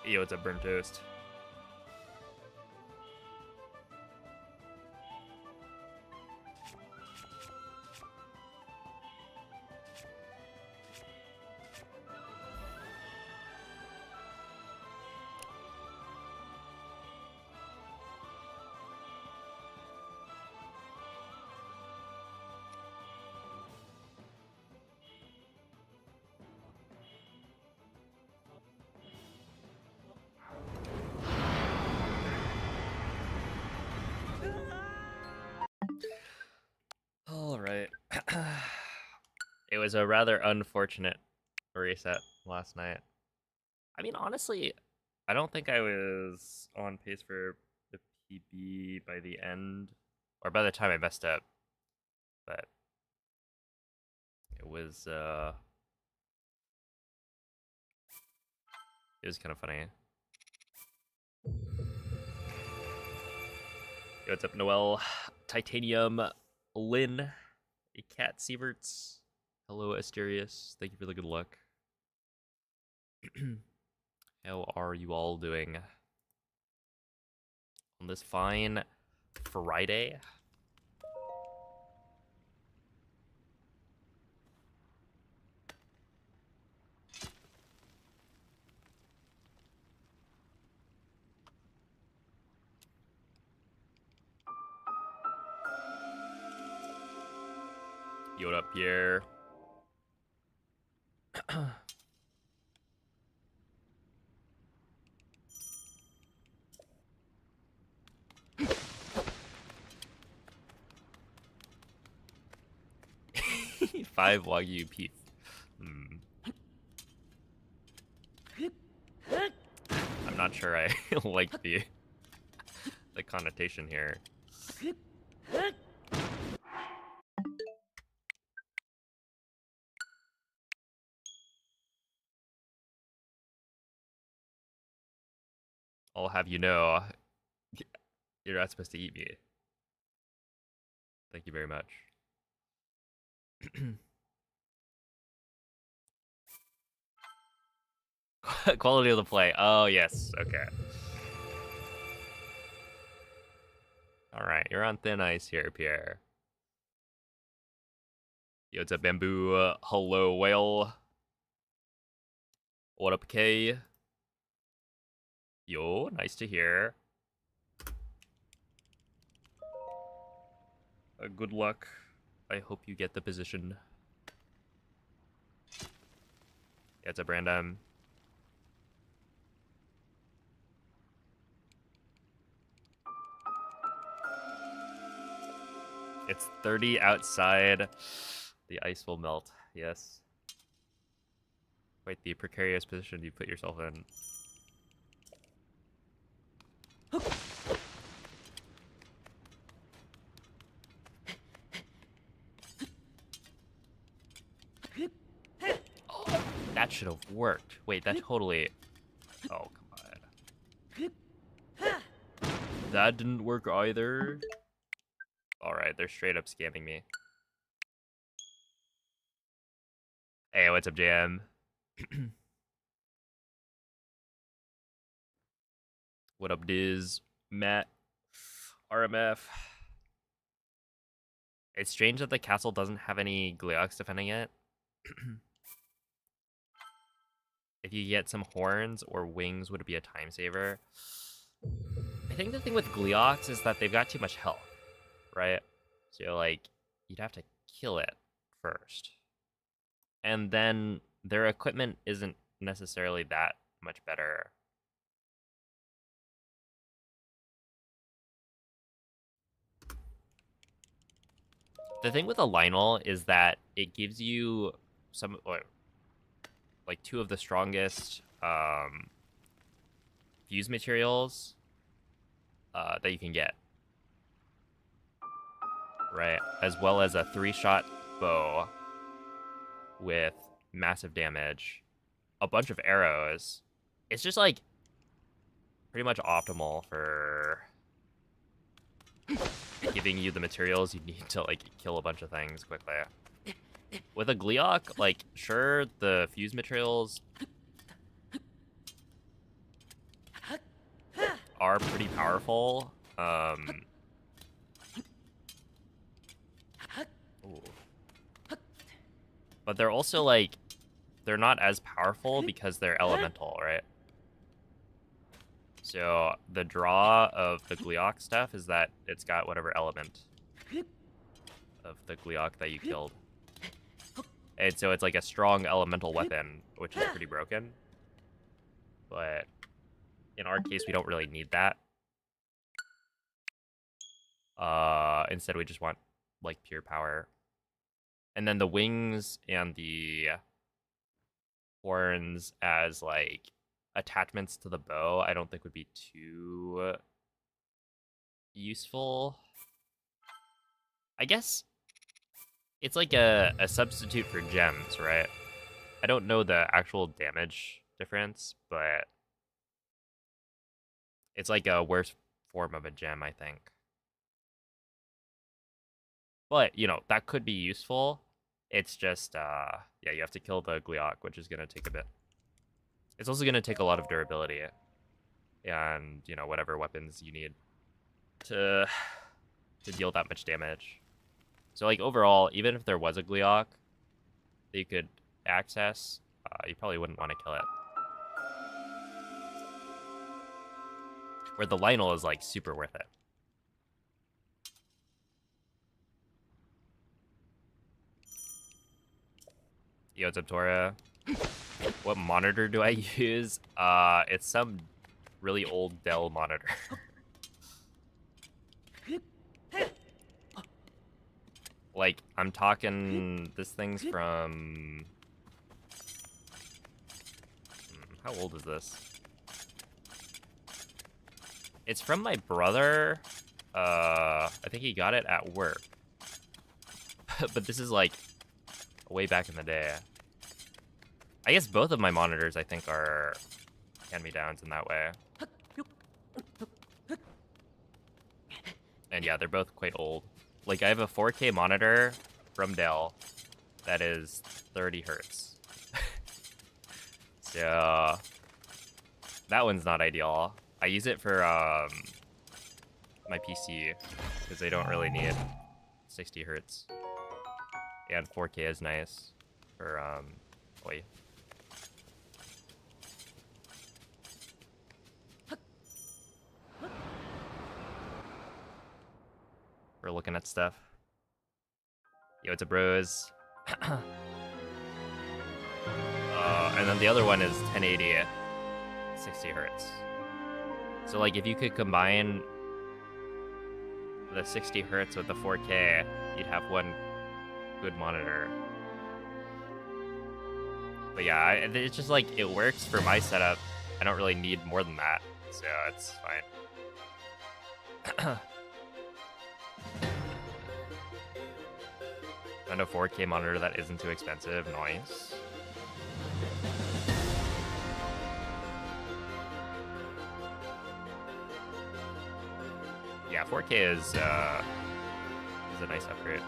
Yo, what's up, burnt toast? All right. It was a rather unfortunate reset last night. I mean, honestly, I don't think I was on pace for the PB by the end, or by the time I messed up. But it was kind of funny. Yo, what's up, Noel? Titanium, Lynn, a Cat Sieverts. Hello, Asterius. Thank you for the good luck. How are you all doing on this fine Friday? Yo, what up, Pierre? 5 Wagyu beef. I'm not sure I like the connotation here. I'll have you know, you're not supposed to eat me. Thank you very much. Quality of the play. Oh, yes. Okay. Alright, you're on thin ice here, Pierre. Yo, what's up, Bamboo? Hello, Whale. What up, K? Yo, nice to hear. Good luck. I hope you get the position. Yeah, it's a Brandon. It's 30 outside. The ice will melt. Yes. Quite the precarious position you put yourself in. Oh, that should have worked. Wait, that totally... Oh, come on. That didn't work either. Alright, they're straight up scamming me. Hey, what's up, JM? What up, Diz? Matt? RMF? It's strange that the castle doesn't have any Gleox defending it. If you get some horns or wings, would it be a time saver? I think the thing with Gleox is that they've got too much health, right? So, like, you'd have to kill it first. And then their equipment isn't necessarily that much better. The thing with a Lionel is that it gives you some, like, 2 of the strongest fuse materials that you can get. Right? As well as a 3-shot bow with massive damage, a bunch of arrows. It's just, like, pretty much optimal for giving you the materials you need to, like, kill a bunch of things quickly. With a Gleok, like, sure, the fuse materials are pretty powerful. Ooh. But they're also like, they're not as powerful because they're elemental, right? So the draw of the Gleeok stuff is that it's got whatever element of the Gleeok that you killed. And so it's like a strong elemental weapon, which is pretty broken. But in our case, we don't really need that. Instead, we just want like pure power. And then the wings and the horns as like attachments to the bow, I don't think would be too useful. I guess it's like a substitute for gems, right? I don't know the actual damage difference, but it's like a worse form of a gem, I think. But, you know, that could be useful. It's just, yeah, you have to kill the Gleeok, which is going to take a bit. It's also going to take a lot of durability and, you know, whatever weapons you need to deal that much damage. So, like, overall, even if there was a Gleeok that you could access, you probably wouldn't want to kill it. Where the Lionel is, like, super worth it. Yo, what's up, Tora? What monitor do I use? It's some really old Dell monitor. Like, I'm talking, this thing's from... how old is this? It's from my brother. I think he got it at work. But this is like way back in the day. I guess both of my monitors, I think, are hand-me-downs in that way. And yeah, they're both quite old. Like, I have a 4K monitor from Dell that is 30 hertz. So, that one's not ideal. I use it for my PC, because they don't really need 60 hertz. And 4K is nice for, oi. For looking at stuff. Yo, it's a bros. And then the other one is 1080 at 60 hertz. So like if you could combine the 60 hertz with the 4K, you'd have one good monitor. But yeah, it's just like it works for my setup. I don't really need more than that, so it's fine. And a 4K monitor that isn't too expensive, nice. Yeah, 4K is a nice upgrade.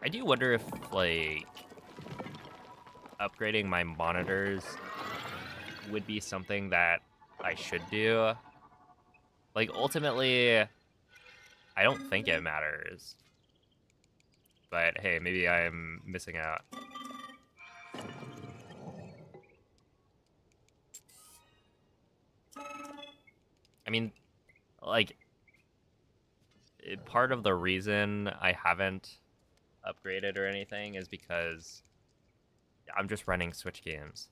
I do wonder if, like, upgrading my monitors would be something that I should do. Like, ultimately, I don't think it matters. But, hey, maybe I'm missing out. I mean, like, part of the reason I haven't upgraded or anything is because I'm just running Switch games.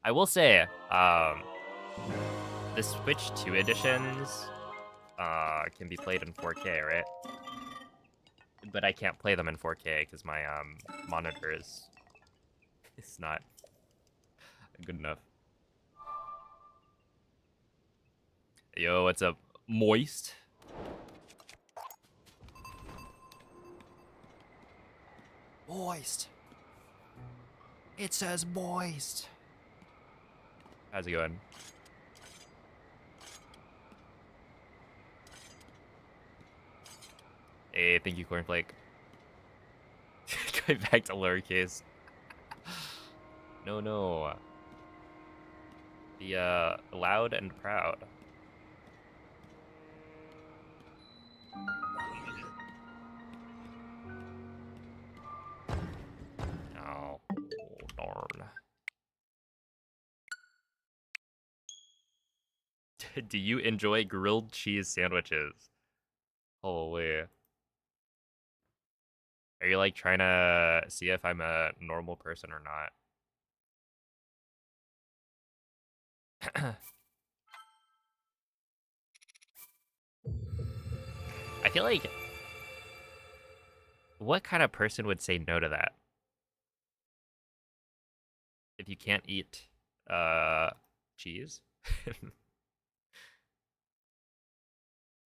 I will say, the Switch 2 editions can be played in 4K, right? But I can't play them in 4K because my monitor is not good enough. Yo, what's up? Moist? Moist. It says moist. How's it going? Hey, thank you, Cornflake. Going back to lowercase. No. The loud and proud. Oh, darn. Do you enjoy grilled cheese sandwiches? Holy. Are you like trying to see if I'm a normal person or not? I feel like what kind of person would say no to that? If you can't eat cheese?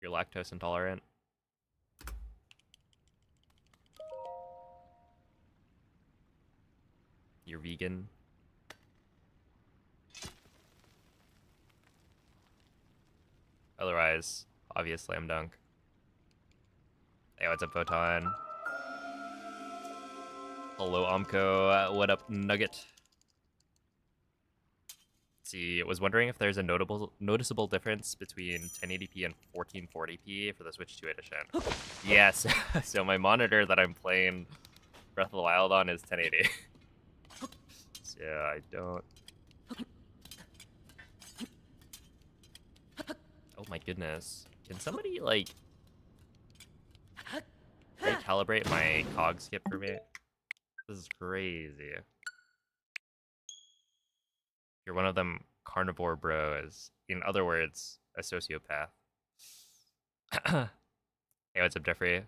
You're lactose intolerant? You're vegan? Otherwise, obvious slam dunk. Hey, what's up, Photon? Hello, Omko. What up, Nugget? Let's see, I was wondering if there's a noticeable difference between 1080p and 1440p for the Switch 2 edition. Yes, so my monitor that I'm playing Breath of the Wild on is 1080. So I don't... Oh my goodness. Can somebody, like, recalibrate my cog skip for me? This is crazy. You're one of them carnivore bros. In other words, a sociopath. Hey, what's up, Jeffrey?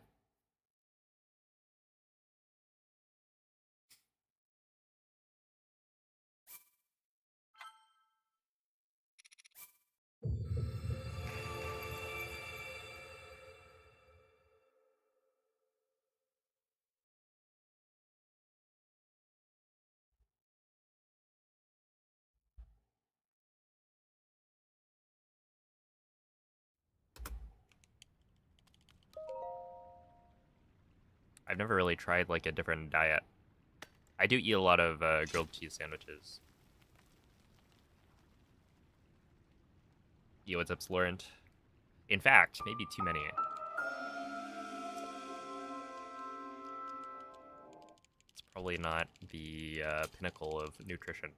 I've never really tried, like, a different diet. I do eat a lot of grilled cheese sandwiches. Yo, what's up, Slorent? In fact, maybe too many. It's probably not the pinnacle of nutrition.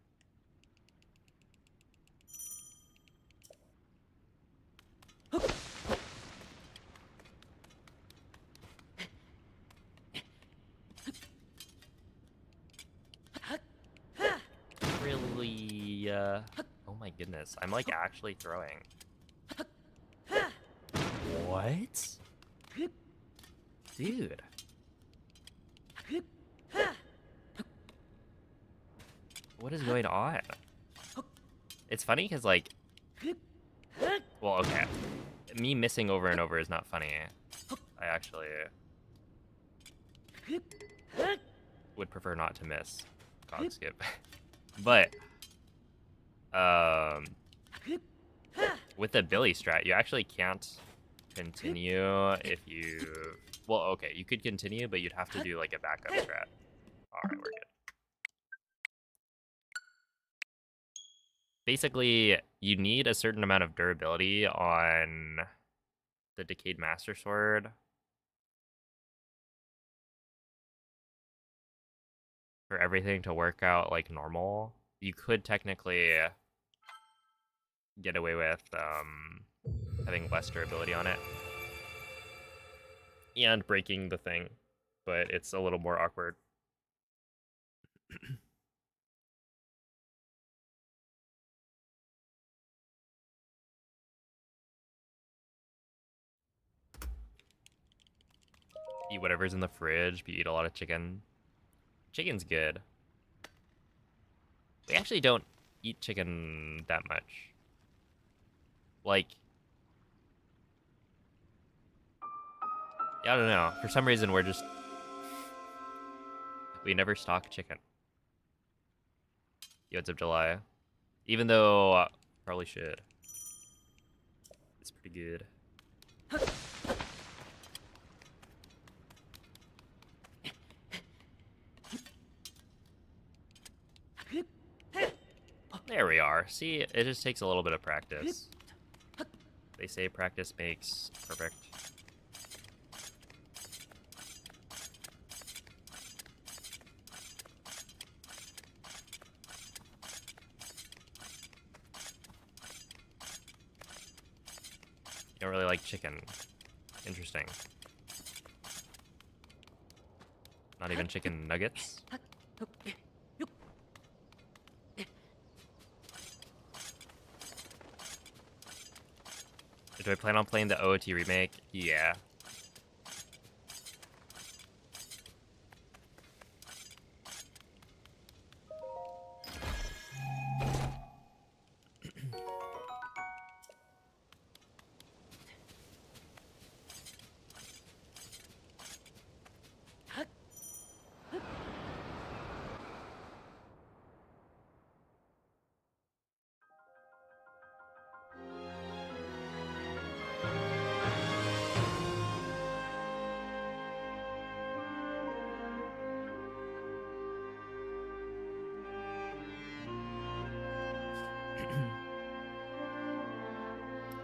Really, oh my goodness, I'm like actually throwing. What? Dude. What is going on? It's funny because, like... Well, okay. Me missing over and over is not funny. I actually... would prefer not to miss cog skip. But... with the Billy strat, you actually can't continue if you... Well, okay, you could continue, but you'd have to do, like, a backup strat. Alright, we're good. Basically, you need a certain amount of durability on the Decayed Master Sword for everything to work out like normal. You could technically get away with having less durability on it and breaking the thing, but it's a little more awkward. Eat whatever's in the fridge, but you eat a lot of chicken. Chicken's good. We actually don't eat chicken that much. Like, Yeah, I don't know. For some reason, we never stock chicken. Yods of July. Even though, probably should. It's pretty good. There we are. See, it just takes a little bit of practice. They say practice makes perfect. You don't really like chicken. Interesting. Not even chicken nuggets? Do I plan on playing the OOT remake? Yeah.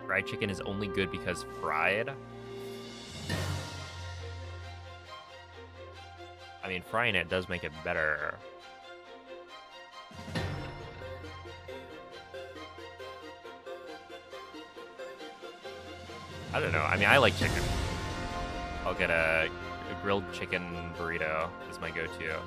Fried chicken is only good because fried? I mean, frying it does make it better. I don't know. I mean, I like chicken. I'll get a grilled chicken burrito is my go-to.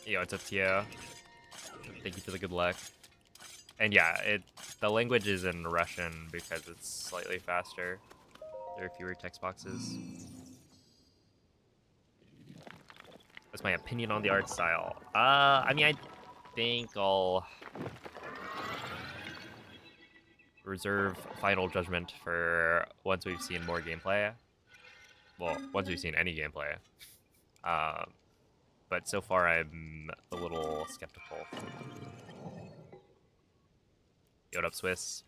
Yo, it's up to you. Thank you for the good luck. And yeah, the language is in Russian because it's slightly faster. There are fewer text boxes. That's my opinion on the art style. I mean, I think I'll reserve final judgment for once we've seen more gameplay. Well, once we've seen any gameplay. But so far I'm a little skeptical. Yo, what up, Swiss?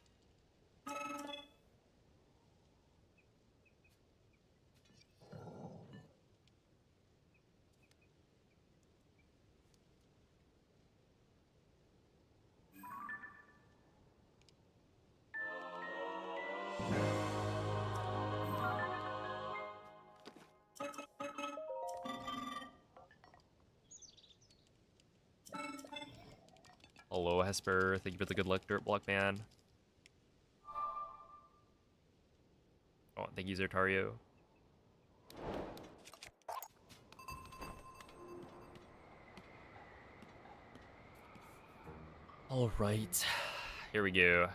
Hello, Hesper. Thank you for the good luck, Dirt Block Man. Oh, thank you, Zertario. All right, here we go.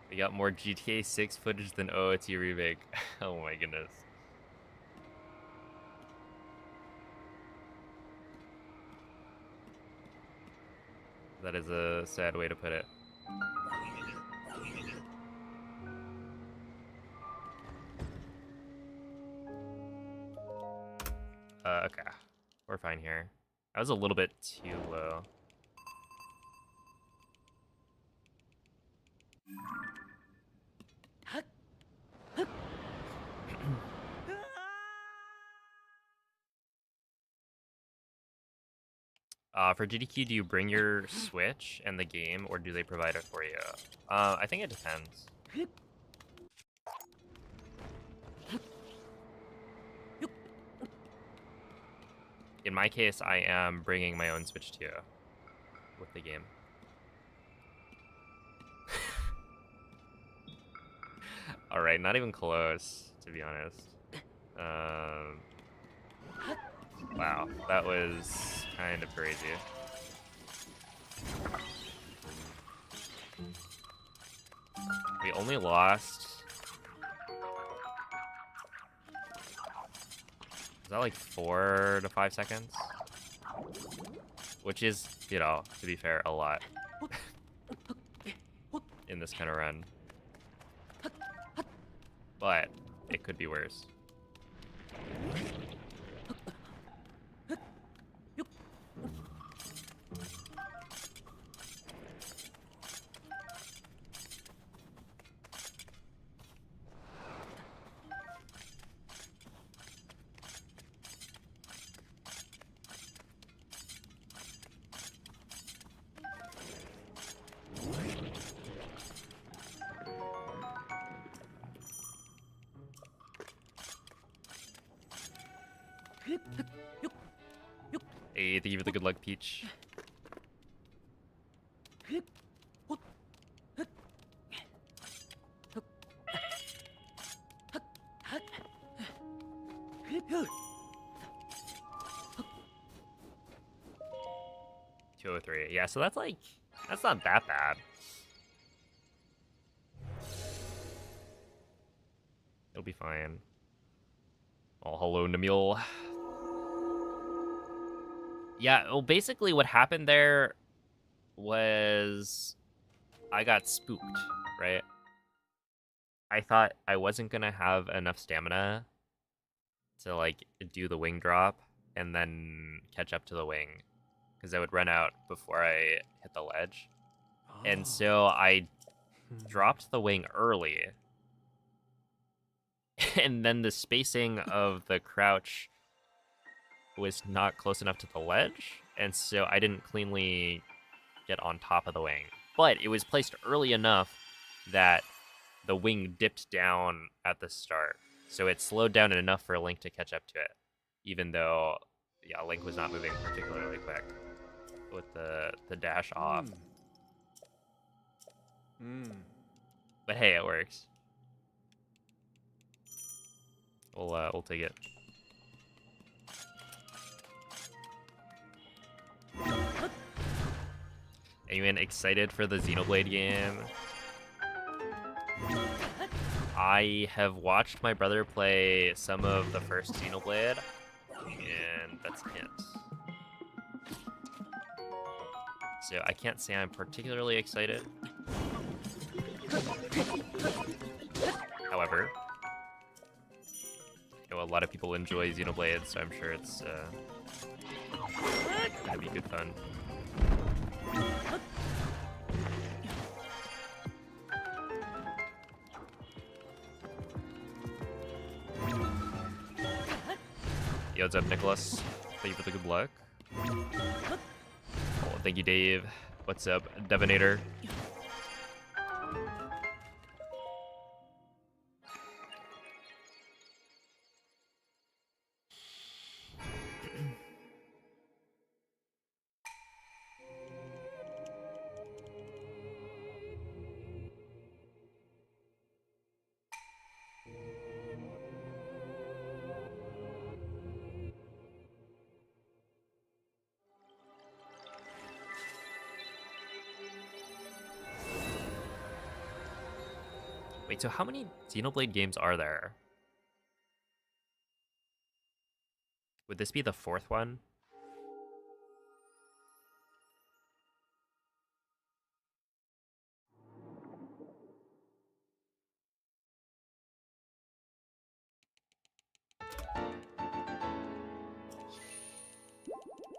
We got more GTA 6 footage than OOT remake. Oh my goodness. That is a sad way to put it. Okay. We're fine here. That was a little bit too low. For GDQ, do you bring your Switch and the game, or do they provide it for you? I think it depends. In my case, I am bringing my own Switch to you with the game. Alright, not even close, to be honest. Wow, that was kind of crazy. We only lost... Is that like 4 to 5 seconds? Which is, you know, to be fair, a lot. In this kind of run. But it could be worse. Hey, thank you for the good luck, Peach. $203. Yeah, so that's like, that's not that bad. It'll be fine. Oh, hello, Namil. Yeah, well, basically what happened there was I got spooked, right? I thought I wasn't gonna have enough stamina to, like, do the wing drop and then catch up to the wing, because I would run out before I hit the ledge. And so I dropped the wing early, and then the spacing of the crouch was not close enough to the ledge, and so I didn't cleanly get on top of the wing. But it was placed early enough that the wing dipped down at the start, so it slowed down enough for Link to catch up to it, even though, yeah, Link was not moving particularly quick with the dash off. But hey, it works. We'll take it. Anyone excited for the Xenoblade game? I have watched my brother play some of the first Xenoblade, and that's it. So I can't say I'm particularly excited. However, you know, a lot of people enjoy Xenoblade, so I'm sure it's gonna be good fun. Yo, what's up, Nicholas? Thank you for the good luck. Oh, thank you, Dave. What's up, Devinator? Wait, so how many Xenoblade games are there? Would this be the 4th one?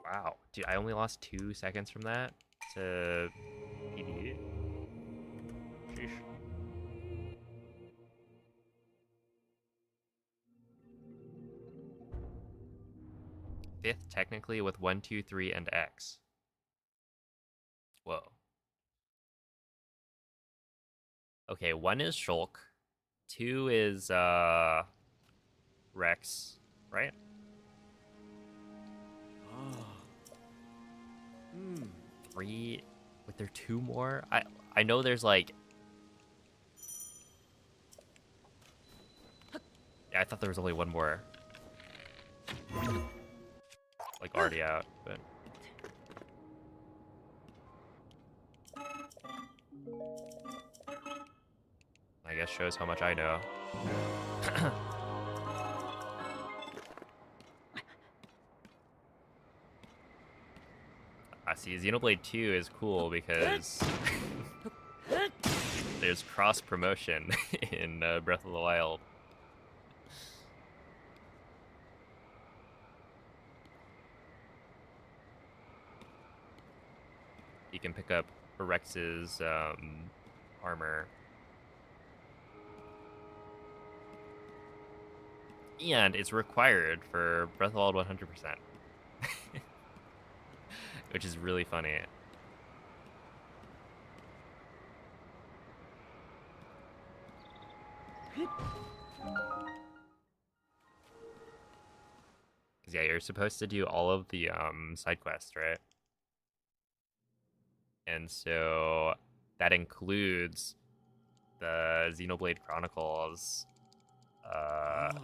Wow, dude, I only lost 2 seconds from that to PD. Sheesh. 5th technically with 1, 2, 3, and X. Whoa. Okay, 1 is Shulk. 2 is Rex, right? 3. Wait, there 2 more? I know there's like... Yeah, I thought there was only 1 more. like already out, but I guess shows how much I know. I see Xenoblade 2 is cool because there's cross promotion in Breath of the Wild. You can pick up Rex's armor. And it's required for Breath of the Wild 100%. Which is really funny. Because, yeah, you're supposed to do all of the side quests, right? And so that includes the Xenoblade Chronicles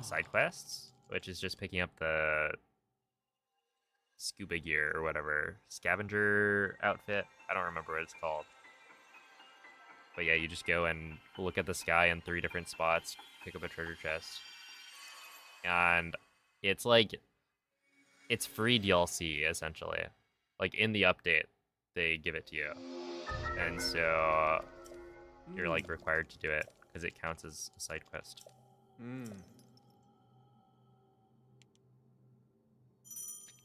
side quests, which is just picking up the scuba gear or whatever, scavenger outfit. I don't remember what it's called. But yeah, you just go and look at the sky in 3 different spots, pick up a treasure chest. And it's like, it's free DLC, essentially. Like, in the update, they give it to you. And so you're like required to do it because it counts as a side quest.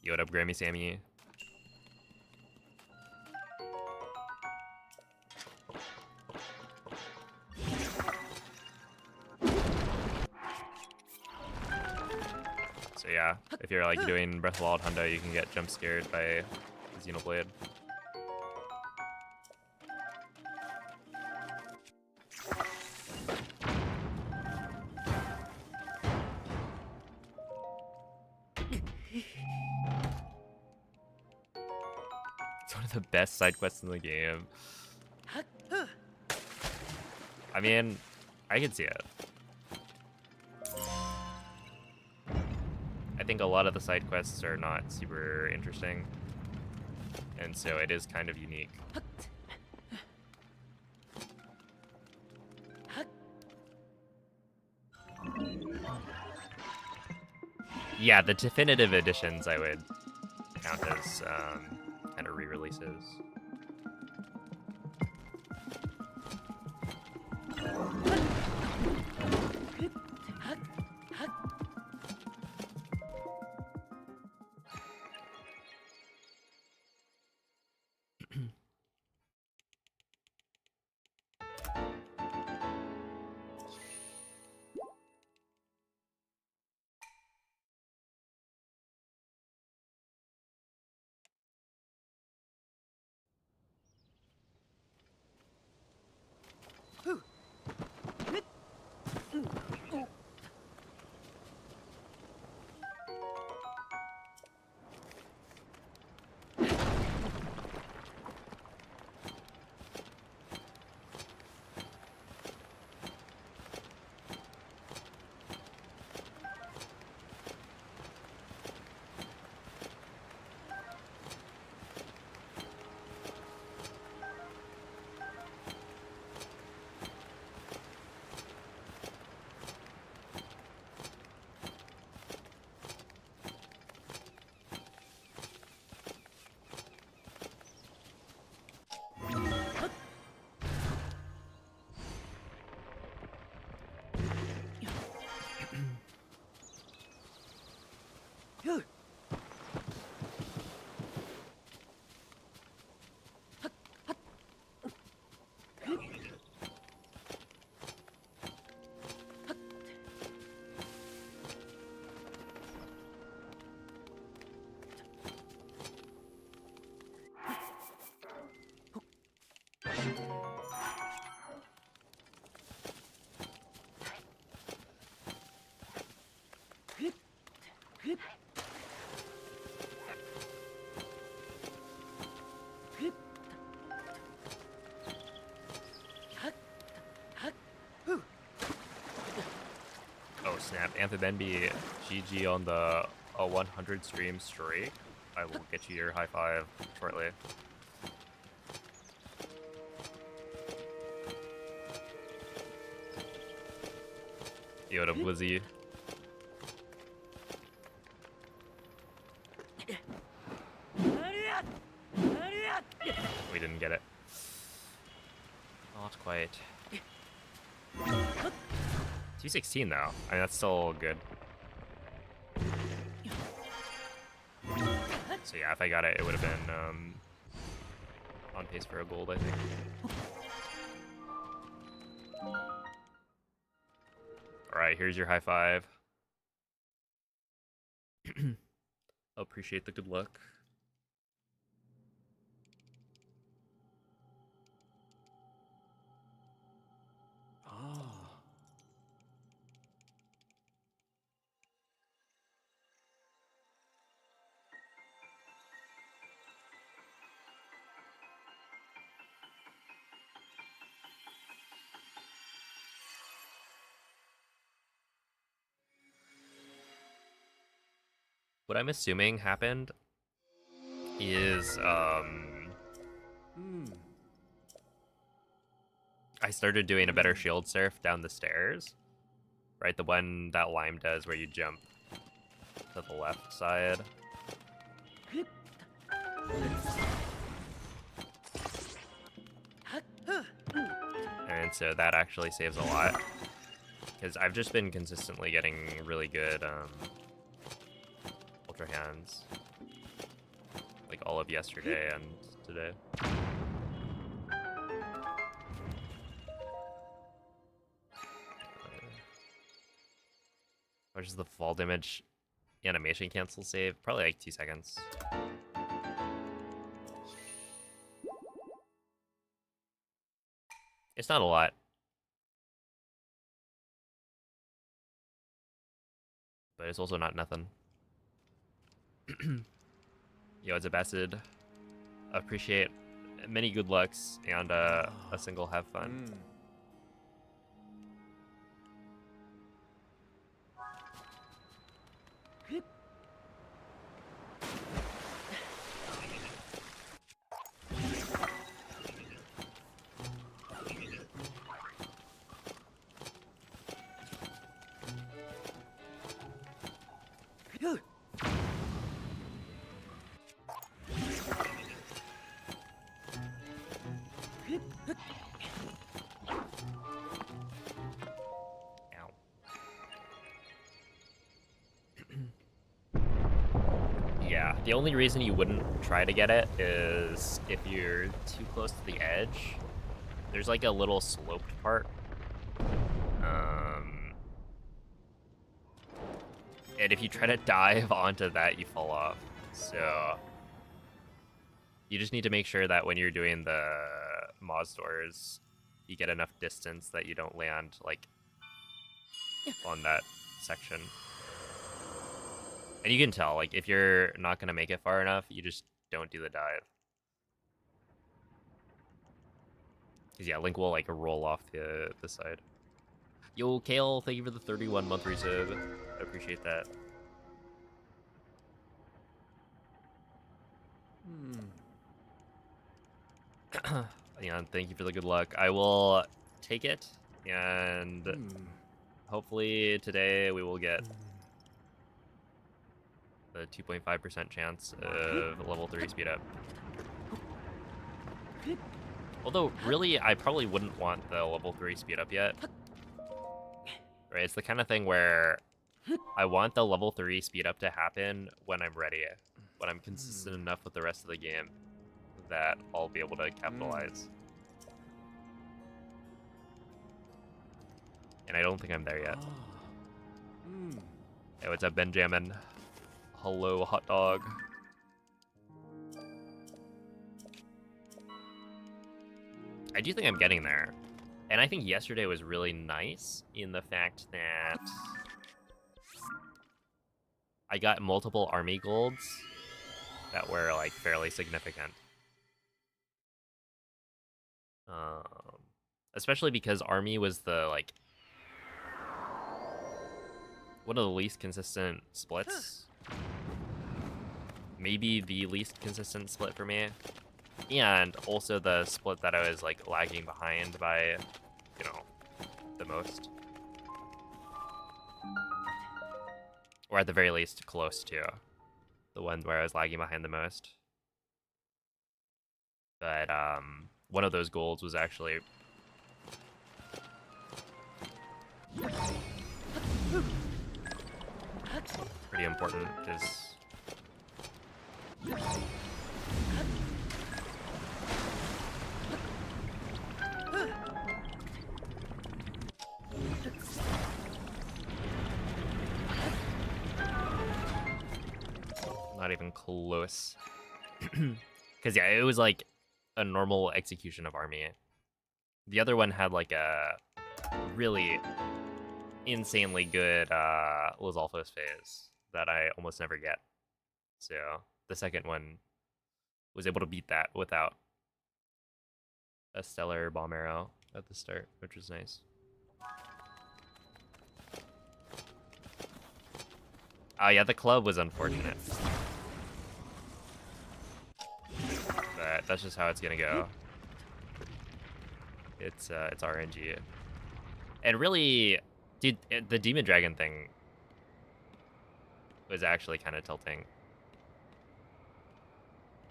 Yo, what up, Grammy Sammy? So yeah, if you're like doing Breath of the Wild Hundo, you can get jump scared by Xenoblade. It's one of the best side quests in the game. I mean, I can see it. I think a lot of the side quests are not super interesting, and so it is kind of unique. Yeah, the definitive editions I would count as kind of re-releases. Oh snap, Amphibenby GG on the a 100 stream streak, I will get you your high five shortly. Yo, to Blizzy. We didn't get it. Not quite. 216 though. I mean, that's still good. So yeah, if I got it, it would have been on pace for a gold, I think. Alright, here's your high five. Appreciate the good luck. What I'm assuming happened is I started doing a better shield surf down the stairs. Right, the one that Lime does where you jump to the left side. And so that actually saves a lot. Because I've just been consistently getting really good ultra hands. Like all of yesterday and today. Which is the fall damage animation cancel save? Probably like 2 seconds. It's not a lot. But it's also not nothing. Yo, it's a Basid. Appreciate many good lucks and a single have fun. Yeah, the only reason you wouldn't try to get it is if you're too close to the edge. There's like a little sloped part. And if you try to dive onto that, you fall off. So you just need to make sure that when you're doing the Moz doors, you get enough distance that you don't land like on that section. And you can tell, like, if you're not going to make it far enough, you just don't do the dive. Because, yeah, Link will, like, roll off the side. Yo, Kale, thank you for the 31-month resub. I appreciate that. Yeah, thank you for the good luck. I will take it, and hopefully today we will get the 2.5% chance of level 3 speed up. Although, really, I probably wouldn't want the level 3 speed up yet. Right, it's the kind of thing where I want the level 3 speed up to happen when I'm ready, when I'm consistent enough with the rest of the game that I'll be able to capitalize. And I don't think I'm there yet. Hey, what's up, Benjamin? Hello, hot dog. I do think I'm getting there. And I think yesterday was really nice in the fact that I got multiple army golds that were, like, fairly significant. Especially because army was the, like, one of the least consistent splits maybe the least consistent split for me. And also the split that I was like lagging behind by, you know, the most. Or at the very least, close to the one where I was lagging behind the most. But one of those goals was actually pretty important because not even close. Because yeah, it was like a normal execution of army. The other one had like a really insanely good Los Alphos phase that I almost never get. So the second one was able to beat that without a stellar bomb arrow at the start, which was nice. Oh yeah, the club was unfortunate. But that's just how it's gonna go. It's RNG. And really, dude, the Demon Dragon thing was actually kind of tilting.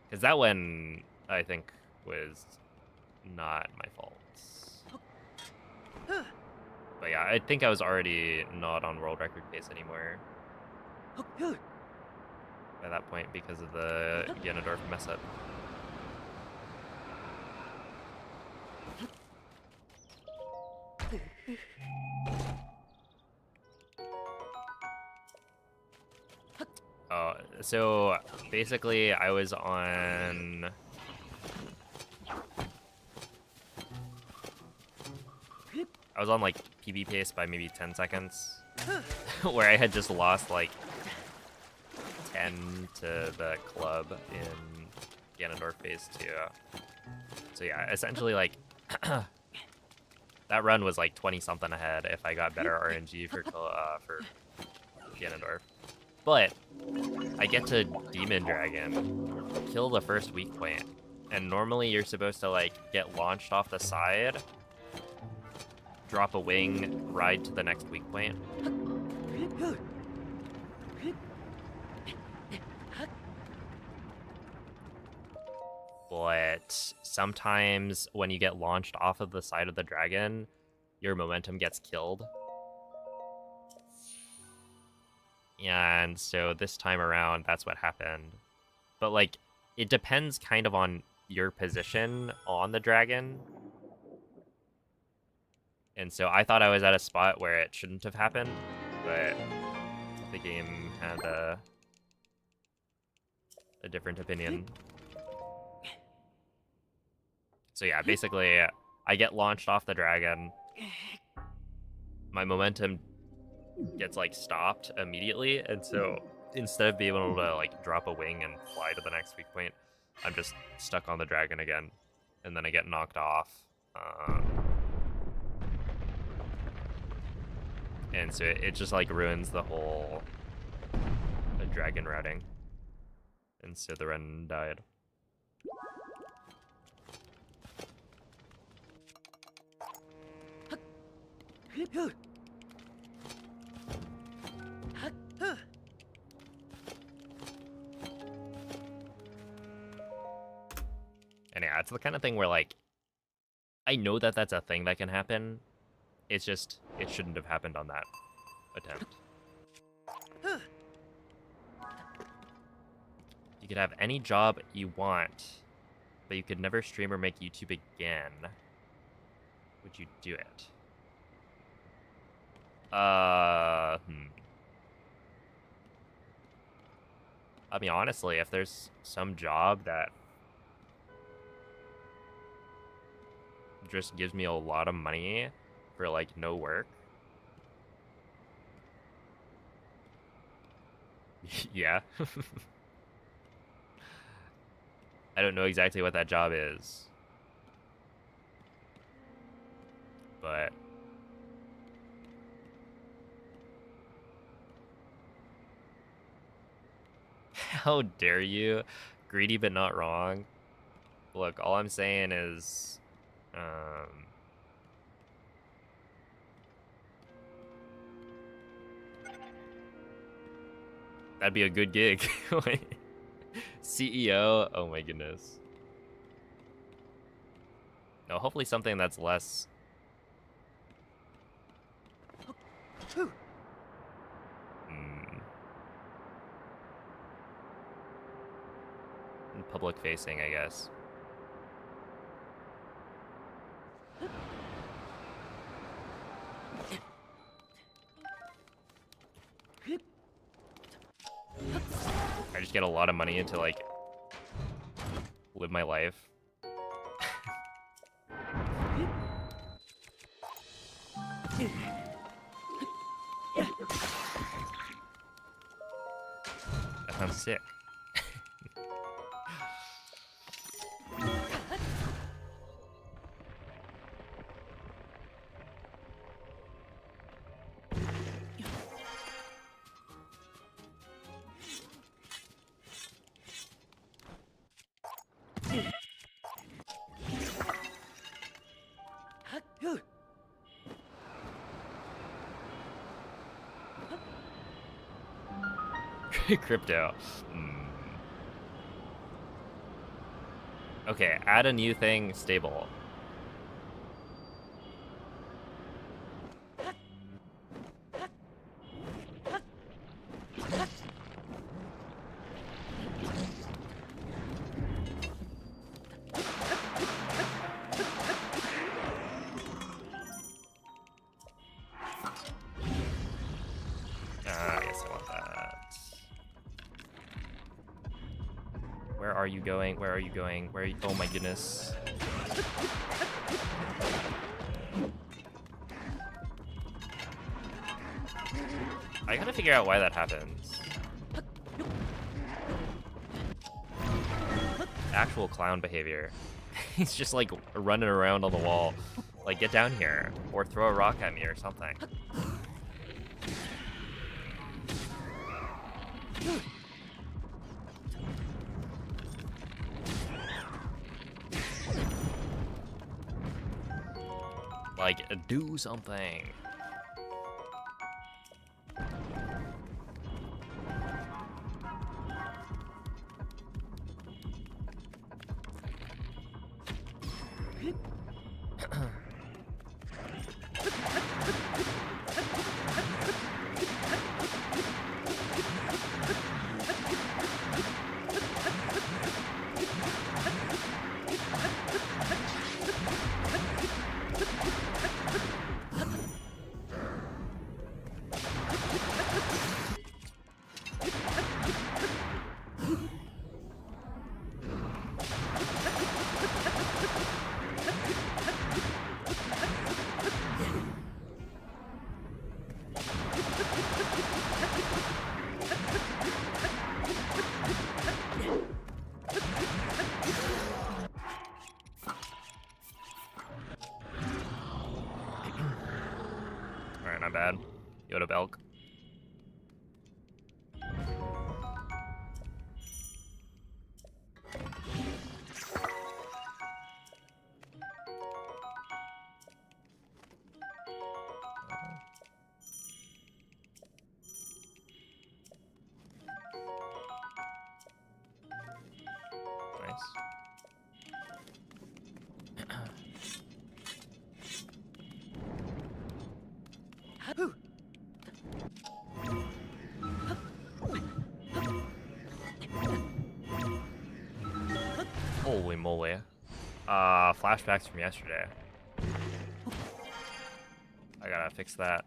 Because that one, I think, was not my fault. But yeah, I think I was already not on world record pace anymore by that point because of the Ganondorf mess up. Oh, so basically I was on like PB pace by maybe 10 seconds where I had just lost like 10 to the club in Ganondorf phase 2. So yeah, essentially like that run was like 20 something ahead if I got better RNG for Ganondorf. But I get to Demon Dragon, kill the first weak point, and normally you're supposed to like get launched off the side, drop a wing, ride to the next weak point. But sometimes when you get launched off of the side of the dragon, your momentum gets killed. And so this time around, that's what happened. But like, it depends kind of on your position on the dragon. And so I thought I was at a spot where it shouldn't have happened, but the game had a different opinion. So yeah, basically, I get launched off the dragon. My momentum gets like stopped immediately, and so instead of being able to like drop a wing and fly to the next weak point, I'm just stuck on the dragon again, and then I get knocked off. And so it just like ruins the whole dragon routing, and so the run died. And yeah, it's the kind of thing where like I know that that's a thing that can happen. It's just it shouldn't have happened on that attempt. You could have any job you want, but you could never stream or make YouTube again. Would you do it? I mean, honestly, if there's some job that just gives me a lot of money for like no work, yeah. I don't know exactly what that job is, but How dare you? Greedy but not wrong. Look, all I'm saying is, that'd be a good gig. CEO, oh my goodness. No, hopefully something that's less. Public facing, I guess. I just get a lot of money into like live my life. That sounds sick. Crypto. Okay, add a new thing, stable. I guess I want that. Where are you going? Where are you going? Where are you? Oh my goodness. I gotta figure out why that happens. Actual clown behavior. He's just like running around on the wall. Like, get down here. Or throw a rock at me or something. Like, do something. Alright, not bad. Yoda Belk. Holy moly. Flashbacks from yesterday. I gotta fix that.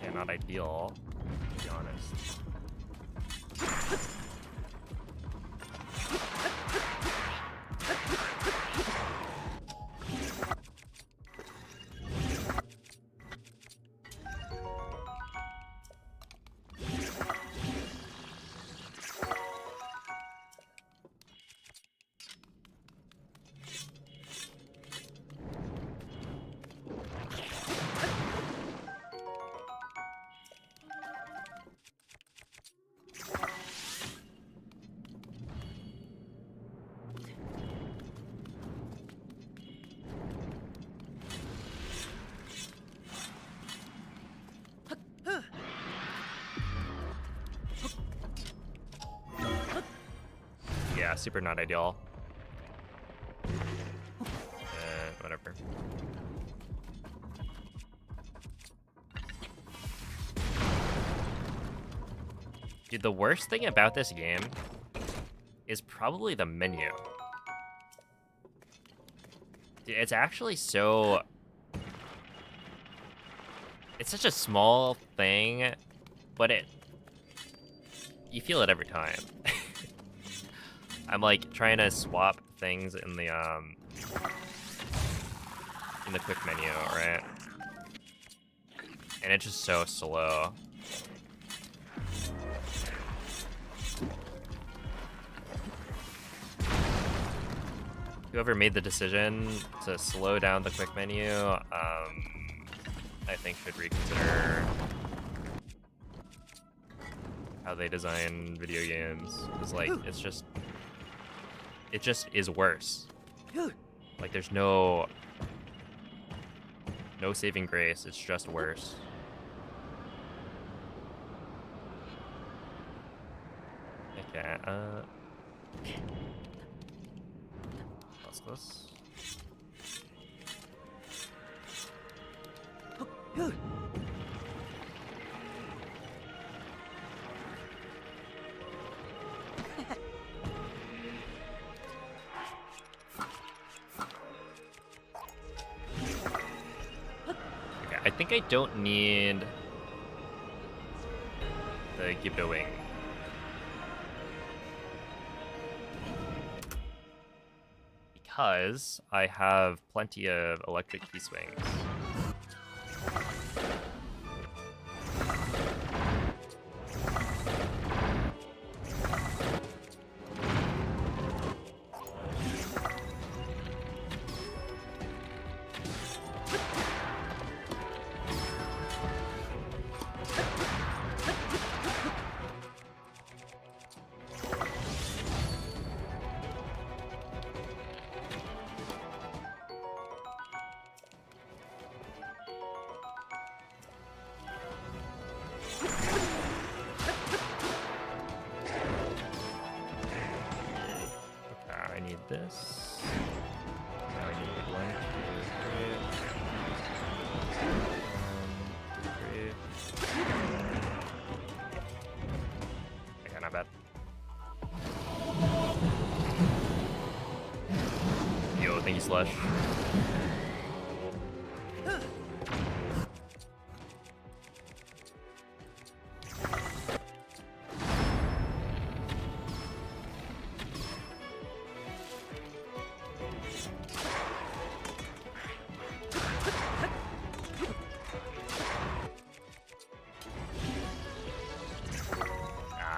Yeah, not ideal, to be honest. Yeah, super not ideal. Whatever. Dude, the worst thing about this game is probably the menu. Dude, it's actually so... It's such a small thing, but you feel it every time. I'm like trying to swap things in the quick menu, right? And it's just so slow. Whoever made the decision to slow down the quick menu, I think should reconsider how they design video games. Because like it just is worse. Like there's no saving grace, it's just worse. Okay, what's this? I think I don't need the Gibdo wing. Because I have plenty of electric key swings. I need this. Now I need 1, 2, 3. 1, 2, 3. Okay, not bad. Yo, thank you, Slush.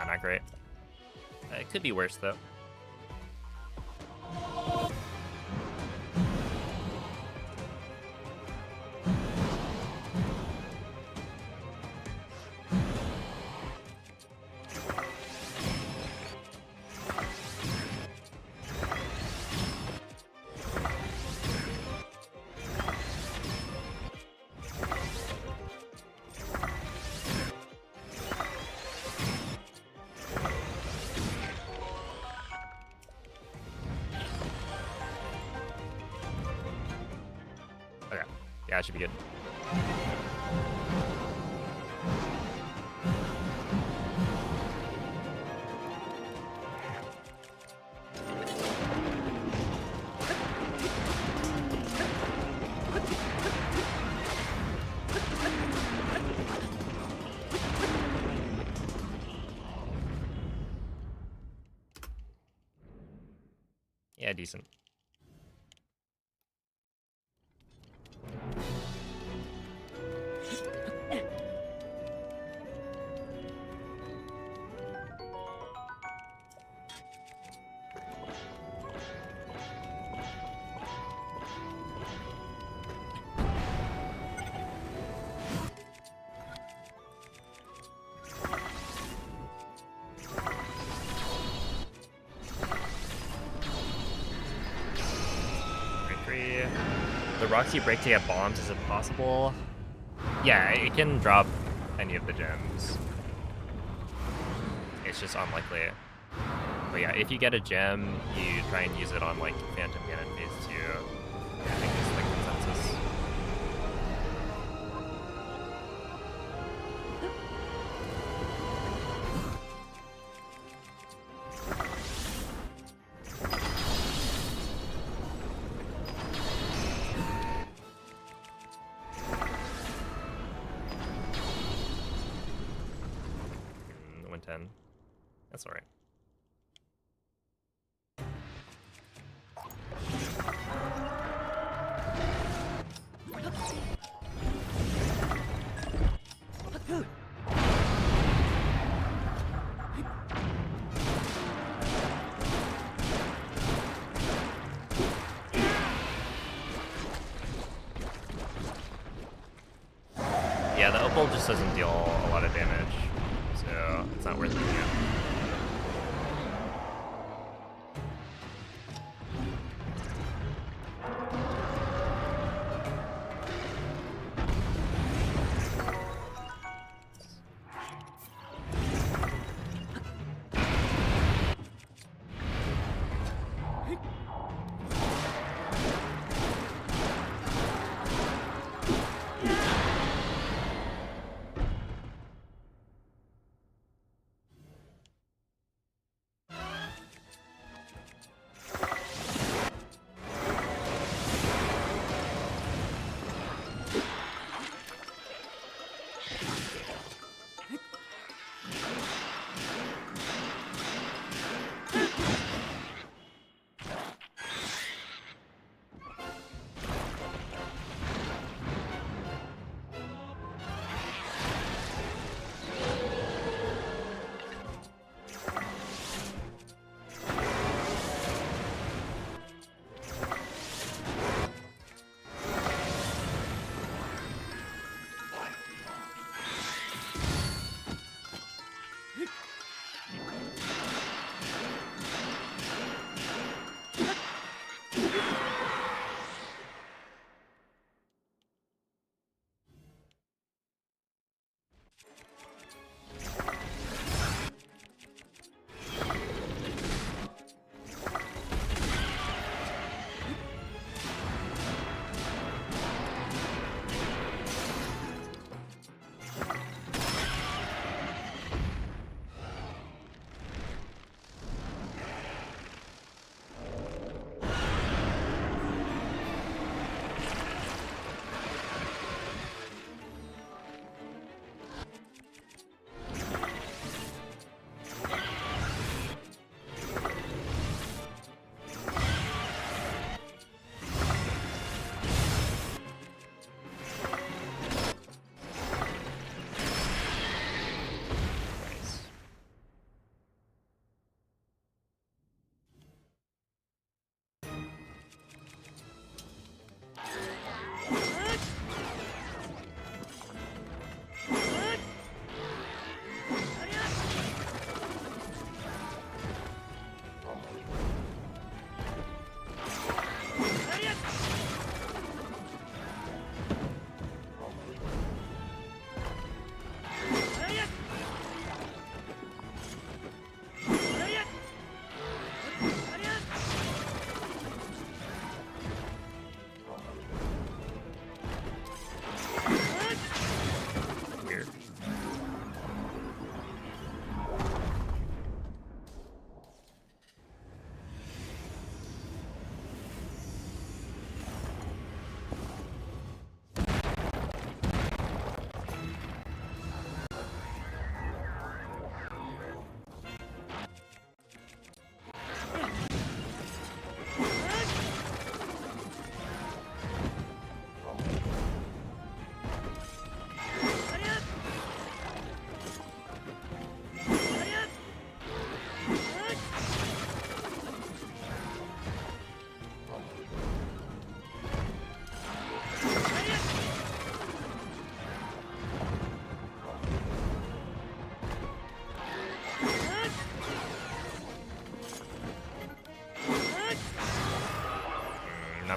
Not great. It could be worse though. Okay, yeah, it should be good. Yeah, decent. The rocks you break to get bombs, is it possible? Yeah, it can drop any of the gems. It's just unlikely. But yeah, if you get a gem, you try and use it on like Phantom Cannon phase 2. I think it's the consensus. Mm, 110. That's alright. Yeah, the opal just doesn't deal a lot of damage, so it's not worth it yet.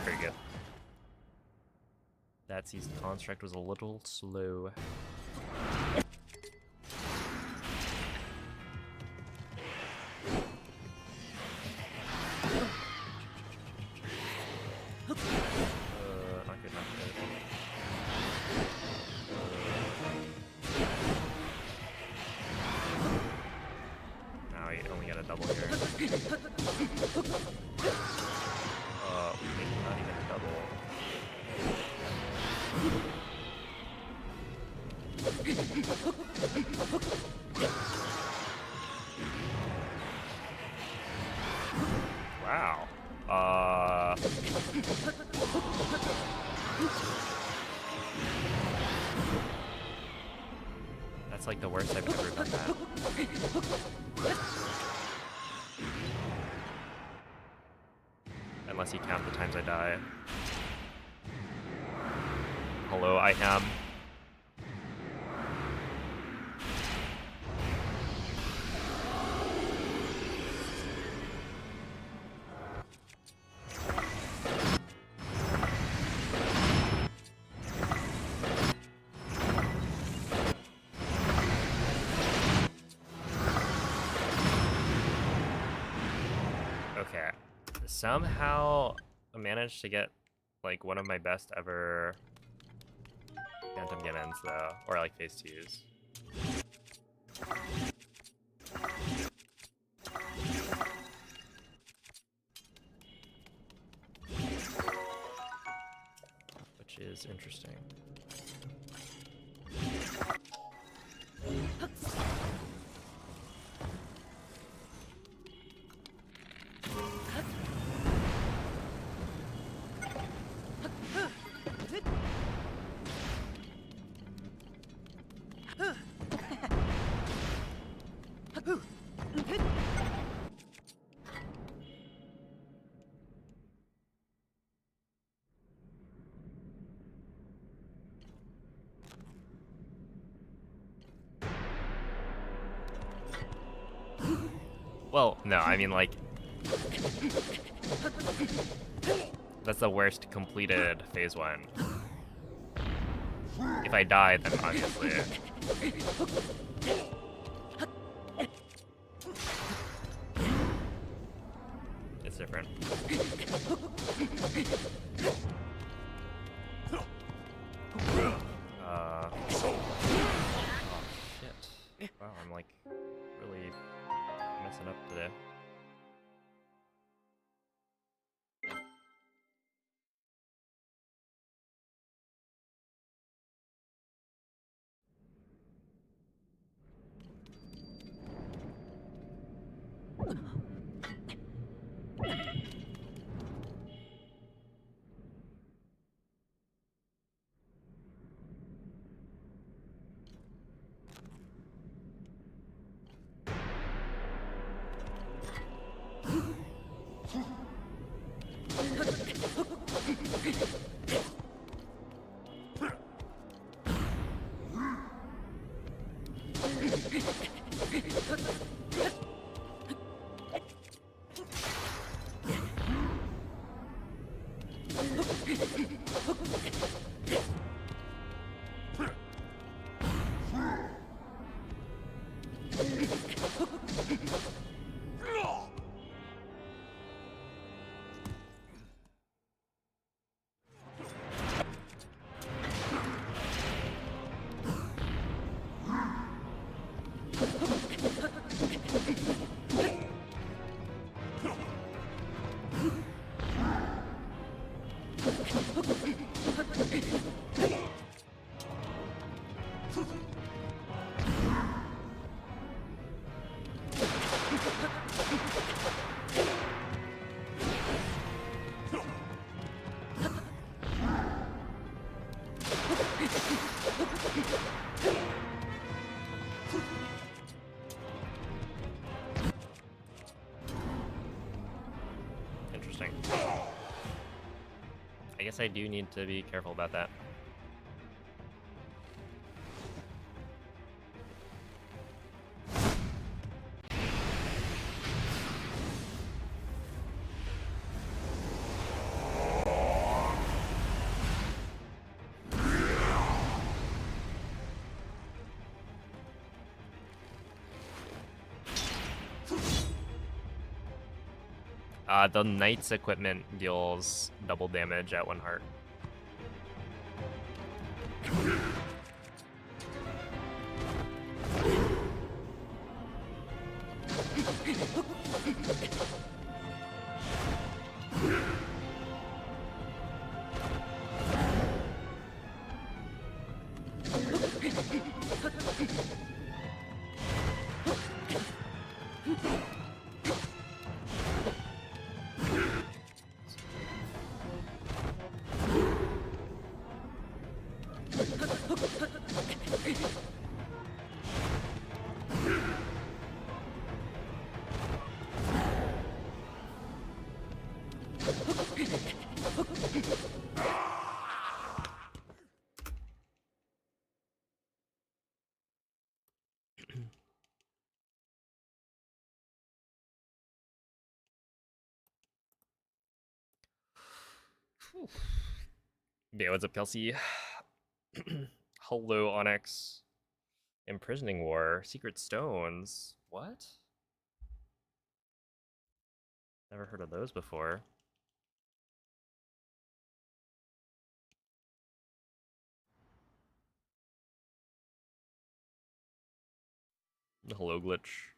not very good. That seized construct was a little slow. Not good, not good. Now we only got a double here. Maybe not even a double. Wow. That's like the worst I've ever done that. Unless you count the times I die. Hello, I am. Okay. Somehow I managed to get like one of my best ever Phantom Get-ins though, or like phase 2s. Which is interesting. Well, no, I mean like that's the worst completed phase 1. If I die, then obviously it's different. Oh shit. Wow, I'm like really messing up today. Interesting. I guess I do need to be careful about that. The knight's equipment deals double damage at 1 heart. Yeah, what's up, Kelsey? Hello, Onyx. Imprisoning War. Secret Stones. What? Never heard of those before. Hello, Glitch.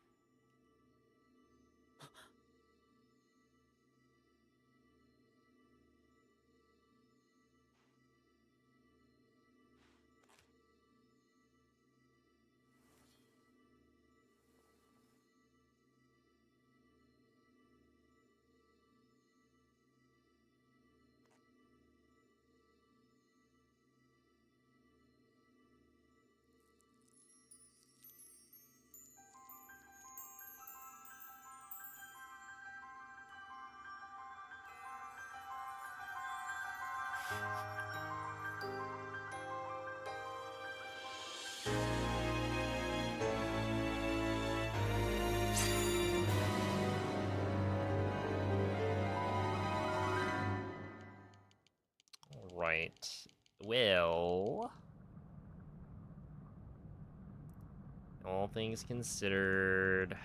Right. Well, all things considered,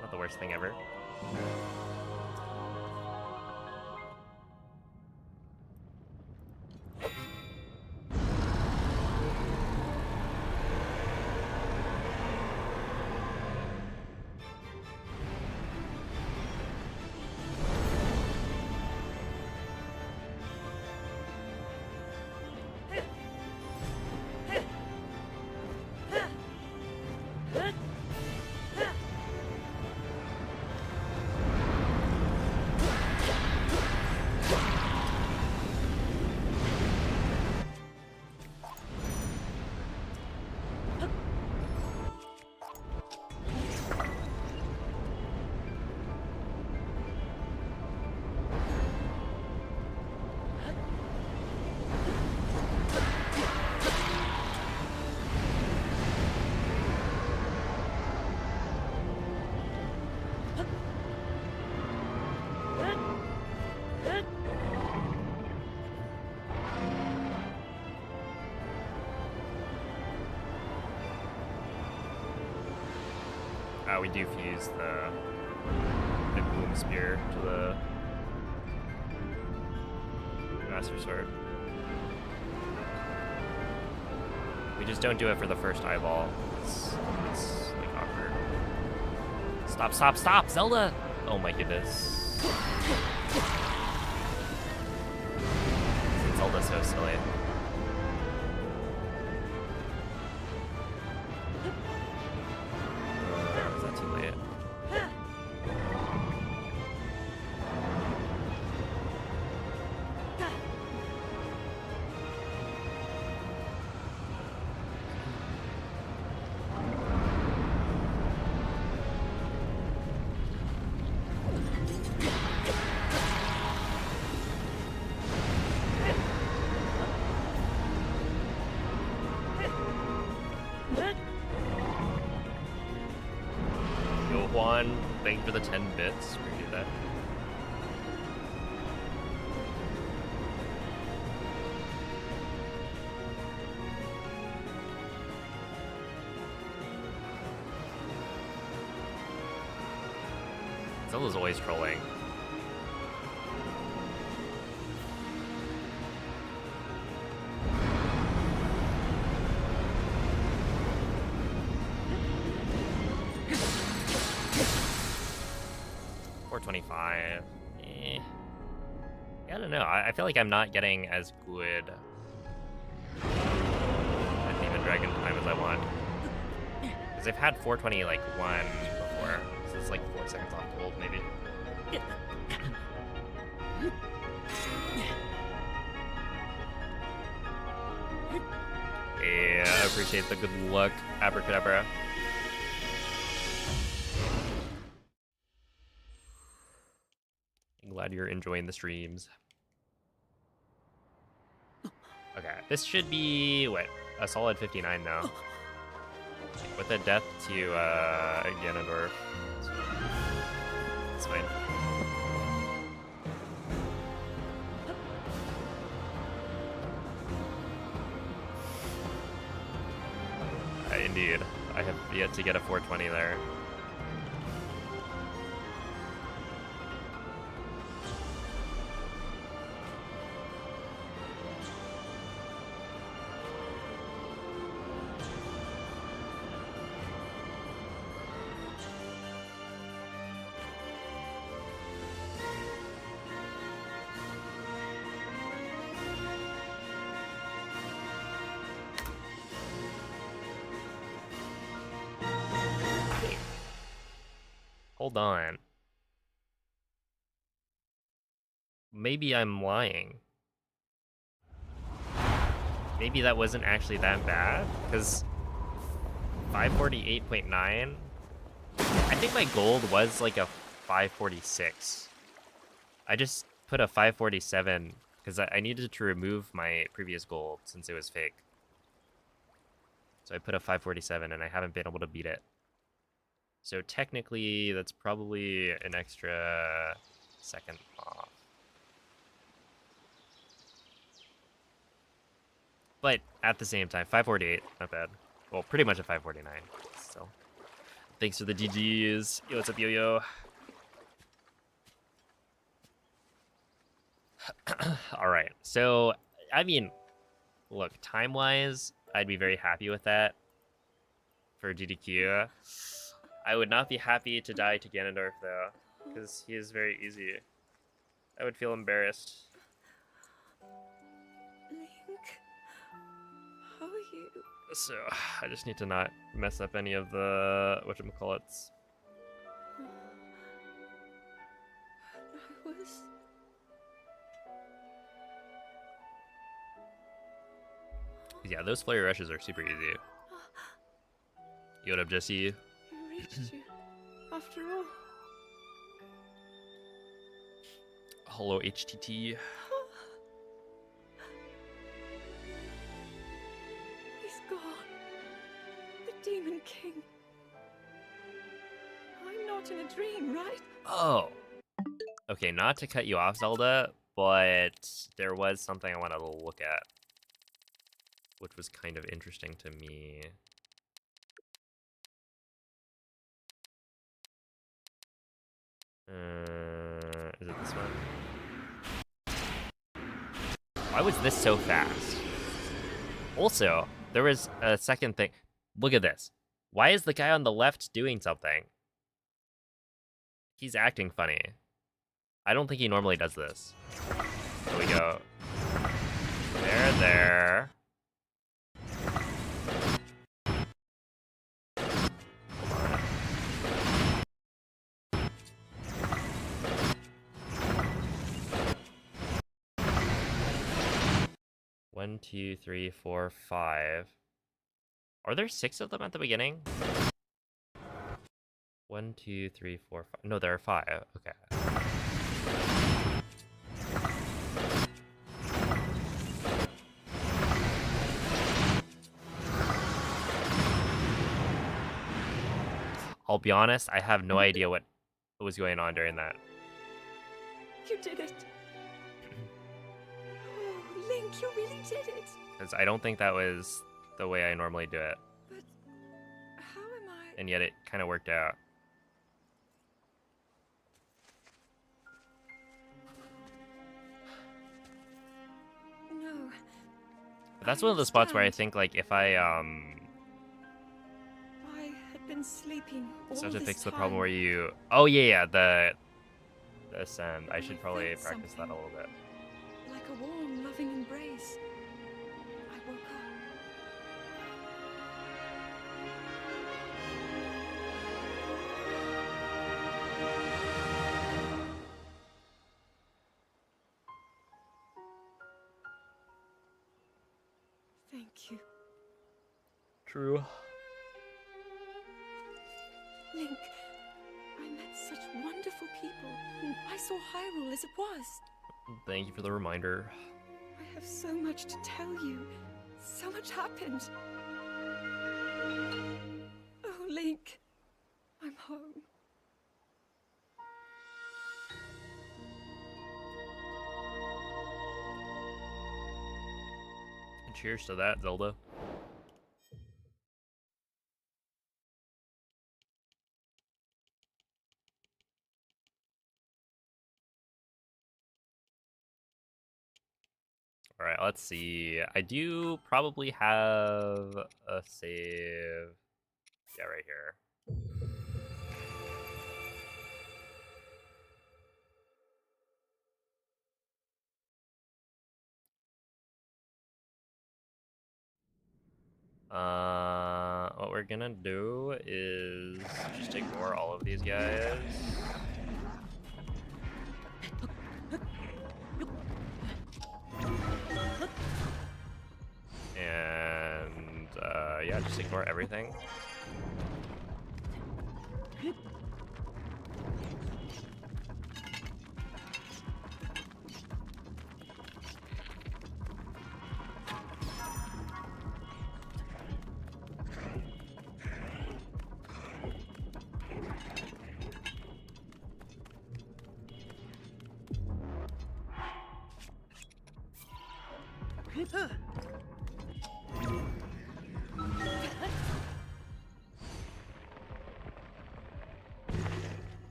not the worst thing ever. We do fuse the boom spear to the master sword. We just don't do it for the first eyeball. It's like awkward. Stop, stop, stop, Zelda! Oh my goodness. Zelda's so silly. Thank you for the 10 bits. Appreciate that. Zilla's always trolling. $425. I don't know. I feel like I'm not getting as good at Demon Dragon time as I want. Because I've had 420 like 1 before. So it's like 4 seconds off gold, maybe. Yeah, I appreciate the good luck, Abracadabra. I'm glad you're enjoying the streams. Okay, this should be, what, a solid 59 now. With a death to Ganondorf. It's fine. Indeed. I have yet to get a 420 there. Hold on. Maybe I'm lying. Maybe that wasn't actually that bad, because 548.9? I think my gold was like a 546. I just put a 547 because I needed to remove my previous gold since it was fake. So I put a 547 and I haven't been able to beat it. So technically, that's probably an extra second off. But at the same time, 548, not bad. Well, pretty much a 549 still. Thanks for the DGs. Yo, what's up, Yo-Yo? All right, so, I mean, look, time-wise, I'd be very happy with that for GDQ. I would not be happy to die to Ganondorf, though, because he is very easy. I would feel embarrassed. Link, how are you? So, I just need to not mess up any of the whatchamacallits. I was... Yeah, those flurry rushes are super easy. Yo, what up, Jesse? You reached you, after all. Hello, HTT. He's gone. The Demon King. I'm not in a dream, right? Oh. Okay, not to cut you off, Zelda, but there was something I wanted to look at, which was kind of interesting to me. Is it this one? Why was this so fast? Also, there was a second thing. Look at this. Why is the guy on the left doing something? He's acting funny. I don't think he normally does this. There we go. There. One, two, three, 4, 5. Are there 6 of them at the beginning? 1, 2, 3, 4, 5. No, there are 5. Okay. I'll be honest, I have no idea what was going on during that. You did it. Oh, Link, you really did it. Because I don't think that was the way I normally do it. But how am I? And yet it kind of worked out. no. But that's one of the spots where I understand. think like if I I had been sleeping all start to this fix the time. problem where you yeah, the ascend. I should I probably felt practice that a something. little bit. Like a warm, loving embrace. I woke up. Thank you. True. Link, I met such wonderful people, and I saw Hyrule as it was. Thank you for the reminder. I have so much to tell you. So much happened. Oh, Link, I'm home. And cheers to that, Zelda. All right, let's see. I do probably have a save. Yeah, right here. What we're gonna do is just ignore all of these guys. And, yeah, just ignore everything.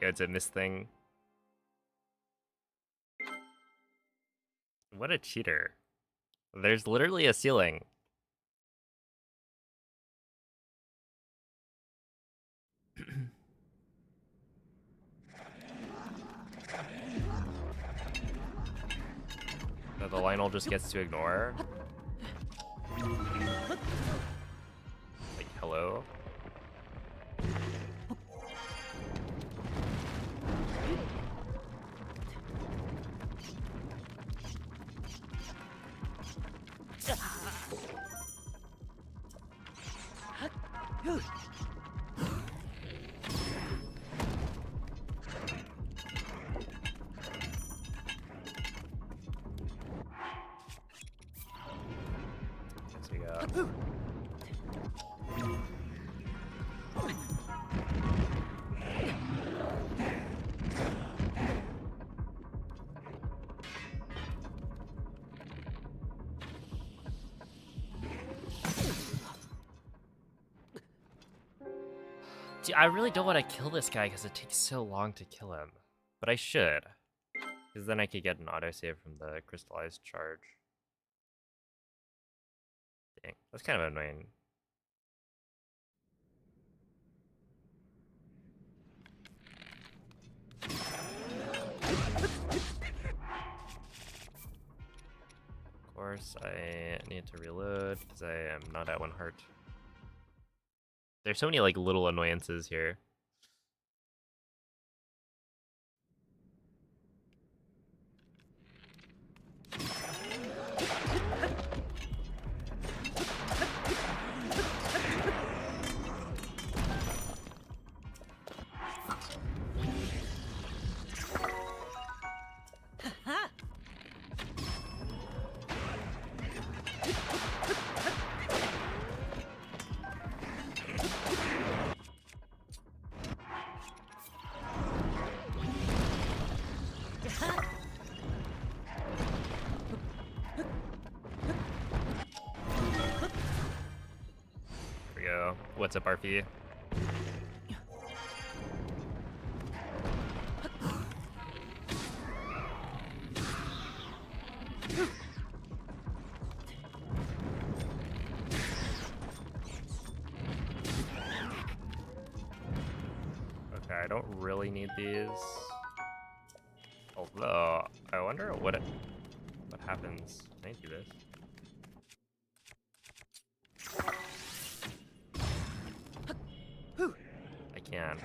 Yeah, it's a miss thing. What a cheater. There's literally a ceiling. That the Lionel just gets to ignore. Like, hello? So we got... Dude, I really don't want to kill this guy because it takes so long to kill him. But I should. Because then I could get an autosave from the crystallized charge. Dang, that's kind of annoying. Of course, I need to reload because I am not at 1 heart. There's so many like little annoyances here. what's up, RP? Okay, I don't really need these. Although, I wonder what happens. Can I do this? I can.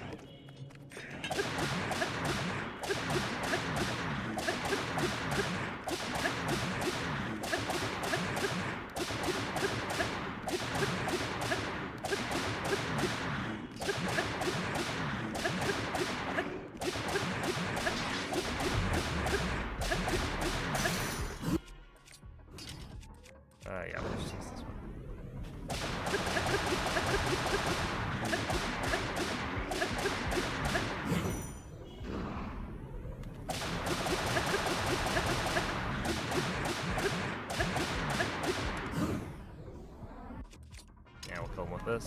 Yeah, let's just use this one. Yeah, we'll kill him with this.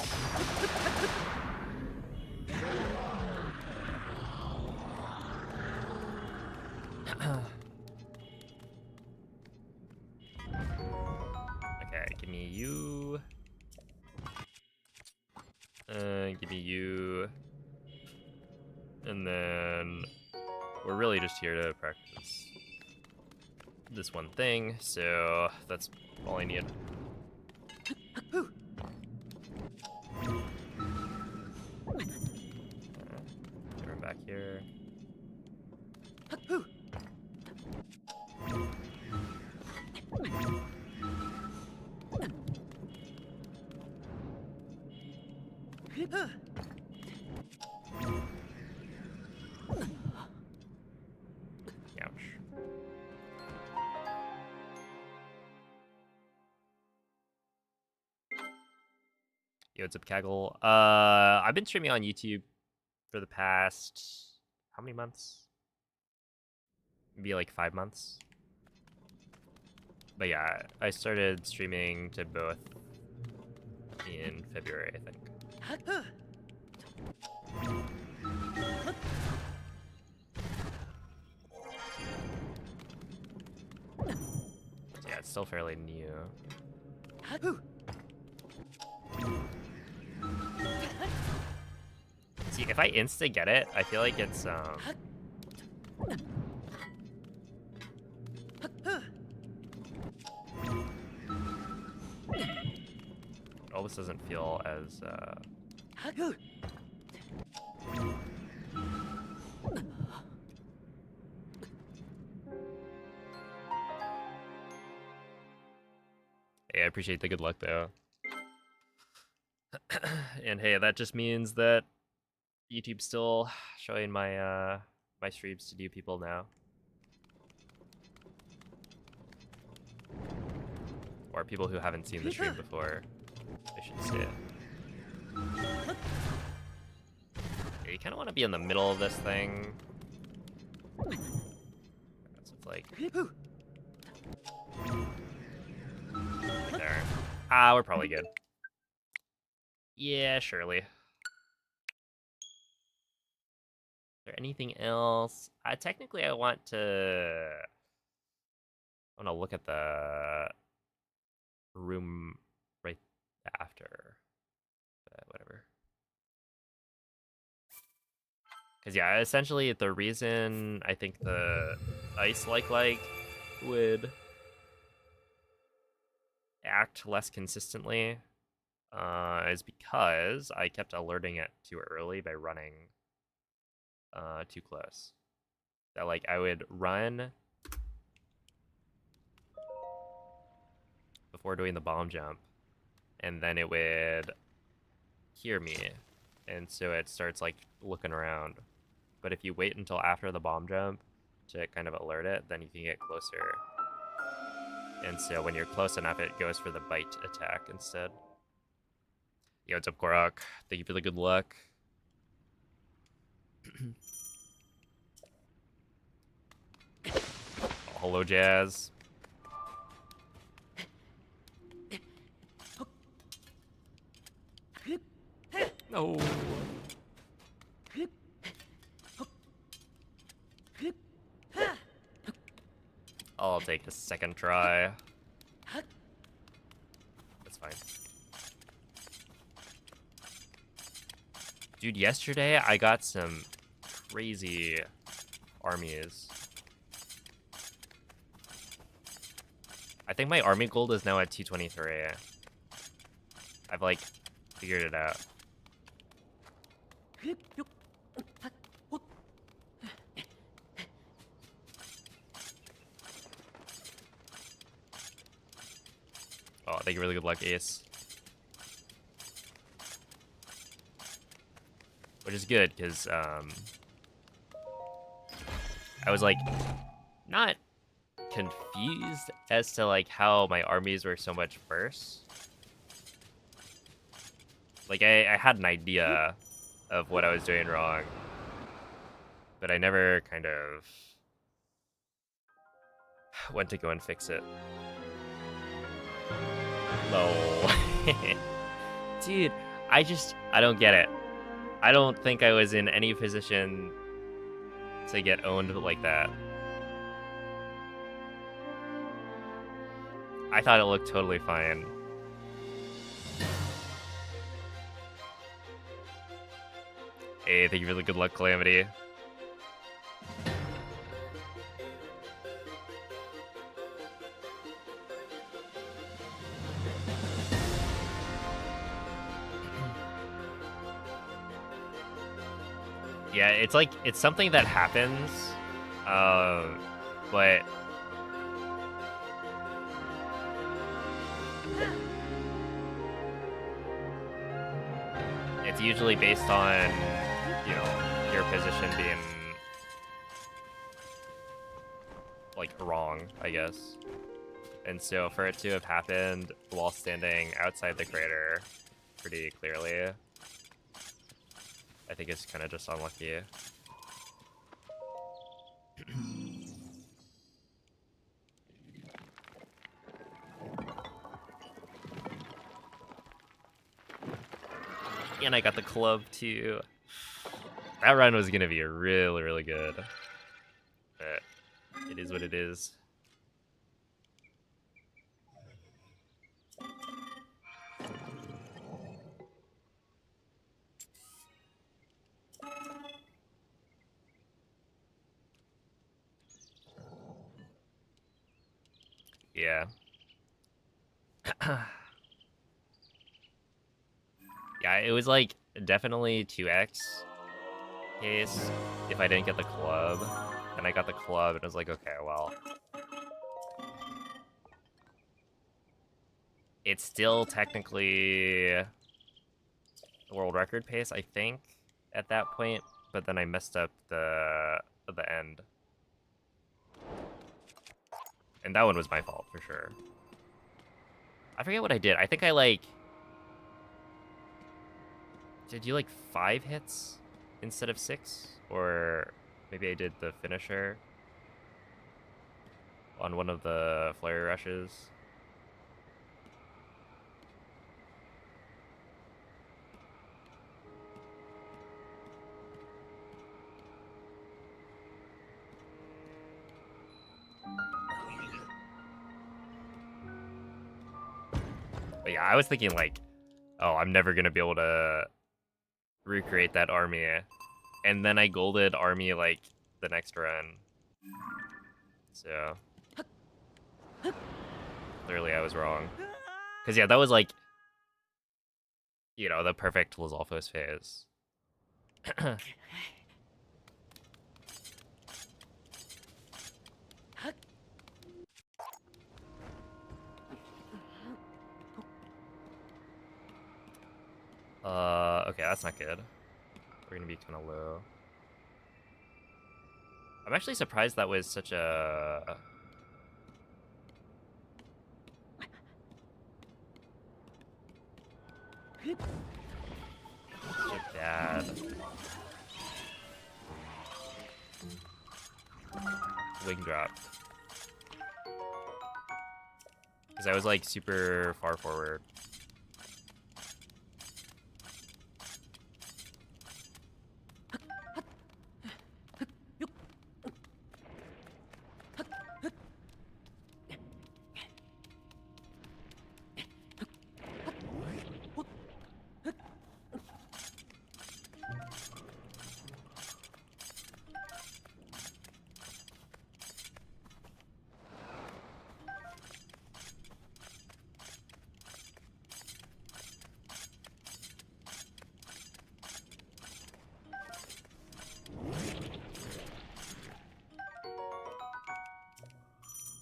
Okay, give me you. Give me you. And then we're really just here to practice this one thing, so that's all I need. Turn back here. Ouch. Yo, what's up, Kaggle? I've been streaming on YouTube for the past how many months? Maybe like 5 months. But yeah, I started streaming to both in February, I think. So yeah, it's still fairly new. See, if I insta get it, I feel like it's all this doesn't feel as Hey, I appreciate the good luck though. And hey, that just means that YouTube's still showing my my streams to new people now. Or people who haven't seen the stream before, I should say. Yeah, you kind of want to be in the middle of this thing. So it's like there. Ah, we're probably good. Yeah, surely. Is there anything else? Technically, I want to look at the room right after, but whatever. Because yeah, essentially the reason I think the ice like would act less consistently is because I kept alerting it too early by running too close. That like I would run before doing the bomb jump, and then it would hear me, and so it starts like looking around. But if you wait until after the bomb jump to kind of alert it, then you can get closer. And so when you're close enough, it goes for the bite attack instead. Yo, what's up, Korok? Thank you for the good luck. Oh, hello, Jazz. No. I'll take a second try. That's fine. Dude, yesterday I got some crazy armies. I think my army gold is now at 223. I've like figured it out. Oh, thank you, really good luck, Ace. Which is good, because I was like not confused as to like how my armies were so much worse. Like I had an idea of what I was doing wrong, but I never kind of went to go and fix it. No. Dude, I don't get it. I don't think I was in any position to get owned like that. I thought it looked totally fine. Hey, thank you for the good luck, Calamity. Yeah, it's like, it's something that happens, but it's usually based on, you know, your position being, like, wrong, I guess. And so for it to have happened while standing outside the crater pretty clearly, I think it's kind of just unlucky. And I got the club too. That run was gonna be really, really good. But it is what it is. Yeah. Yeah, it was like definitely 2x case if I didn't get the club. And I got the club and I was like, okay, well. It's still technically a world record pace, I think, at that point. But then I messed up the end. And that one was my fault, for sure. I forget what I did. I think I, like... Did you, like, 5 hits instead of 6? Or maybe I did the finisher on one of the flare rushes. But yeah, I was thinking, like, oh, I'm never gonna be able to recreate that army. And then I golded army, like, the next run. So... Clearly I was wrong. Because, yeah, that was, like, you know, the perfect Lizalfos phase. Okay, that's not good. We're gonna be kind of low. I'm actually surprised that was such a... such a bad... wing drop. Because I was, like, super far forward.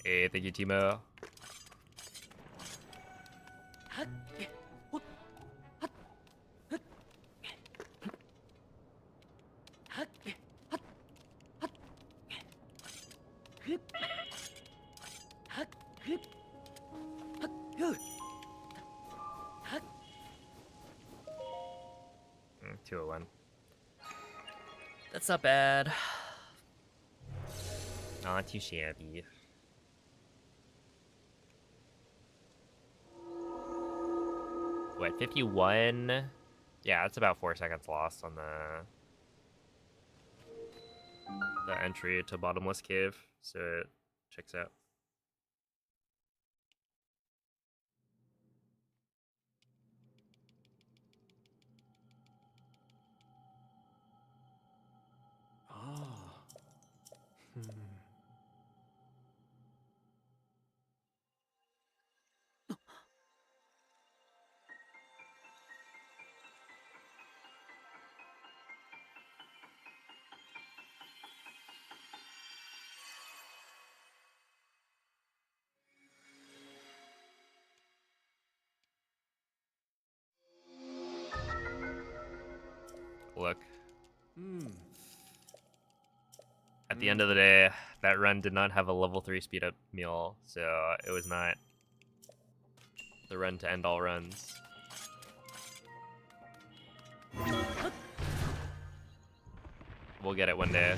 Hey, thank you, Timo. Mm, 201. That's not bad. Not too shabby. What, 51? Yeah, it's about 4 seconds lost on the entry to Bottomless Cave, so it checks out. Look. At the end of the day, that run did not have a level 3 speed up meal, so it was not the run to end all runs. We'll get it one day.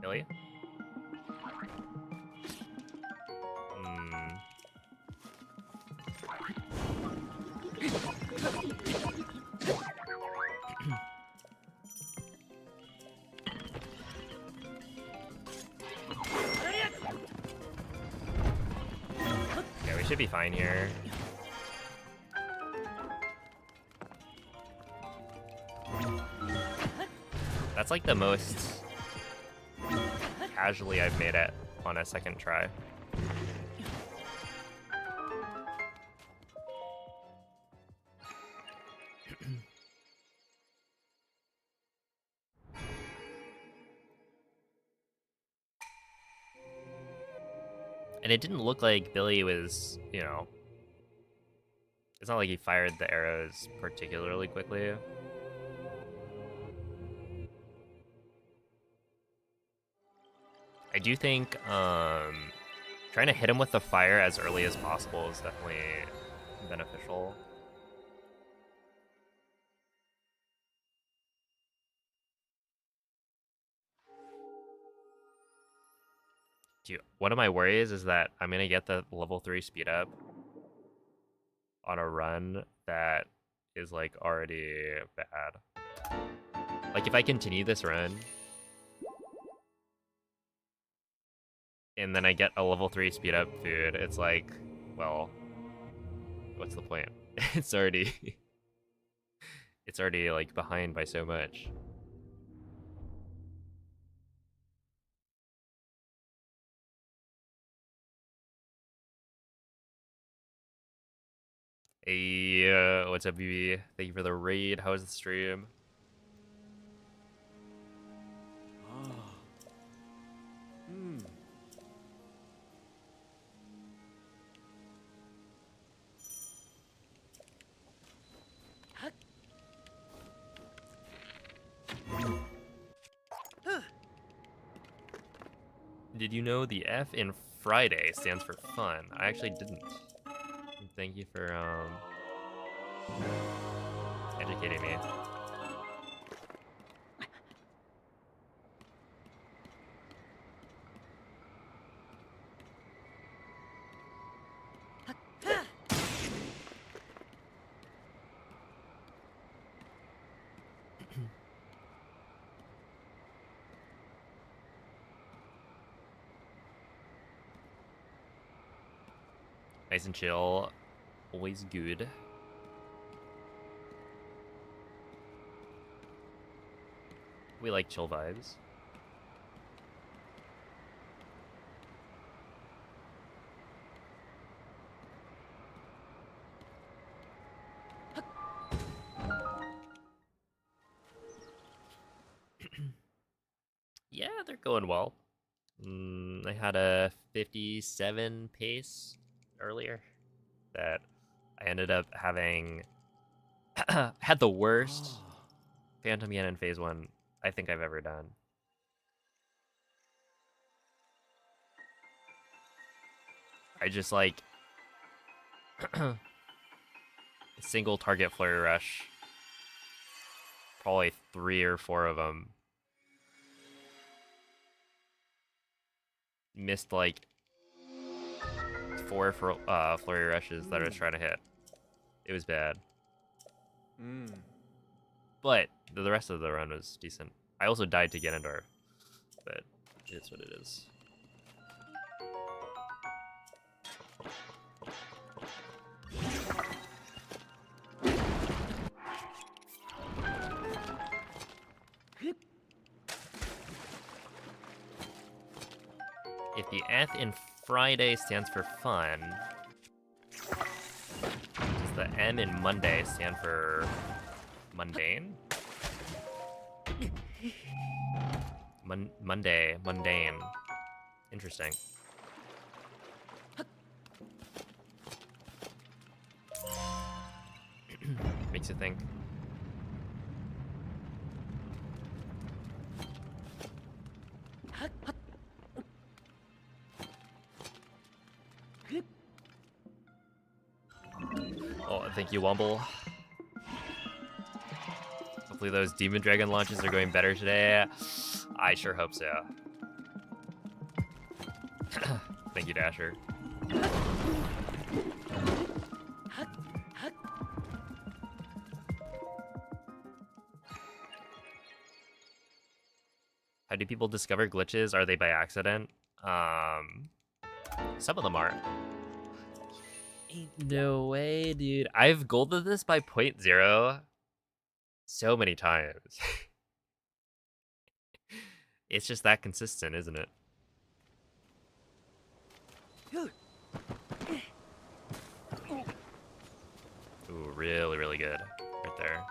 Really? Yeah, we should be fine here. That's like the most casually I've made it on a second try. And it didn't look like Billy was, you know, it's not like he fired the arrows particularly quickly. I do think trying to hit him with the fire as early as possible is definitely beneficial. Dude, one of my worries is that I'm gonna get the level 3 speed up on a run that is like already bad. Like if I continue this run and then I get a level 3 speed up food, it's like, well, what's the point? it's already it's already like behind by so much. Hey, what's up, BB? Thank you for the raid. How was the stream? Did you know the F in Friday stands for fun? I actually didn't. Thank you for educating me. Nice and chill. Always good. We like chill vibes. Yeah, they're going well. I had a 57 pace earlier that I ended up having had the worst Phantom Yen in phase 1 I think I've ever done. I just like single target flurry rush, probably 3 or 4 of them. Missed like 4 flurry rushes that I was trying to hit. It was bad. But the rest of the run was decent. I also died to Ganondorf, but it's what it is. If the F in Friday stands for fun, does the M in Monday stand for mundane? Monday, mundane. Interesting. Makes you think. Oh, thank you, Wumble. Hopefully those Demon Dragon launches are going better today. I sure hope so. Thank you, Dasher. How do people discover glitches? Are they by accident? Some of them are. Ain't no way, dude. I've golded this by 0.0 so many times. It's just that consistent, isn't it? Ooh, really, really good. Right there.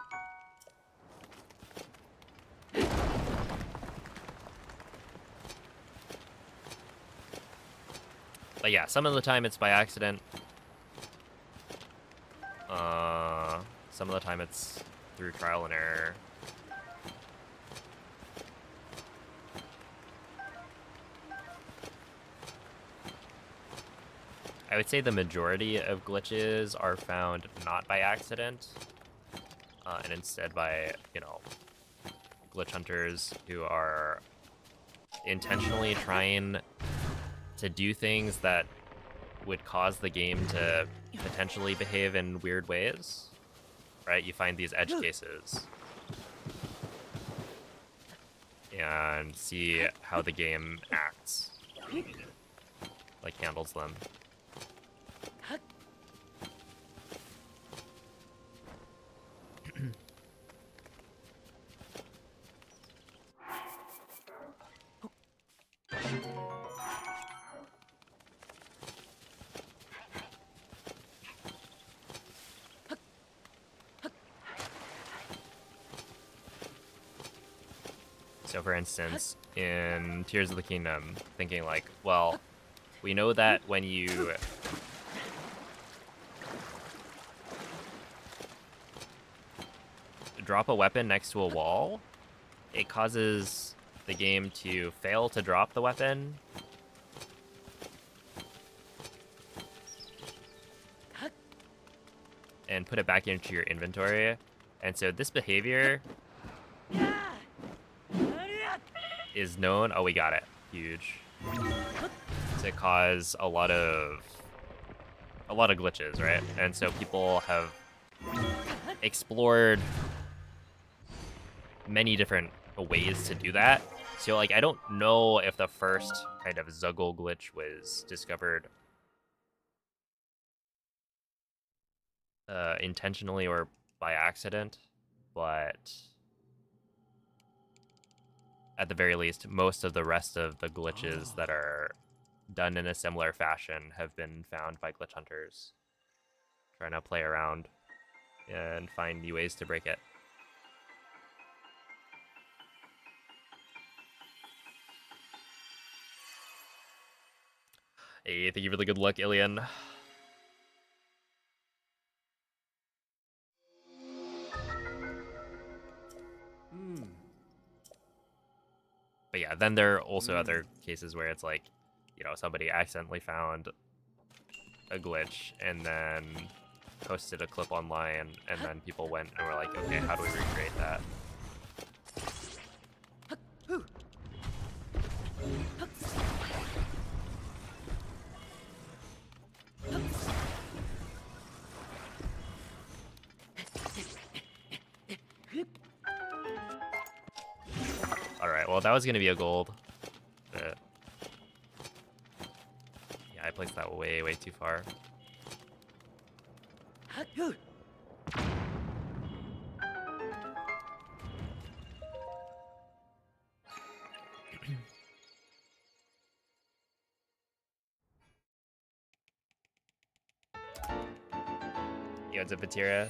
But yeah, some of the time it's by accident. Some of the time it's through trial and error. I would say the majority of glitches are found not by accident, and instead by, you know, glitch hunters who are intentionally trying to do things that would cause the game to potentially behave in weird ways, right? You find these edge cases and see how the game acts, like handles them. So for instance, in Tears of the Kingdom, thinking like, well, we know that when you drop a weapon next to a wall, it causes the game to fail to drop the weapon. And put it back into your inventory. And so this behavior is known. Oh, we got it. Huge. To cause a lot of glitches, right? And so people have explored many different ways to do that. So like, I don't know if the first kind of Zuggle glitch was discovered intentionally or by accident, but at the very least, most of the rest of the glitches that are done in a similar fashion have been found by glitch hunters trying to play around and find new ways to break it. Hey, thank you for the good luck, Ilian. But yeah, then there are also other cases where it's like, you know, somebody accidentally found a glitch and then posted a clip online, and then people went and were like, okay, how do we recreate that? Alright, well, that was going to be a gold. But yeah, I placed that way, way too far. Yo, what's up, Patira?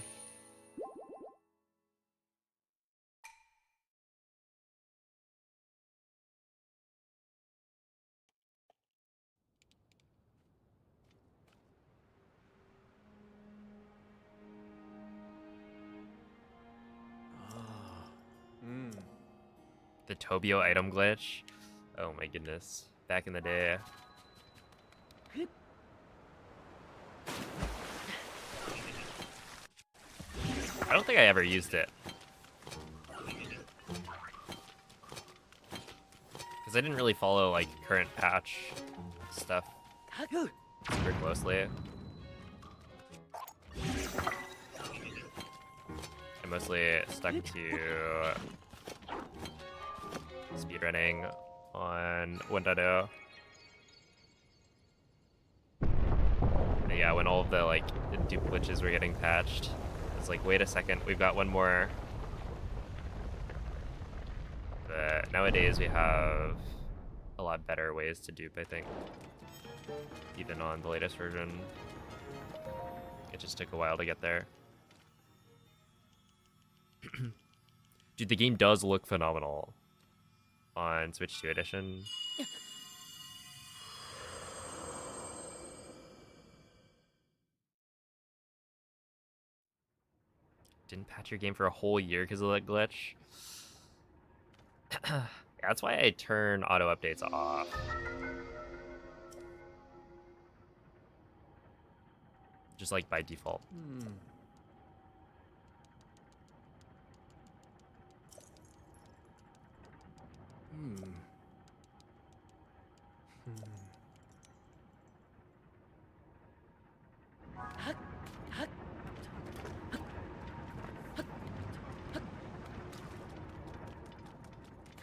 The Tobio item glitch? Oh my goodness. Back in the day. I don't think I ever used it. Because I didn't really follow, like, current patch stuff super closely. I mostly stuck to speedrunning on 1.0. But yeah, when all of the, like, dupe glitches were getting patched, it's like, wait a second, we've got one more. But nowadays we have a lot better ways to dupe, I think. Even on the latest version. It just took a while to get there. Dude, the game does look phenomenal on Switch 2 Edition. Didn't patch your game for a whole year because of that glitch. Yeah, that's why I turn auto updates off. Just like by default.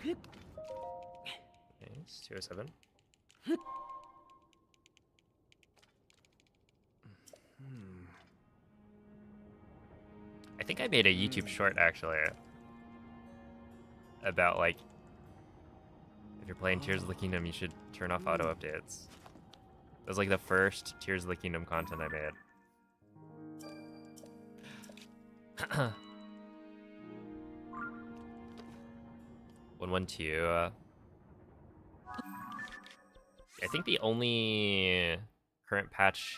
Okay, it's 207. I think I made a YouTube short actually about like if you're playing Tears of the Kingdom, you should turn off auto updates. It was like the first Tears of the Kingdom content I made. 112. I think the only current patch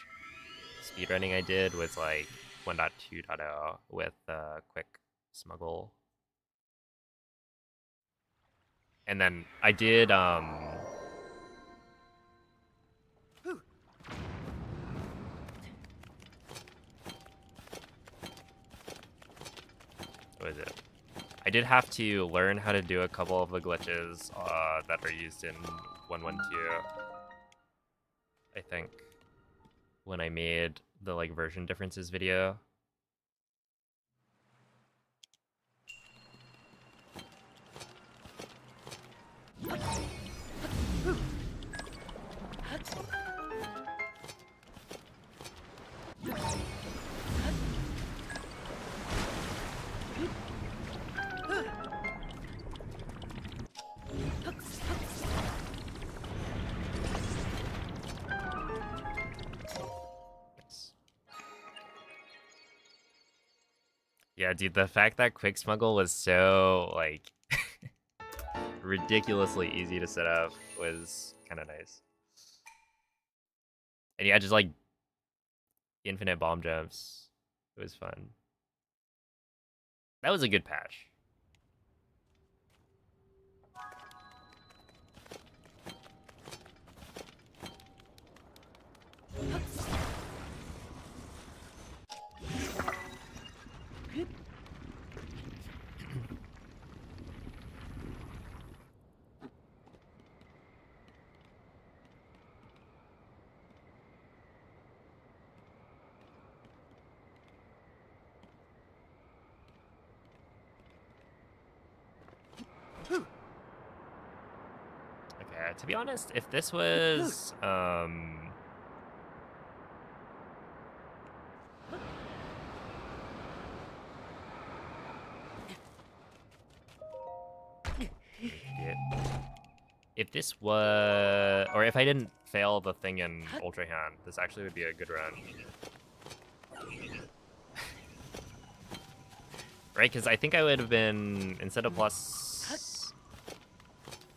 speedrunning I did was like 1.2.0 with quick smuggle. And then I did what is it? I did have to learn how to do a couple of the glitches that are used in 1.1.2. I think when I made the like version differences video. Yeah, dude, the fact that quick smuggle was so like ridiculously easy to set up was kind of nice. And yeah, just like infinite bomb jumps. It was fun. That was a good patch. Okay, to be honest, if this was if this was, or if I didn't fail the thing in Ultra Hand, this actually would be a good run. Right, because I think I would have been, instead of plus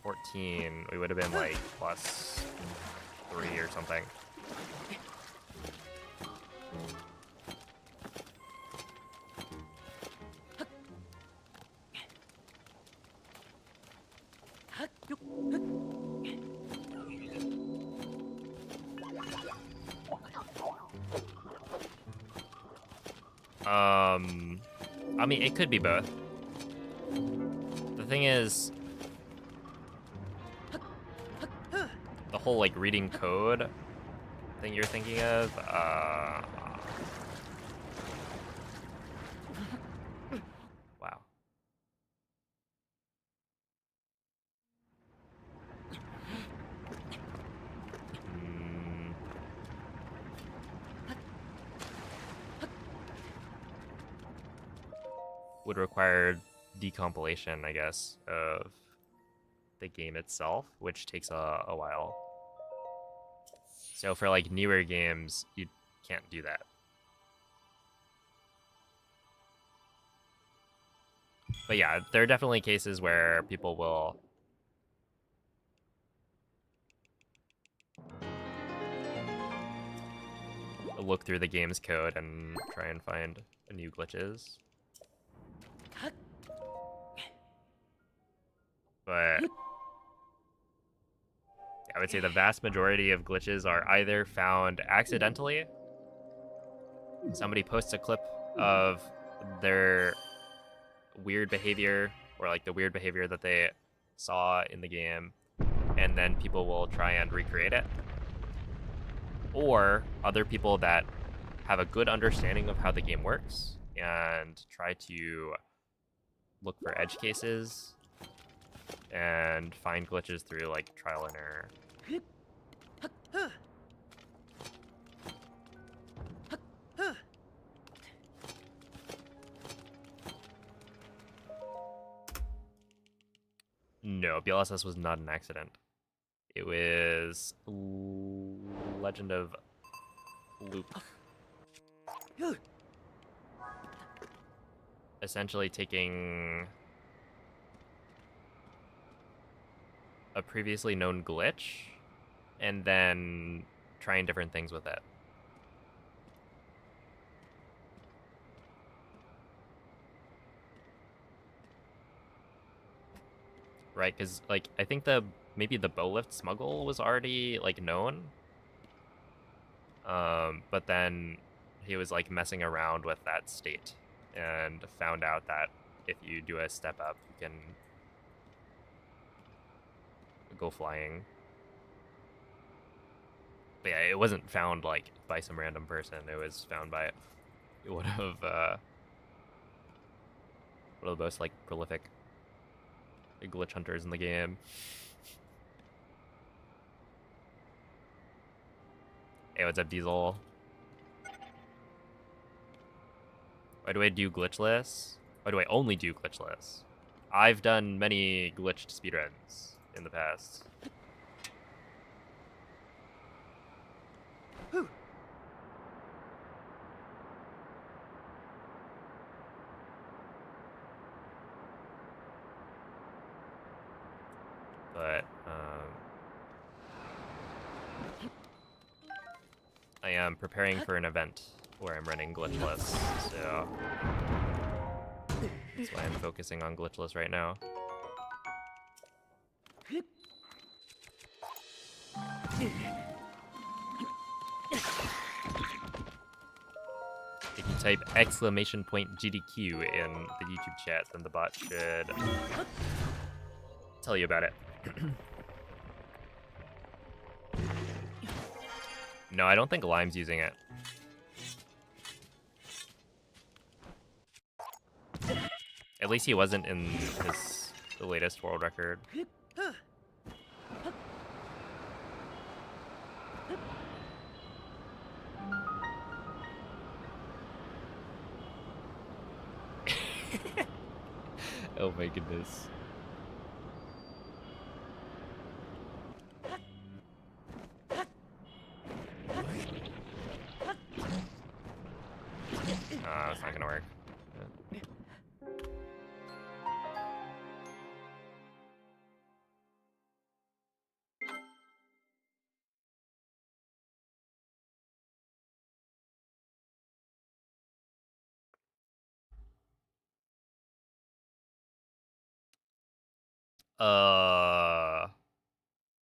14, we would have been like plus 3 or something. I mean, it could be both. The thing is, the whole like reading code thing you're thinking of, wow. Would require decompilation, I guess, of the game itself, which takes a while. So for like newer games, you can't do that. But yeah, there are definitely cases where people will look through the game's code and try and find new glitches. But I would say the vast majority of glitches are either found accidentally. Somebody posts a clip of their weird behavior, or like the weird behavior that they saw in the game, and then people will try and recreate it. Or other people that have a good understanding of how the game works and try to look for edge cases and find glitches through like trial and error. No, BLSS was not an accident. It was Legend of Luke. Essentially taking a previously known glitch and then trying different things with it. Right, because like I think maybe the bow lift smuggle was already like known. But then he was like messing around with that state and found out that if you do a step up, you can go flying. But yeah, it wasn't found like by some random person. It was found by one of the most like prolific glitch hunters in the game. Hey, what's up, Diesel? Why do I do glitchless? Why do I only do glitchless? I've done many glitched speedruns in the past. I am preparing for an event where I'm running glitchless, so that's why I'm focusing on glitchless right now. If you type !GDQ in the YouTube chat, then the bot should tell you about it. No, I don't think Lime's using it. At least he wasn't in the latest world record. Oh my goodness. It's not gonna work.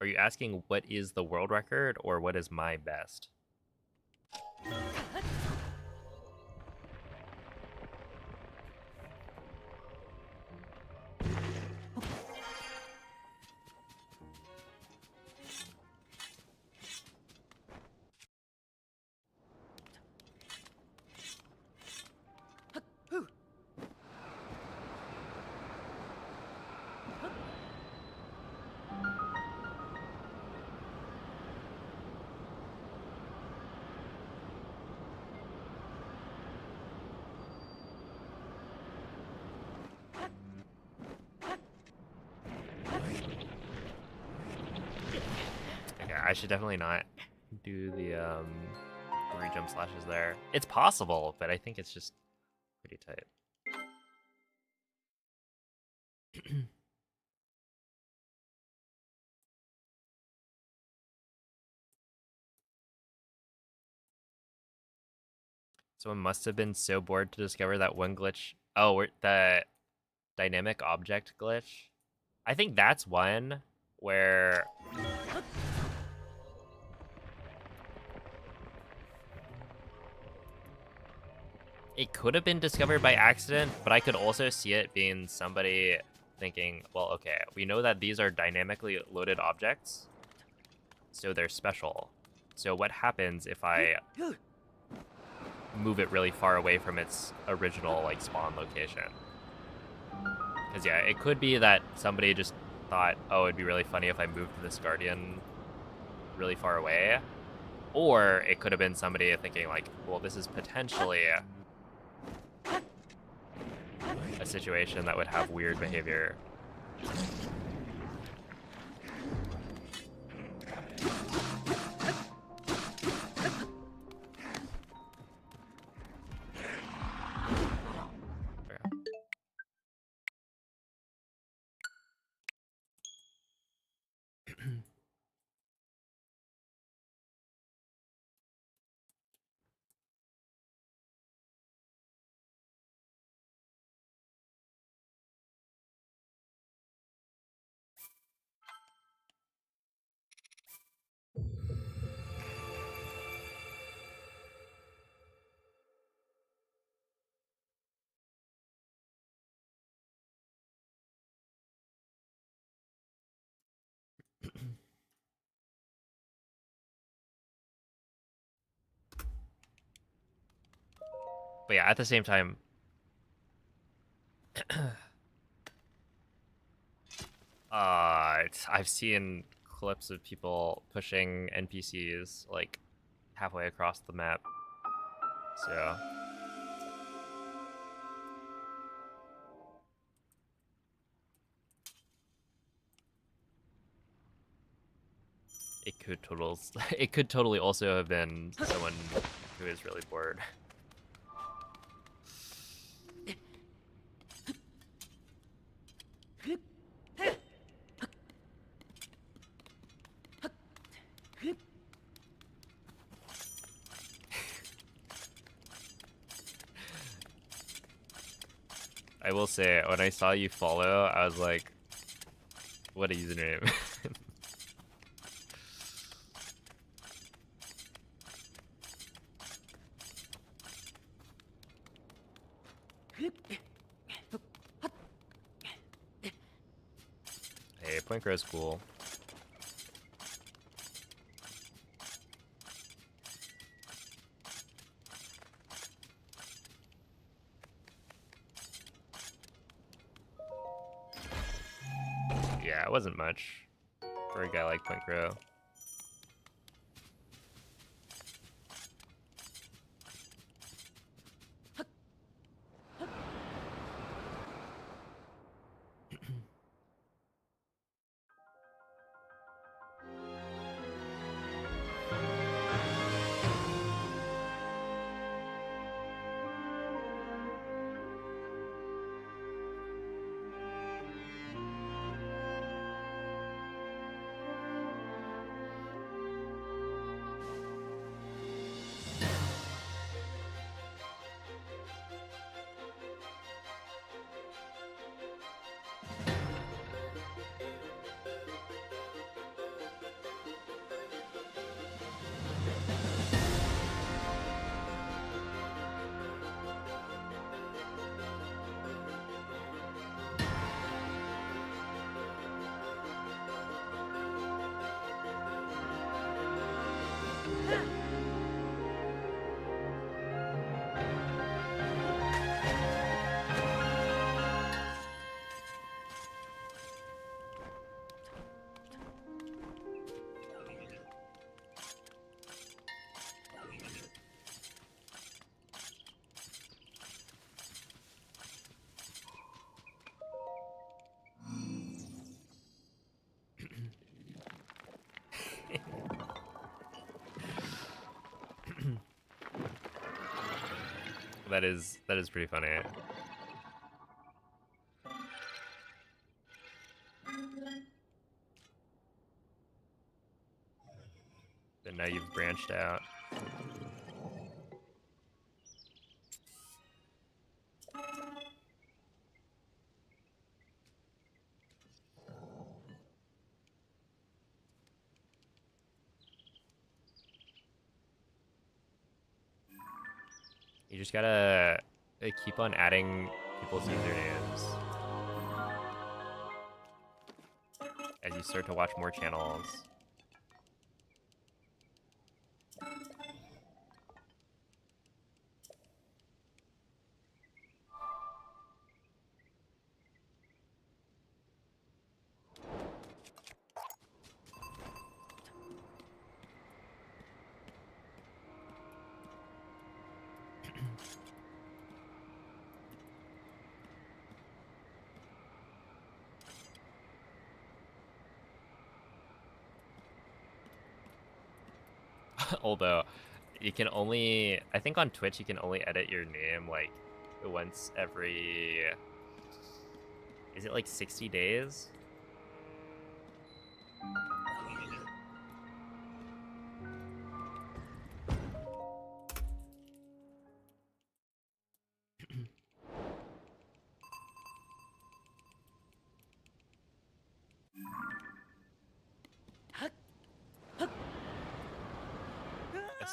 Are you asking what is the world record or what is my best? I should definitely not do the 3 jump slashes there. It's possible, but I think it's just pretty tight. Someone must have been so bored to discover that one glitch. Oh, the dynamic object glitch. I think that's one where it could have been discovered by accident, but I could also see it being somebody thinking, well, okay, we know that these are dynamically loaded objects, so they're special. So what happens if I move it really far away from its original, like, spawn location? Because, yeah, it could be that somebody just thought, oh, it'd be really funny if I moved this Guardian really far away. Or it could have been somebody thinking, like, well, this is potentially a situation that would have weird behavior. But yeah, at the same time, I've seen clips of people pushing NPCs like halfway across the map. So it could totally also have been someone who is really bored. I will say, when I saw you follow, I was like, what a username. Hey, Point Crow's cool. Yeah, it wasn't much for a guy like Point Crow. That is pretty funny. And now you've branched out. You just gotta keep on adding people's usernames as you start to watch more channels. Although, you can only, I think on Twitch you can only edit your name like once every, is it like 60 days?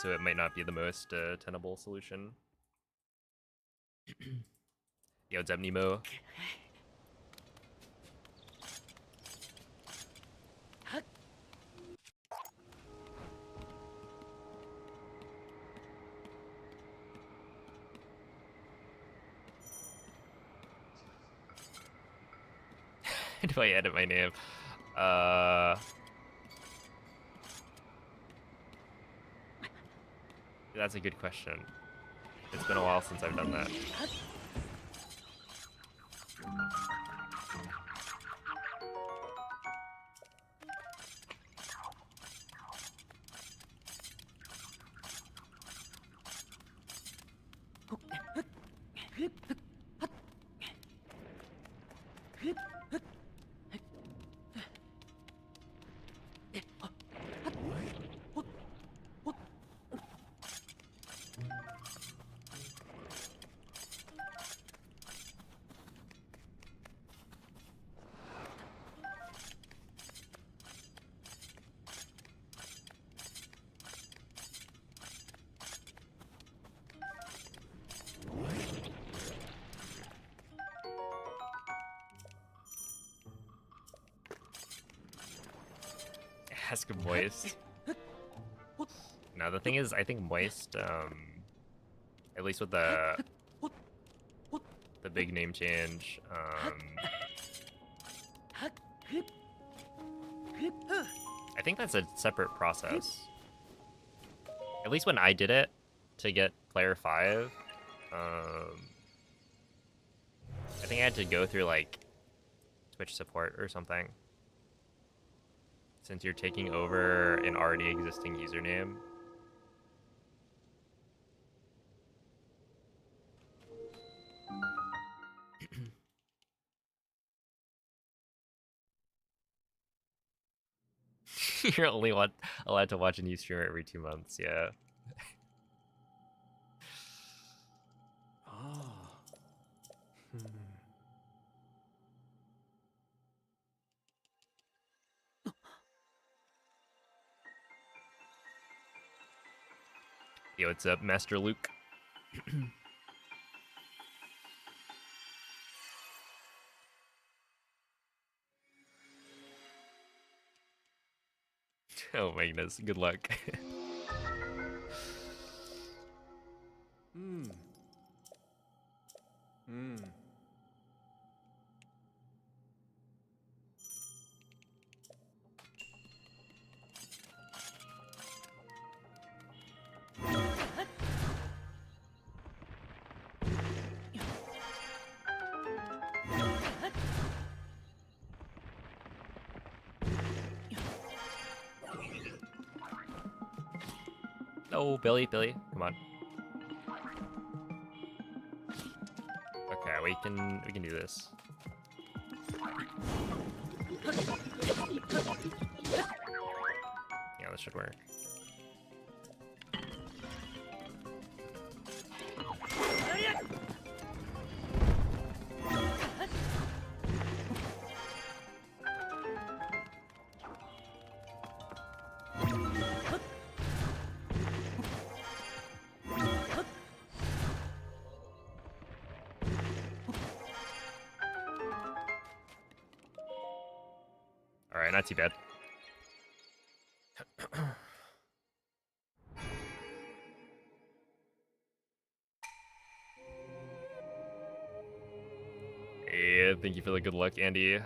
So it might not be the most tenable solution. Yo, what's up, Nemo? How do I edit my name? That's a good question. It's been a while since I've done that. Ask Moist. No, the thing is, I think Moist, at least with the big name change, I think that's a separate process. At least when I did it to get player 5, I think I had to go through like Twitch support or something. Since you're taking over an already existing username. You're only allowed to watch a new streamer every 2 months, yeah. Yo, what's up, Master Luke? Oh my goodness, good luck. Oh, Billy, come on. Okay, we can do this. Yeah, this should work. Alright, not too bad. Hey, thank you for the good luck, Andy.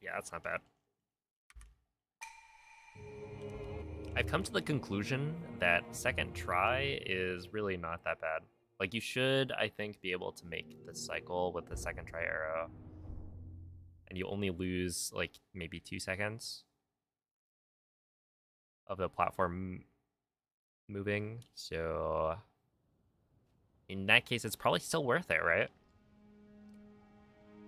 Yeah, that's not bad. I've come to the conclusion that second try is really not that bad. Like, you should, I think, be able to make the cycle with the second try arrow. And you only lose, like, maybe 2 seconds of the platform moving. So, in that case, it's probably still worth it, right?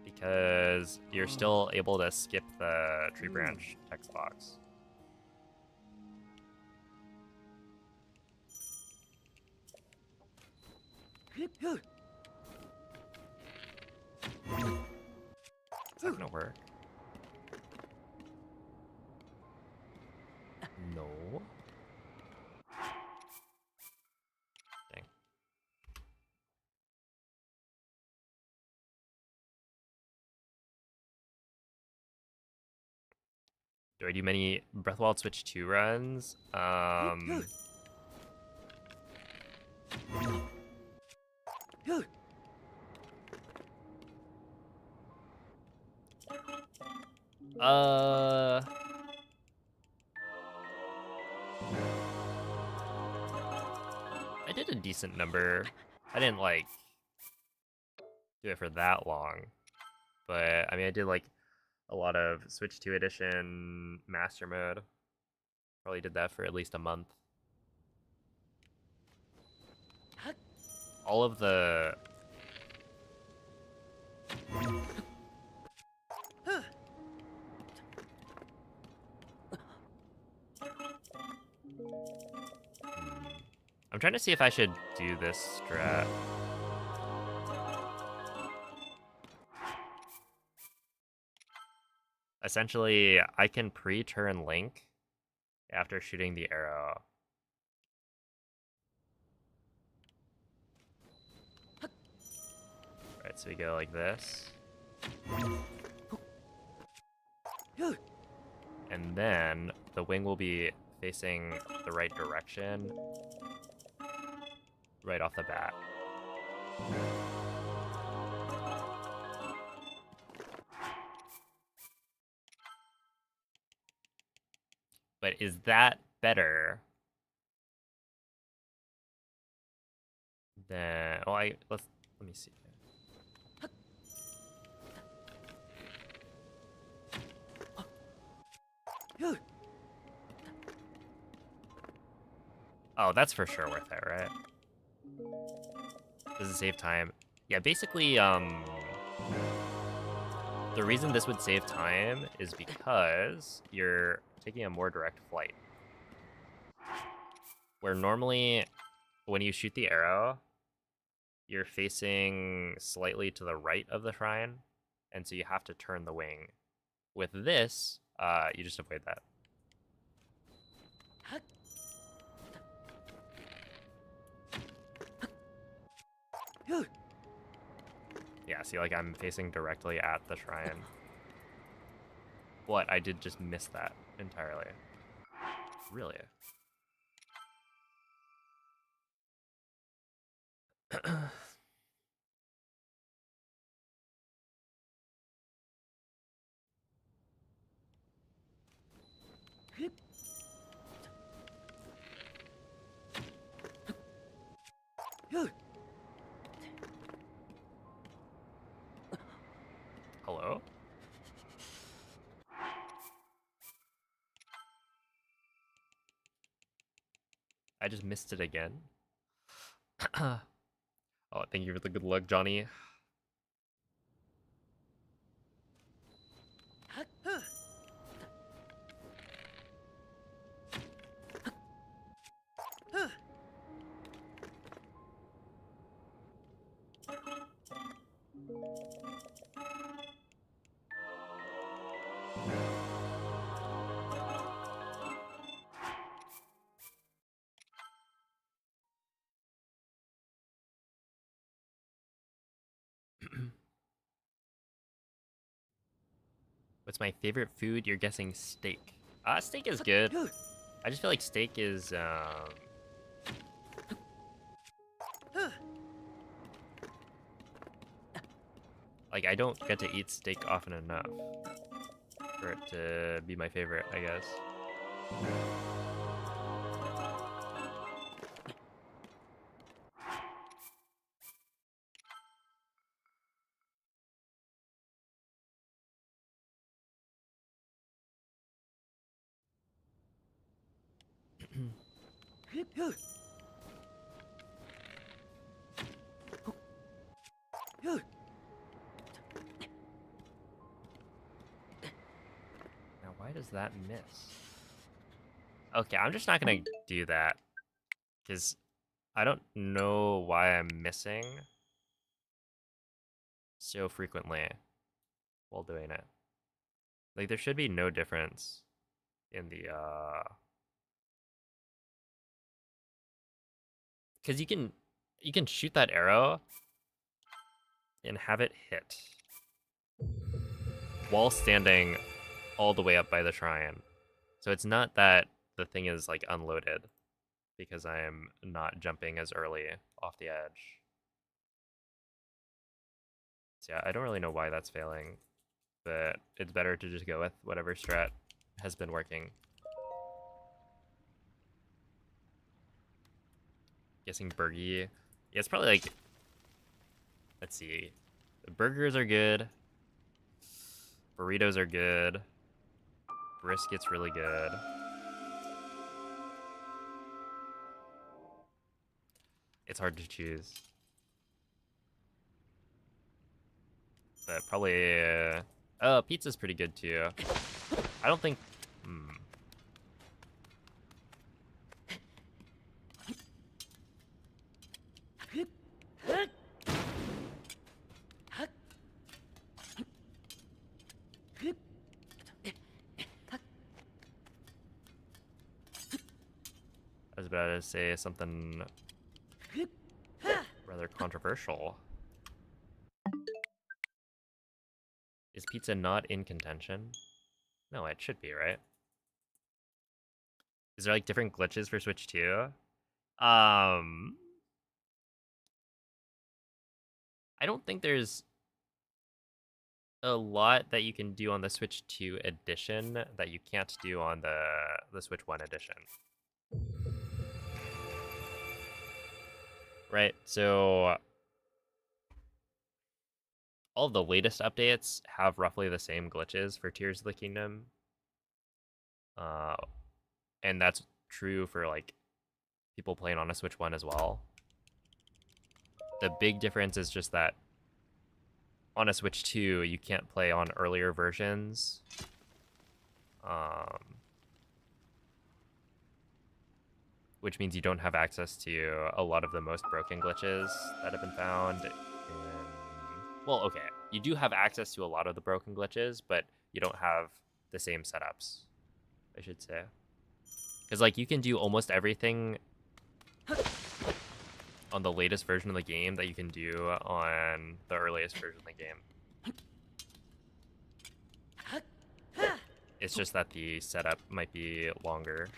Because you're still able to skip the tree branch text box. Is that gonna work? No. Dang. Do I do many Breath of the Wild Switch 2 runs? I did a decent number. I didn't, like, do it for that long. But, I mean, I did, like, a lot of Switch 2 Edition Master Mode. Probably did that for at least a month. All of the I'm trying to see if I should do this strat. Essentially, I can pre-turn Link after shooting the arrow. Right, so we go like this. And then the wing will be facing the right direction right off the bat. But is that better than... Oh, let me see. Oh, that's for sure worth it, right? Does it save time? Yeah, basically, the reason this would save time is because you're taking a more direct flight. Where normally, when you shoot the arrow, you're facing slightly to the right of the shrine, and so you have to turn the wing. With this, you just avoid that. Yeah, see, like, I'm facing directly at the shrine. What? I did just miss that entirely. Really? Hello? I just missed it again. Oh, thank you for the good luck, Johnny. What's my favorite food? You're guessing steak. Steak is good. I just feel like steak is, like, I don't get to eat steak often enough for it to be my favorite, I guess. Now, why does that miss? Okay, I'm just not gonna do that, because I don't know why I'm missing so frequently while doing it. Like, there should be no difference in the, because you can shoot that arrow and have it hit while standing all the way up by the shrine. So it's not that the thing is, like, unloaded because I am not jumping as early off the edge. So yeah, I don't really know why that's failing, but it's better to just go with whatever strat has been working. Guessing burgie. Yeah, it's probably like, let's see. The burgers are good. Burritos are good. Brisket's really good. It's hard to choose. But probably... oh, pizza's pretty good too. I don't think... I was about to say something rather controversial. Is pizza not in contention? No, it should be, right? Is there like different glitches for Switch 2? I don't think there's a lot that you can do on the Switch 2 edition that you can't do on the Switch 1 edition. Right, so all of the latest updates have roughly the same glitches for Tears of the Kingdom. And that's true for like people playing on a Switch 1 as well. The big difference is just that on a Switch 2, you can't play on earlier versions. Which means you don't have access to a lot of the most broken glitches that have been found. Well, okay, you do have access to a lot of the broken glitches, but you don't have the same setups, I should say. Because, like, you can do almost everything on the latest version of the game that you can do on the earliest version of the game. It's just that the setup might be longer.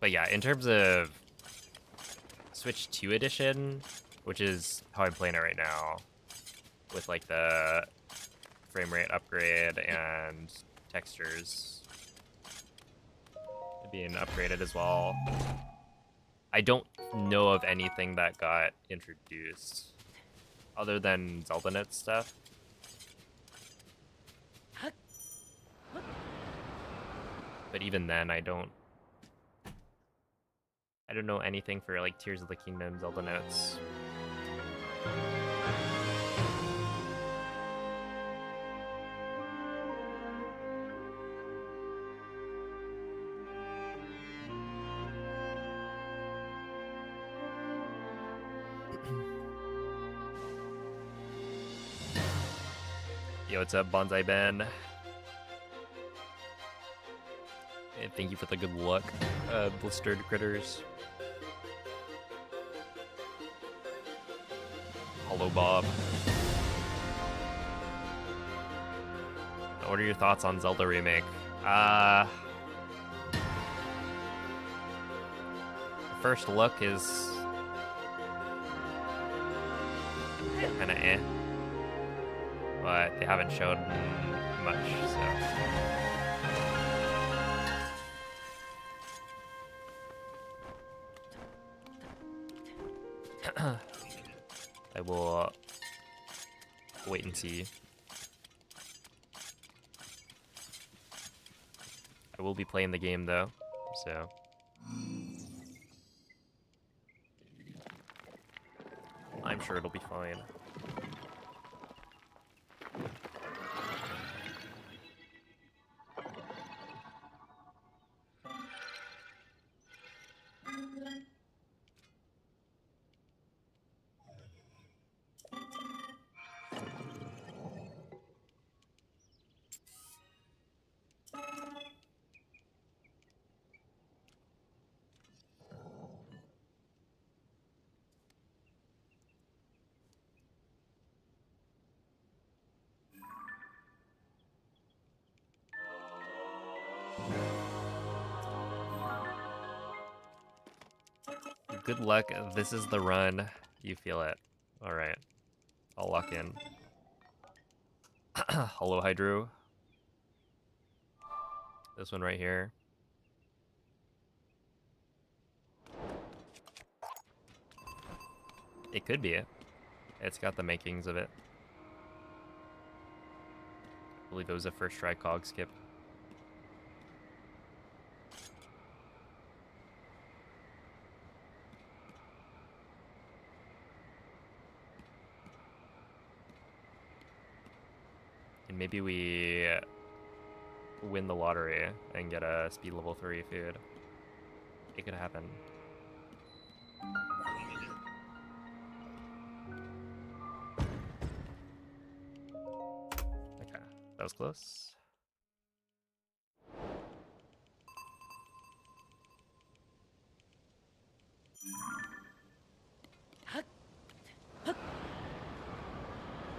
But yeah, in terms of Switch 2 edition, which is how I'm playing it right now, with like the frame rate upgrade and textures being upgraded as well, I don't know of anything that got introduced other than ZeldaNet stuff. But even then, I don't know anything for like Tears of the Kingdom Zelda notes. Yo, what's up, Bonsai Ben? And thank you for the good luck, blistered critters. Hello, Bob. What are your thoughts on Zelda Remake? First look is kind of eh, but they haven't shown much, so. I will wait and see. I will be playing the game though, so. I'm sure it'll be fine. Good luck. This is the run. You feel it. Alright. I'll lock in. Hello, Hydro. This one right here. It could be it. It's got the makings of it. I believe it was a first try cog skip. And maybe we win the lottery and get a speed level 3 food. It could happen. Okay, that was close.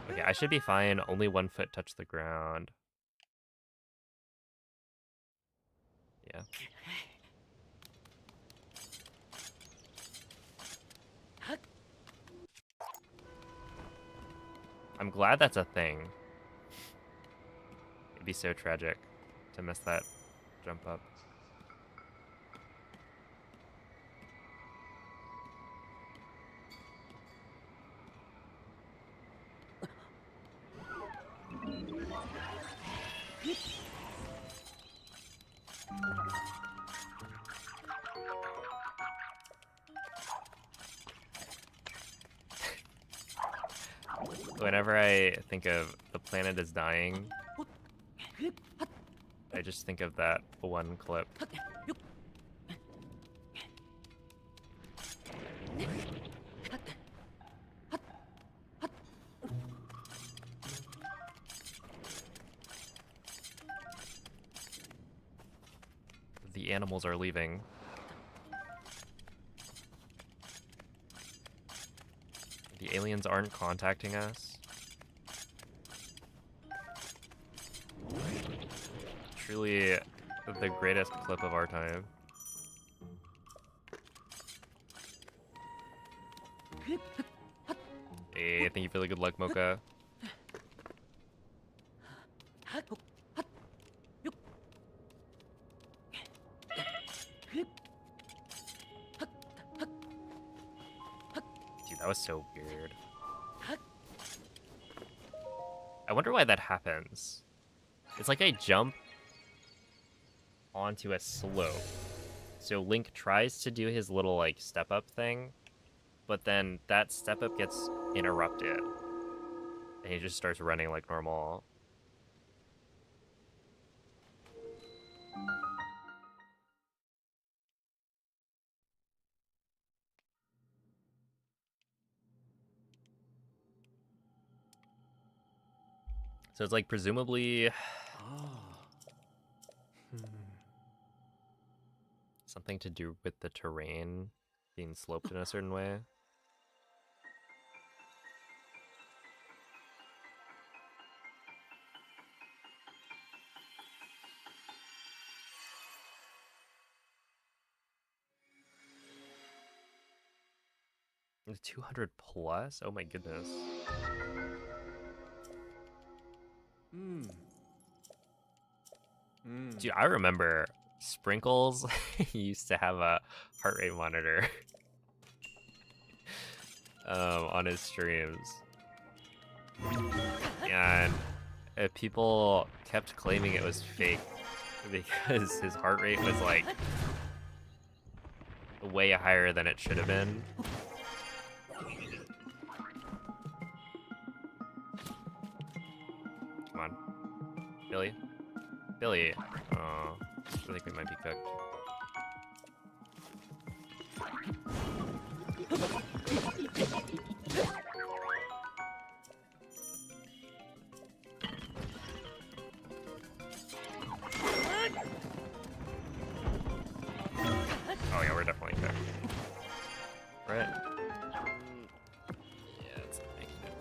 Okay, I should be fine. Only 1 foot touched the ground. Yeah. I'm glad that's a thing. It'd be so tragic to miss that jump up. Whenever I think of the planet is dying, I just think of that one clip. The animals are leaving. The aliens aren't contacting us. Truly the greatest clip of our time. Hey, thank you for the good luck, Mocha. Dude, that was so weird. I wonder why that happens. It's like I jump onto a slope. So Link tries to do his little like step up thing, but then that step up gets interrupted. And he just starts running like normal. So it's like presumably something to do with the terrain being sloped in a certain way. It's 200 plus? Oh my goodness. Dude, I remember Sprinkles used to have a heart rate monitor on his streams. And people kept claiming it was fake because his heart rate was like way higher than it should have been. Come on. Billy? Billy. Oh, I think we might be cooked. Oh yeah, we're definitely cooked. Right? Yeah, it's making it.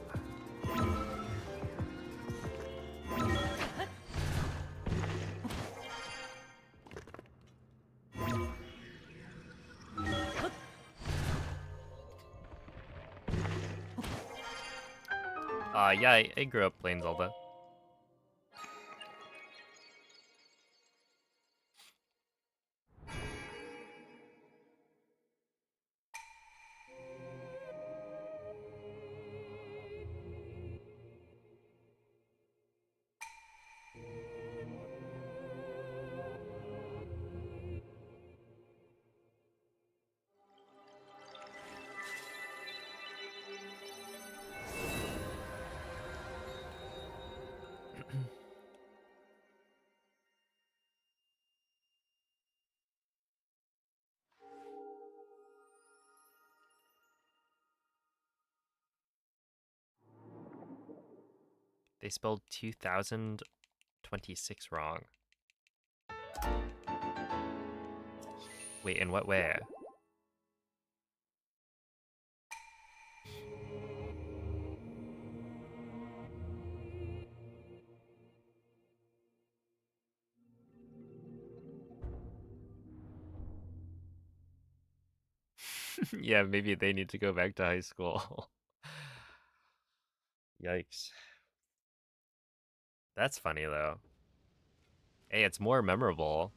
Yeah, I grew up playing Zelda. They spelled 2026 wrong. Wait, in what way? Yeah, maybe they need to go back to high school. Yikes. That's funny, though. Hey, it's more memorable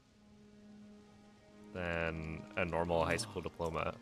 than a normal high school diploma.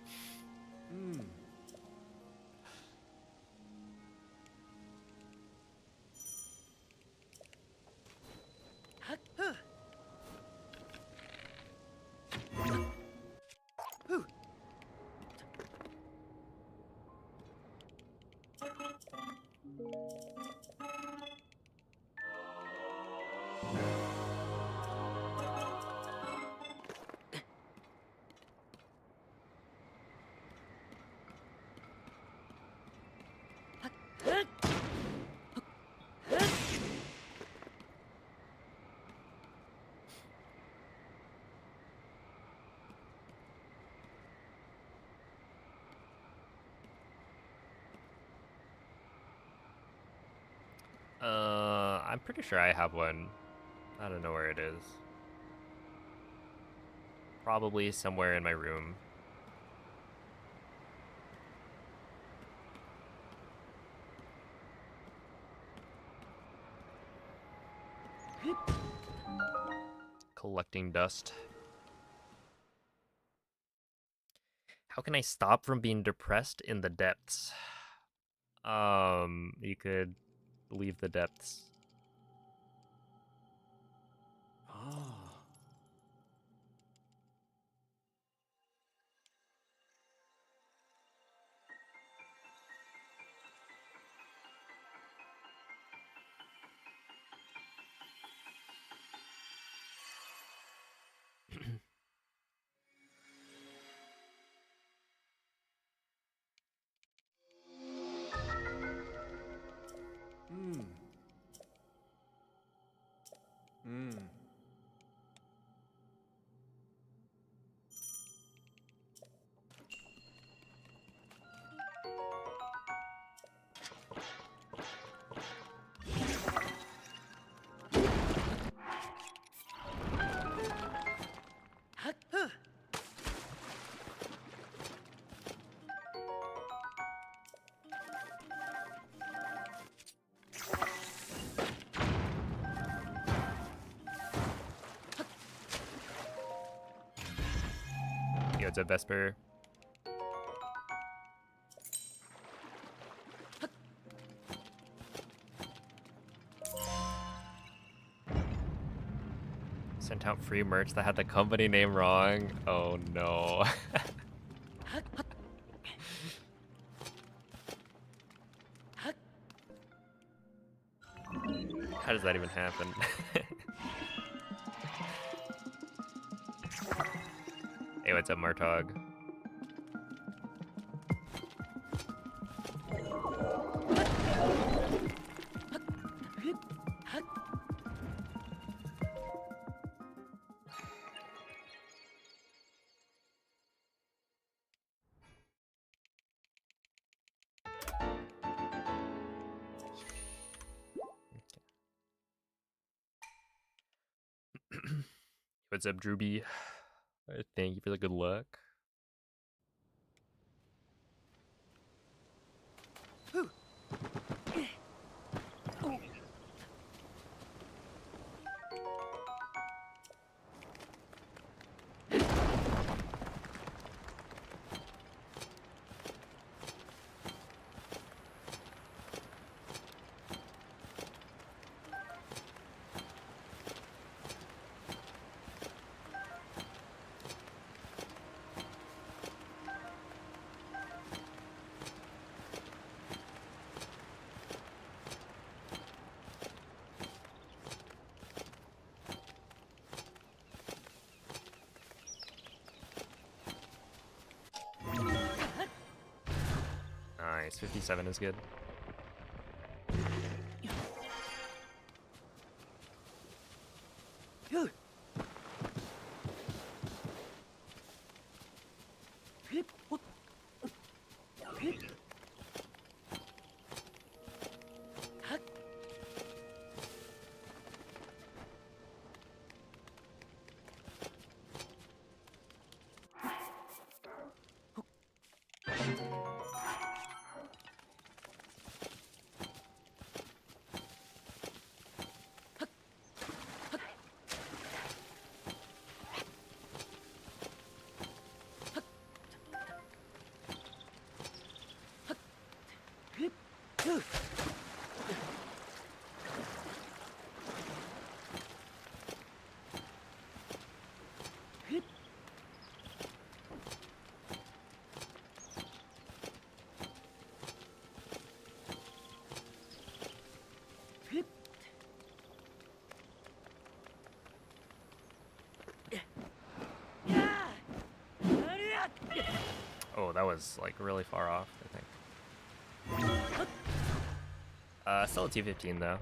I'm pretty sure I have one. I don't know where it is. Probably somewhere in my room. Collecting dust. How can I stop from being depressed in the depths? You could leave the depths. Yo, it's a Vesper. Sent out free merch that had the company name wrong. Oh no. How does that even happen? Hey, what's up, Martog? What's up, Drewby? Thank you for the good luck. Nice, 57 is good. Oh, that was like really far off, I think. Still a 215 though.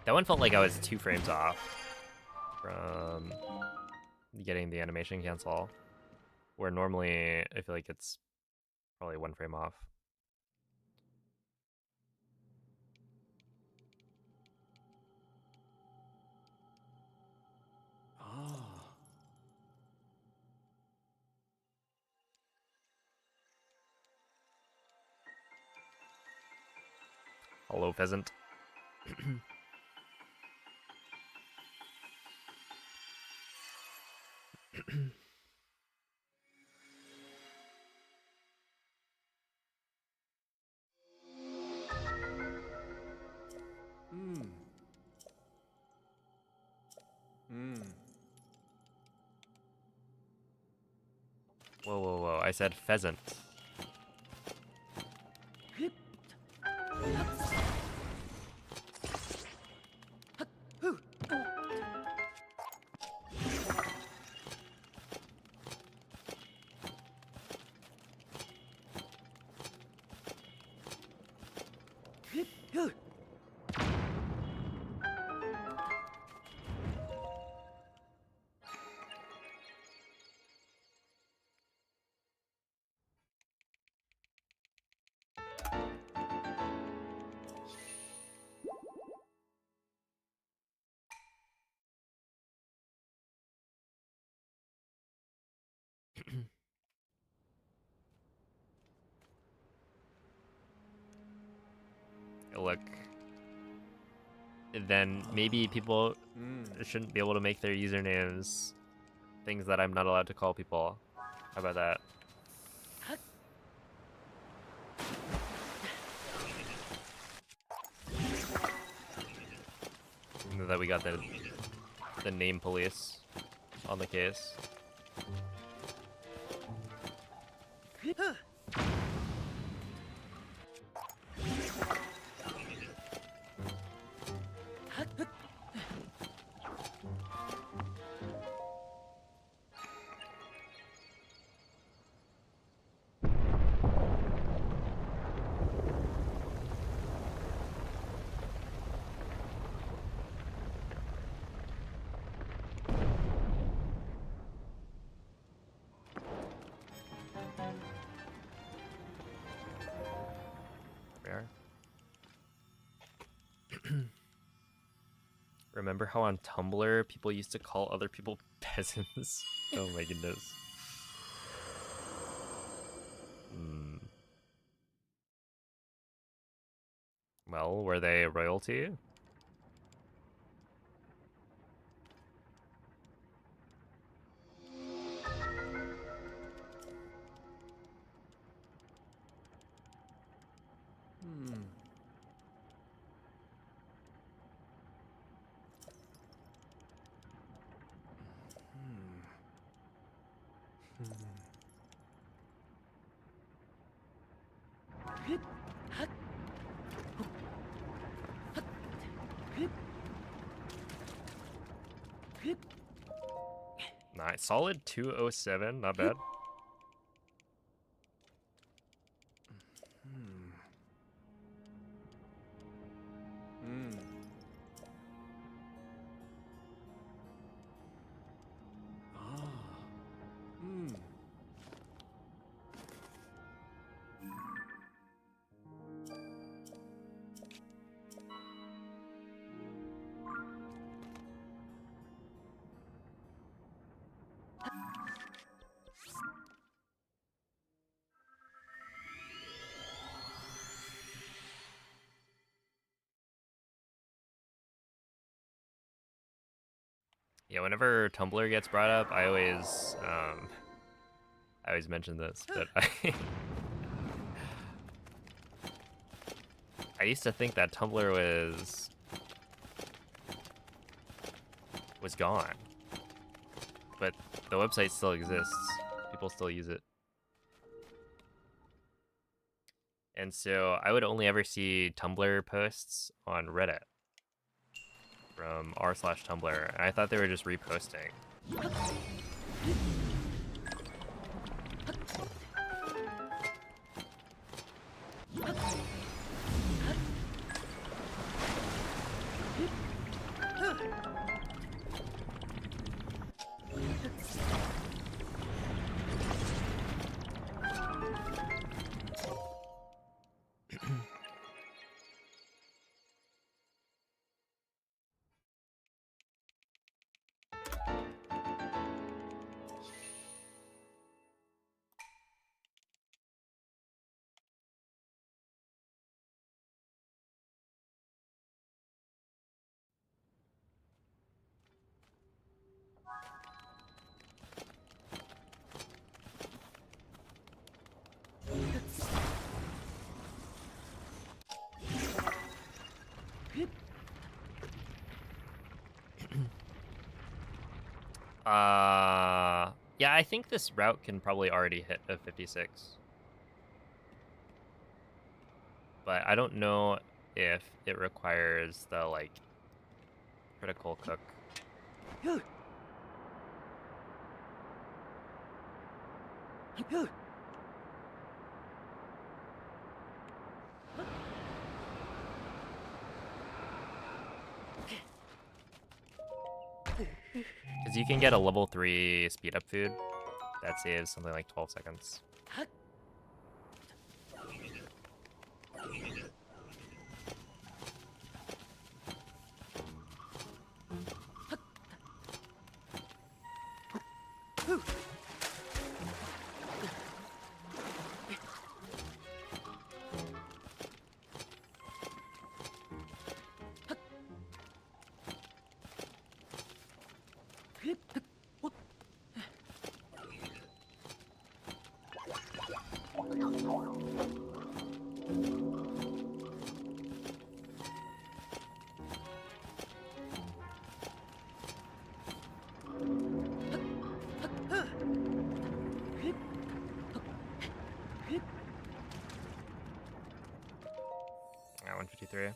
That one felt like I was 2 frames off from getting the animation cancel, where normally I feel like it's probably 1 frame off. Hello, pheasant. Whoa, whoa, whoa. I said pheasant. Look, then maybe people shouldn't be able to make their usernames things that I'm not allowed to call people. How about that? And that we got the name police on the case. Remember how on Tumblr people used to call other people peasants? Oh my goodness. Well, were they royalty? Nice, solid 207, not bad. Yeah, whenever Tumblr gets brought up, I always mention this, but I used to think that Tumblr was gone, but the website still exists. People still use it. And so I would only ever see Tumblr posts on Reddit from r/Tumblr, and I thought they were just reposting. Yeah, I think this route can probably already hit a 56. But I don't know if it requires the, like, critical cook. Because you can get a level 3 speed up food that saves something like 12 seconds. Yeah, 153.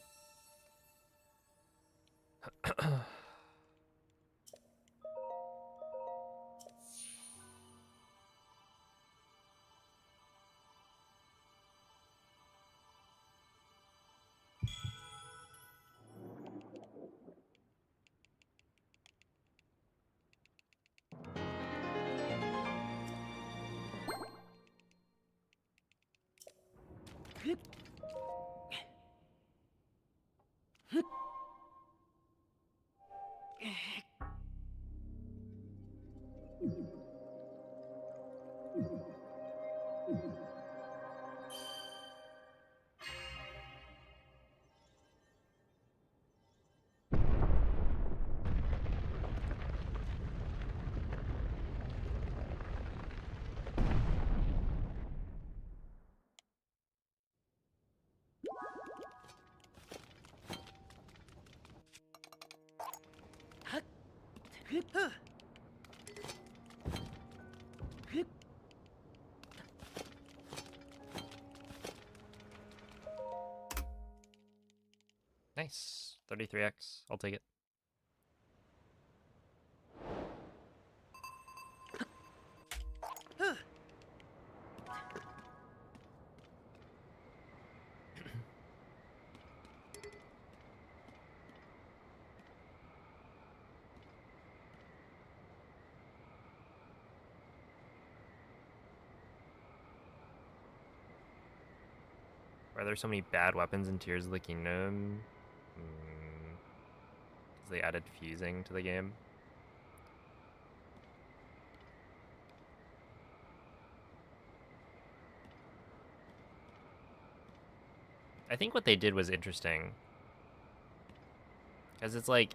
Nice. 33x. I'll take it. Why are there so many bad weapons in Tears of the Kingdom? Because they added fusing to the game. I think what they did was interesting. Because it's like,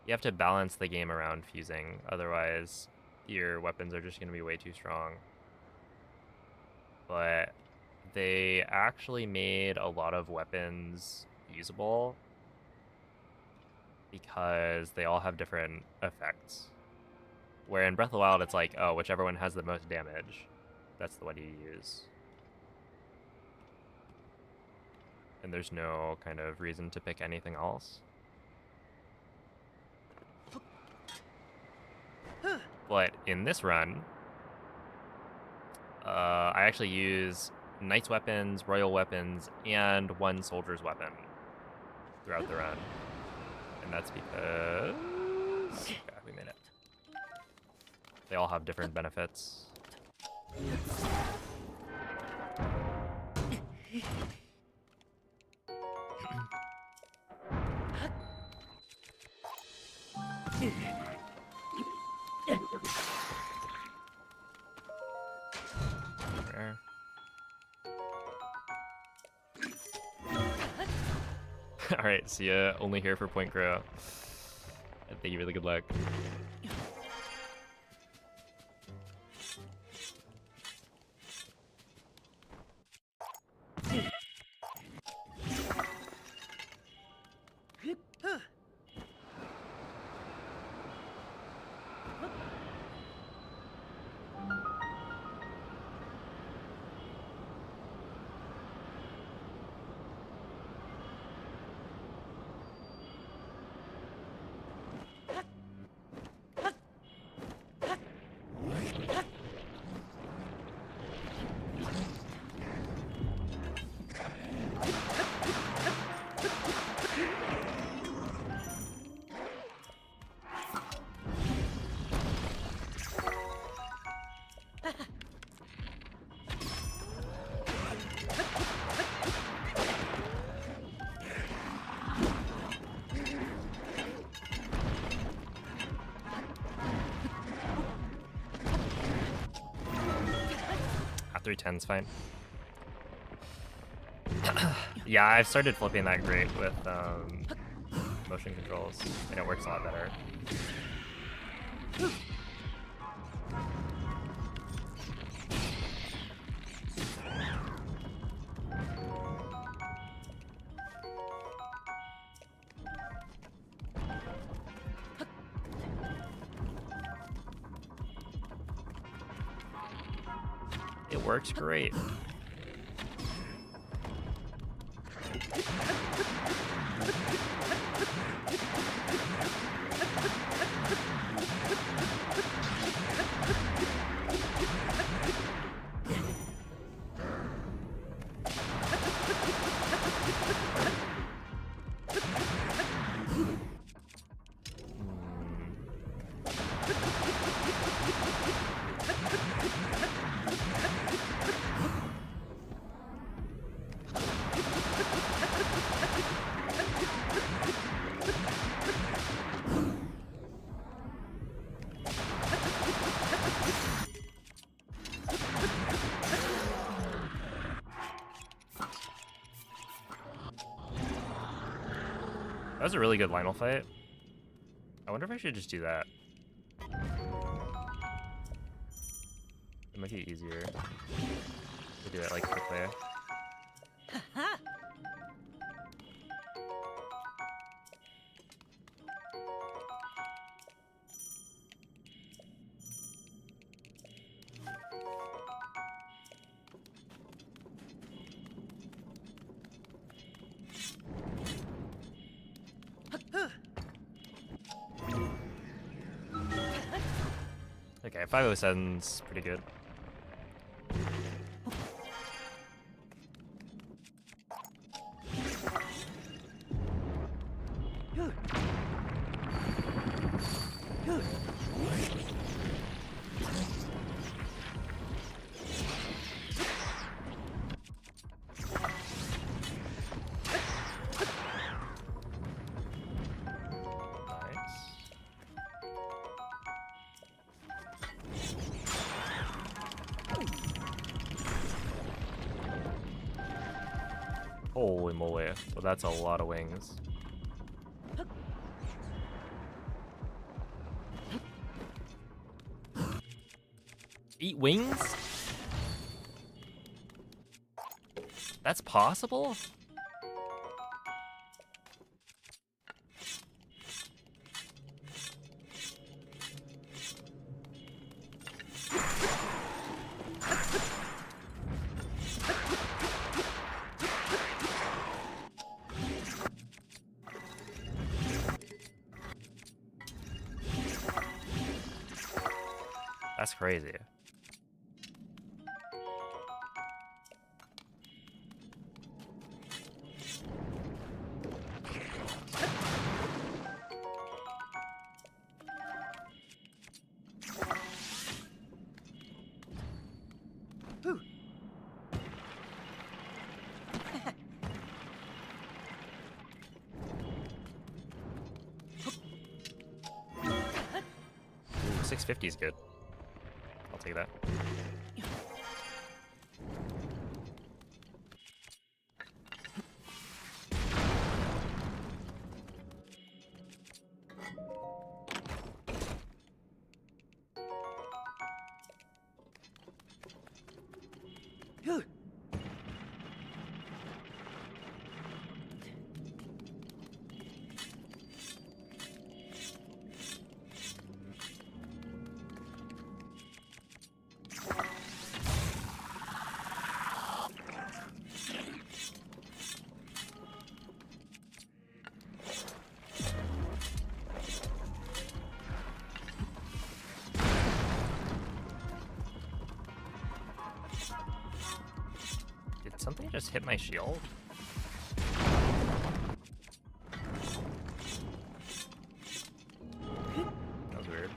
You have to balance the game around fusing, otherwise your weapons are just going to be way too strong. But they actually made a lot of weapons usable because they all have different effects. Where in Breath of the Wild, it's like, oh, whichever one has the most damage, that's the one you use. And there's no kind of reason to pick anything else. But in this run, I actually use knight's weapons, royal weapons, and one soldier's weapon throughout the run. And that's because... Okay, we made it. They all have different benefits. There. Alright, see ya. Only here for Point Crow. And thank you for the good luck. At 310's fine. Yeah, I've started flipping that great with motion controls, and it works a lot better. It works great. That was a really good Lionel fight. I wonder if I should just do that. It might be easier to do it like quickly. Okay, 507's pretty good. Holy moly. Well, that's a lot of wings. eat wings? That's possible? That's crazy. Ooh, 650 is good. I'll take that. Did something just hit my shield? That was weird.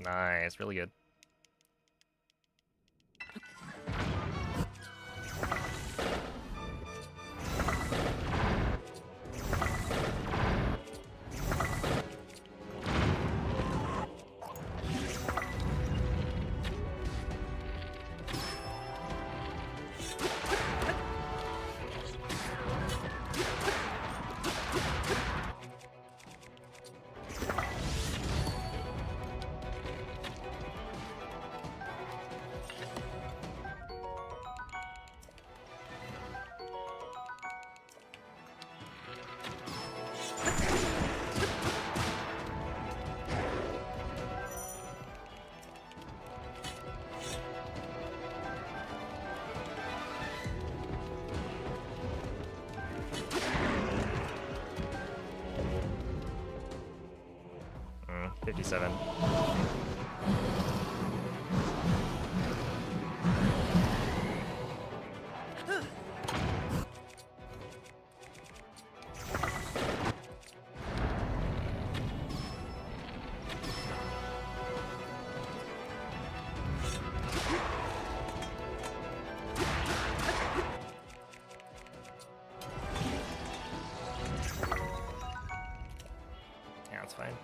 Nice, really good. Mm, 57. Yeah, that's fine.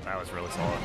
That was really solid.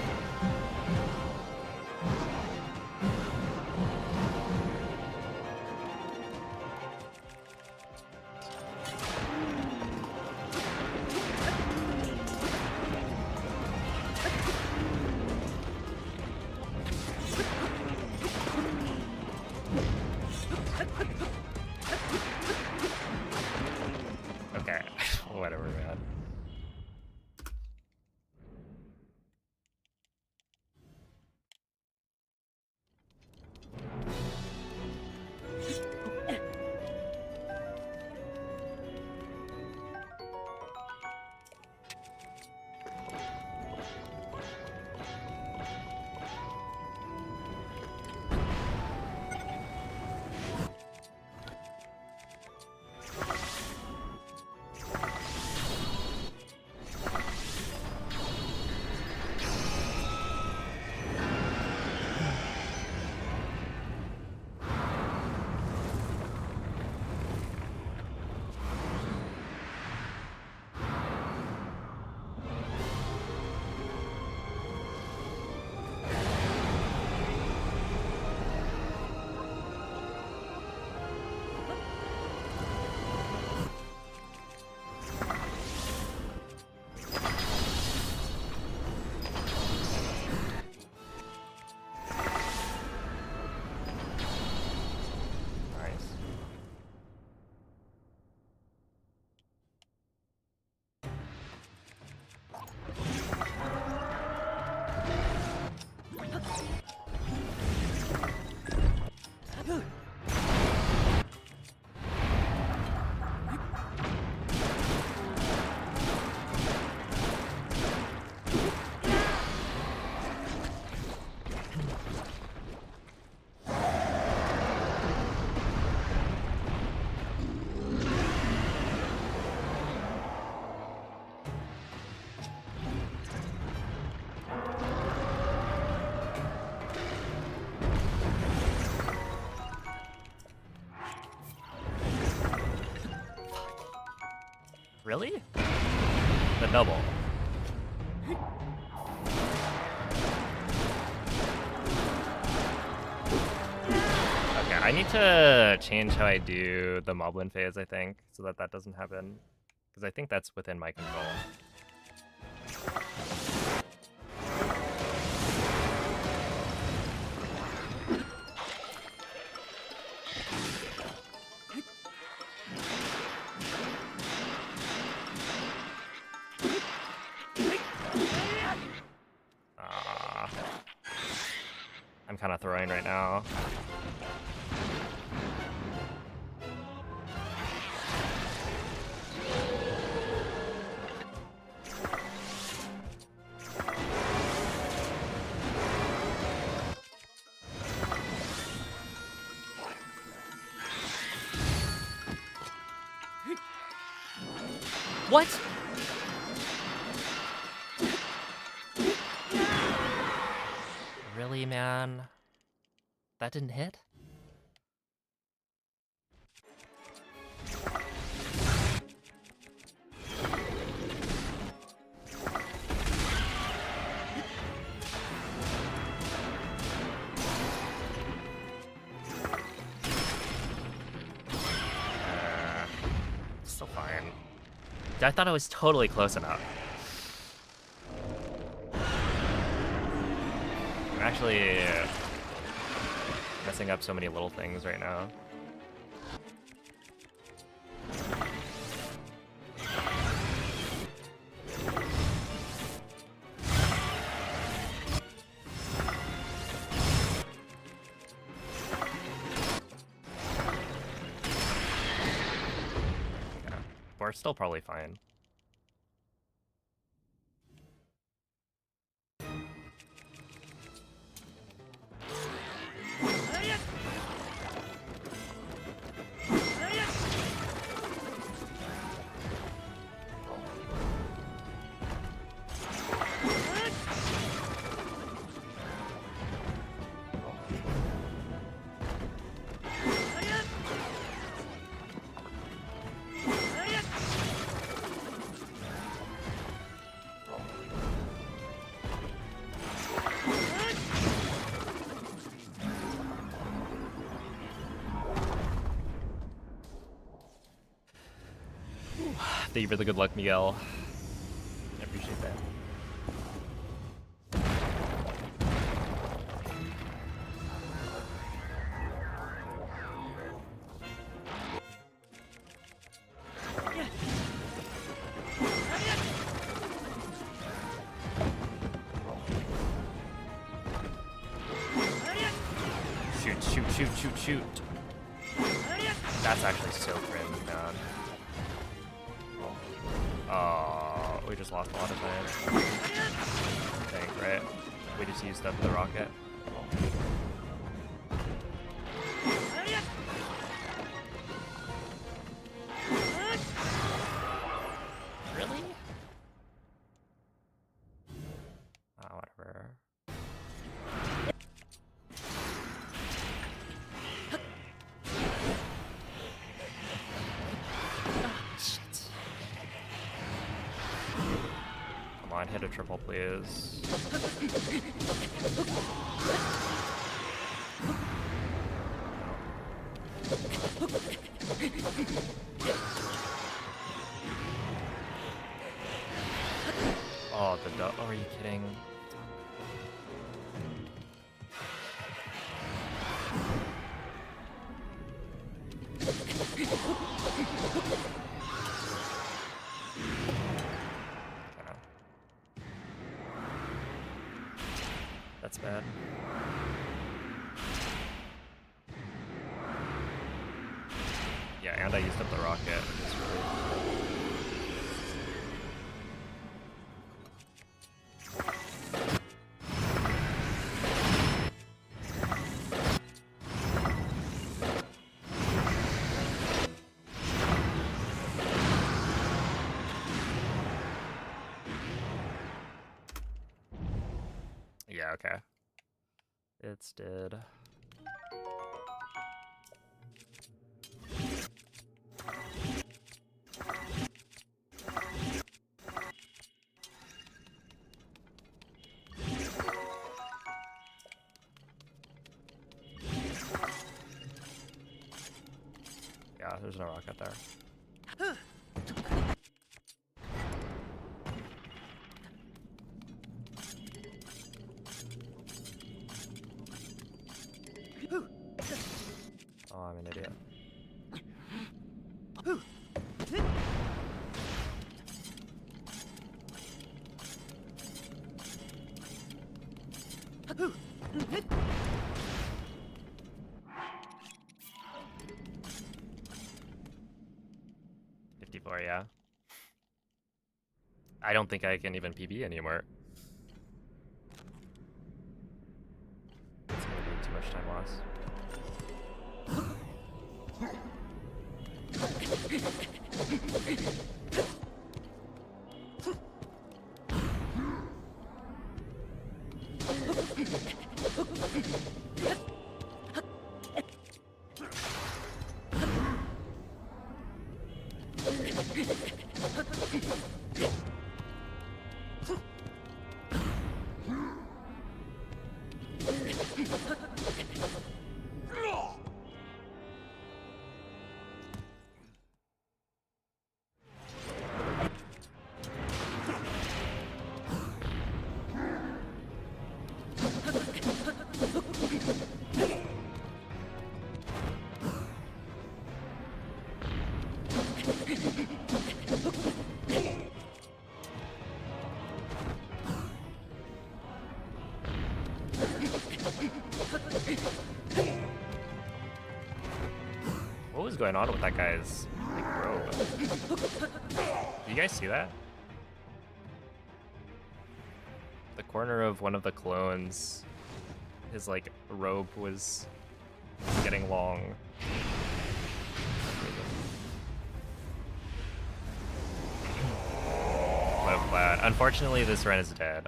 Really? The double. Okay, I need to change how I do the Moblin phase, I think, so that that doesn't happen. Because I think that's within my control. I'm kind of throwing right now. What? Really, man? That didn't hit? Still fine. I thought I was totally close enough. I'm actually messing up so many little things right now. Yeah, we're still probably fine. Thank you for the good luck, Miguel. I appreciate that. Shoot, shoot, shoot, shoot, shoot. That's actually so cringe, man. Oh, we just lost a lot of time. I think, right? We just used up the rocket. Really? Oh, whatever. Come on, hit a triple, please. Oh, oh, are you kidding? That's bad. Yeah, and I used up the rocket, which is really... Yeah, okay. It's dead. no rocket there. Oh, I'm an idiot. Yeah. I don't think I can even PB anymore. It's gonna be too much time loss. What was going on with that guy's like, robe? Do you guys see that? The corner of one of the clones, his like robe was getting long. But unfortunately, this run is dead.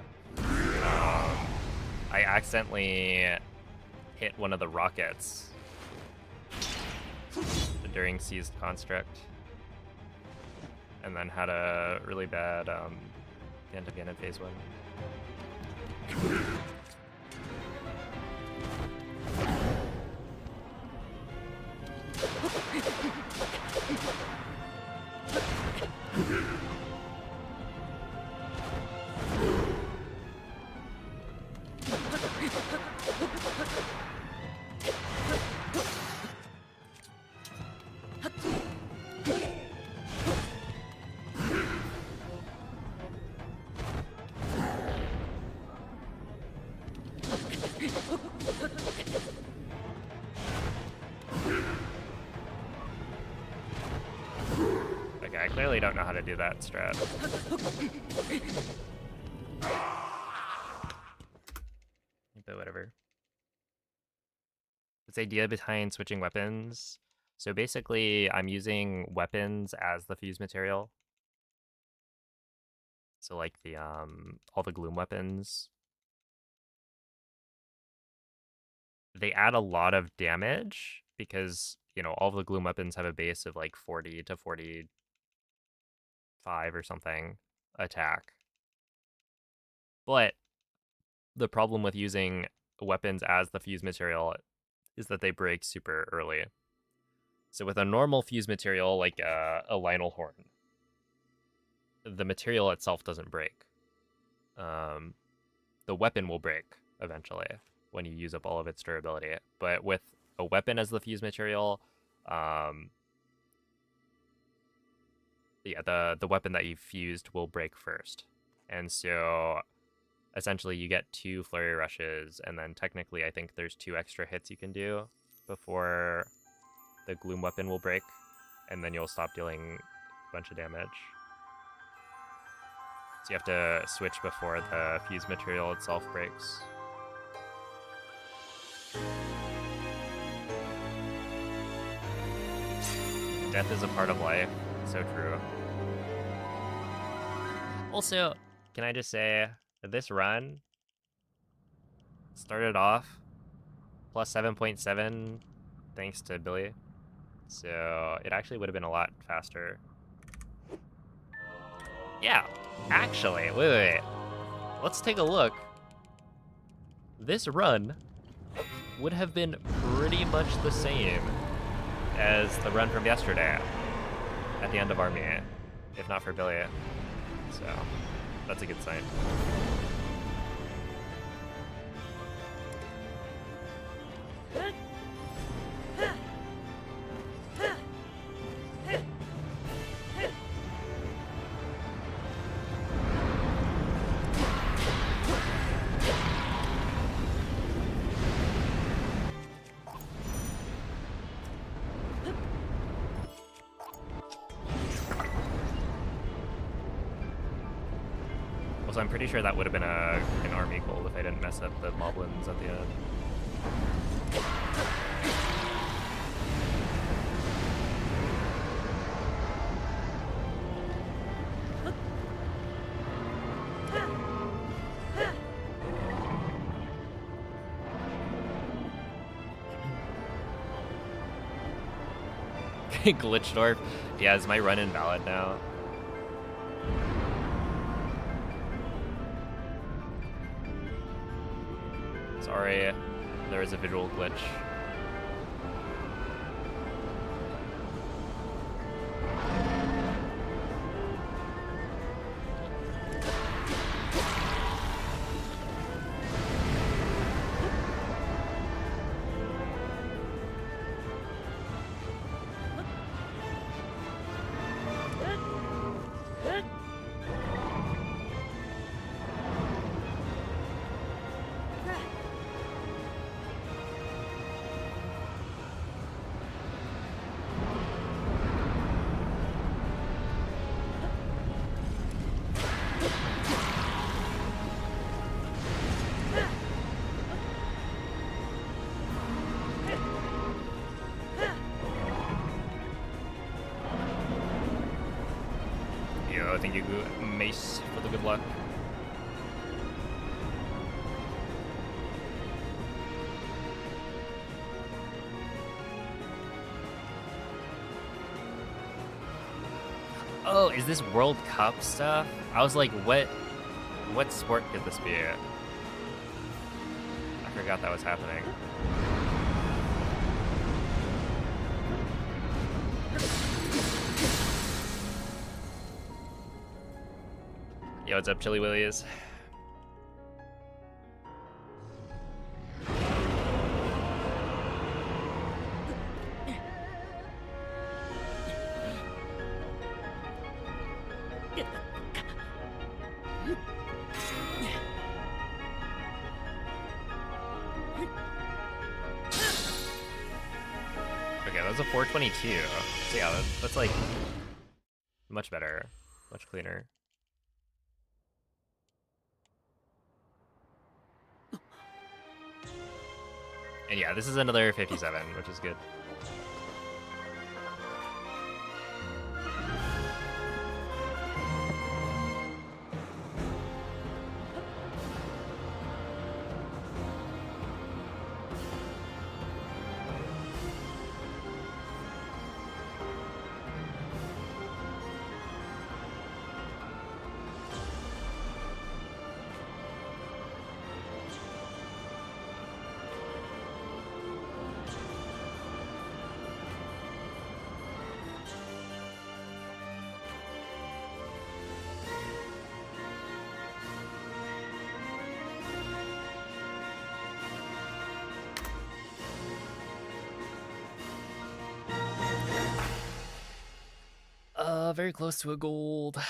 I accidentally hit one of the rockets during Seized Construct, and then had a really bad end again in phase 1. Okay, I clearly don't know how to do that strat. But whatever. This idea behind switching weapons. So basically, I'm using weapons as the fuse material. So like the all the gloom weapons, they add a lot of damage because, you know, all the gloom weapons have a base of like 40 to 45 or something attack. But the problem with using weapons as the fuse material is that they break super early. So with a normal fuse material like a Lionel horn, the material itself doesn't break. The weapon will break eventually when you use up all of its durability. But with a weapon as the fuse material, the weapon that you've fused will break first. And so essentially you get 2 flurry rushes, and then technically I think there's 2 extra hits you can do before the gloom weapon will break, and then you'll stop dealing a bunch of damage. So you have to switch before the fuse material itself breaks. Death is a part of life. So true. Also, can I just say, this run started off plus 7.7 thanks to Billy. So it actually would have been a lot faster. Yeah, actually, wait. Let's take a look. This run would have been pretty much the same as the run from yesterday at the end of Army, if not for Billy. So that's a good sign. Also, I'm pretty sure that would have been an army goal if I didn't mess up the moblins at the end. Glitchdorf. Yeah, is my run invalid now? Sorry, there is a visual glitch. Thank you, Mace, for the good luck. Oh, is this World Cup stuff? I was like, what sport could this be? I forgot that was happening. Yo, what's up, Chili Willies? Okay, that was a 422. So yeah, that's like much better, much cleaner. And yeah, this is another 57, which is good. Very close to a gold.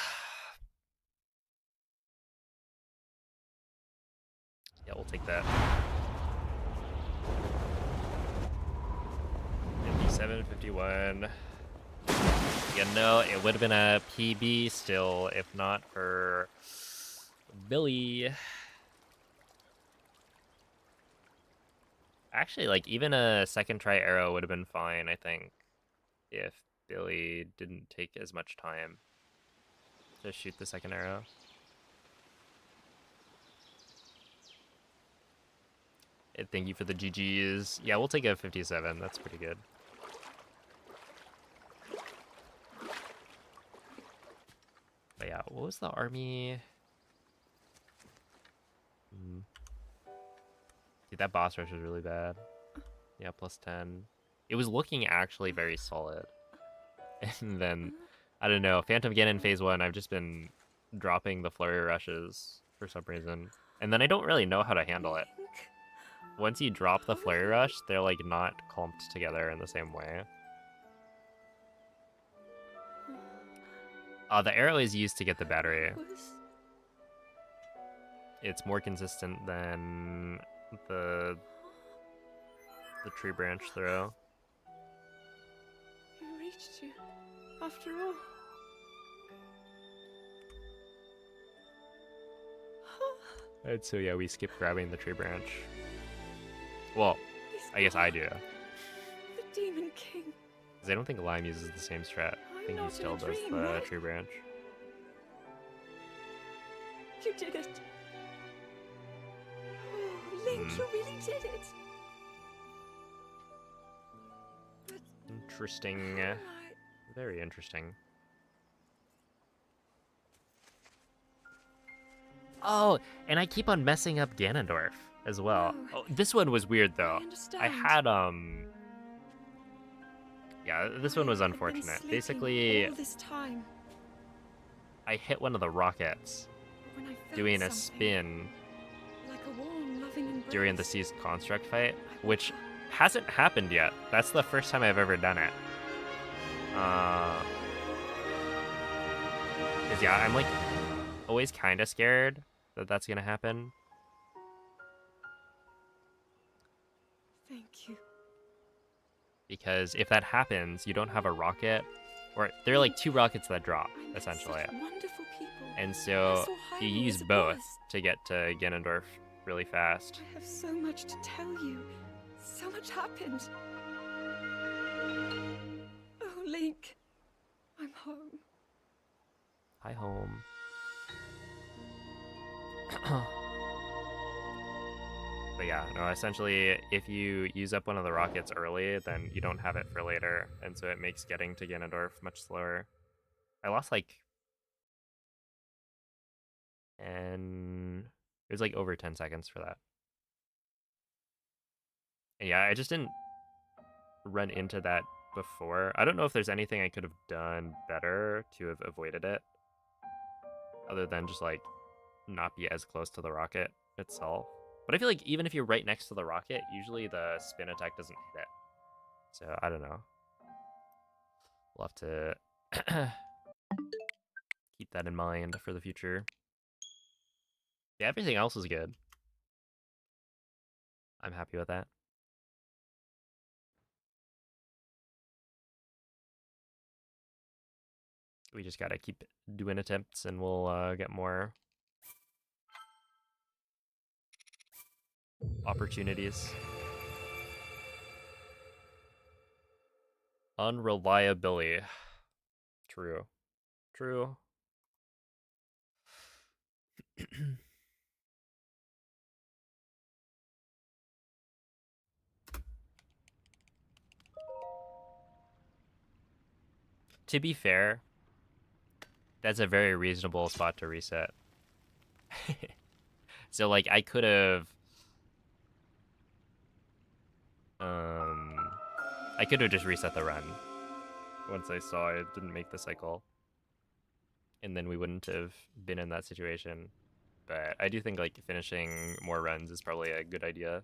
Yeah, we'll take that. 57, 51. Yeah, no, it would have been a PB still, if not for Billy. Actually, like, even a second try arrow would have been fine, I think, if Billy didn't take as much time to shoot the second arrow. Thank you for the GGs. Yeah, we'll take a 57. That's pretty good. But yeah, what was the army? Dude, that boss rush was really bad. Yeah, plus 10. It was looking actually very solid. And then, I don't know, Phantom Ganon phase 1, I've just been dropping the flurry rushes for some reason. And then I don't really know how to handle it. Link. Once you drop the flurry rush, they're like not clumped together in the same way. The arrow is used to get the battery. It's more consistent than the tree branch throw. We reached you, after all. And so yeah, we skip grabbing the tree branch. Well, I guess I do. The Demon King. Because I don't think Lime uses the same strat. I think he still does dream, the right? tree branch. You did it. Oh, Link, you really did it. But Interesting. how am Very interesting. Oh, and I keep on messing up Ganondorf as well. No. Oh, this one was weird though. I understand. I had yeah, this one was I had been unfortunate. sleeping Basically, all this time. I hit one of the rockets When I felt doing a something, spin like a warm, loving embrace, during the Seized Construct fight, I which woke up. hasn't happened yet. That's the first time I've ever done it. 'Cause yeah, I'm like always kind of scared that that's gonna happen. Thank you. Because if that happens, you don't have a rocket, or there are like 2 rockets that drop, I met essentially. such wonderful people. And I so saw you Hyrule use as it both was. to get to Ganondorf really fast. I have so much to tell you. So much happened. Oh, Link. I'm home. Hi, home. But yeah, no, essentially, if you use up one of the rockets early, then you don't have it for later, and so it makes getting to Ganondorf much slower. I lost like... and it was like over 10 seconds for that. And yeah, I just didn't run into that before. I don't know if there's anything I could have done better to have avoided it, other than just like not be as close to the rocket itself. But I feel like even if you're right next to the rocket, usually the spin attack doesn't hit it. So I don't know. We'll have to keep that in mind for the future. Yeah, everything else is good. I'm happy with that. We just gotta keep doing attempts and we'll get more opportunities. Unreliability. True. True. To be fair, that's a very reasonable spot to reset. So like I could have just reset the run once I saw I didn't make the cycle. And then we wouldn't have been in that situation. But I do think like finishing more runs is probably a good idea.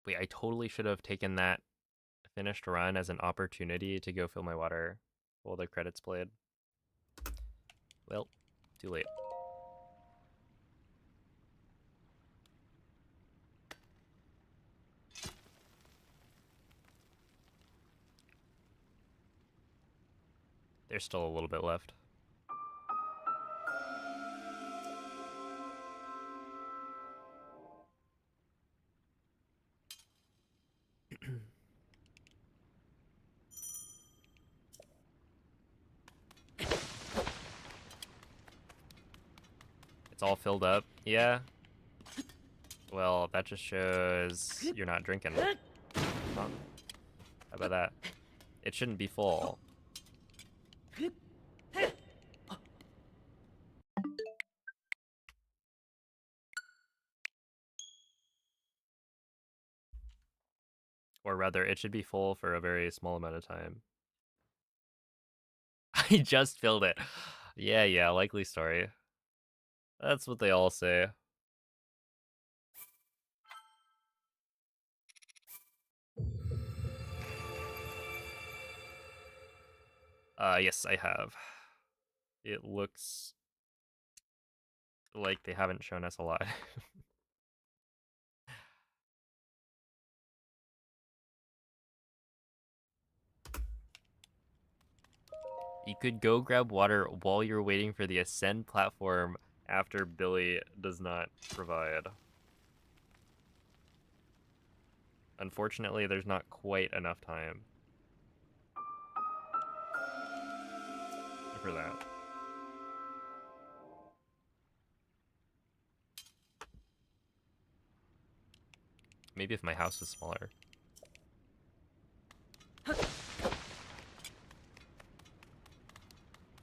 Wait, I totally should have taken that finished run as an opportunity to go fill my water while the credits played. Well, too late. There's still a little bit left. It's all filled up. Yeah. Well, that just shows you're not drinking. Huh. How about that? It shouldn't be full. Or rather, it should be full for a very small amount of time. I just filled it. Yeah, likely story. That's what they all say. Yes, I have. It looks like they haven't shown us a lot. You could go grab water while you're waiting for the ascend platform after Billy does not provide. Unfortunately, there's not quite enough time for that. Maybe if my house was smaller.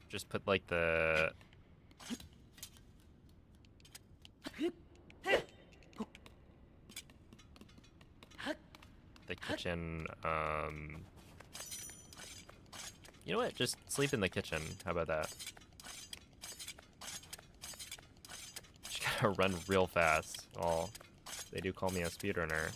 Just put like the kitchen, you know what? Just sleep in the kitchen. How about that? Just gotta run real fast. Oh, they do call me a speedrunner.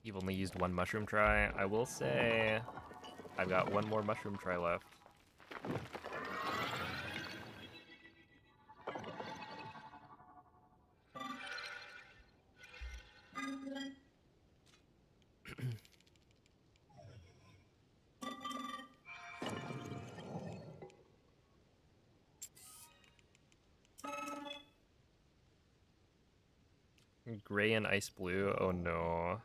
You've only used one mushroom try. I will say I've got one more mushroom try left. Gray and ice blue. Oh no.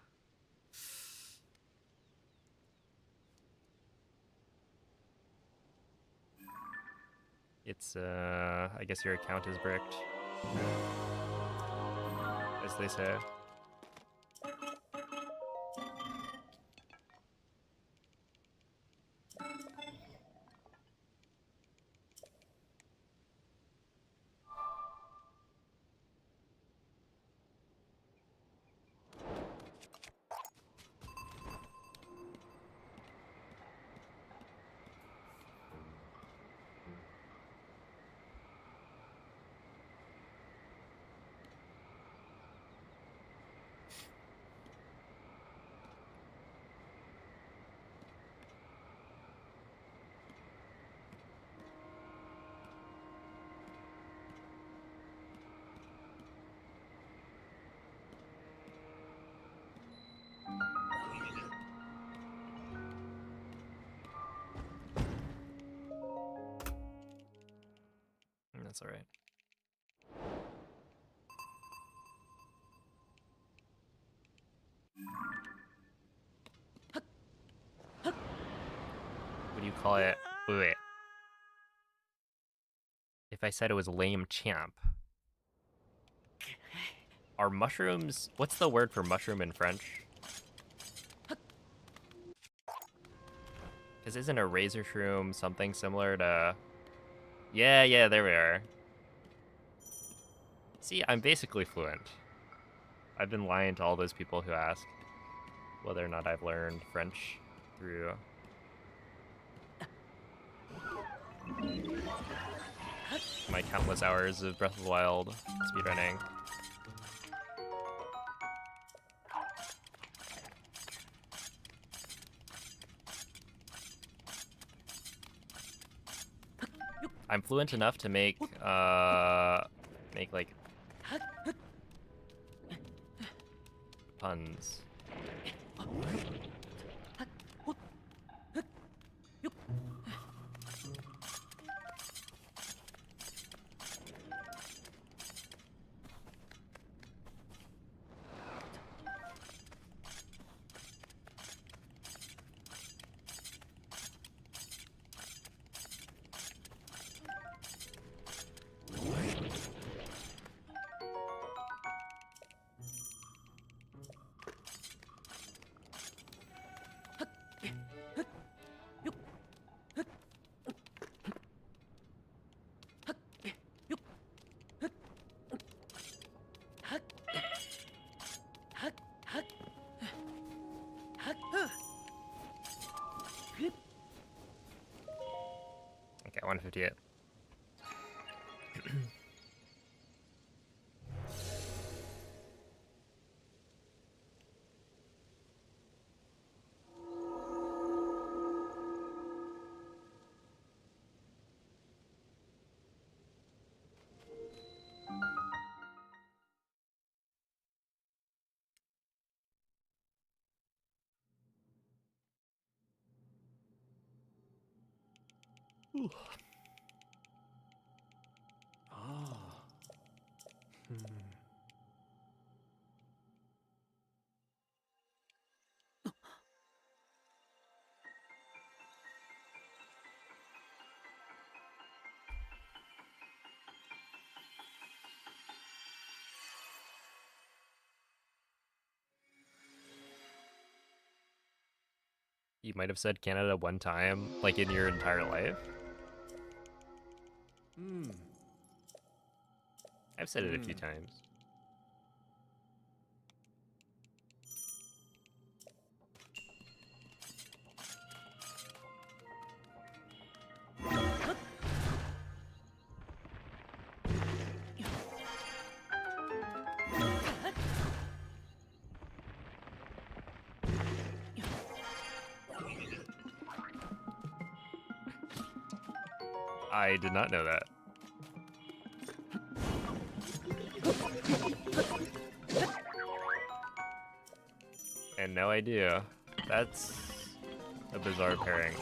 It's I guess your account is bricked, as they say. That's all right. What do you call it? Wait. If I said it was lame champ. Are mushrooms... What's the word for mushroom in French? Because isn't a razor shroom something similar to... Yeah, there we are. See, I'm basically fluent. I've been lying to all those people who ask whether or not I've learned French through... my countless hours of Breath of the Wild speedrunning. I'm fluent enough to make like puns. Okay, 158. Ooh. Oh. You might have said Canada one time, like in your entire life. I've said it a few times. I did not know that. And no idea. That's a bizarre pairing.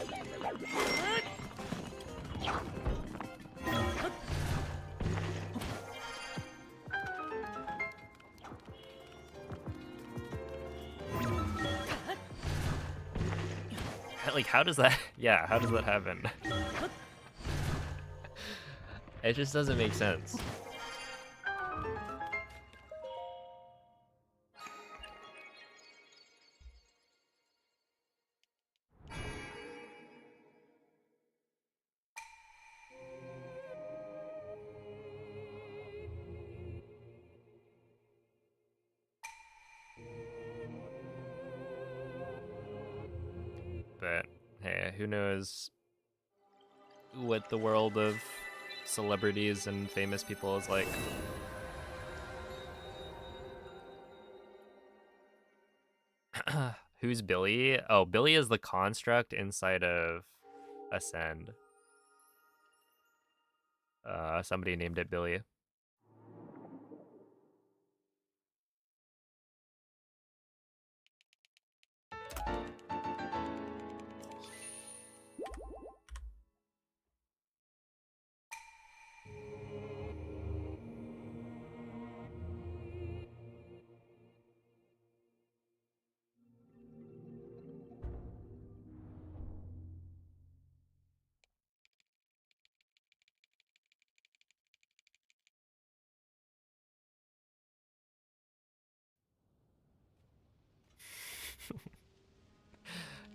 Like, how does that... Yeah, how does that happen? It just doesn't make sense. But, hey, who knows what the world of celebrities and famous people is like. Who's Billy? Oh, Billy is the construct inside of Ascend. Somebody named it Billy.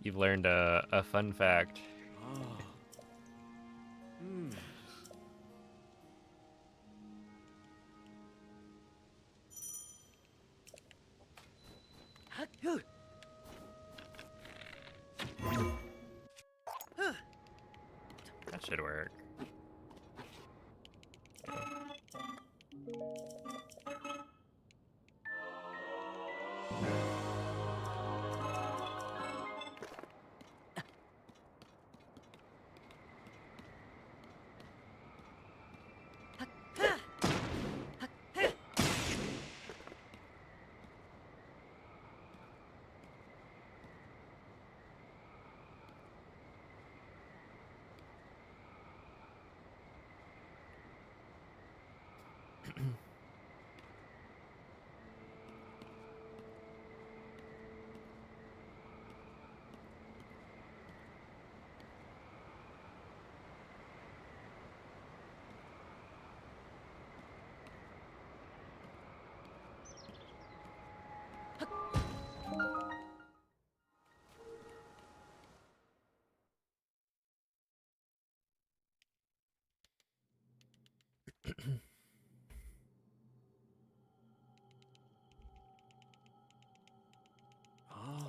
You've learned a fun fact. That should work.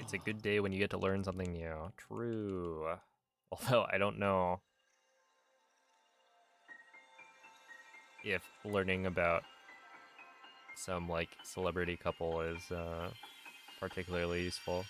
It's a good day when you get to learn something new. True. Although I don't know if learning about some like celebrity couple is particularly useful.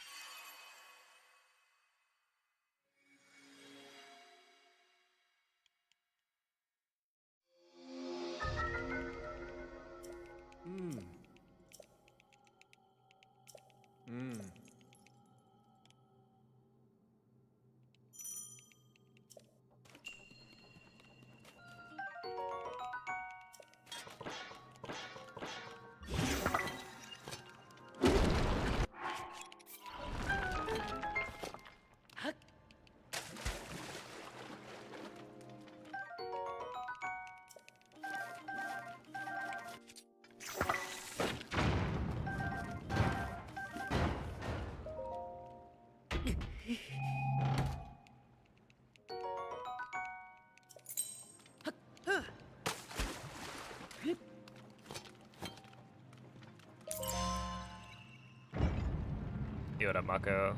Yo, what up, Mako?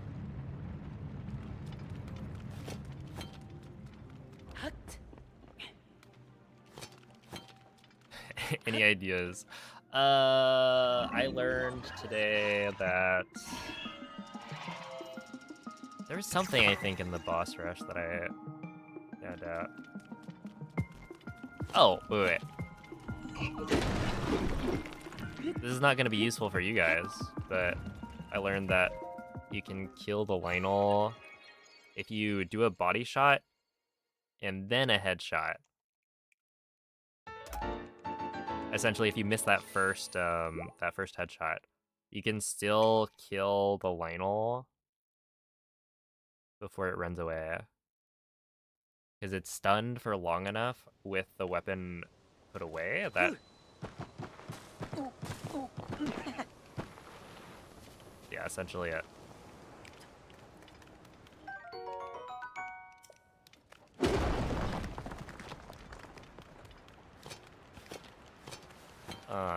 Any ideas? I learned today that there was something, I think, in the boss rush that I found out. Oh, wait. This is not going to be useful for you guys, but I learned that you can kill the Lionel if you do a body shot and then a headshot. Essentially, if you miss that first headshot, you can still kill the Lionel before it runs away. Because it's stunned for long enough with the weapon put away that... Yeah, essentially it.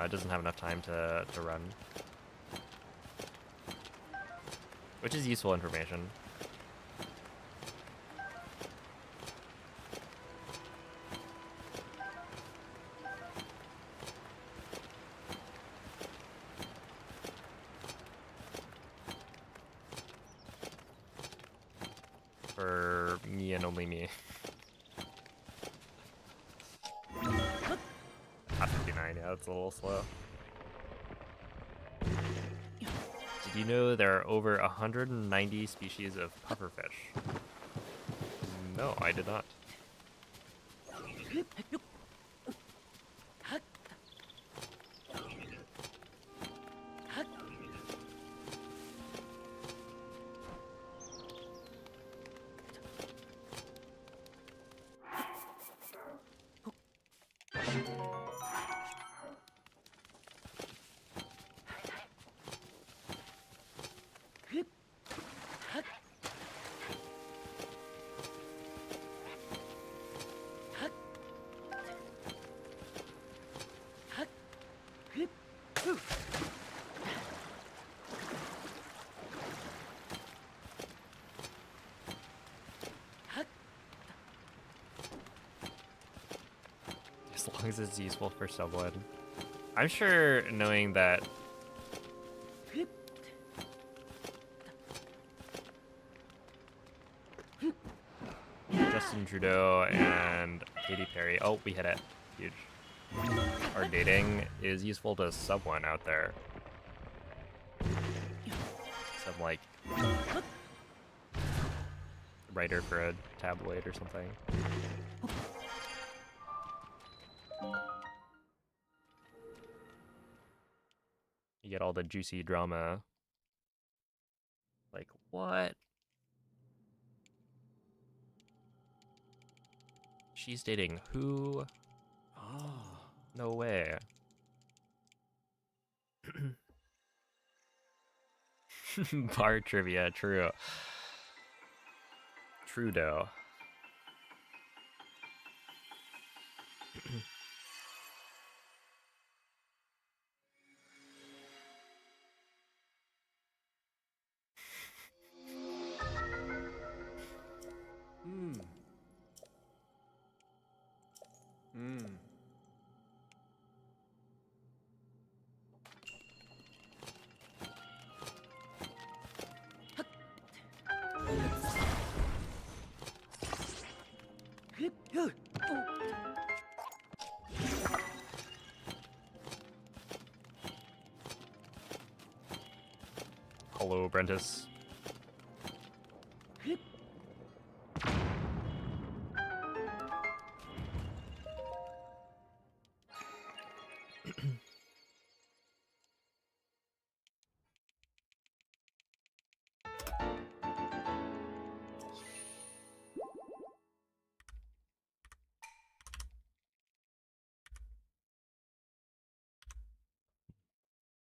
It doesn't have enough time to run. Which is useful information. For me and only me. Top 59, yeah, that's a little slow. Did you know there are over 190 species of pufferfish? No, I did not. As long as it's useful for someone. I'm sure knowing that Justin Trudeau and Katy Perry, oh, we hit it. Huge. Are dating is useful to someone out there. Some, like, writer for a tabloid or something. You get all the juicy drama. Like, what? She's dating who? Oh, no way. Bar trivia, true. Trudeau. Hello, Brentis.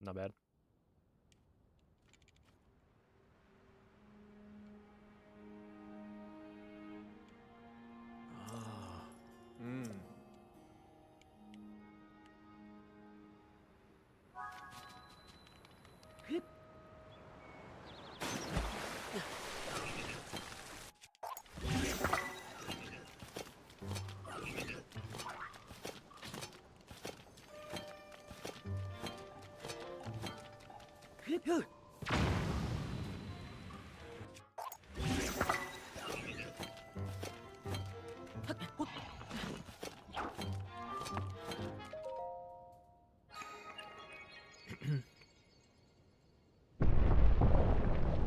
Not bad.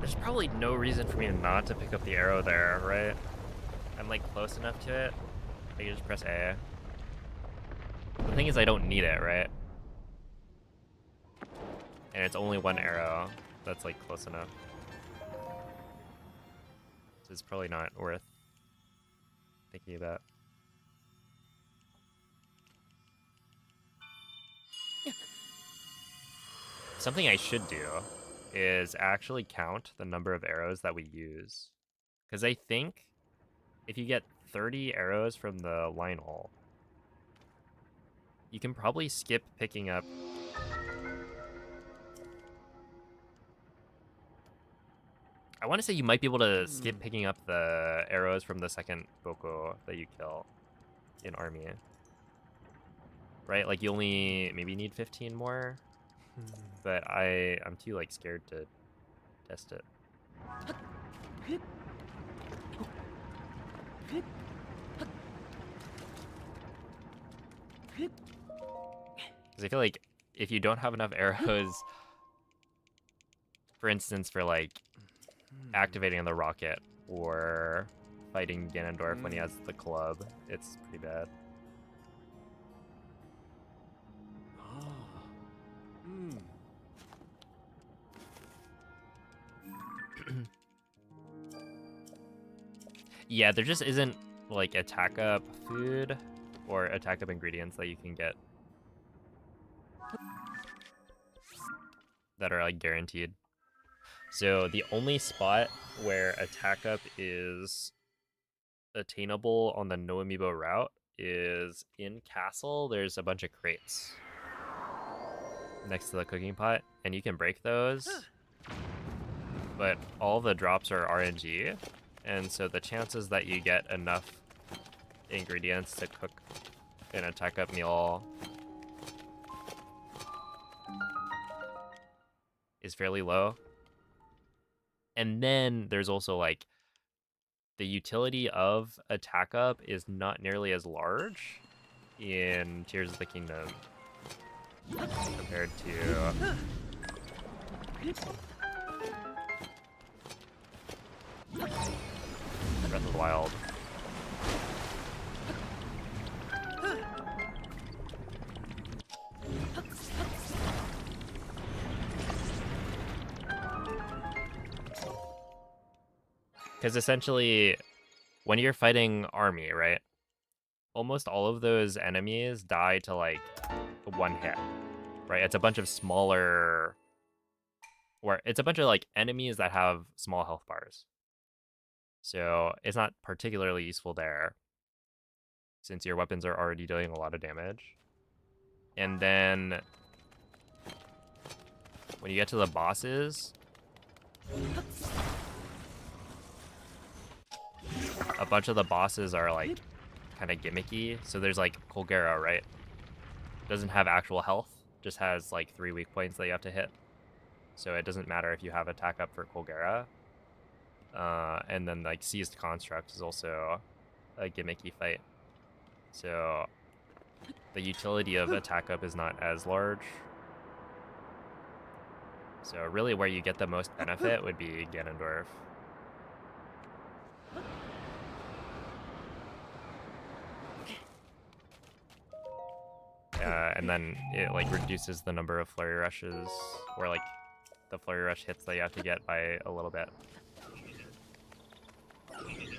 There's probably no reason for me not to pick up the arrow there, right? I'm like close enough to it. I can just press A. The thing is, I don't need it, right? And it's only one arrow that's like close enough. So it's probably not worth thinking about. Something I should do is actually count the number of arrows that we use. Because I think if you get 30 arrows from the Lionel, you can probably skip picking up... I want to say you might be able to skip picking up the arrows from the second Boko that you kill in army. Right? Like you only maybe need 15 more. But I'm too like scared to test it. Because I feel like if you don't have enough arrows, for instance, for like activating on the rocket or fighting Ganondorf when he has the club, it's pretty bad. Yeah, there just isn't like attack up food or attack up ingredients that you can get that are like guaranteed. So the only spot where attack up is attainable on the No Amiibo route is in Castle. There's a bunch of crates next to the cooking pot, and you can break those, but all the drops are RNG, and so the chances that you get enough ingredients to cook an attack up meal is fairly low. And then there's also like the utility of attack up is not nearly as large in Tears of the Kingdom compared to Breath of the Wild. Because essentially, when you're fighting army, right? Almost all of those enemies die to like one hit, right? It's a bunch of smaller, or it's a bunch of like enemies that have small health bars. So it's not particularly useful there, since your weapons are already doing a lot of damage. And then when you get to the bosses, a bunch of the bosses are like kind of gimmicky. So there's like Colgera, right? Doesn't have actual health, just has like 3 weak points that you have to hit. So it doesn't matter if you have attack up for Colgera. And then like Seized Construct is also a gimmicky fight. So the utility of attack up is not as large. So really where you get the most benefit would be Ganondorf. And then it like reduces the number of flurry rushes, or like the flurry rush hits that you have to get by a little bit.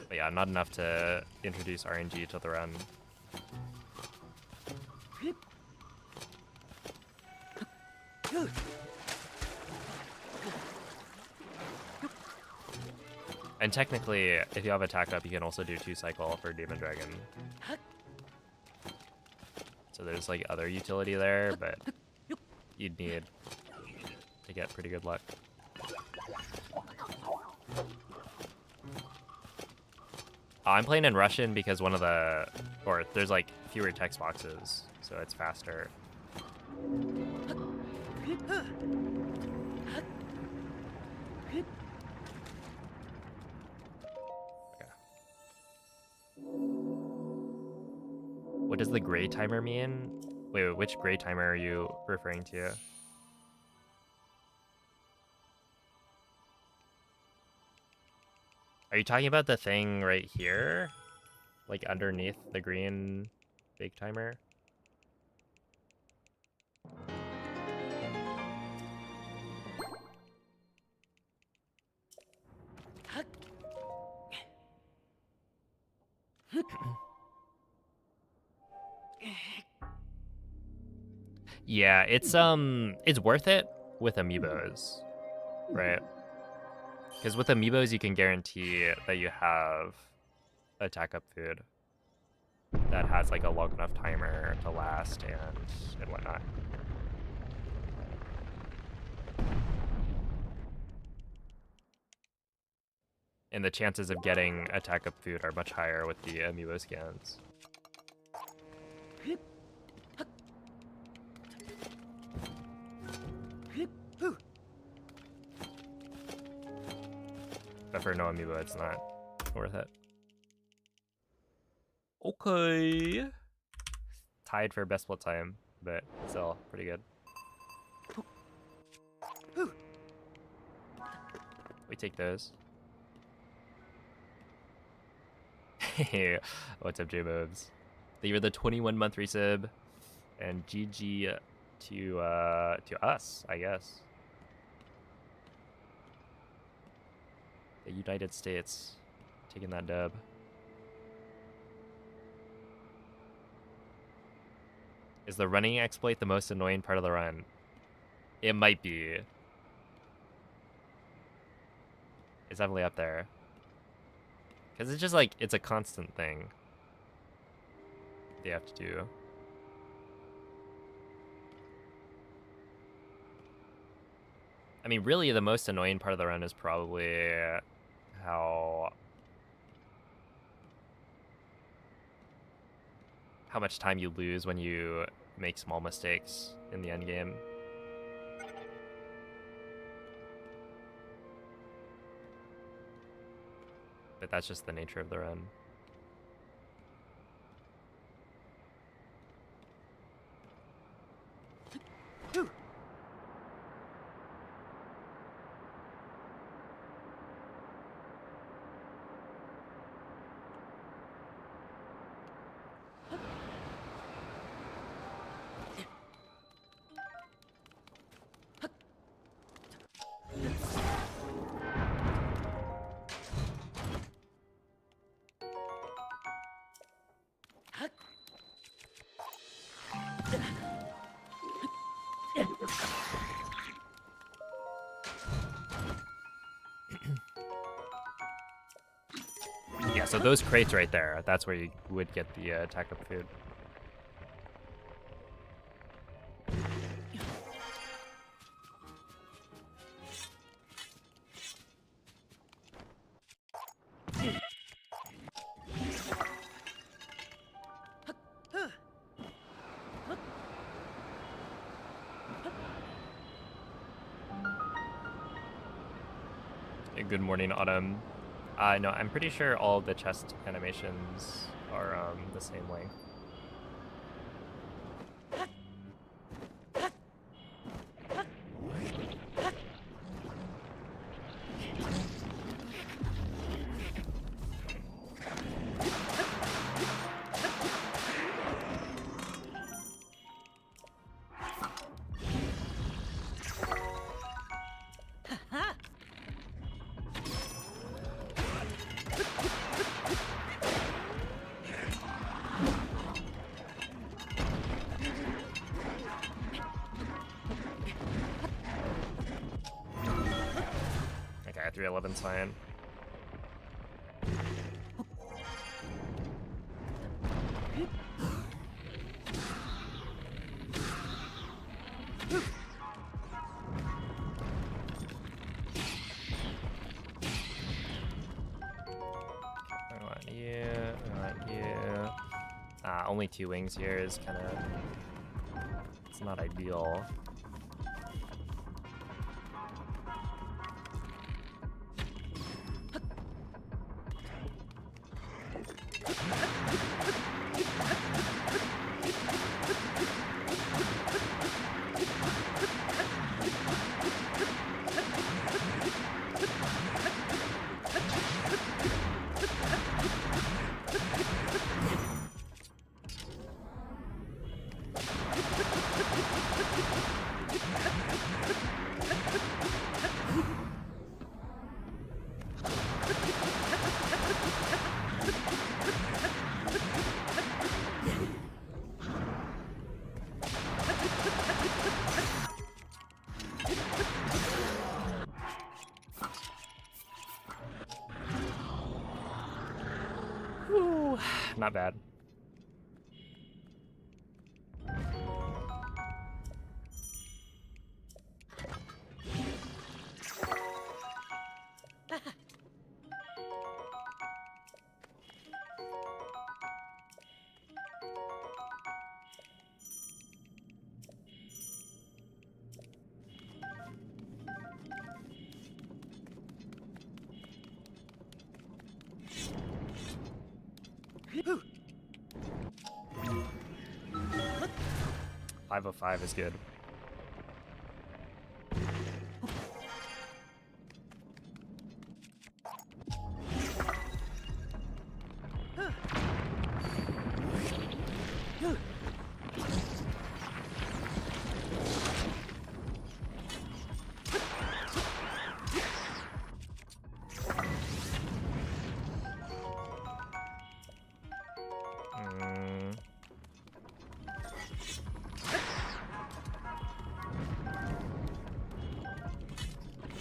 But yeah, not enough to introduce RNG to the run. And technically, if you have attack up, you can also do 2 cycle for Demon Dragon. So there's like other utility there, but you'd need to get pretty good luck. I'm playing in Russian because there's like fewer text boxes, so it's faster. What does the gray timer mean? Wait, which gray timer are you referring to? Are you talking about the thing right here? Like underneath the green big timer? Yeah, it's worth it with amiibos, right? Because with amiibos you can guarantee that you have attack up food that has like a long enough timer to last and whatnot. And the chances of getting attack up food are much higher with the amiibo scans. But for no amiibo, it's not worth it. Okay. Tied for best split time, but still pretty good. We take those. What's up, J-Mobs? Thank you for the 21-month resub, and GG to us, I guess. The United States taking that dub. Is the running exploit the most annoying part of the run? It might be. It's definitely up there. Because it's just like, it's a constant thing they have to do. I mean, really the most annoying part of the run is probably how how much time you lose when you make small mistakes in the end game. But that's just the nature of the run. Yeah, so those crates right there, that's where you would get the attack up food. Good morning, Autumn. No, I'm pretty sure all the chest animations are the same length. Okay, 311's fine. I want you, I want you. Only 2 wings here is kind of, it's not ideal. Whew, not bad. Whew. 505 is good.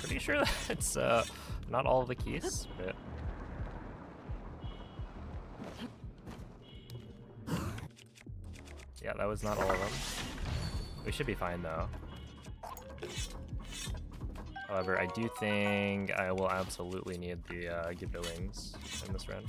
Pretty sure that's not all of the keys, but yeah, that was not all of them. We should be fine though. However, I do think I will absolutely need the Gibber wings in this run.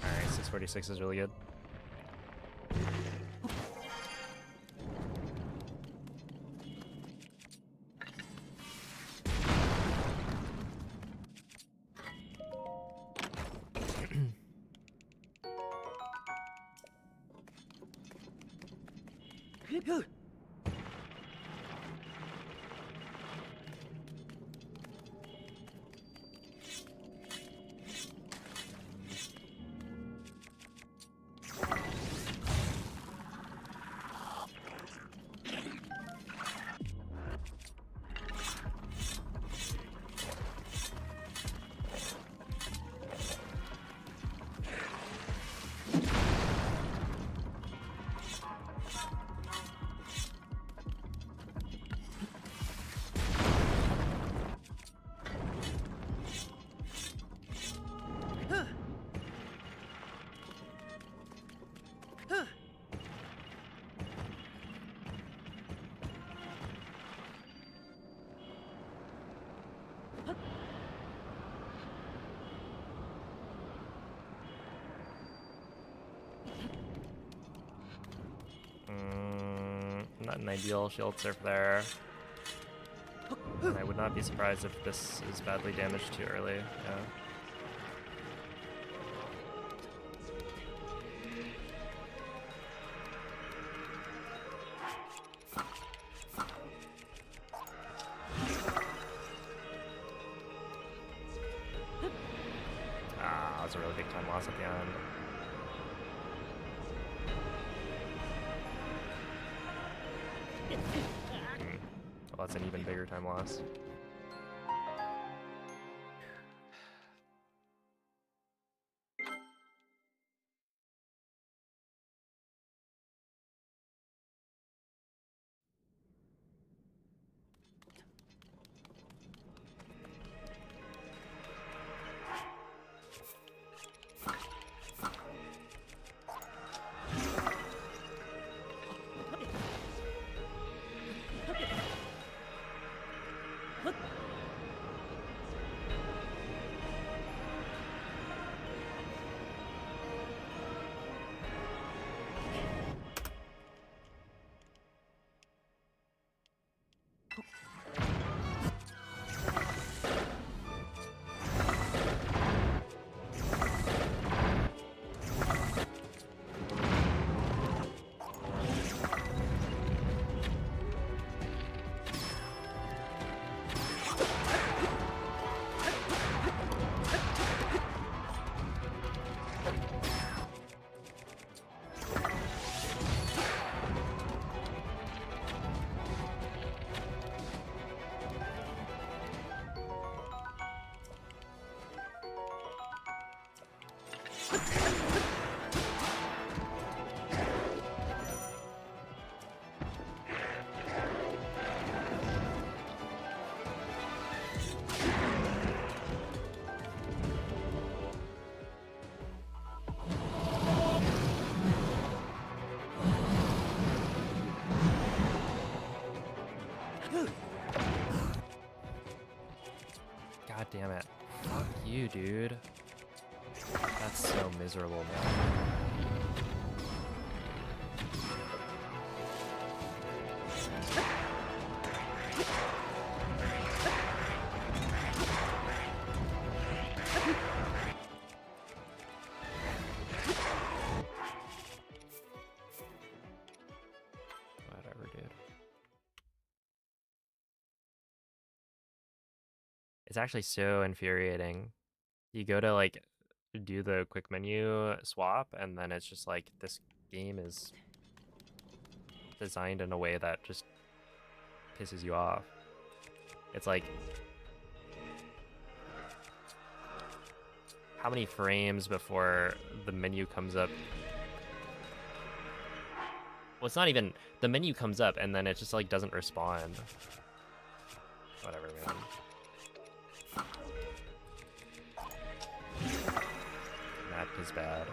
Alright, 646 is really good. Not an ideal shield surf there. And I would not be surprised if this is badly damaged too early. Yeah. Ah, that was a really big time loss at the end. Well, that's an even bigger time loss. God damn it. Fuck you, dude. That's so miserable, man. Whatever, dude. It's actually so infuriating. You go to like do the quick menu swap and then it's just like this game is designed in a way that just pisses you off. It's like, how many frames before the menu comes up? Well, it's not even, the menu comes up and then it just like doesn't respond. Whatever, man. Map is bad.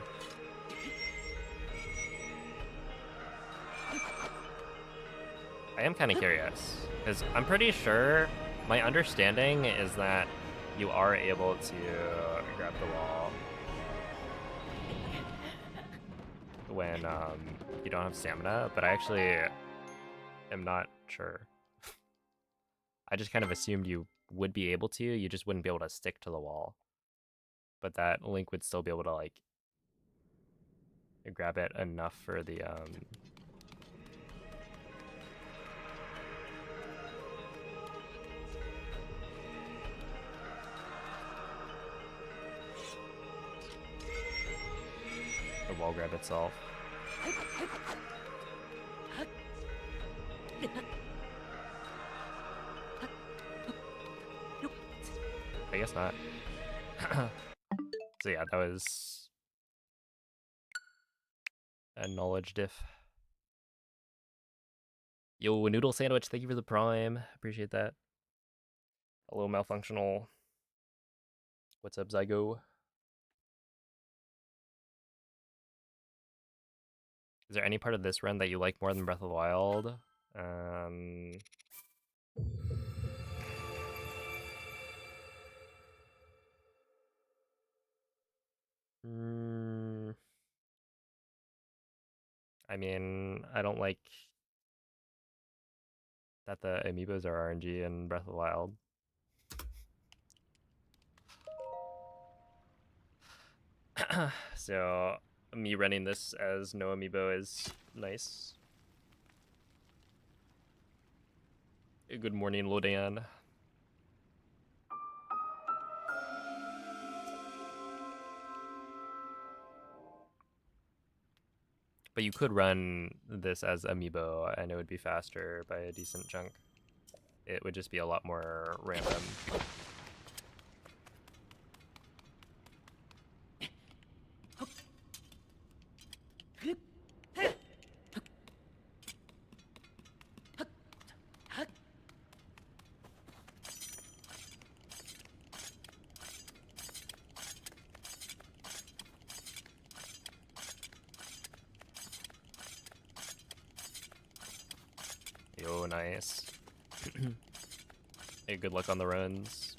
I am kind of curious, because I'm pretty sure, my understanding is that you are able to grab the wall when you don't have stamina, but I actually am not sure. I just kind of assumed you would be able to, you just wouldn't be able to stick to the wall. But that Link would still be able to, like, grab it enough for the wall grab itself. I guess not. So yeah, that was a knowledge diff. Yo, Noodle Sandwich, thank you for the prime. Appreciate that. Hello, Malfunctional. What's up, Zygo? Is there any part of this run that you like more than Breath of the Wild? I mean, I don't like that the amiibos are RNG in Breath of the Wild. So me running this as no amiibo is nice. Good morning, Lodan. But you could run this as amiibo and it would be faster by a decent chunk. It would just be a lot more random. Yo, nice. Hey, good luck on the runs.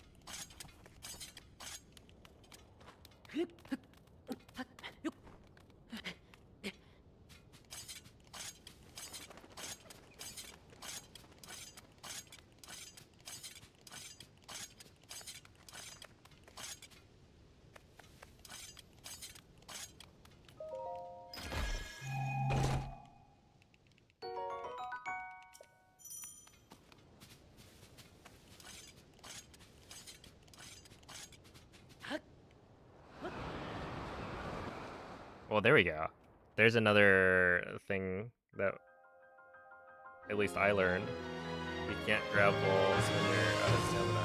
Well, there we go. There's another thing that at least I learned. You can't grab walls when you're out of stamina.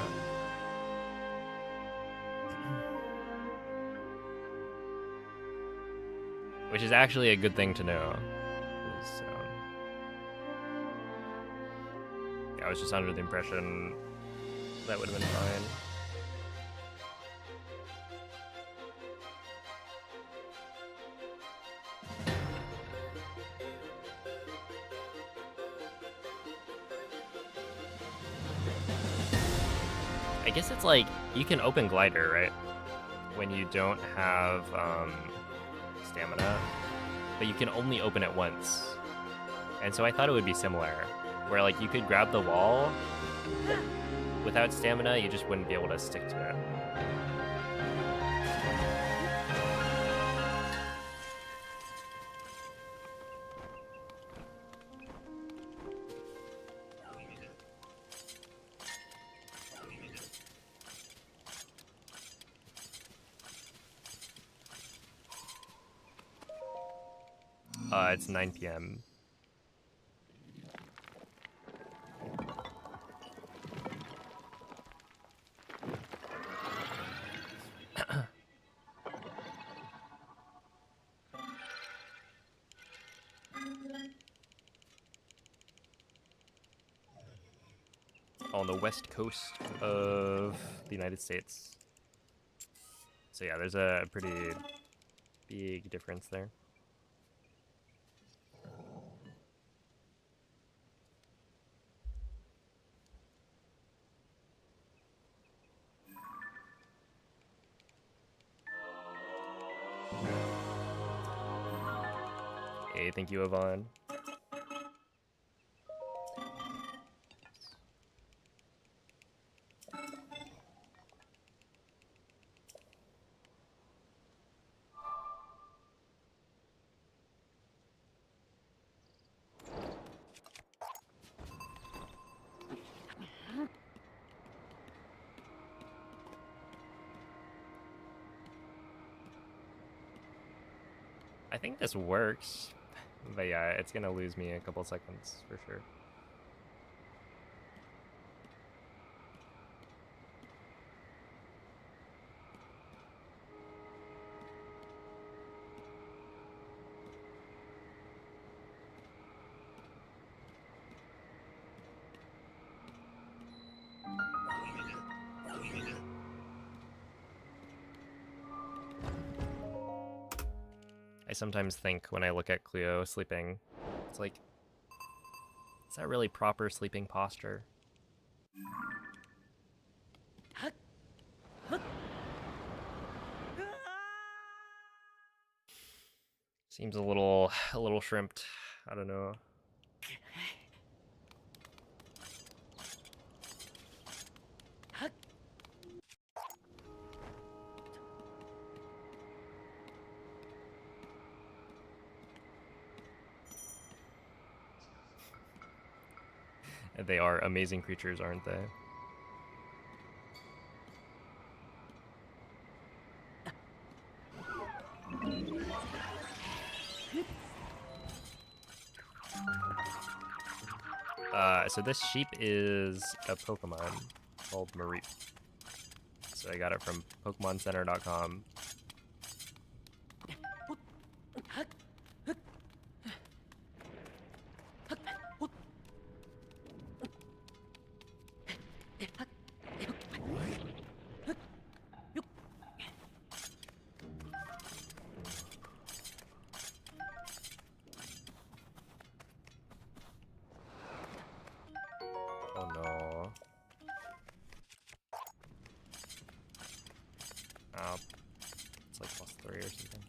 Which is actually a good thing to know. Yeah, I was just under the impression that would have been fine. I guess it's like, you can open glider, right? When you don't have stamina, but you can only open it once. And so I thought it would be similar, where like you could grab the wall, without stamina, you just wouldn't be able to stick to it. It's 9 p.m. On the west coast of the United States. So yeah, there's a pretty big difference there. Hey, thank you, Yvonne. I think this works, but yeah, it's gonna lose me a couple seconds for sure. I sometimes think when I look at Cleo sleeping, it's like, is that really proper sleeping posture? Seems a little shrimped. I don't know. They are amazing creatures, aren't they? So this sheep is a Pokemon called Mareep. So I got it from PokemonCenter.com. Oh no. Oh, it's like +3 or something.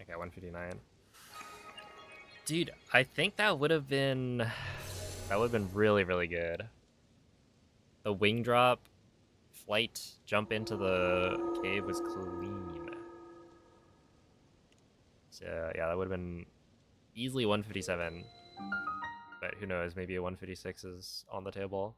Okay, 159. Dude, I think that would have been really, really good. The wing drop, flight, jump into the cave was clean. So yeah, that would have been easily 157. But who knows, maybe a 156 is on the table.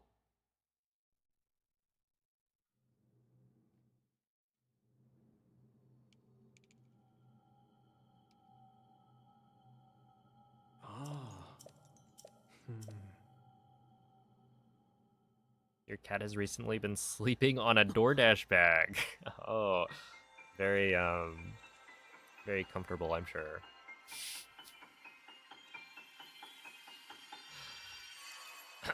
Your cat has recently been sleeping on a DoorDash bag. Oh, very very comfortable, I'm sure.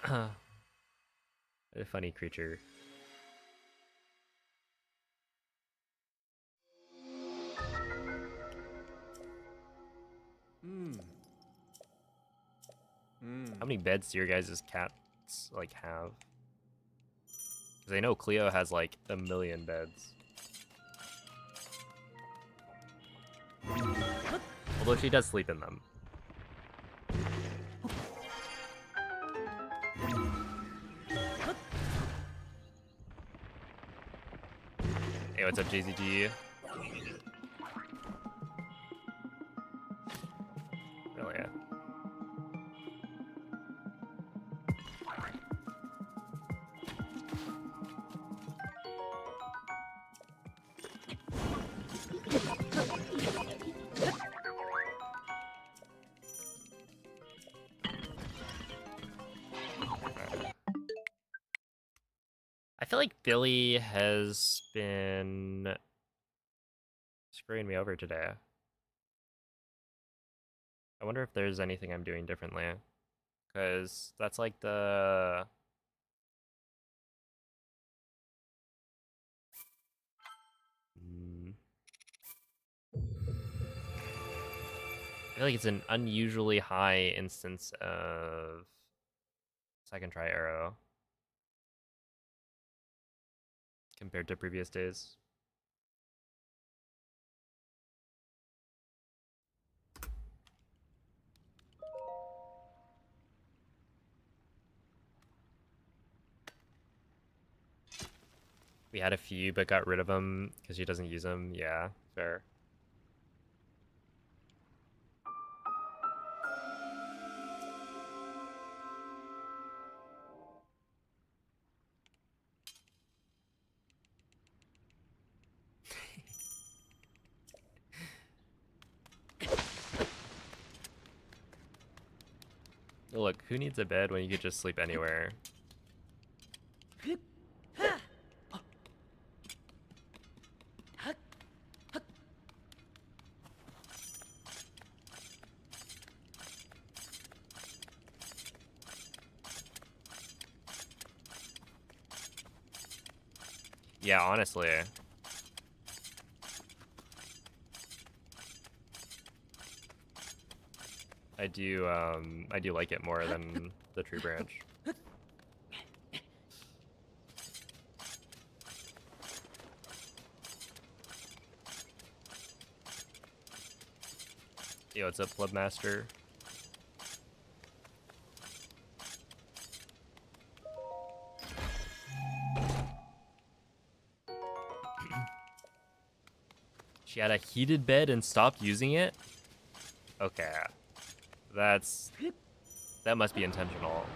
A funny creature. How many beds do your guys' cats like have? Because I know Cleo has like 1,000,000 beds. Although she does sleep in them. Hey, what's up, JZG? Really? I feel like Billy has been screwing me over today. I wonder if there's anything I'm doing differently. Because that's like the... I feel like it's an unusually high instance of second try arrow compared to previous days. We had a few, but got rid of them because she doesn't use them. Yeah, fair. Look, who needs a bed when you could just sleep anywhere? Yeah, honestly. I do like it more than the tree branch. Yo, what's up, Clubmaster? She had a heated bed and stopped using it? Okay. That must be intentional.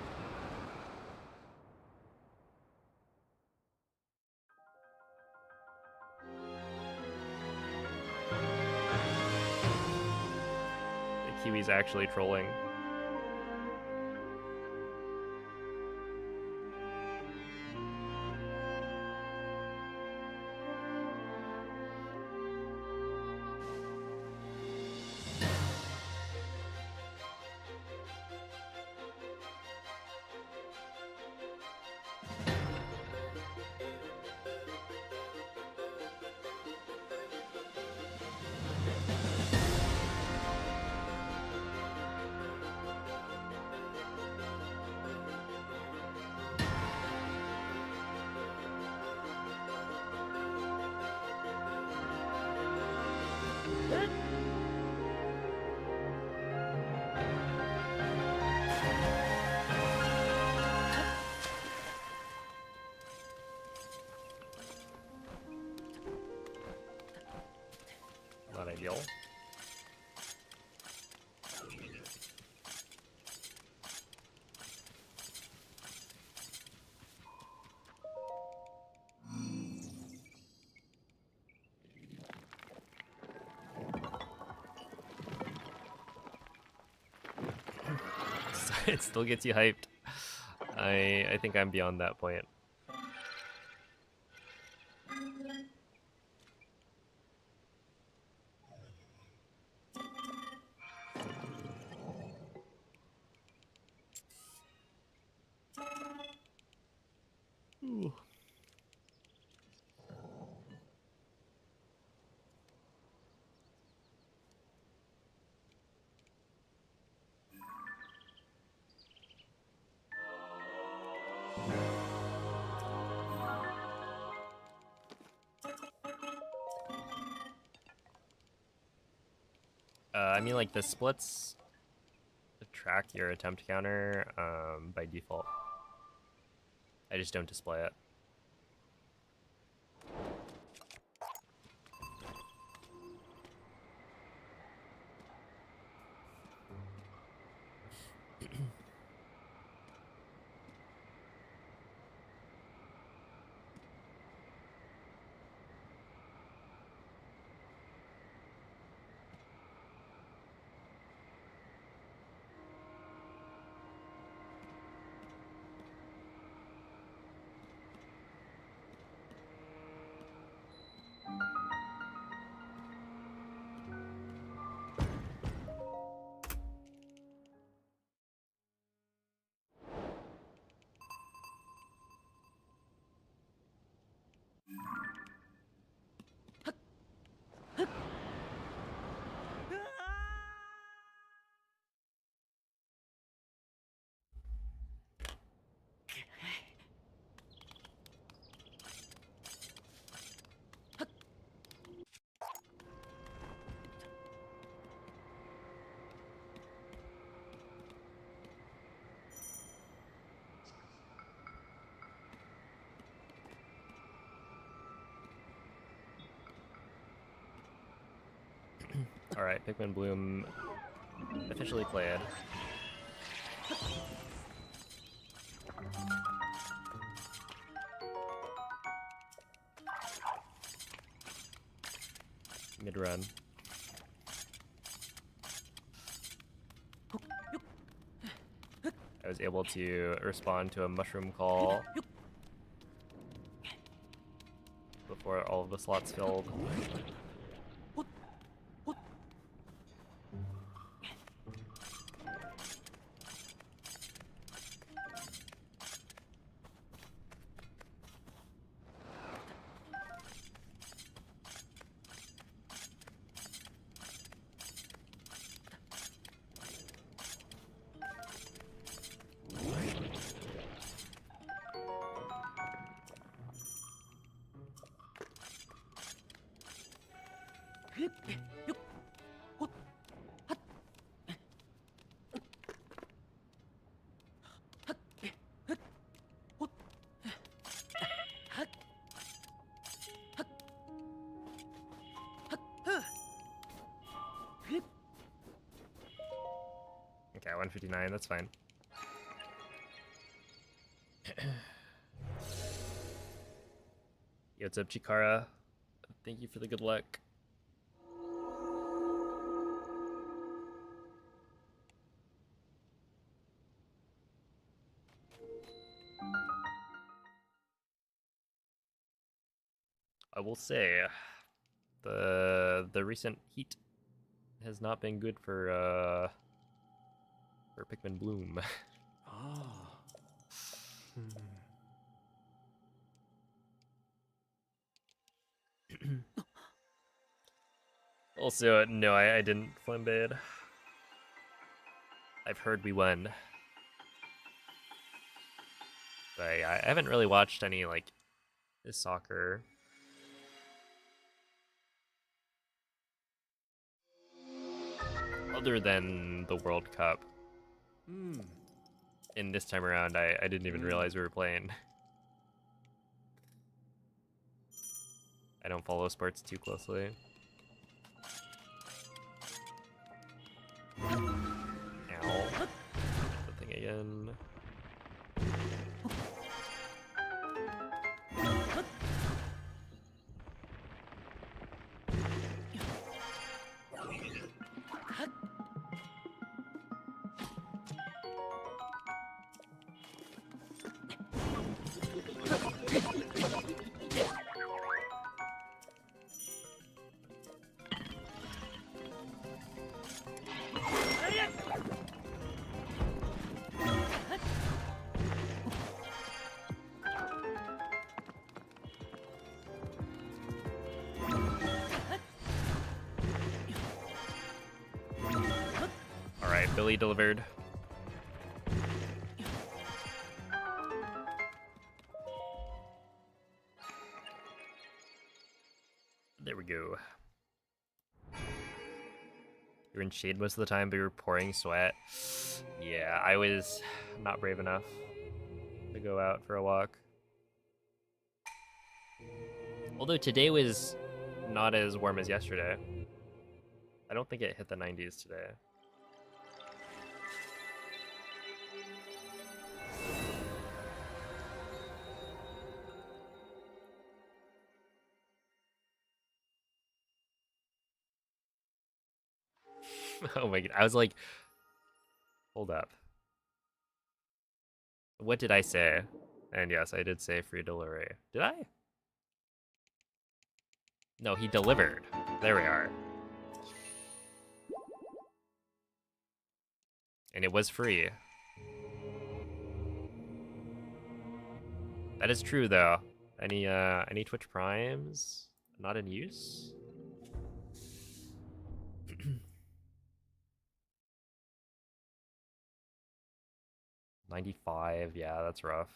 The Kiwi's actually trolling. Not ideal. It still gets you hyped. I think I'm beyond that point. Ooh. I mean, like, the splits track your attempt counter by default. I just don't display it. Alright, Pikmin Bloom officially played. Mid-run. I was able to respond to a mushroom call before all of the slots filled. Okay, 159, that's fine. Yo, what's up, Chikara? Thank you for the good luck. I will say, the recent heat has not been good for Pikmin Bloom. Also, no, I didn't flambade. I've heard we won. But yeah, I haven't really watched any, like, soccer. Other than the World Cup. And this time around, I didn't even realize we were playing. I don't follow sports too closely. Ow. The thing again. Alright, Billy delivered. There we go. You were in shade most of the time, but you were pouring sweat. Yeah, I was not brave enough to go out for a walk. Although today was not as warm as yesterday. I don't think it hit the 90s today. Oh my god, I was like, hold up. What did I say? And yes, I did say free delivery. Did I? No, he delivered. There we are. And it was free. That is true though. Any Twitch Primes not in use? 95, yeah, that's rough.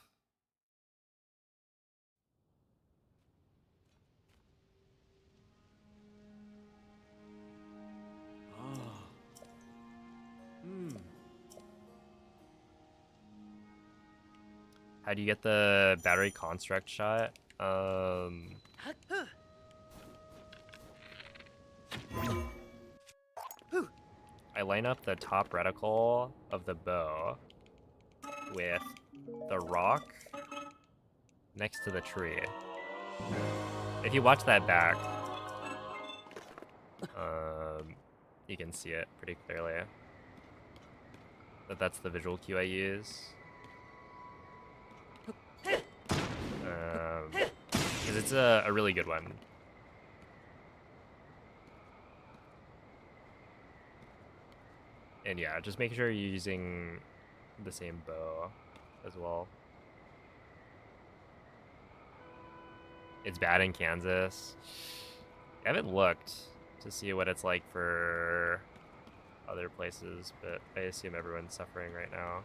How do you get the battery construct shot? I line up the top reticle of the bow with the rock next to the tree. If you watch that back, you can see it pretty clearly. That's the visual cue I use. Because it's a really good one. And yeah, just make sure you're using the same bow as well. It's bad in Kansas. I haven't looked to see what it's like for other places, but I assume everyone's suffering right now.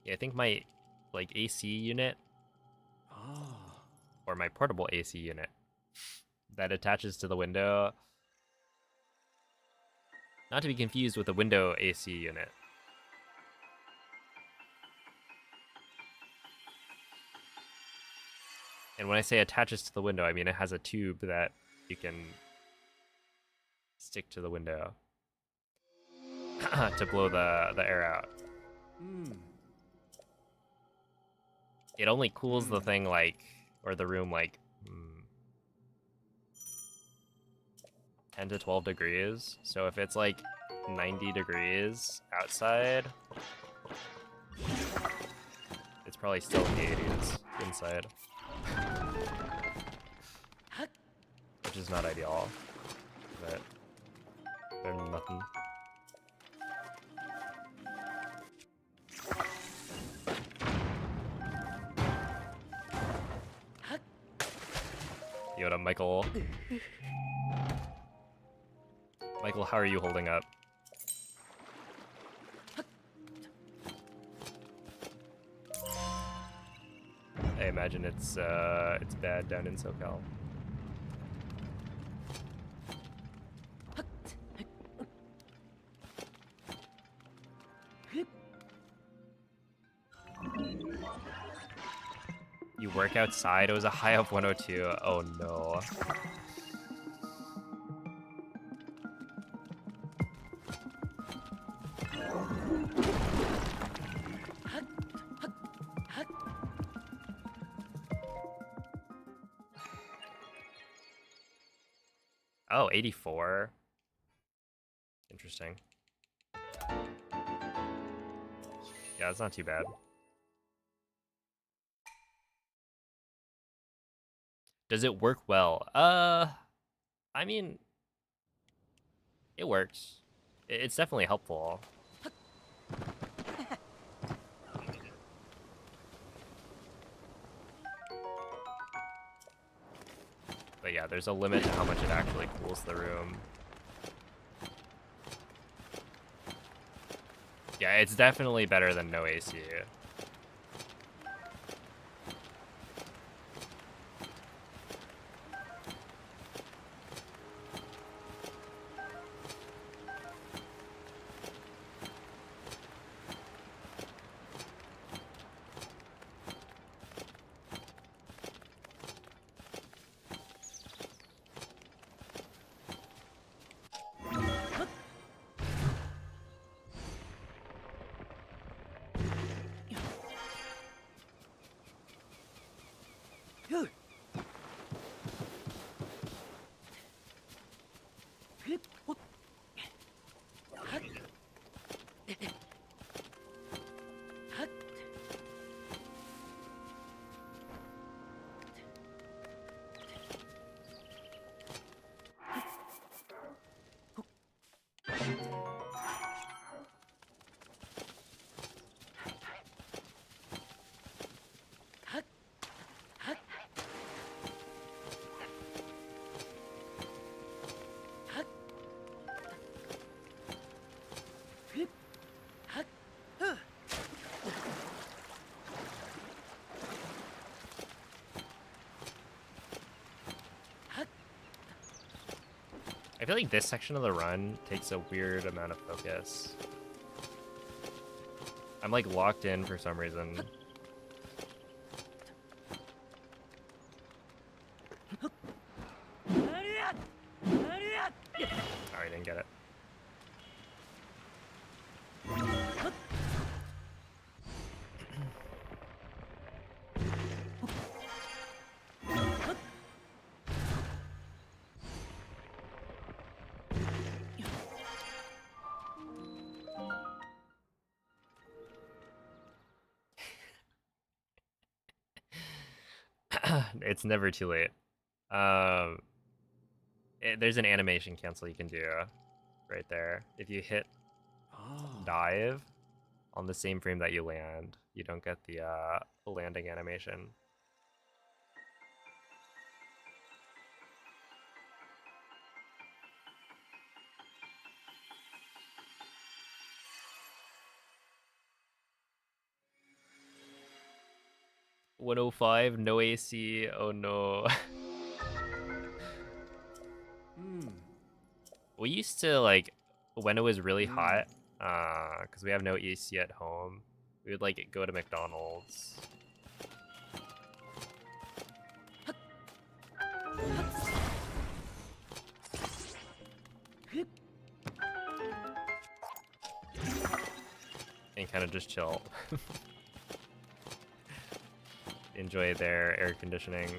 Yeah, I think my like AC unit or my portable AC unit that attaches to the window, not to be confused with the window AC unit. And when I say attaches to the window, I mean it has a tube that you can stick to the window to blow the air out. It only cools the thing like, or the room like 10 to 12 degrees. So if it's like 90 degrees outside, it's probably still in the 80s inside. Which is not ideal, but better than nothing. Yoda, Michael. Michael, how are you holding up? I imagine it's bad down in SoCal. You work outside? It was a high of 102. Oh no. Oh, 84. Interesting. Yeah, it's not too bad. Does it work well? I mean, it works. It's definitely helpful. But yeah, there's a limit to how much it actually cools the room. Yeah, it's definitely better than no AC. I feel like this section of the run takes a weird amount of focus. I'm like locked in for some reason. Oh, I didn't get it. It's never too late. There's an animation cancel you can do right there. If you hit dive on the same frame that you land, you don't get the landing animation. $105, no AC. Oh no. We used to, like, when it was really hot, because we have no AC at home, we would like go to McDonald's. And kind of just chill. Enjoy their air conditioning.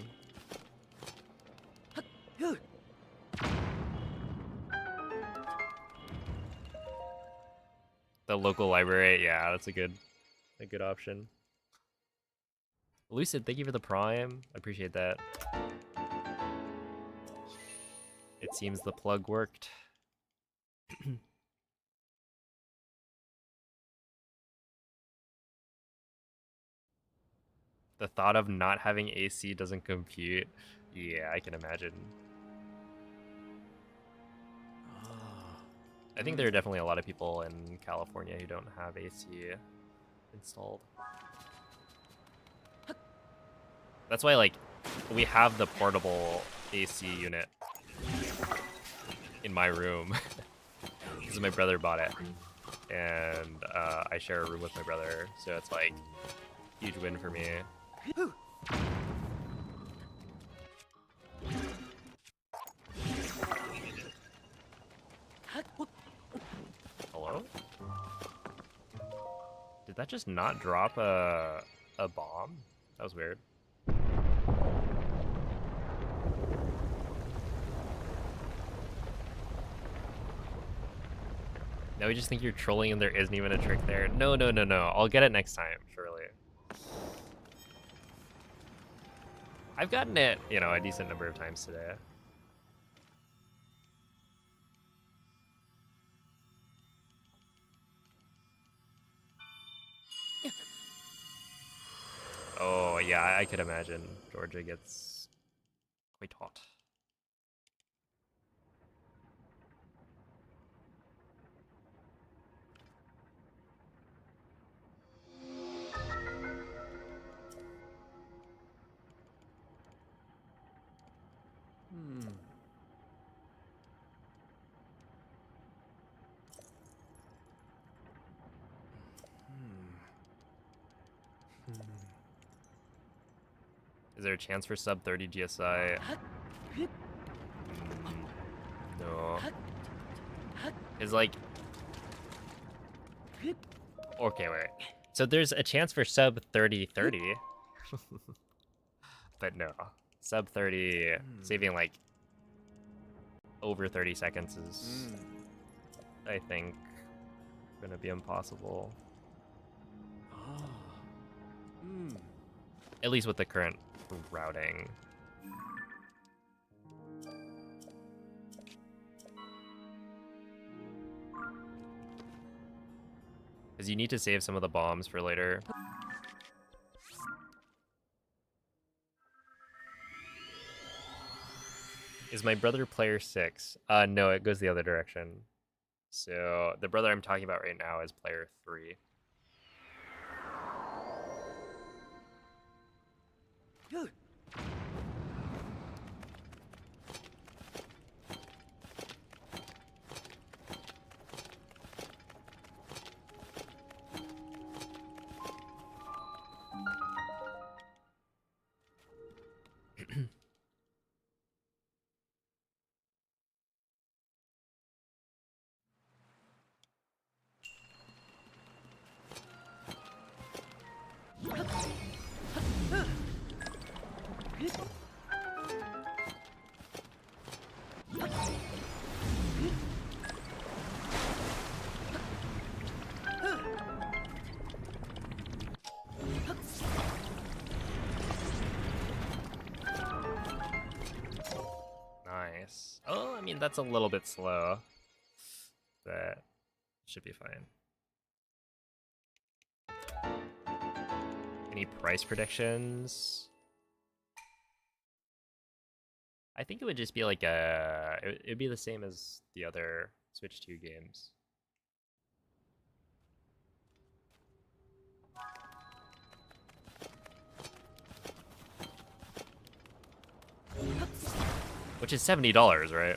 The local library, yeah, that's a good option. Lucid, thank you for the prime. I appreciate that. It seems the plug worked. The thought of not having AC doesn't compute. Yeah, I can imagine. I think there are definitely a lot of people in California who don't have AC installed. That's why, like, we have the portable AC unit in my room because my brother bought it, and I share a room with my brother, so it's like huge win for me. Hello? Did that just not drop a bomb? That was weird. Now we just think you're trolling and there isn't even a trick there. No. I'll get it next time, surely. I've gotten it, you know, a decent number of times today. Oh, yeah, I could imagine Georgia gets quite hot. Is there a chance for sub 30 GSI? No. It's like... Okay, wait. So there's a chance for sub 30-30. But no. Sub 30, saving like over 30 seconds is, I think, gonna be impossible. At least with the current routing. Because you need to save some of the bombs for later. Is my brother player 6? No, it goes the other direction. So the brother I'm talking about right now is player 3. mean, that's a little bit slow. That should be fine. Any price predictions? I think it would just be like it'd be the same as the other Switch 2 games. Which is $70, right?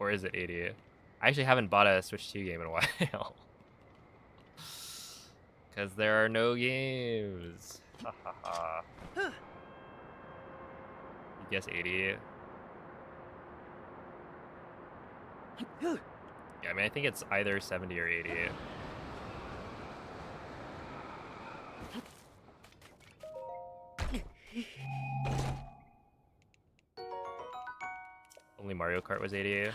Or is it 80? I actually haven't bought a Switch 2 game in a while. Because there are no games. Ha ha ha. You guess 80? Yeah, I mean, I think it's either 70 or 80. Only Mario Kart was 80.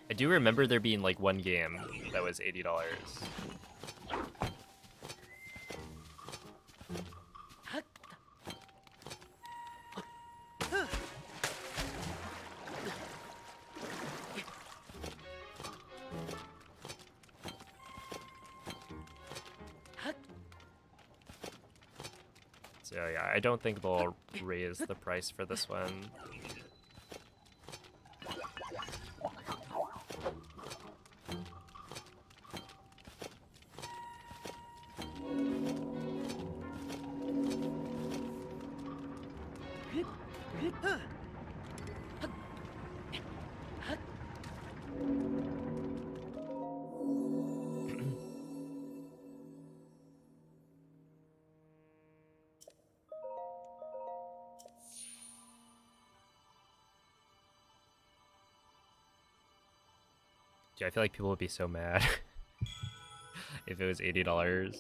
I do remember there being like one game that was $80. So yeah, I don't think they'll raise the price for this one. Dude, I feel like people would be so mad if it was $80.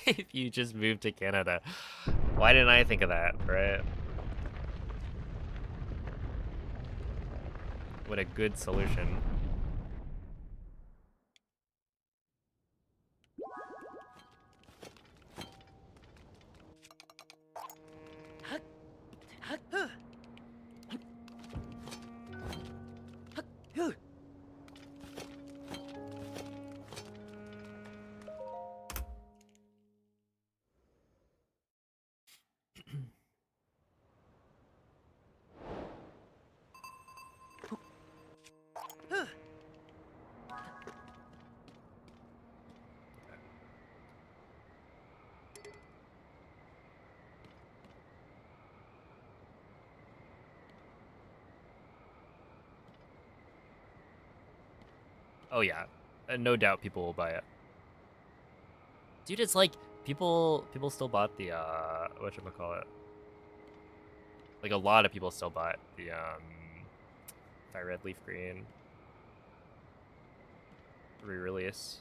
If you just moved to Canada. Why didn't I think of that, right? What a good solution. Oh yeah, no doubt people will buy it. Dude, it's like people still bought the whatchamacallit. Like a lot of people still bought the Fire Red Leaf Green re-release.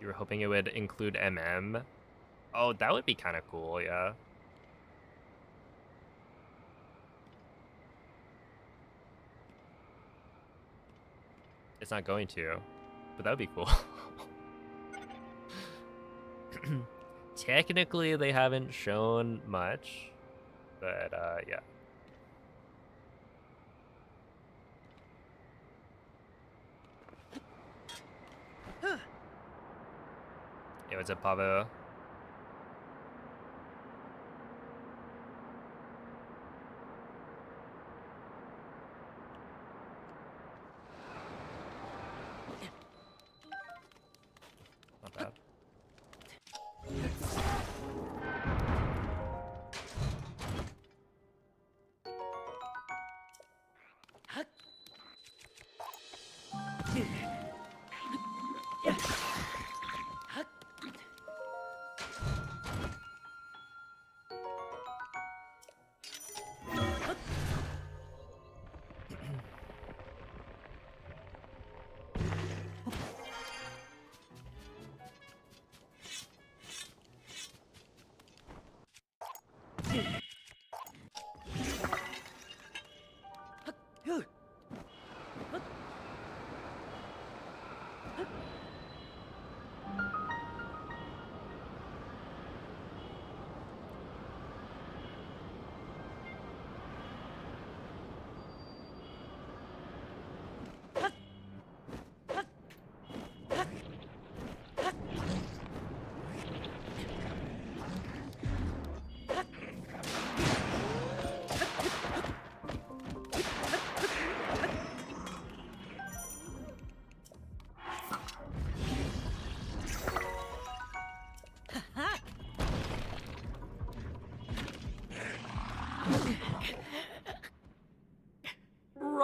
You were hoping it would include MM? Oh, that would be kind of cool, yeah. It's not going to, but that would be cool. Technically, they haven't shown much, but yeah. Hey, what's up, Pavo? Not bad.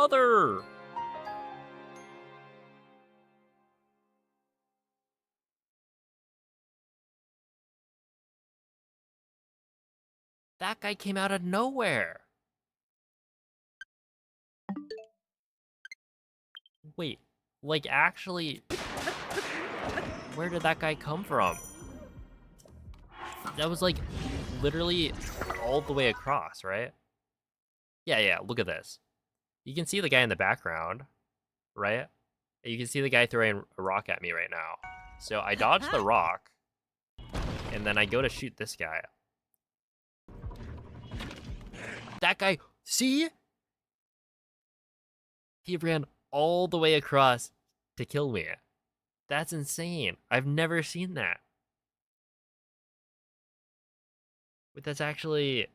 brother! That guy came out of nowhere. Wait, like actually, where did that guy come from? That was like literally all the way across, right? Yeah, look at this. You can see the guy in the background, right? You can see the guy throwing a rock at me right now. So I dodge the rock, and then I go to shoot this guy. That guy, see? He ran all the way across to kill me. That's insane. I've never seen that. But that's actually...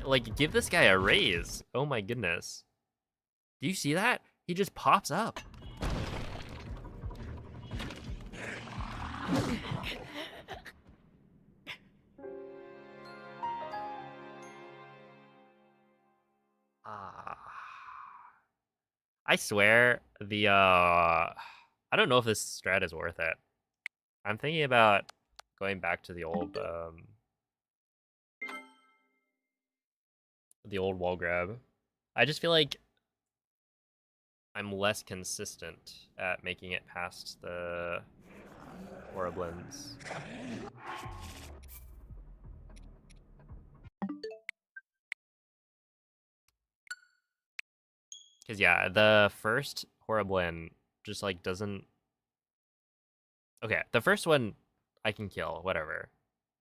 Like, give this guy a raise. Oh my goodness. Do you see that? He just pops up. I swear, I don't know if this strat is worth it. I'm thinking about going back to the old wall grab. I just feel like I'm less consistent at making it past the Horriblins. Because yeah, the first Horriblin just like doesn't... Okay, the first one I can kill, whatever.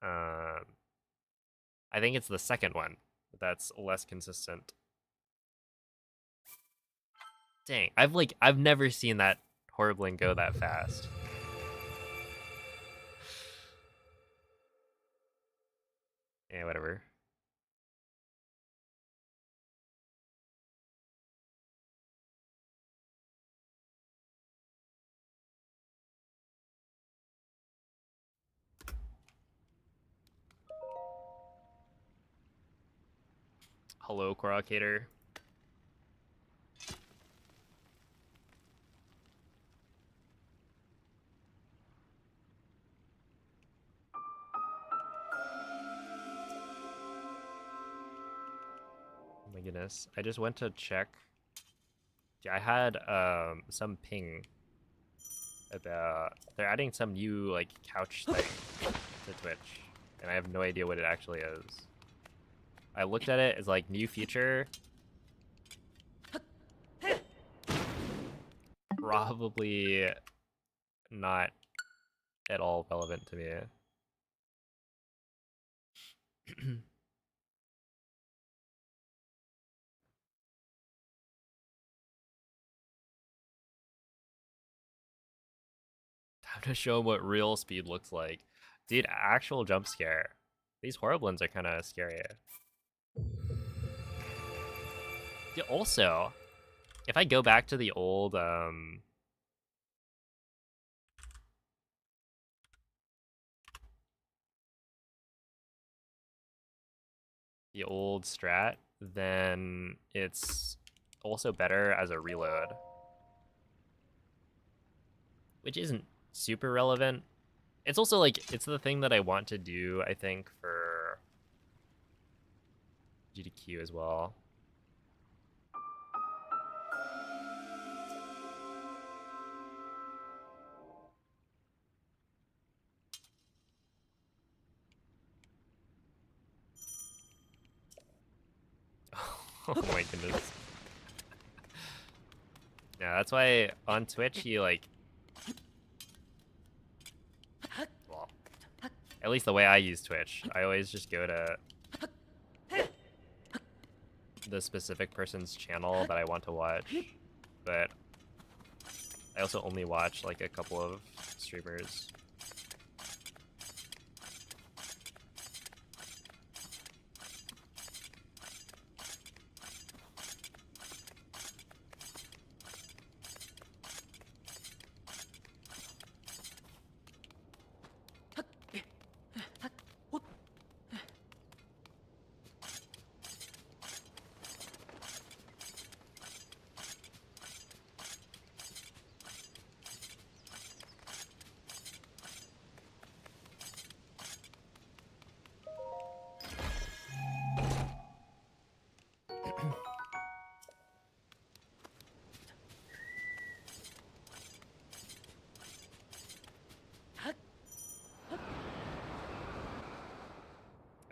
I think it's the second one that's less consistent. Dang, I've never seen that Horriblin go that fast. Yeah, whatever. Hello, Korakator. Oh my goodness. I just went to check. Yeah, I had some ping about they're adding some new like couch thing to Twitch, and I have no idea what it actually is. I looked at it as like new feature. Probably not at all relevant to me. Time to show 'em what real speed looks like. Dude, actual jump scare. These Horriblins are kind of scary. Yeah, also, if I go back to the old strat, then it's also better as a reload, which isn't super relevant. It's also like it's the thing that I want to do, I think, for GDQ as well. Oh my goodness. Yeah, that's why on Twitch you like, well, at least the way I use Twitch, I always just go to the specific person's channel that I want to watch, but I also only watch like a couple of streamers.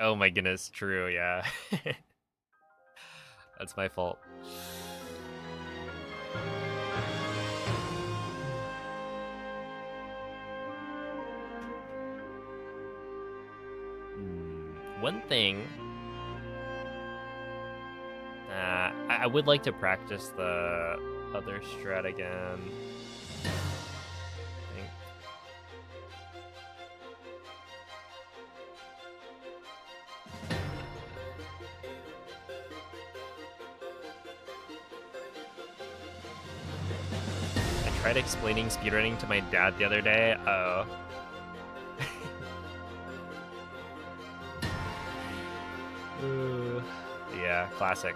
Oh my goodness, true, yeah. That's my fault. One thing I would like to practice the other strat again. I think. I tried explaining speedrunning to my dad the other day. Oh. Yeah, classic.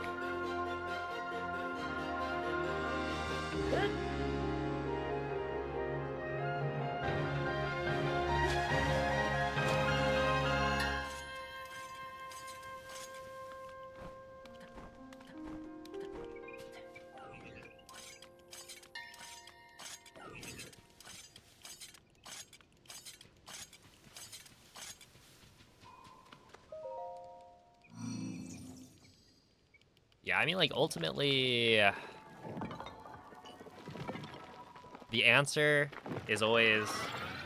Yeah, I mean, like, ultimately, the answer is always,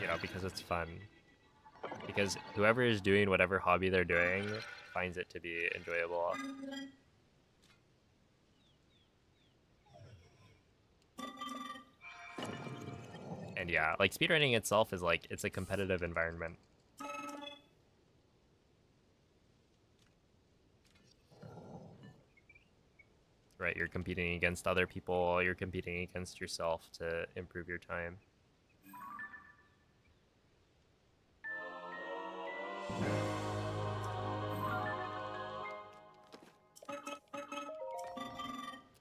you know, because it's fun. Because whoever is doing whatever hobby they're doing finds it to be enjoyable. And yeah, like, speedrunning itself is like, it's a competitive environment. Right, you're competing against other people, you're competing against yourself to improve your time.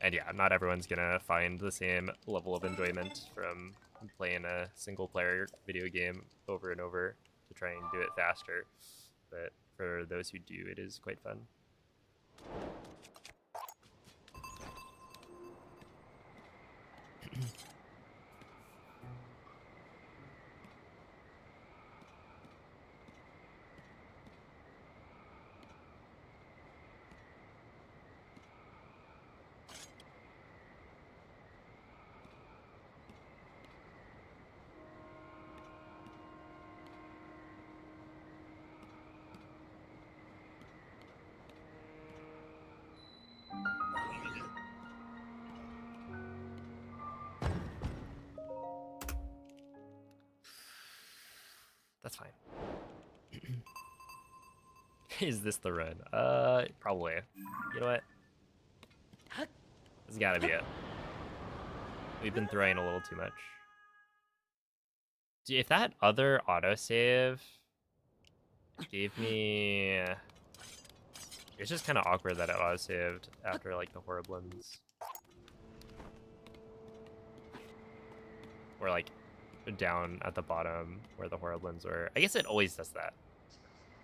And yeah, not everyone's gonna find the same level of enjoyment from playing a single player video game over and over to try and do it faster. But for those who do, it is quite fun. That's fine. Is this the run? Probably. You know what? This has gotta be it. We've been throwing a little too much. If that other autosave gave me... It's just kind of awkward that it autosaved after, like, the Horriblins. Or, like, down at the bottom where the Horriblins were. I guess it always does that,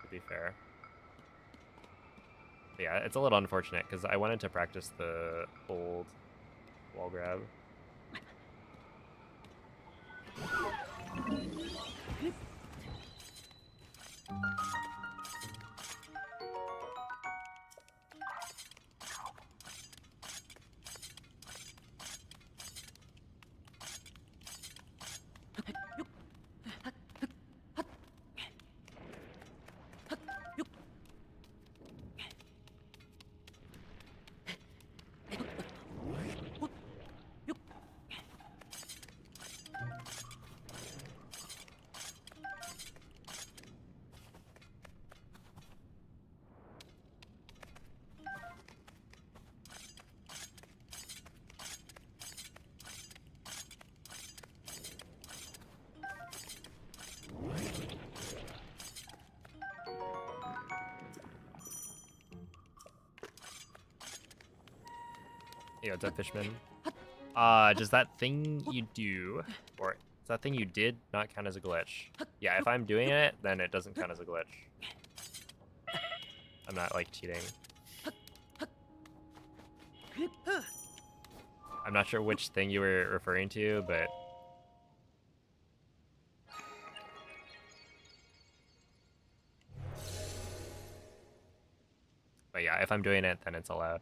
to be fair. But yeah, it's a little unfortunate, because I wanted to practice the old wall grab. Yo, what's up, Fishman? Does that thing you do, or does that thing you did not count as a glitch? Yeah, if I'm doing it, then it doesn't count as a glitch. I'm not, like, cheating. I'm not sure which thing you were referring to, but... But yeah, if I'm doing it, then it's allowed.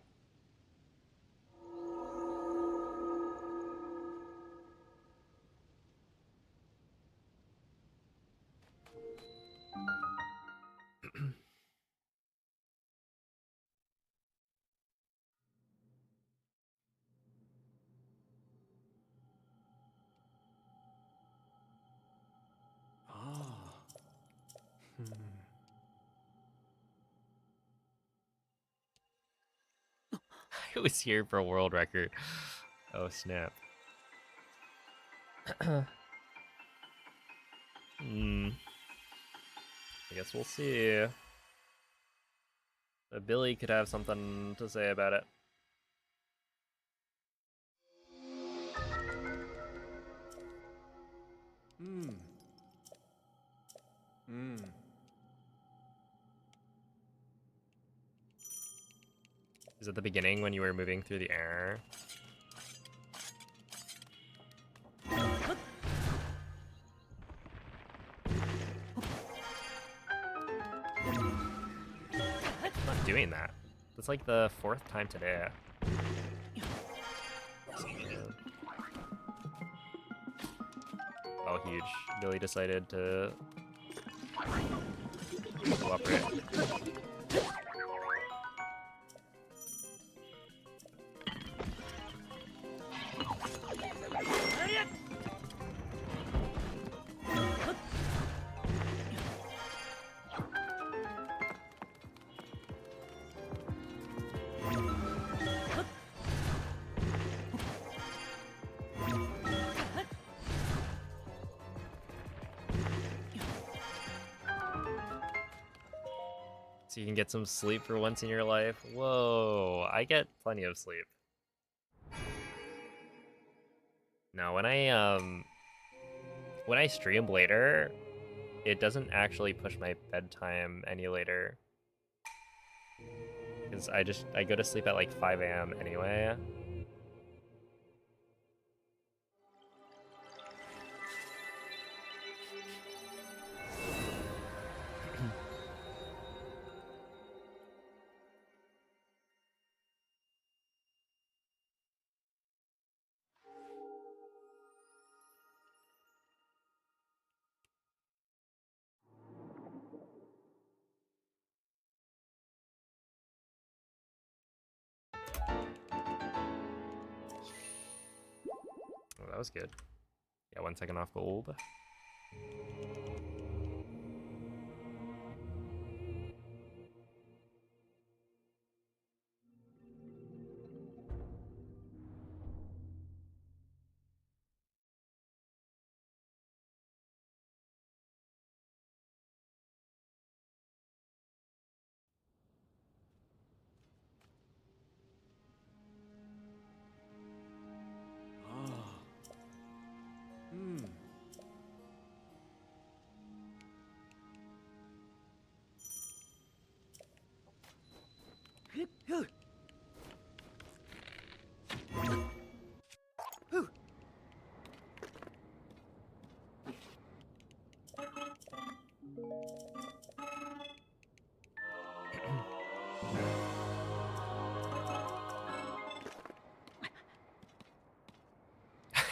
I was here for a world record. Oh snap. Hmm. I guess we'll see. Billy could have something to say about it. Is it the beginning when you were moving through the air? I'm not doing that. That's like the 4th time today. Oh, huge. Billy decided to cooperate. So you can get some sleep for once in your life. Whoa, I get plenty of sleep. No, when I stream later, it doesn't actually push my bedtime any later. Because I go to sleep at like 5 a.m. anyway. Oh, that was good. Yeah, 1 second off gold.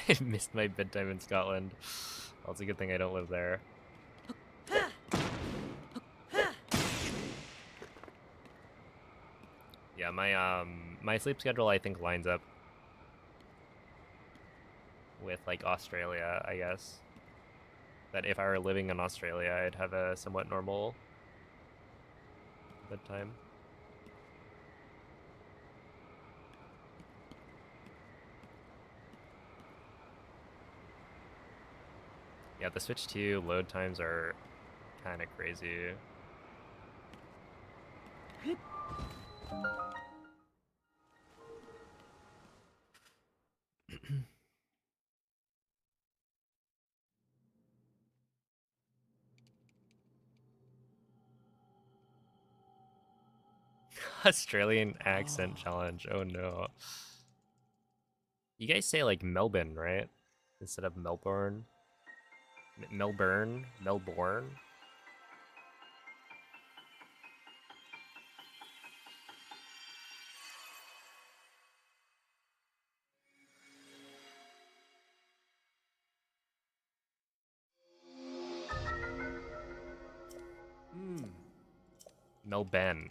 I missed my bedtime in Scotland. Well, it's a good thing I don't live there. Yeah, my sleep schedule I think lines up with like Australia, I guess. That if I were living in Australia, I'd have a somewhat normal bedtime. Yeah, the Switch 2 load times are kind of crazy. Australian accent challenge. Oh no. You guys say like Melbourne, right? Instead of Melbourne. Melbourne? Melbourne? Mel Ben.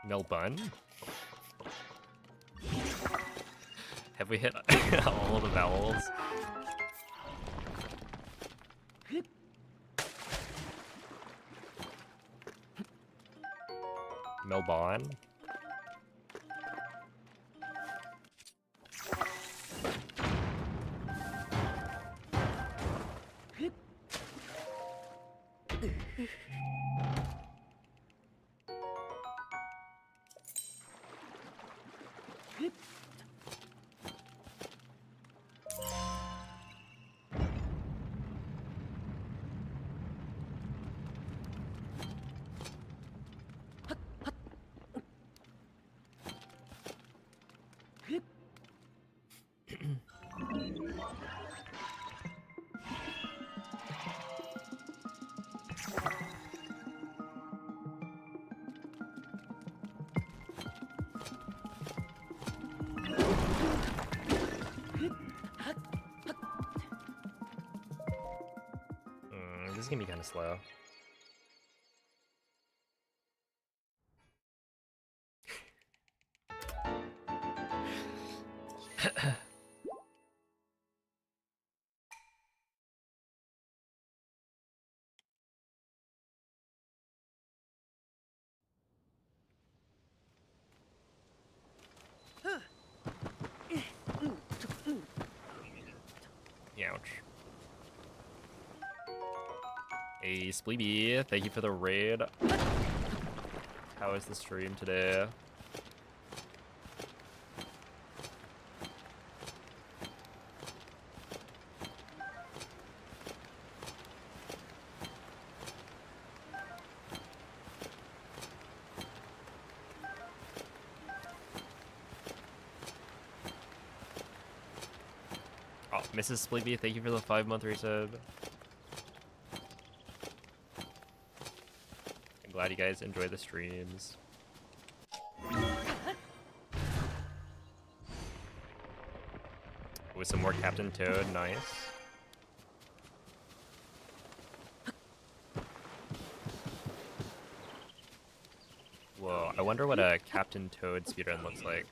Mel Bun? Have we hit all the vowels? Melbourne? This is gonna be kind of slow. Ouch. Hey, Spleeby, thank you for the raid. How is the stream today? Oh, Mrs. Spleeby, thank you for the 5-month resub. I'm glad you guys enjoy the streams. With some more Captain Toad, nice. Whoa, I wonder what a Captain Toad speedrun looks like.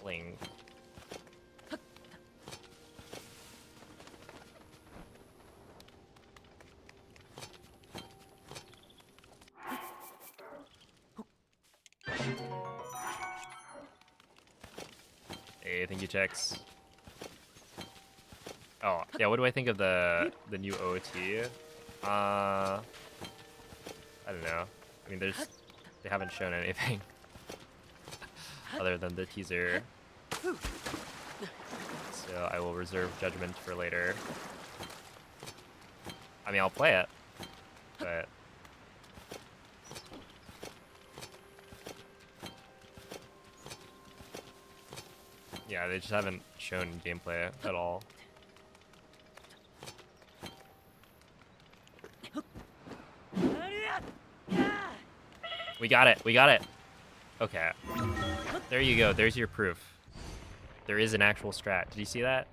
Bling. Hey, thank you, Chex. Oh, yeah, what do I think of the new OT? I don't know. I mean, they haven't shown anything other than the teaser. So I will reserve judgment for later. I mean, I'll play it, but yeah, they just haven't shown gameplay at all. We got it, we got it. Okay. There you go, there's your proof. There is an actual strat. Did you see that?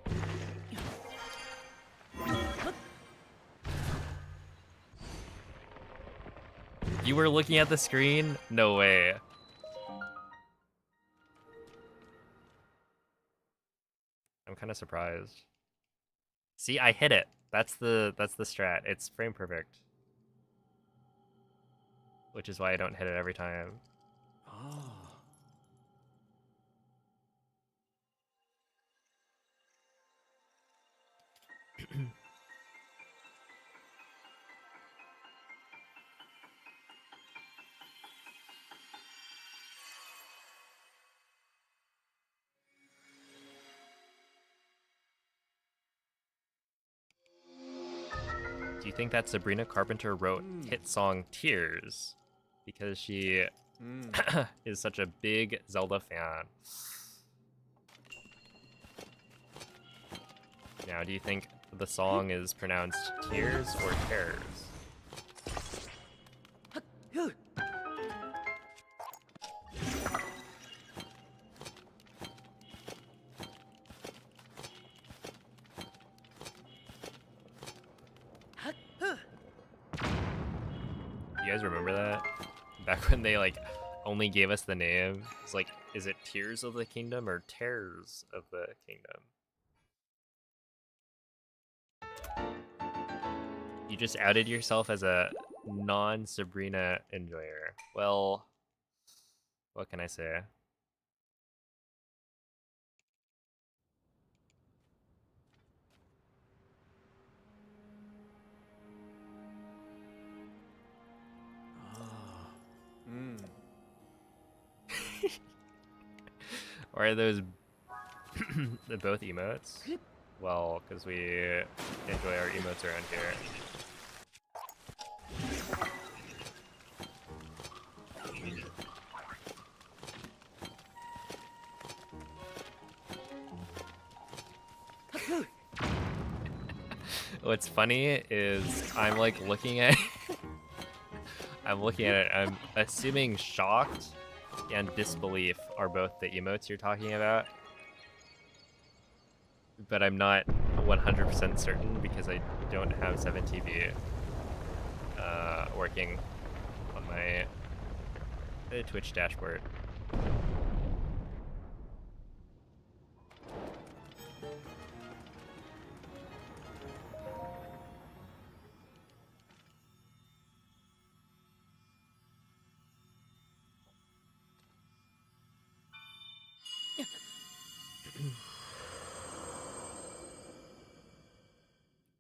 You were looking at the screen? No way. I'm kind of surprised. See, I hit it. That's the strat. It's frame perfect. Which is why I don't hit it every time. Oh. Do you think that Sabrina Carpenter wrote hit song Tears because she is such a big Zelda fan? Now, do you think the song is pronounced Tears or Tears? You guys remember that? Back when they like only gave us the name. It's like, is it Tears of the Kingdom or Terrors of the Kingdom? You just outed yourself as a non-Sabrina enjoyer. Well, what can I say? Or are those both emotes? Well, because we enjoy our emotes around here. What's funny is I'm like looking at I'm looking at it, I'm assuming shocked and disbelief are both the emotes you're talking about. But I'm not 100% certain because I don't have 7TV working on my Twitch dashboard.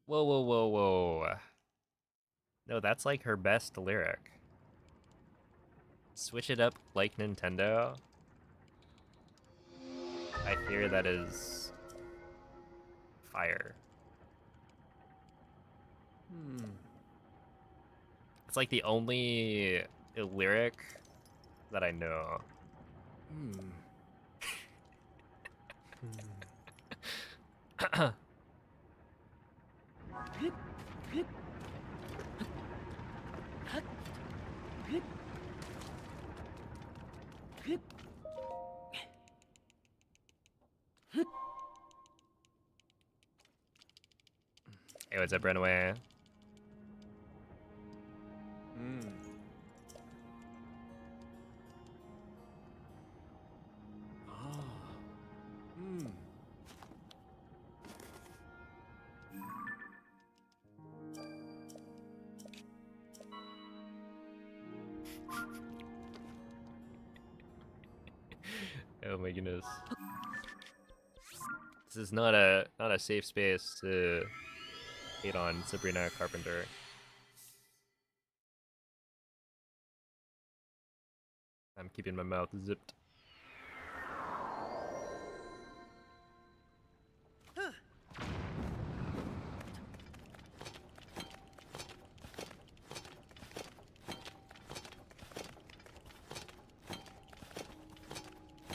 Whoa, whoa, whoa, whoa. No, that's like her best lyric. Switch it up like Nintendo. I fear that is fire. It's like the only lyric that I know. Hey, what's up, Runaway? Oh my goodness. This is not a safe space to hate on Sabrina Carpenter. I'm keeping my mouth zipped.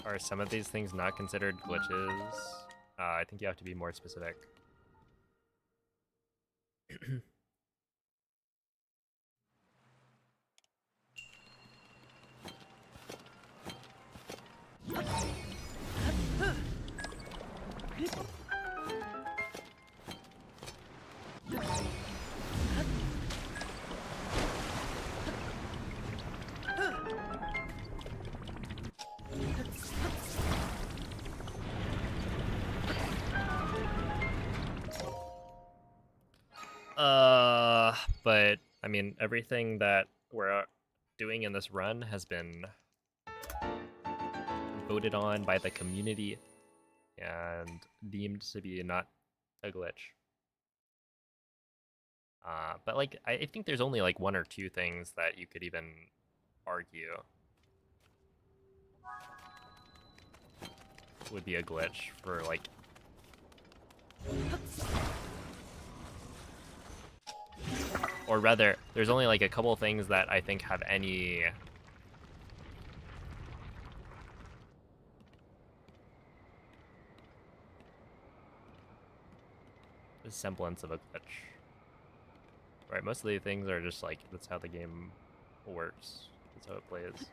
Are some of these things not considered glitches? I think you have to be more specific. But I mean, everything that we're doing in this run has been voted on by the community and deemed to be not a glitch. But like, I think there's only like one or two things that you could even argue would be a glitch for like. Or rather, there's only like a couple things that I think have any semblance of a glitch. Right, most of the things are just like, that's how the game works. That's how it plays.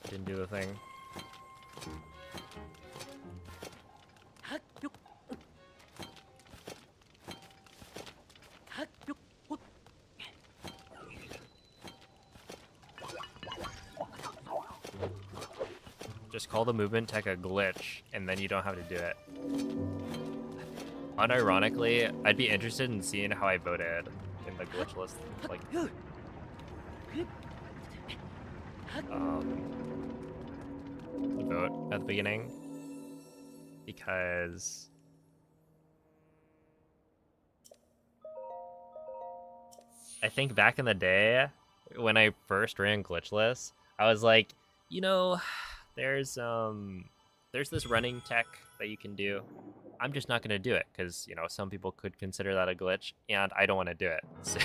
Didn't do the thing. Just call the movement tech a glitch, and then you don't have to do it. Unironically, I'd be interested in seeing how I voted in the glitchless, like, vote at the beginning, because I think back in the day when I first ran glitchless, I was like, you know, there's this running tech that you can do. I'm just not gonna do it because, you know, some people could consider that a glitch, and I don't want to do it. So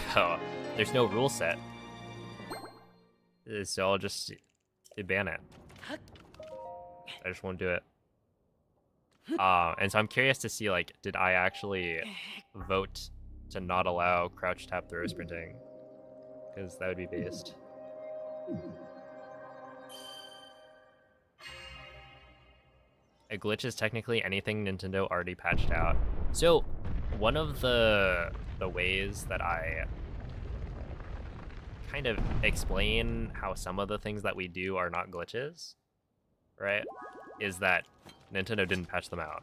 there's no rule set. So I'll just ban it. I just won't do it. And so I'm curious to see, like, did I actually vote to not allow crouch tap throw sprinting? Because that would be based. A glitch is technically anything Nintendo already patched out. So one of the ways that I kind of explain how some of the things that we do are not glitches, right, is that Nintendo didn't patch them out.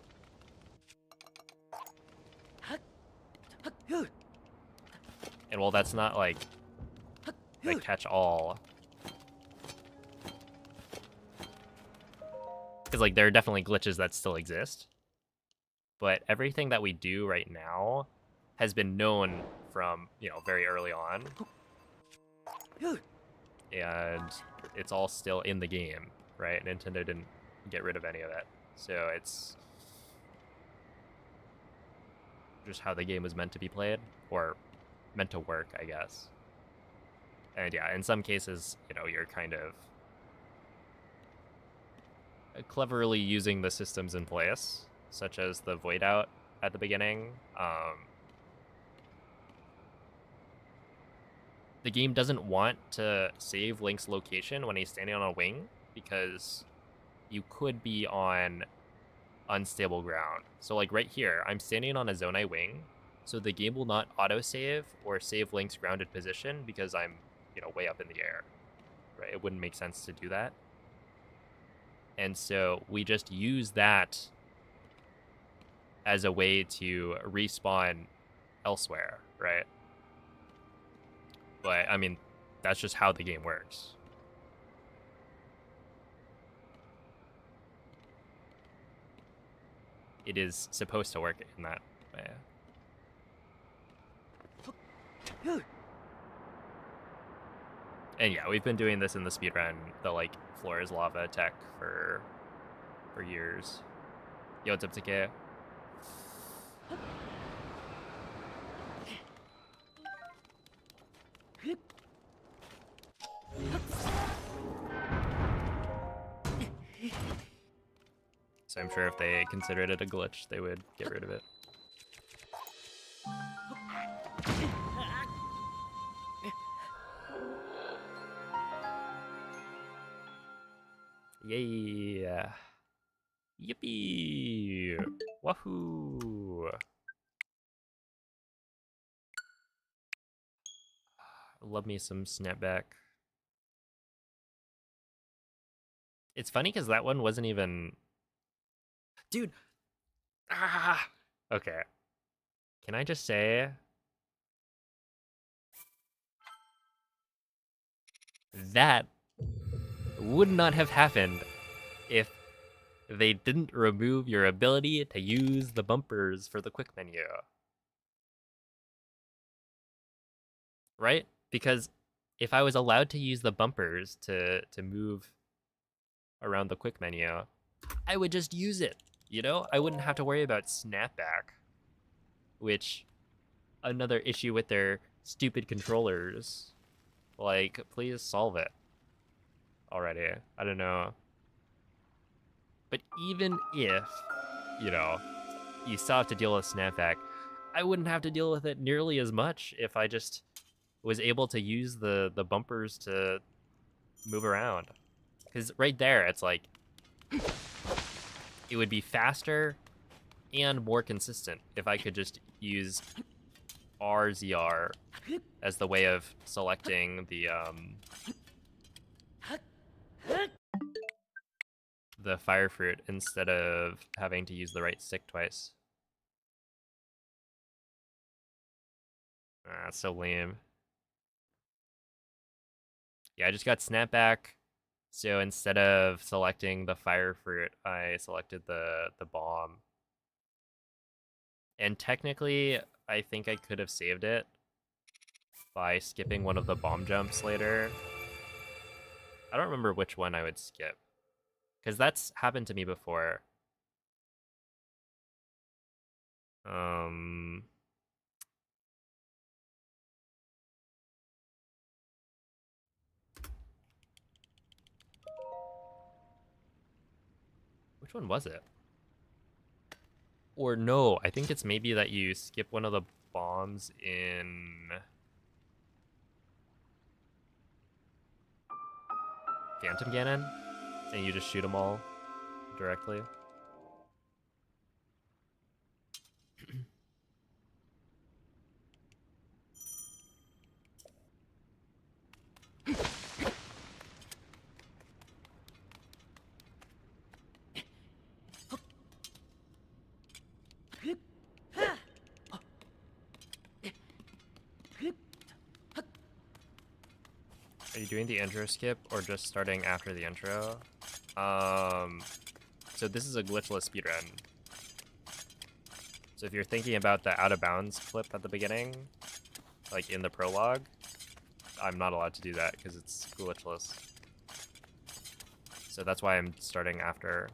And while that's not like the catch-all, because like there are definitely glitches that still exist, but everything that we do right now has been known from, you know, very early on, and it's all still in the game, right? Nintendo didn't get rid of any of it, so it's just how the game was meant to be played, or meant to work, I guess. And yeah, in some cases, you know, you're kind of cleverly using the systems in place, such as the void out at the beginning. The game doesn't want to save Link's location when he's standing on a wing, because you could be on unstable ground. So like right here, I'm standing on a Zonai wing, so the game will not autosave or save Link's grounded position because I'm, you know, way up in the air, right? It wouldn't make sense to do that. And so we just use that as a way to respawn elsewhere, right? But I mean, that's just how the game works. It is supposed to work in that way. And yeah, we've been doing this in the speedrun, the like floor is lava tech for years. Yo, what's up, TotK? So I'm sure if they considered it a glitch, they would get rid of it. Yay! Yippee! Wahoo! Love me some snapback. It's funny because that one wasn't even... Dude! Ah! Okay. Can I just say... that would not have happened if they didn't remove your ability to use the bumpers for the quick menu. Right? Because if I was allowed to use the bumpers to move around the quick menu, I would just use it, you know? I wouldn't have to worry about snapback. which another issue with their stupid controllers. Like, please solve it already. I don't know. But even if, you know, you still have to deal with snapback, I wouldn't have to deal with it nearly as much if I just was able to use the bumpers to move around. Because right there, it's like, it would be faster and more consistent if I could just use RZR as the way of selecting the fire fruit instead of having to use the right stick twice. Ah, that's so lame. Yeah, I just got snapback. So instead of selecting the fire fruit, I selected the bomb. And technically, I think I could have saved it by skipping one of the bomb jumps later. I don't remember which one I would skip, because that's happened to me before. Um, which one was it? Or no, I think it's maybe that you skip one of the bombs in Phantom Ganon, and you just shoot them all directly. Are you doing the intro skip or just starting after the intro? So this is a glitchless speedrun. So if you're thinking about the out of bounds clip at the beginning, like in the prologue, I'm not allowed to do that because it's glitchless. So that's why I'm starting after.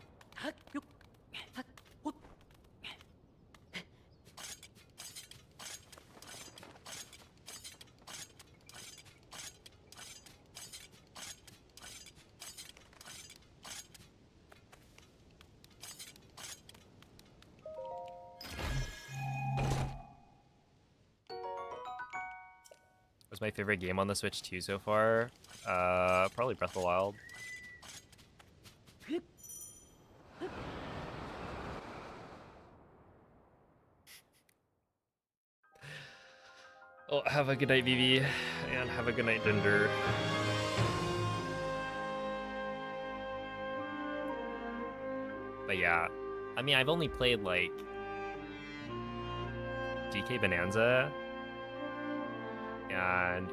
What's my favorite game on the Switch 2 so far? Probably Breath of the Wild. Oh, have a good night, Vivi, and have a good night, Ginger. But yeah, I mean, I've only played like DK Bonanza and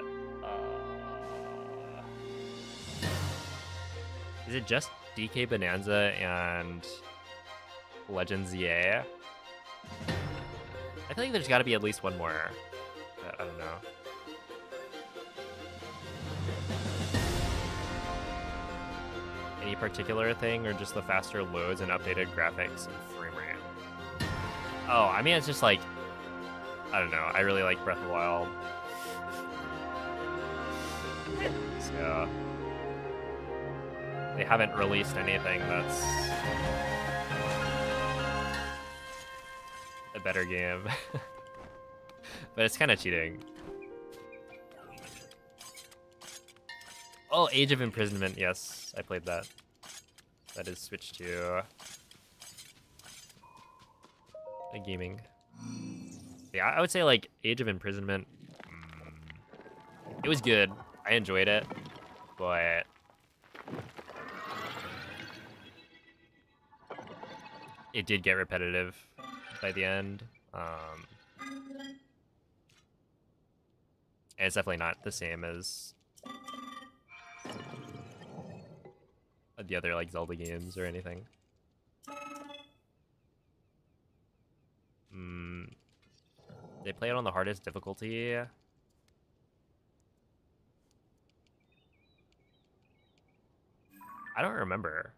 is it just DK Bonanza and Legends EA? I feel like there's got to be at least one more. But I don't know. Any particular thing, or just the faster loads and updated graphics and frame rate? Oh, I mean, it's just like, I don't know. I really like Breath of the Wild. So they haven't released anything that's a better game. But it's kind of cheating. Oh, Age of Imprisonment. Yes, I played that. That is Switch to gaming. Yeah, I would say like Age of Imprisonment. It was good. I enjoyed it, but it did get repetitive by the end. And it's definitely not the same as the other like Zelda games or anything. They play it on the hardest difficulty. I don't remember.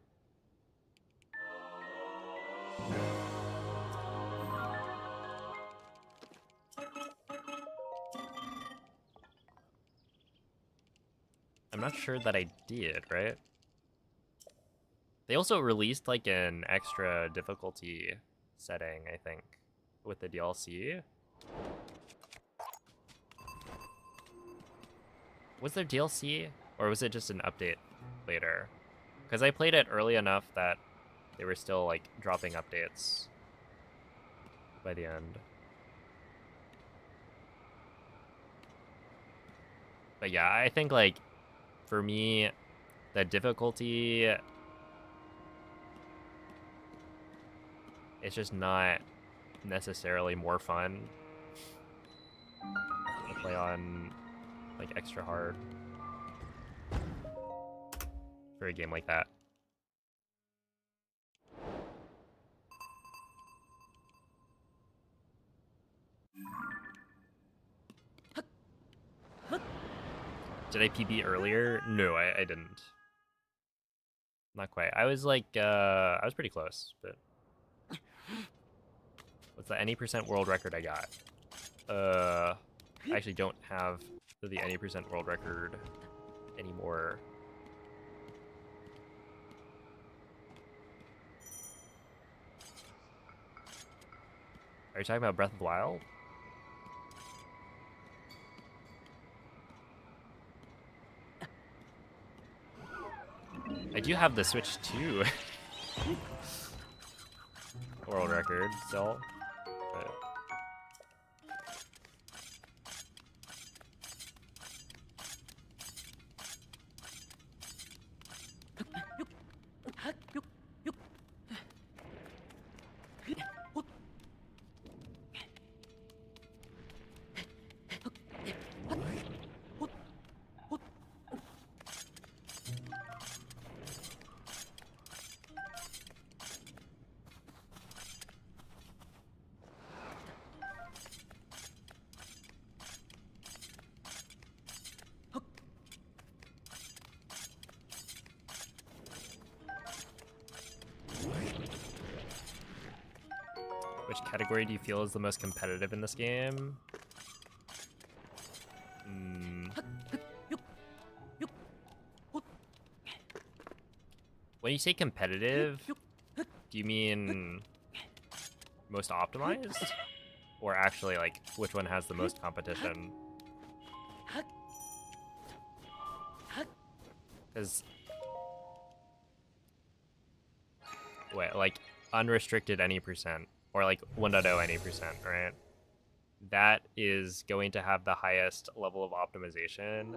I'm not sure that I did, right? They also released like an extra difficulty setting, I think, with the DLC. Was there DLC, or was it just an update later? Because I played it early enough that they were still like dropping updates by the end. But yeah, I think like for me, the difficulty, it's just not necessarily more fun to play on like extra hard for a game like that. Did I PB earlier? No, I didn't. Not quite. I was like, I was pretty close, but what's the any percent world record I got? I actually don't have the any percent world record anymore. Are you talking about Breath of the Wild? I do have the Switch 2 world record still, but which category do you feel is the most competitive in this game? When you say competitive, do you mean most optimized? Or actually, like, which one has the most competition? Because... Wait, like, unrestricted any percent, or like 1.0 any percent, right? That is going to have the highest level of optimization,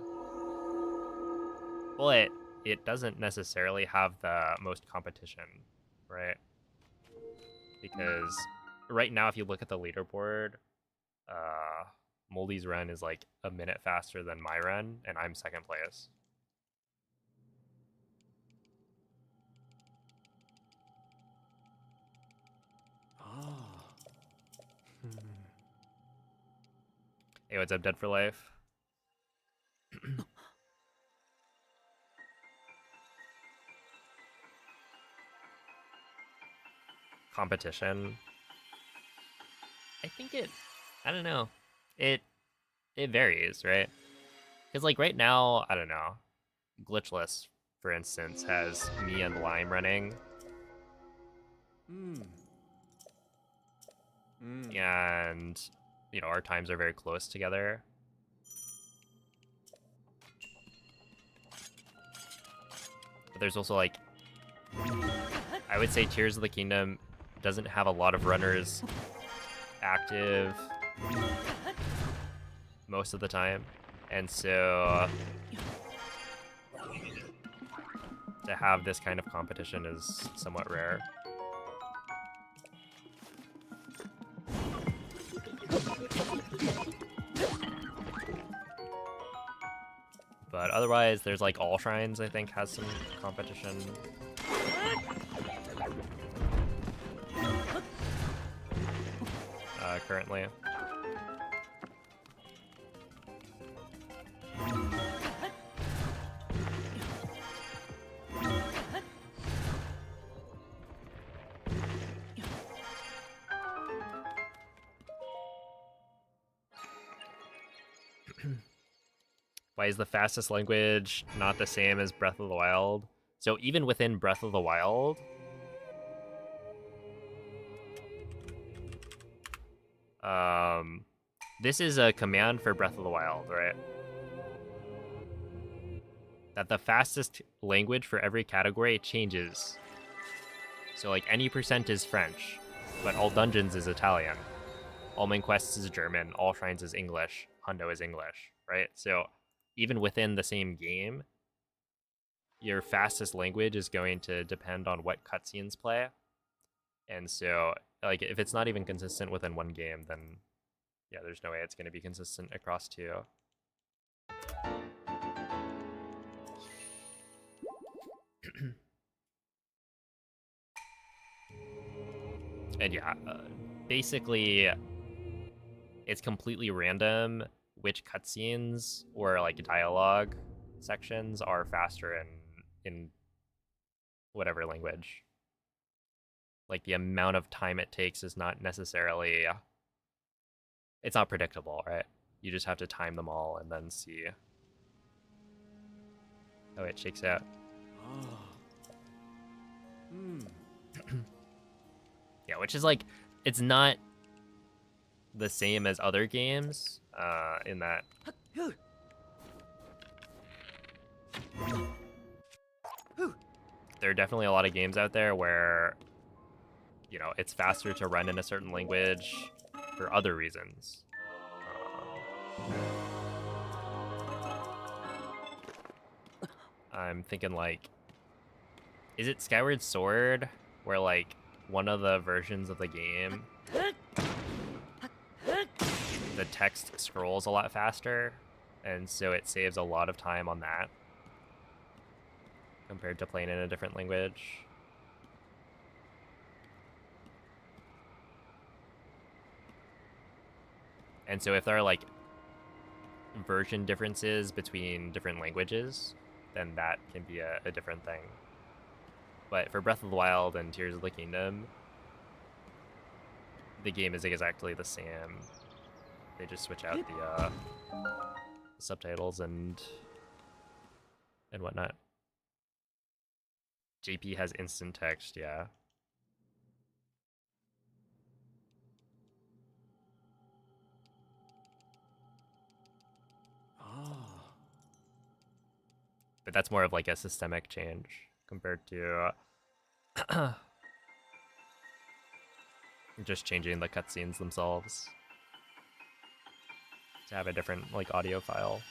but it doesn't necessarily have the most competition, right? Because right now, if you look at the leaderboard, Moldy's run is like a minute faster than my run, and I'm second place. Hey, what's up, Dead for Life? Competition. I think I don't know. It varies, right? Because like right now, I don't know. Glitchless, for instance, has me and Lime running. And, you know, our times are very close together. But there's also like, I would say Tears of the Kingdom doesn't have a lot of runners active most of the time. And so to have this kind of competition is somewhat rare. But otherwise, there's like All Shrines, I think, has some competition. Currently. Why is the fastest language not the same as Breath of the Wild? So even within Breath of the Wild, this is a command for Breath of the Wild, right? That the fastest language for every category changes. So like any percent is French, but all dungeons is Italian. All main quests is German, all shrines is English, Hundo is English, right? So even within the same game, your fastest language is going to depend on what cutscenes play. And so like if it's not even consistent within one game, then yeah, there's no way it's going to be consistent across two. And yeah, basically it's completely random which cutscenes or like dialogue sections are faster in whatever language. Like the amount of time it takes is not necessarily, it's not predictable, right? You just have to time them all and then see how it shakes out. Yeah, which is like, it's not the same as other games in that there are definitely a lot of games out there where, you know, it's faster to run in a certain language for other reasons. I'm thinking like, is it Skyward Sword where like one of the versions of the game, the text scrolls a lot faster, and so it saves a lot of time on that compared to playing in a different language. And so if there are like version differences between different languages, then that can be a different thing. But for Breath of the Wild and Tears of the Kingdom, the game is exactly the same. They just switch out the subtitles and whatnot. JP has instant text, yeah. But that's more of like a systemic change compared to just changing the cutscenes themselves to have a different like audio file.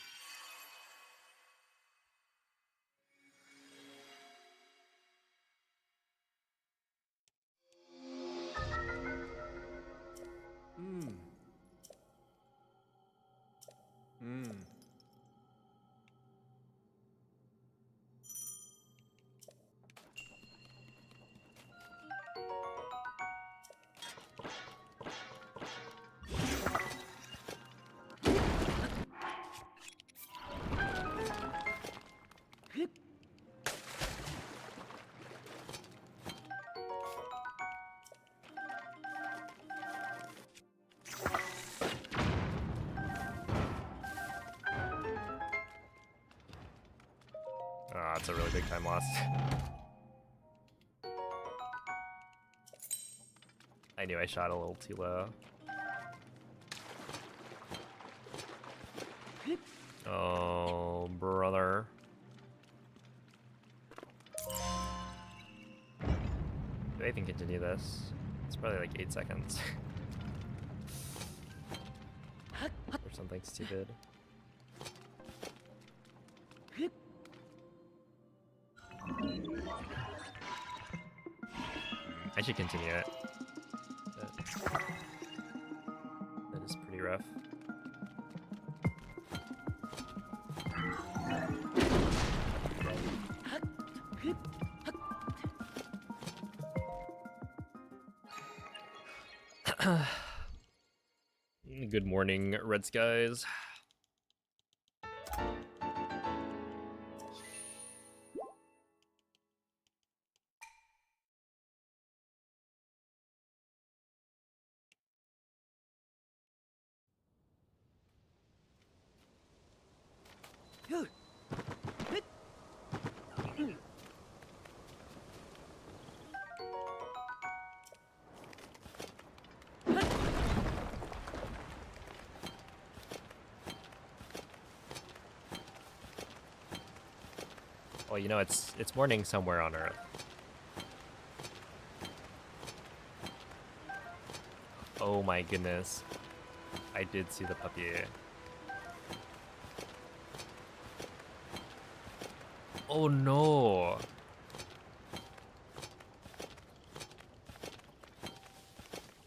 Oh, that's a really big time loss. I knew I shot a little too low. Oh, brother. Do I even continue this? It's probably like 8 seconds. Or something stupid. I should continue it. That is pretty rough. Good morning, Red Skies. Well, you know, it's morning somewhere on Earth. Oh my goodness. I did see the puppy. Oh no!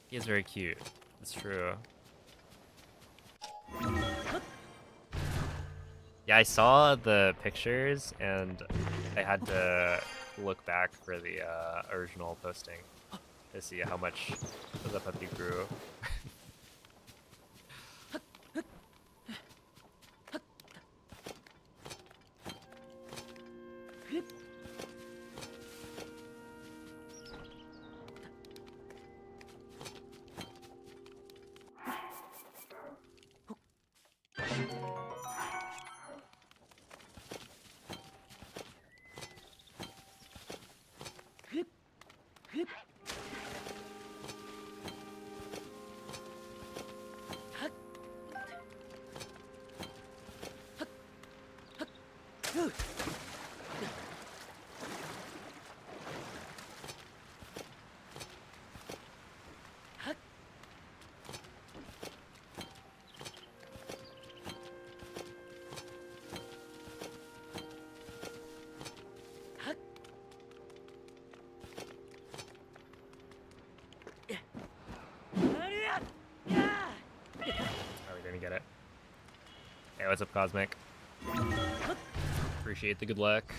He is very cute. It's true. Yeah, I saw the pictures and I had to look back for the original posting to see how much the puppy grew. Oh, we didn't get it. Hey, what's up, Cosmic? Appreciate the good luck.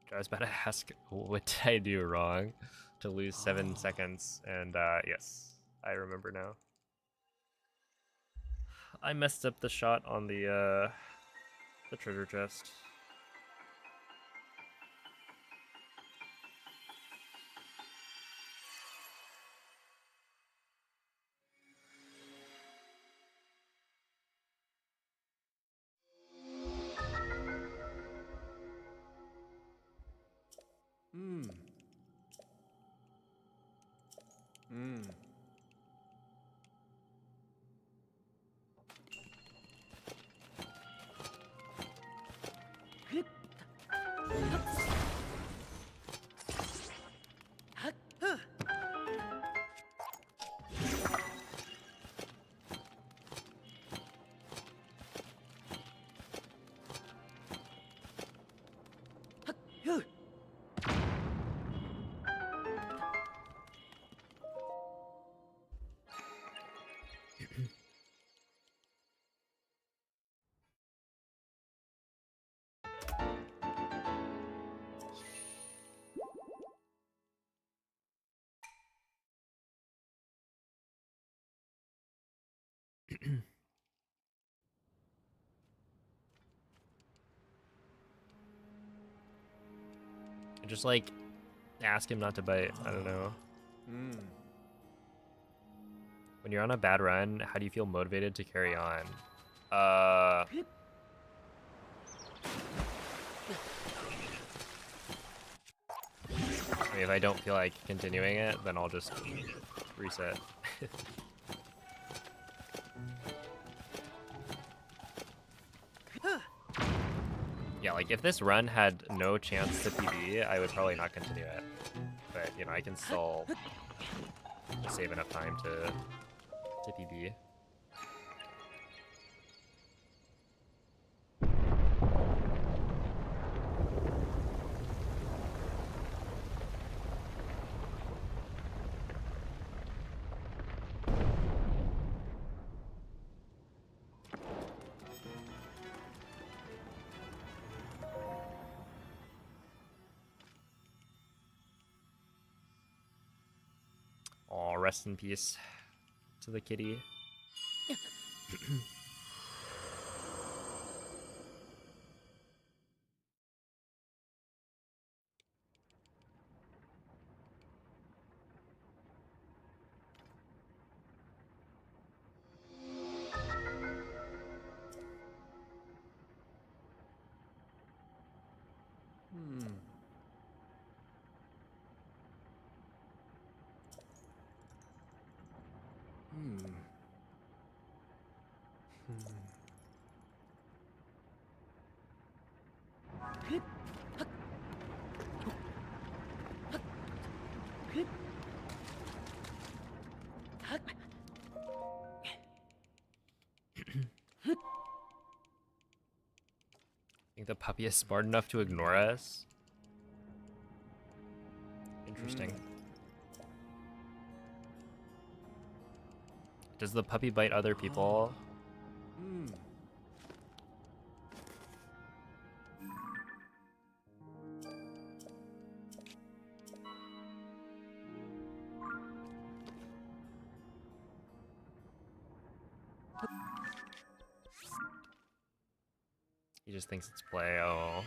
I was about to ask, what did I do wrong to lose 7 seconds? And yes, I remember now. I messed up the shot on the treasure chest. Just like ask him not to bite. I don't know. When you're on a bad run, how do you feel motivated to carry on? I mean, if I don't feel like continuing it, then I'll just reset. Yeah, like if this run had no chance to PB, I would probably not continue it. But, you know, I can still save enough time to PB. Aw, rest in peace to the kitty. Think the puppy is smart enough to ignore us? Interesting. Does the puppy bite other people? He just thinks it's play. Oh.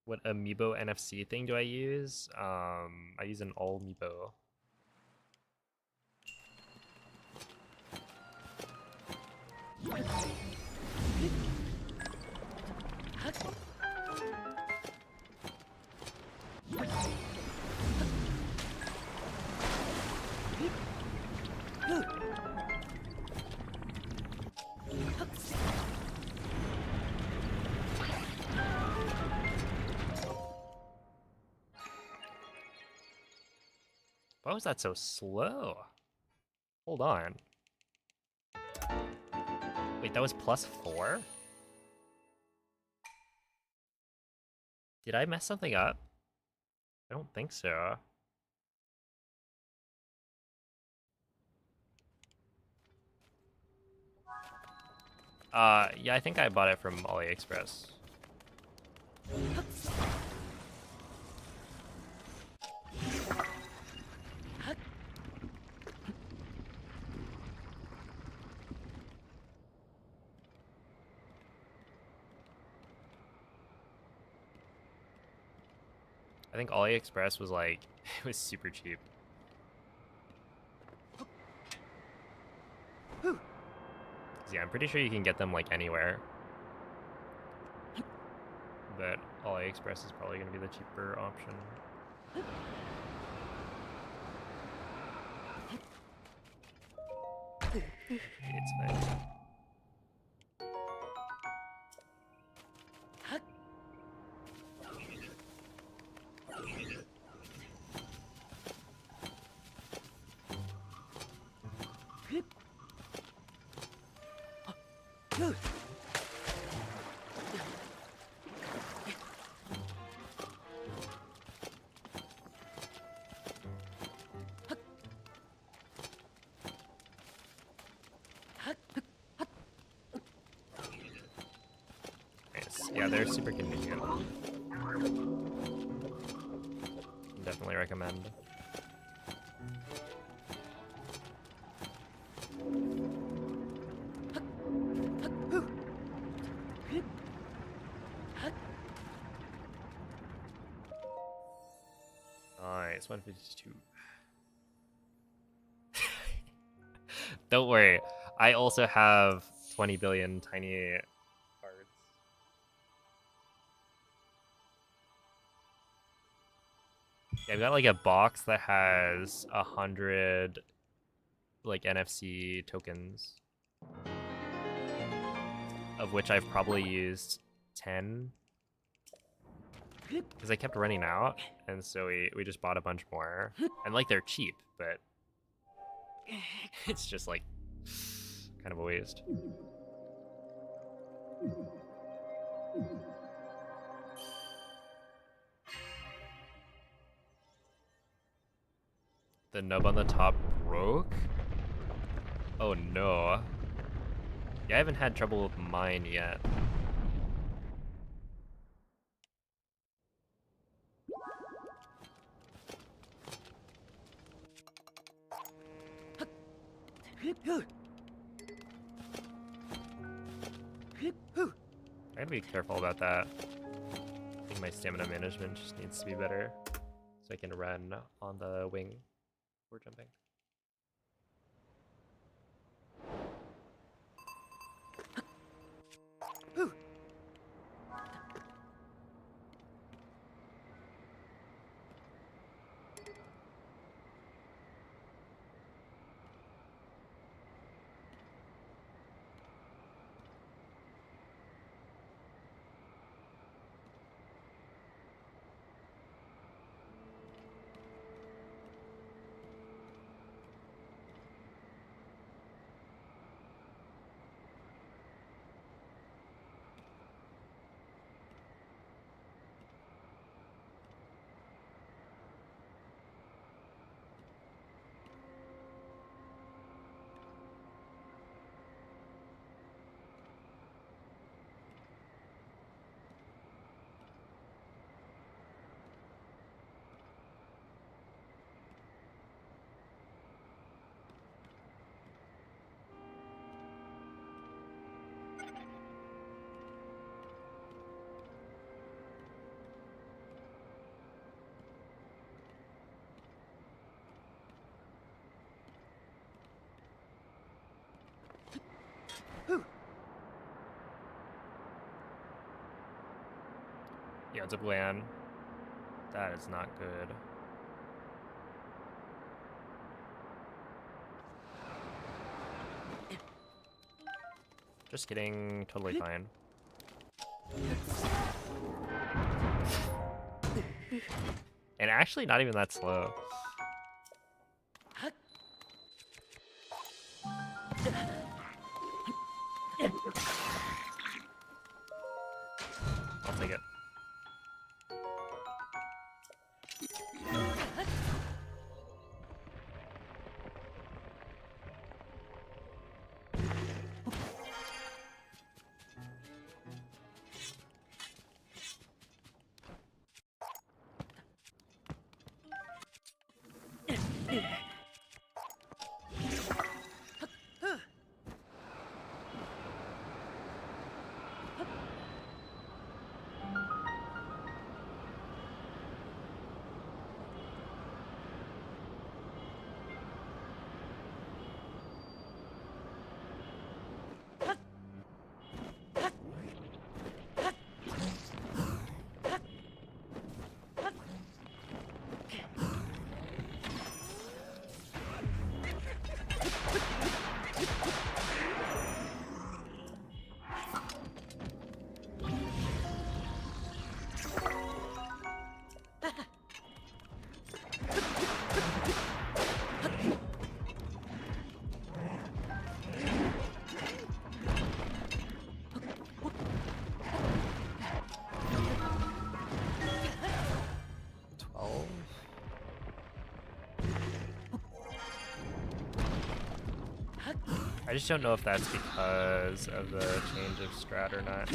What amiibo NFC thing do I use? I use an all amiibo. Why was that so slow? Hold on. Wait, that was +4? Did I mess something up? I don't think so. Yeah, I think I bought it from AliExpress. I think AliExpress was like, it was super cheap. Yeah, I'm pretty sure you can get them like anywhere. But AliExpress is probably going to be the cheaper option. It's fine. Yeah, they're super convenient. Definitely recommend. Nice, 152. Don't worry, I also have 20 billion tiny cards. Yeah, I've got like a box that has 100 like NFC tokens, of which I've probably used 10 because I kept running out, and so we just bought a bunch more. And like they're cheap, but it's just like kind of a waste. The nub on the top broke? Oh no. Yeah, I haven't had trouble with mine yet. I gotta be careful about that. I think my stamina management just needs to be better so I can run on the wing before jumping. Yeah, it's a Glan. That is not good. Just kidding, totally fine. And actually not even that slow. I'll take it. I just don't know if that's because of the change of strat or not.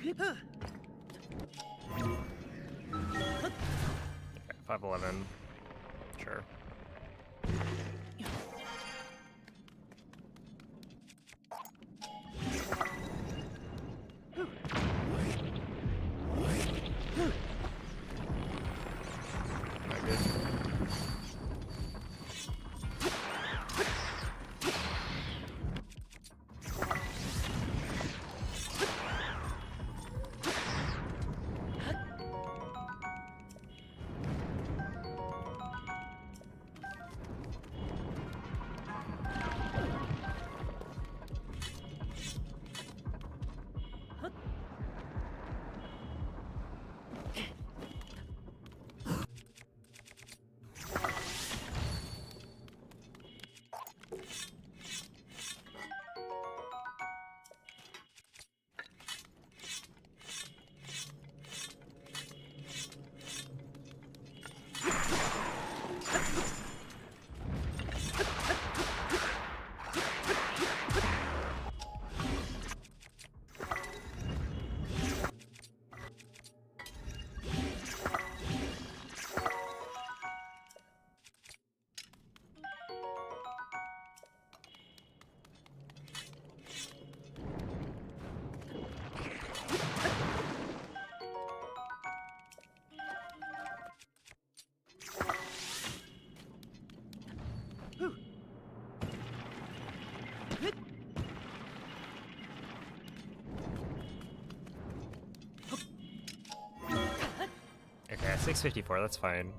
Okay, 511. Sure. Not good. Okay, 654, that's fine.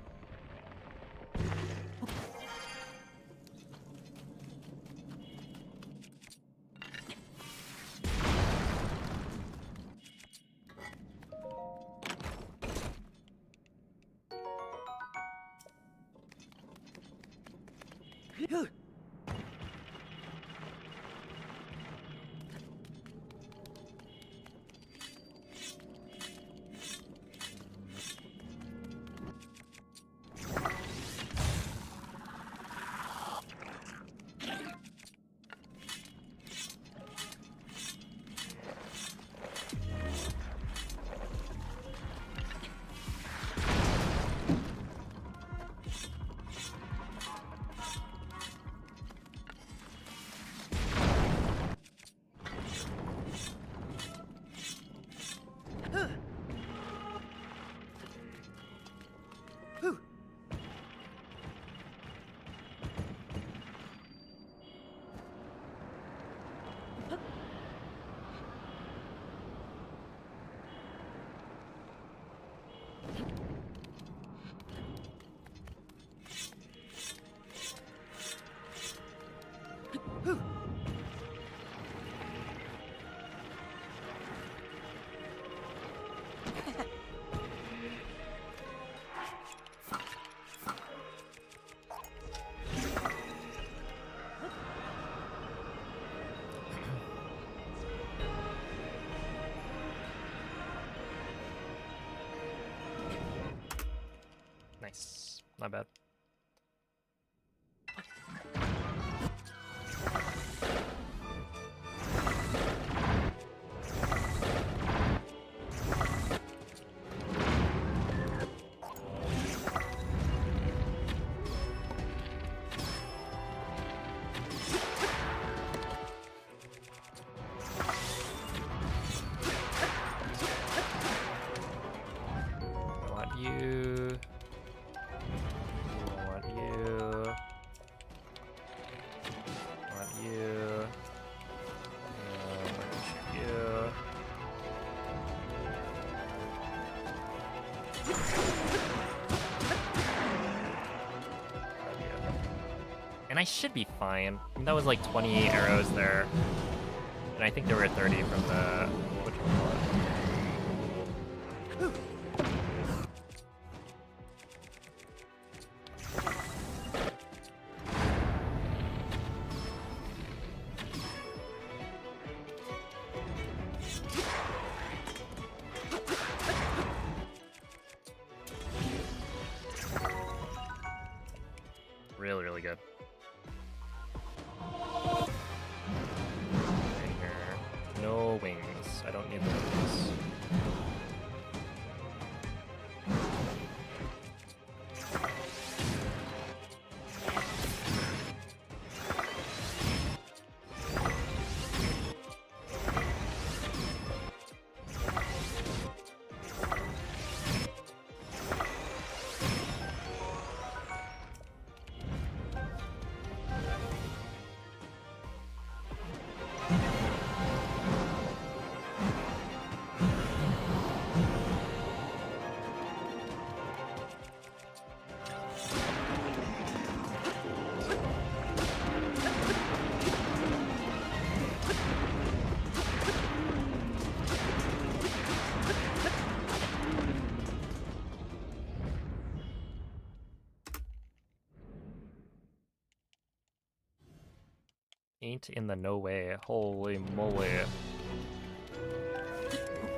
Nice. Not bad. I want you. I want you. I want you. Shoot you. Grab you. And I should be fine. I mean, that was like 28 arrows there. And I think there were 30 from the... whatchamacallit. Really, really good. Right here. No wings. Ain't in the no way. Holy moly.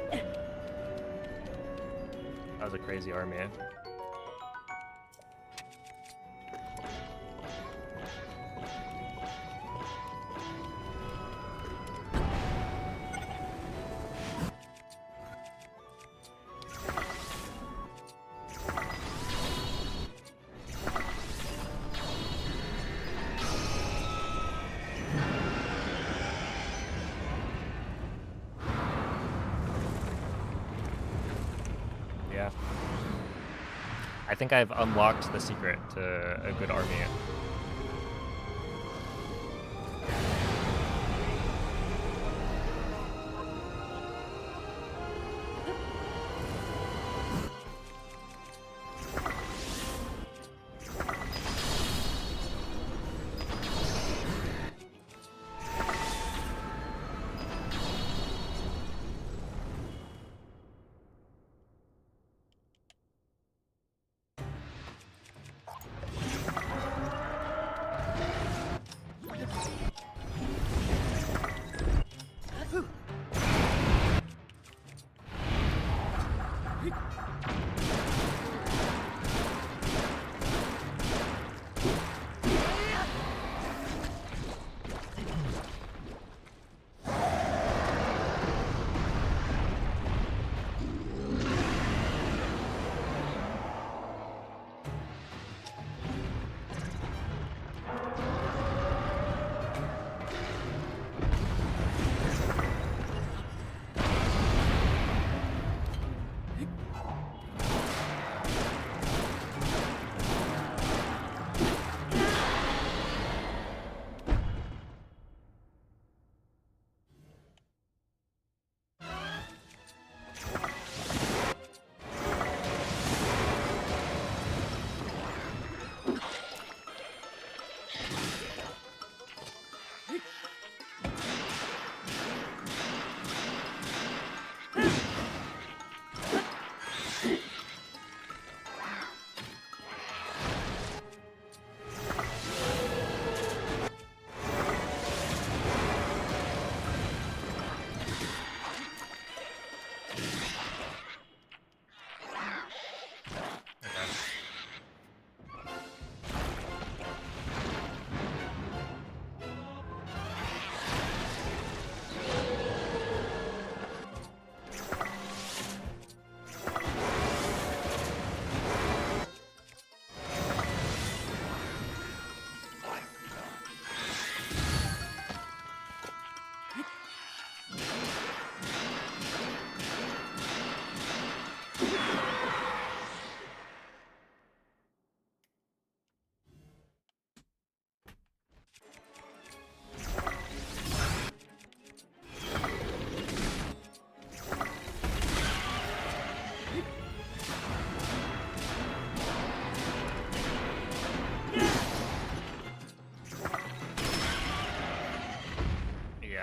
That was a crazy army. Yeah. I think I've unlocked the secret to a good army.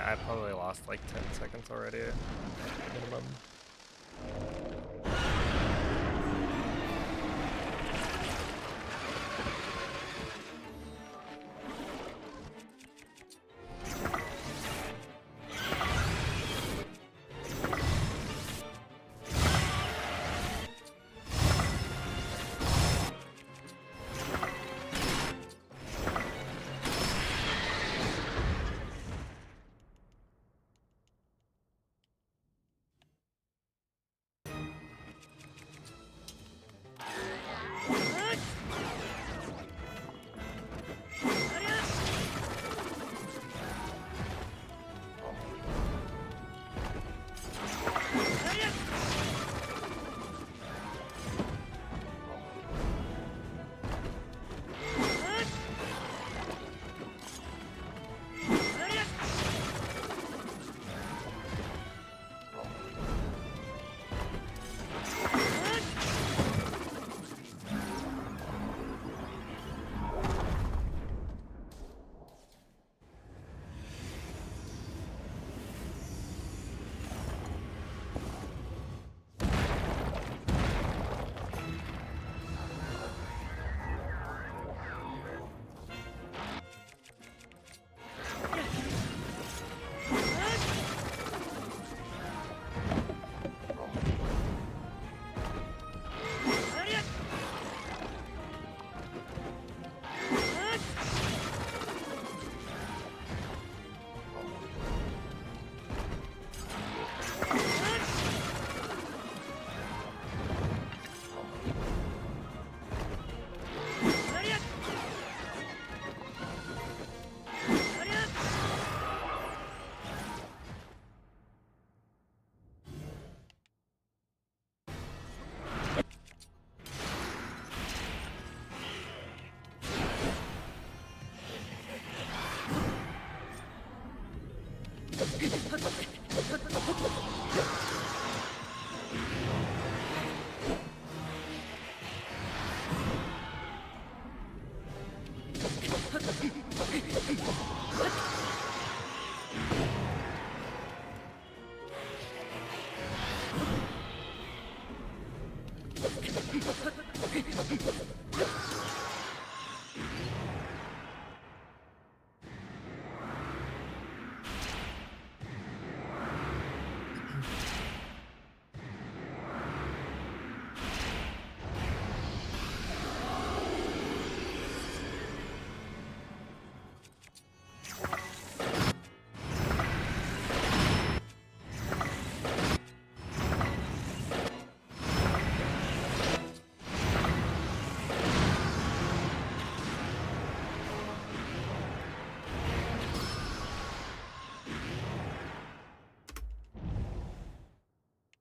I probably lost like 10 seconds already, minimum.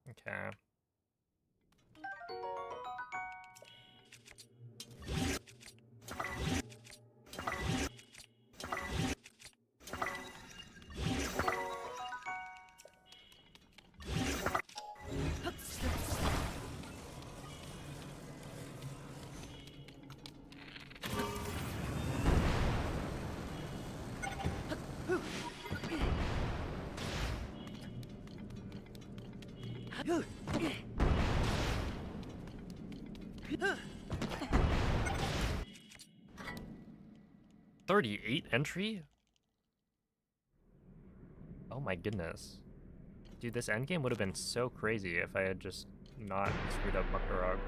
Okay. Huh. 38 entry? Oh my goodness. Dude, this endgame would have been so crazy if I had just not screwed up Muktarog.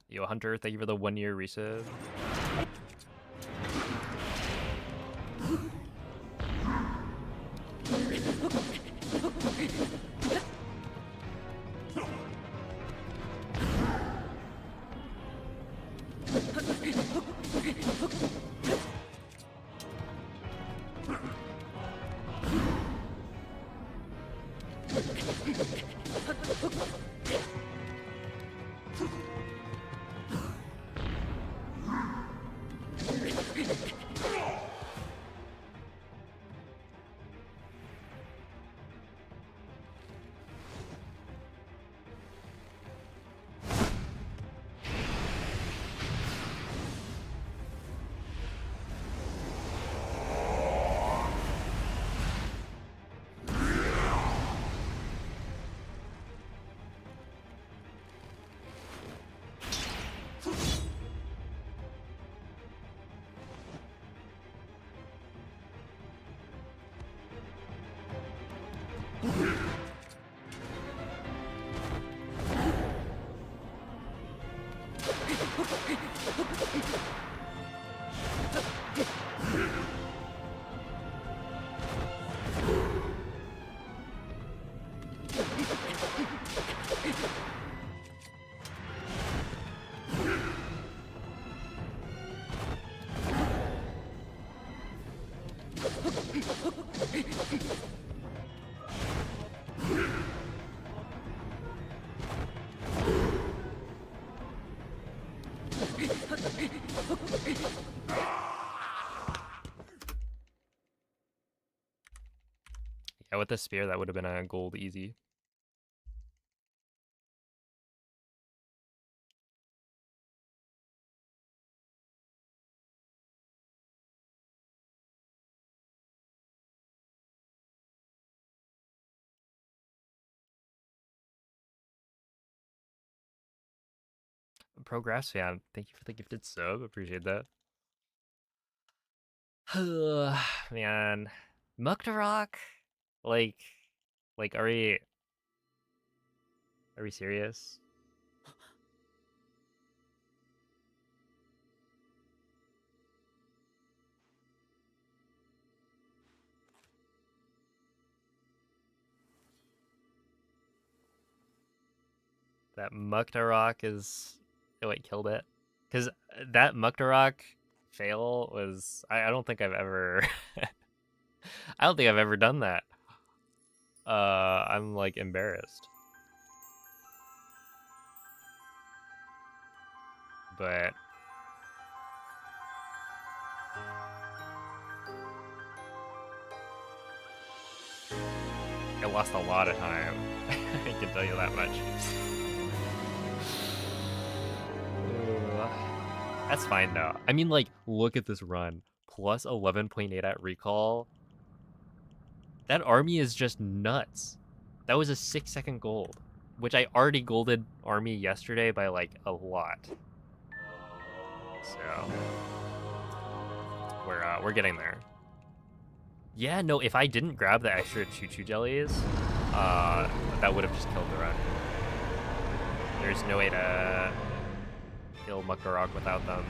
Yo, Hunter, thank you for the 1-year resub. Yeah, with the spear, that would have been a gold easy. Progress fan, thank you for the gifted sub. Appreciate that. Man, Muktarok, like, are we serious? That Muktarok is what killed it, because that Muktarok fail was I don't think I've ever I don't think I've ever done that. I'm like embarrassed. But I lost a lot of time. I can tell you that much. That's fine though. I mean, like, look at this run. Plus 11.8 at recall. That army is just nuts. That was a 6-second gold, which I already golded army yesterday by like a lot. So we're getting there. Yeah, no, if I didn't grab the extra choo-choo jellies, that would have just killed the run. There's no way to kill Muktarok without them.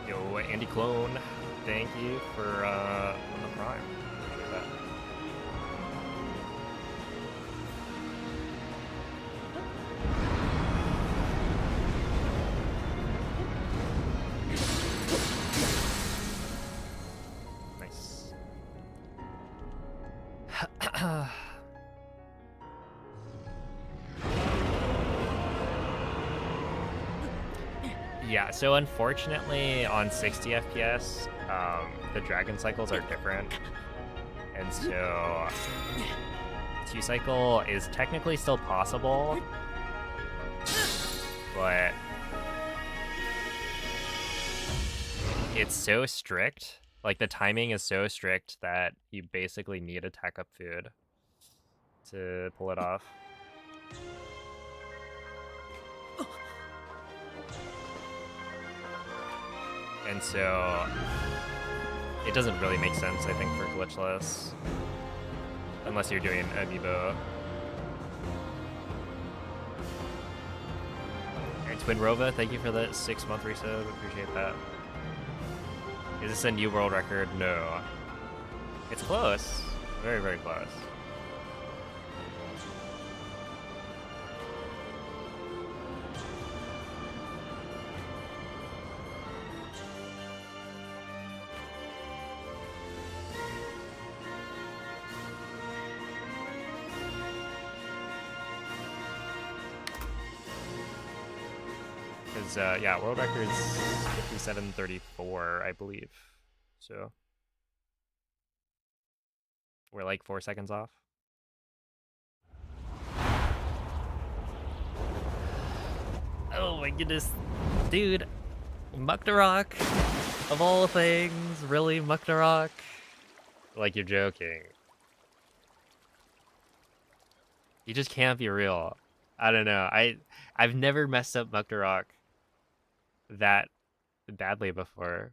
Yo, Andy Clone, thank you for the prime. Appreciate that. Nice. Yeah, so unfortunately on 60 FPS, the dragon cycles are different. And so 2 cycle is technically still possible, but it's so strict. Like the timing is so strict that you basically need a tack up food to pull it off. And so it doesn't really make sense, I think, for glitchless, unless you're doing amiibo. And Twin Rova, thank you for the 6-month resub. Appreciate that. Is this a new world record? No. It's close. Very, very close. Yeah, world record's 57:34, I believe. So we're like 4 seconds off. Oh my goodness. Dude, Muktarok, of all things, really, Muktarok? Like, you're joking. You just can't be real. I don't know. I've never messed up Muktarok that badly before.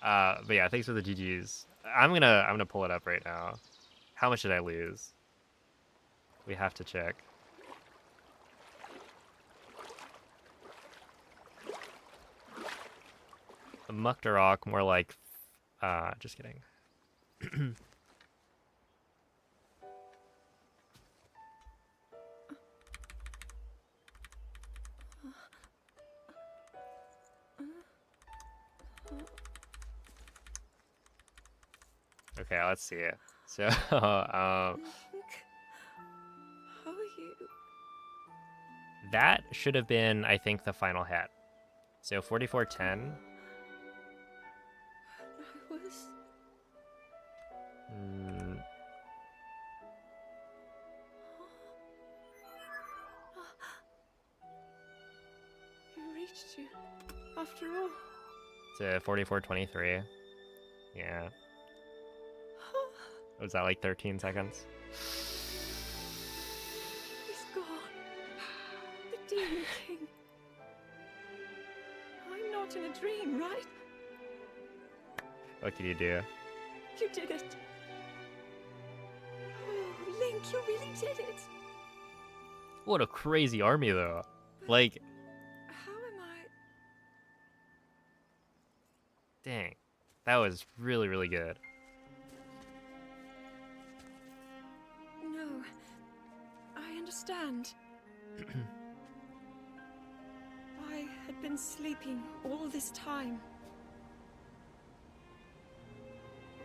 But yeah, thanks for the GGs. I'm gonna pull it up right now. How much did I lose? We have to check. Muktarok, more like, just kidding. Okay, let's see it. So, Link, how are you? that should have been, I think, the final hit. So 4410. I was... You reached you, after all. To 4423. Yeah. Was that like 13 seconds? He's gone. The Demon King. I'm not in a dream, right? What can you do? You did it. Oh, Link, you really did it. What a crazy army, though. Like, How am I... dang. That was really, really good. No. I understand. I had been sleeping all this time.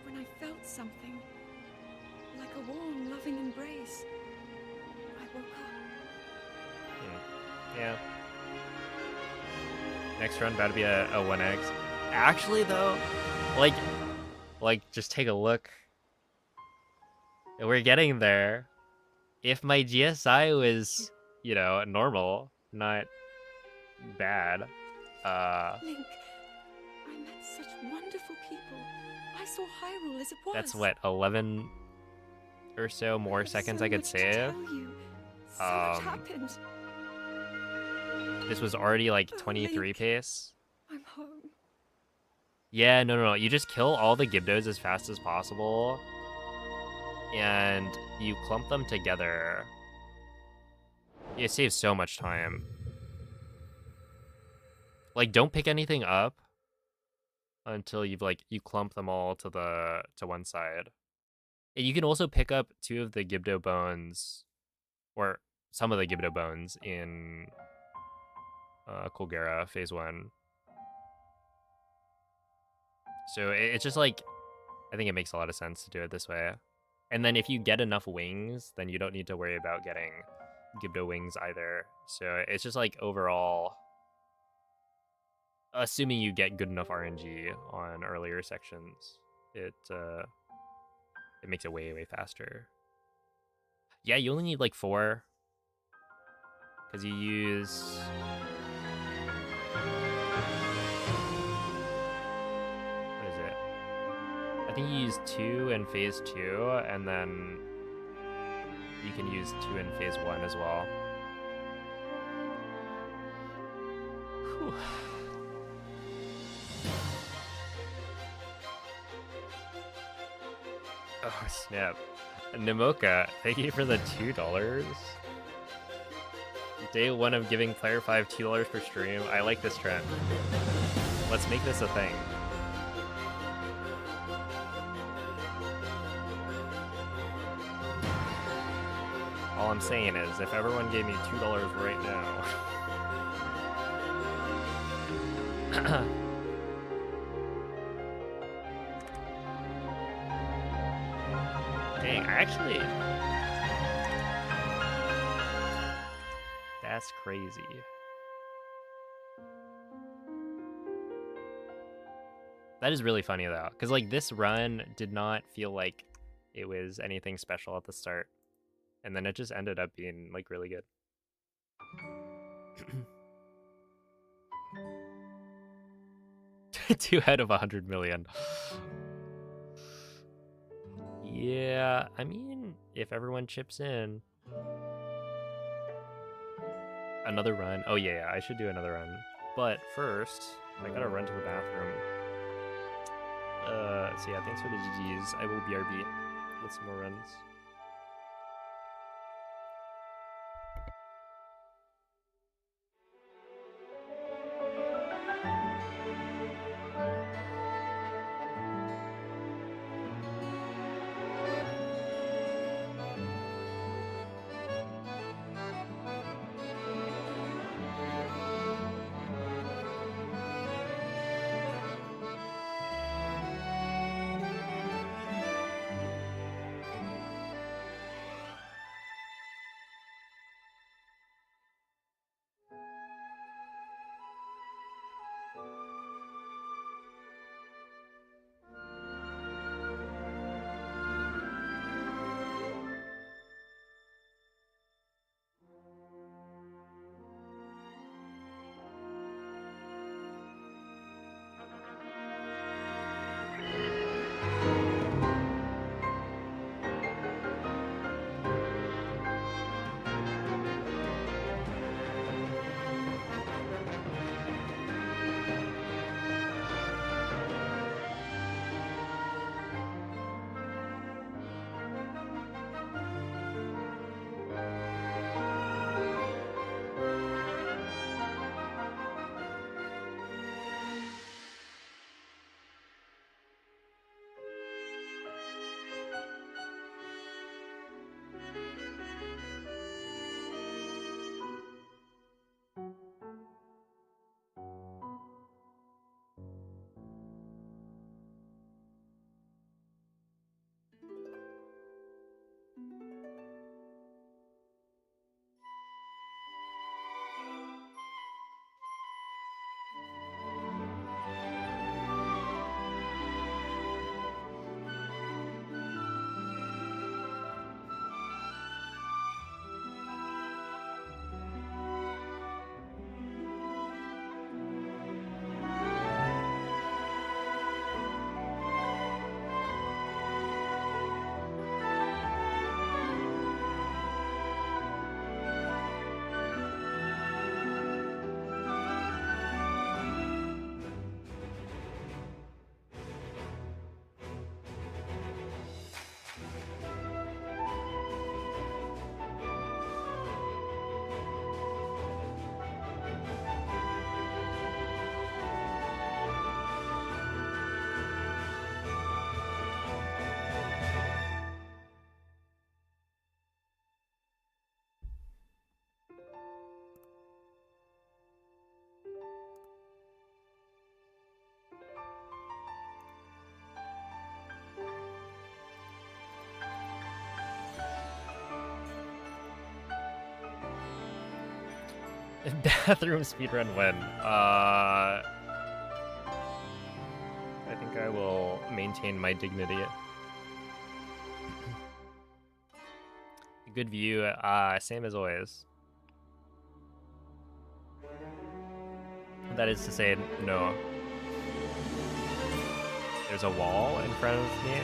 When I felt something, like a warm, loving embrace, I woke up. Yeah. Next run about to be a 1x. Actually, though, like just take a look. We're getting there. If my GSI was, you know, normal, not bad, Link, I met such wonderful people. I saw Hyrule as it was. that's what, 11 or so more have seconds so I could much to save. tell you. So much happened. This was already like Oh, 23 Link. pace. I'm home. Yeah, no. You just kill all the Gibdos as fast as possible, and you clump them together. It saves so much time. Like, don't pick anything up until you've you clump them all to one side. And you can also pick up 2 of the Gibdo bones, or some of the Gibdo bones in Colgera phase 1. So it's just like, I think it makes a lot of sense to do it this way. And then if you get enough wings, then you don't need to worry about getting Gibdo wings either. So it's just like overall, assuming you get good enough RNG on earlier sections, it makes it way, way faster. Yeah, you only need like 4, because you use... what is it? I think you use 2 in phase 2, and then you can use 2 in phase 1 as well. Whew. Oh, snap. Nimoka, thank you for the $2. Day 1 of giving Player 5 $2 per stream. I like this trend. Let's make this a thing. All I'm saying is, if everyone gave me $2 right now... Dang, actually... That's crazy. That is really funny, though. Because, like, this run did not feel like it was anything special at the start. And then it just ended up being, like, really good. Two out of 100 million. Yeah, I mean, if everyone chips in. Another run. Oh, yeah, I should do another run. But first, I gotta run to the bathroom. So yeah, thanks for the GGs. I will BRB with some more runs. Bathroom speedrun when? I think I will maintain my dignity. Good view, same as always. That is to say, no. There's a wall in front of me.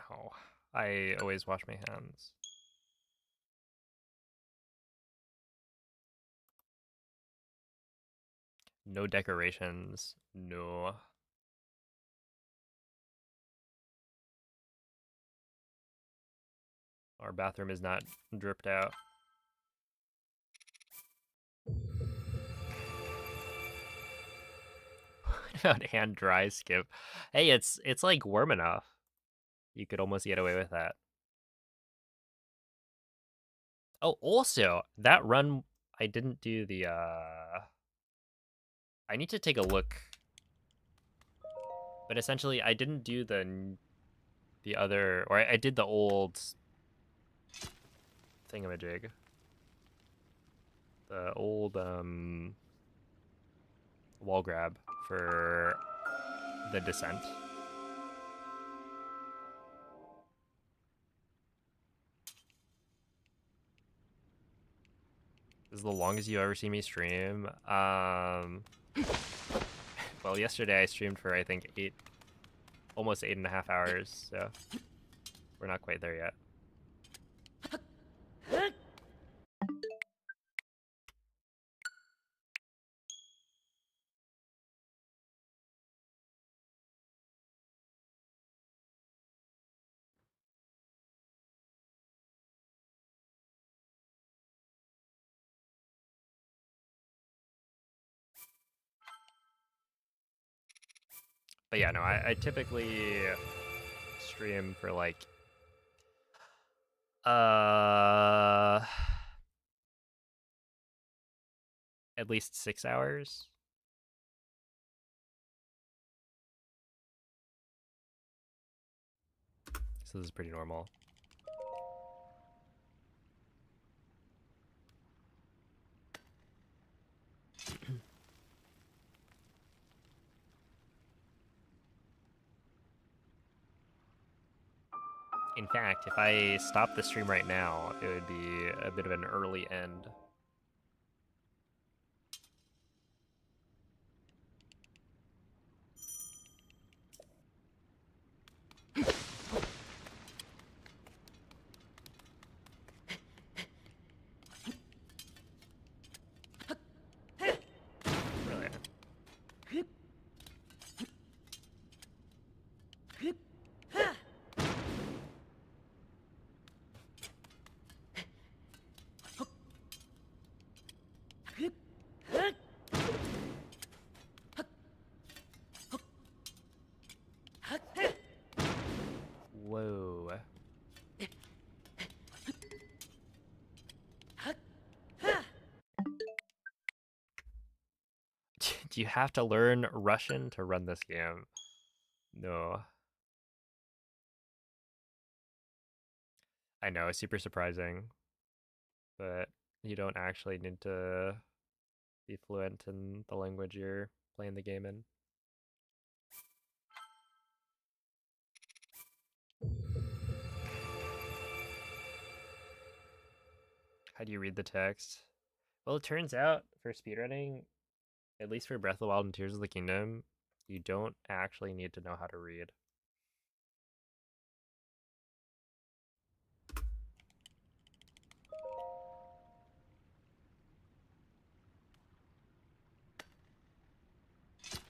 No, I always wash my hands. No decorations, no. Our bathroom is not dripped out. What about hand dry skip? Hey, it's like warm enough. You could almost get away with that. Oh, also, that run, I didn't do the, I need to take a look But essentially, I didn't do the other, or I did the old thingamajig. The old wall grab for the descent. This is the longest you ever see me stream. Well, yesterday I streamed for I think almost 8.5 hours. So we're not quite there yet. But yeah, no, I typically stream for like at least 6 hours. So this is pretty normal. In fact, if I stop the stream right now, it would be a bit of an early end. Really. Whoa. Do you have to learn Russian to run this game? No. I know, it's super surprising. But you don't actually need to be fluent in the language you're playing the game in. How do you read the text? Well, it turns out for speedrunning, at least for Breath of the Wild and Tears of the Kingdom, you don't actually need to know how to read.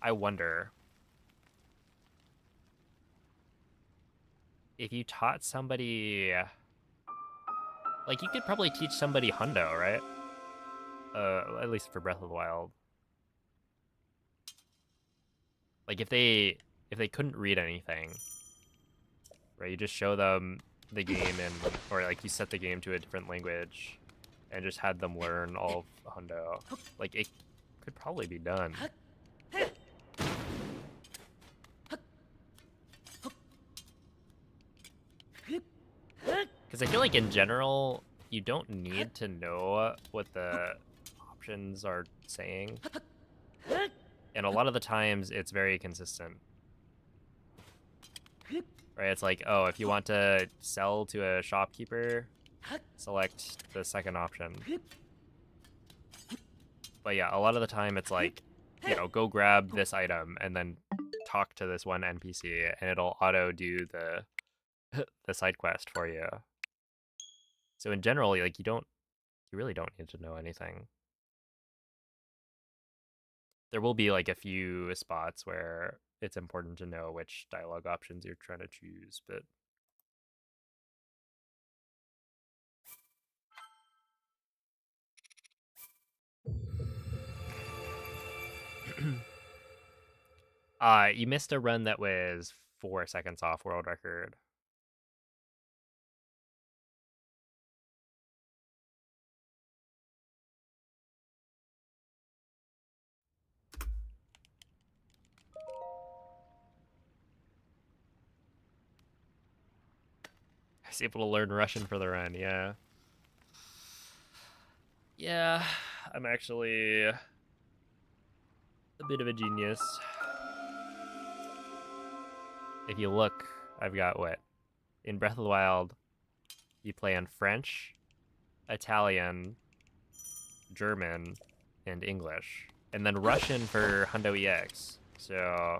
I wonder if you taught somebody, like you could probably teach somebody Hundo, right? At least for Breath of the Wild. Like if they couldn't read anything, right? You just show them the game and or like you set the game to a different language and just had them learn all of Hundo. Like it could probably be done. Because I feel like in general, you don't need to know what the options are saying. And a lot of the times it's very consistent. Right? It's like, oh, if you want to sell to a shopkeeper, select the second option. But yeah, a lot of the time it's like, you know, go grab this item and then talk to this one NPC and it'll auto do the the side quest for you. So in general, like you really don't need to know anything. There will be like a few spots where it's important to know which dialogue options you're trying to choose, but you missed a run that was 4 seconds off world record. He's able to learn Russian for the run, yeah. Yeah, I'm actually a bit of a genius. If you look, I've got what? In Breath of the Wild, you play on French, Italian, German, and English. And then Russian for Hundo EX. So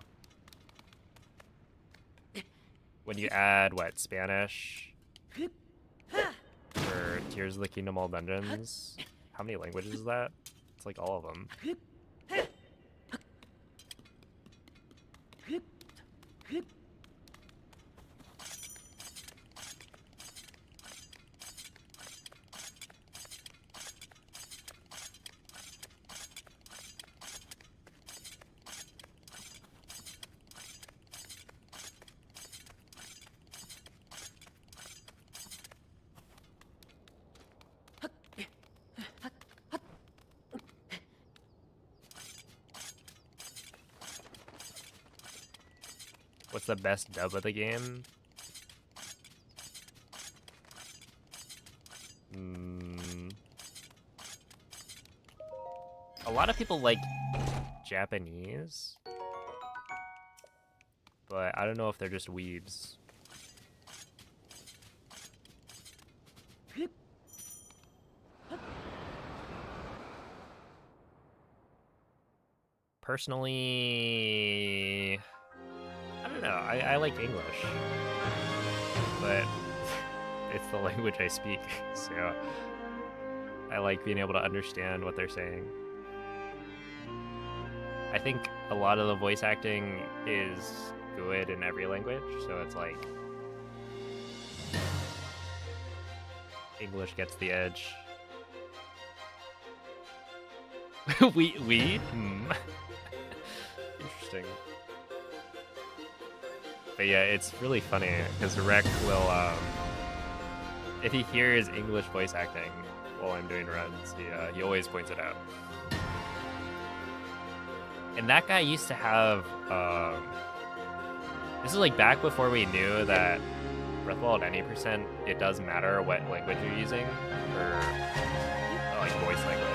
when you add, what, Spanish for Tears of the Kingdom All Dungeons, how many languages is that? It's like all of them. What's the best dub of the game? A lot of people like Japanese, but I don't know if they're just weebs. Personally, I don't know. I like English, but it's the language I speak, so I like being able to understand what they're saying. I think a lot of the voice acting is good in every language, so it's like English gets the edge. Weed? Interesting. But yeah, it's really funny because Rec will, if he hears English voice acting while I'm doing runs, he always points it out. And that guy used to have, this is like back before we knew that Breath of the Wild any %, it does matter what language you're using for like voice language.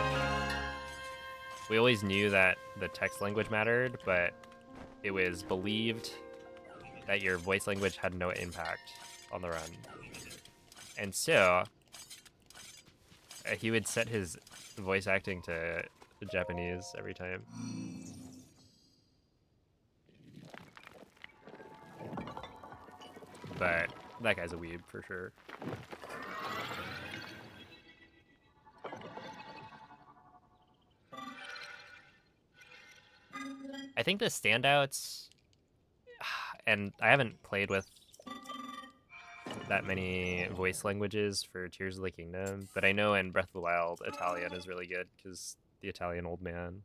We always knew that the text language mattered, but it was believed that your voice language had no impact on the run. And so, he would set his voice acting to Japanese every time. But that guy's a weeb for sure. I think the standouts, and I haven't played with that many voice languages for Tears of the Kingdom, but I know in Breath of the Wild, Italian is really good because the Italian old man.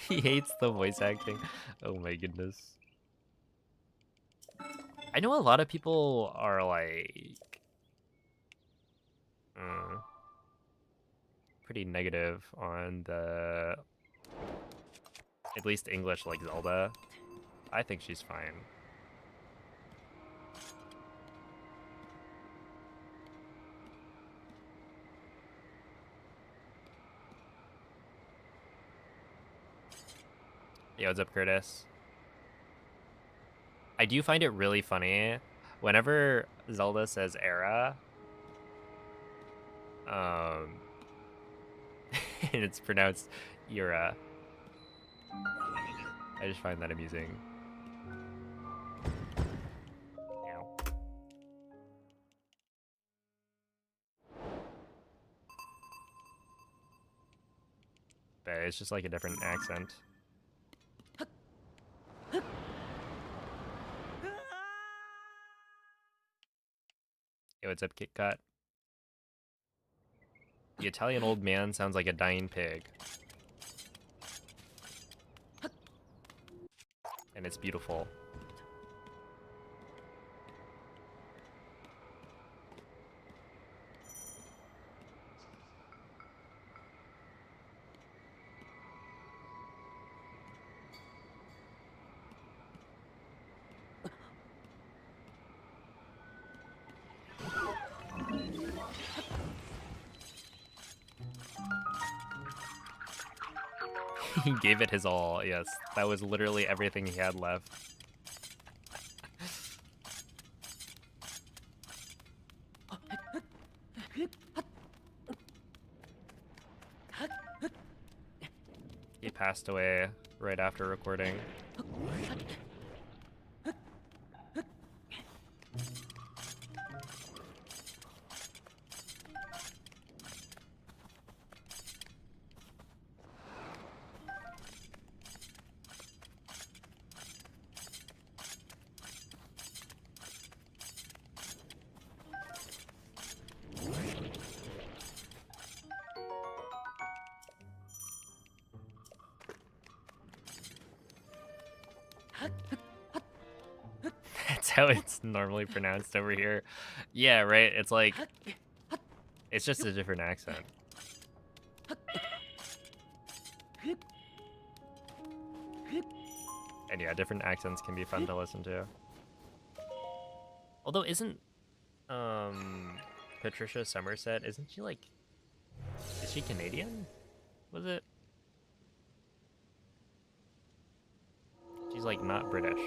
He hates the voice acting. Oh my goodness. I know a lot of people are like pretty negative on the at least English like Zelda. I think she's fine. Yo, what's up, Curtis? I do find it really funny whenever Zelda says era, and it's pronounced era. I just find that amusing. Ow. But it's just like a different accent. Yo, what's up, Kit Kat? The Italian old man sounds like a dying pig. And it's beautiful. He gave it his all, yes. That was literally everything he had left. He passed away right after recording. That's how it's normally pronounced over here. Yeah, right? It's like, it's just a different accent. And yeah, different accents can be fun to listen to. Although isn't Patricia Somerset, isn't she like, is she Canadian? Was it? She's like not British.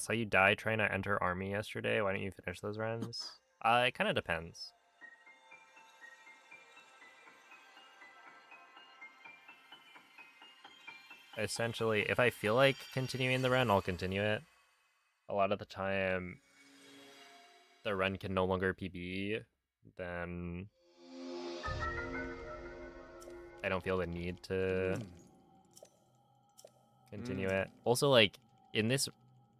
Saw you die trying to enter army yesterday. Why don't you finish those runs? It kind of depends. Essentially, if I feel like continuing the run, I'll continue it. A lot of the time, the run can no longer PB, then I don't feel the need to continue it. Also, like, in this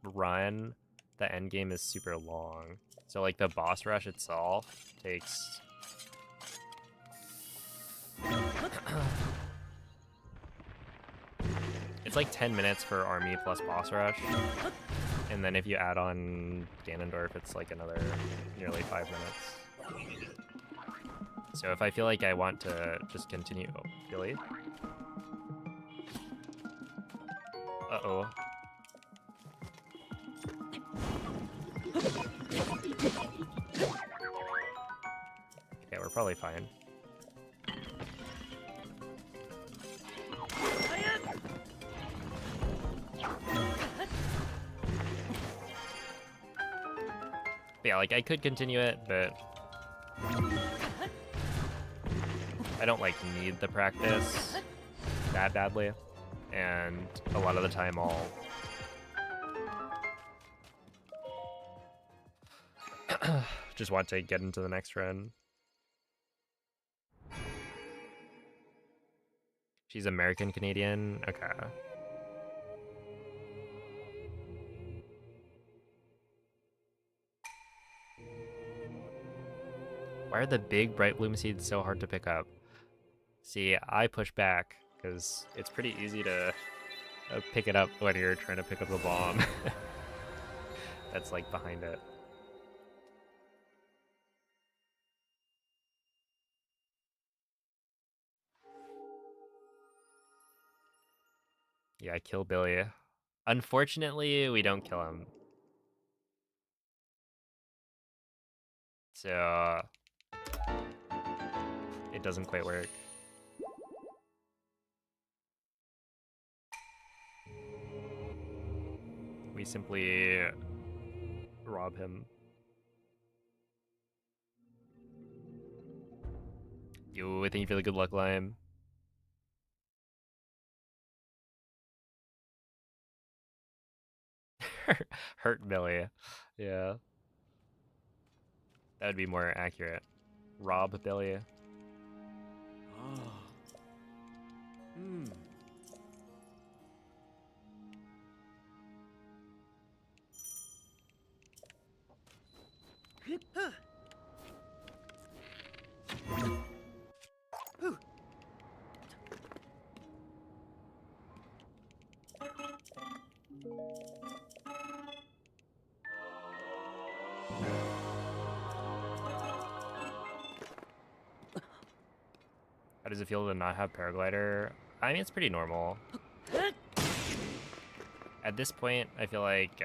run, the end game is super long. So, like, the boss rush itself takes... It's like 10 minutes for army plus boss rush. And then if you add on Ganondorf, it's like another nearly 5 minutes. So if I feel like I want to just continue... Oh, really? Uh-oh. Okay, we're probably fine. But yeah, like, I could continue it, but I don't, like, need the practice that badly. And a lot of the time I'll... just want to get into the next run. She's American-Canadian? Okay. Why are the big bright bloom seeds so hard to pick up? See, I push back, because it's pretty easy to pick it up when you're trying to pick up the bomb. That's, like, behind it. Yeah, kill Billy. Unfortunately, we don't kill him. So... it doesn't quite work. We simply rob him. Yo, I think you feel a good luck, Lime. Hurt Billy. Yeah. That would be more accurate. Rob Billy. How does it feel to not have paraglider? I mean, it's pretty normal. At this point, I feel like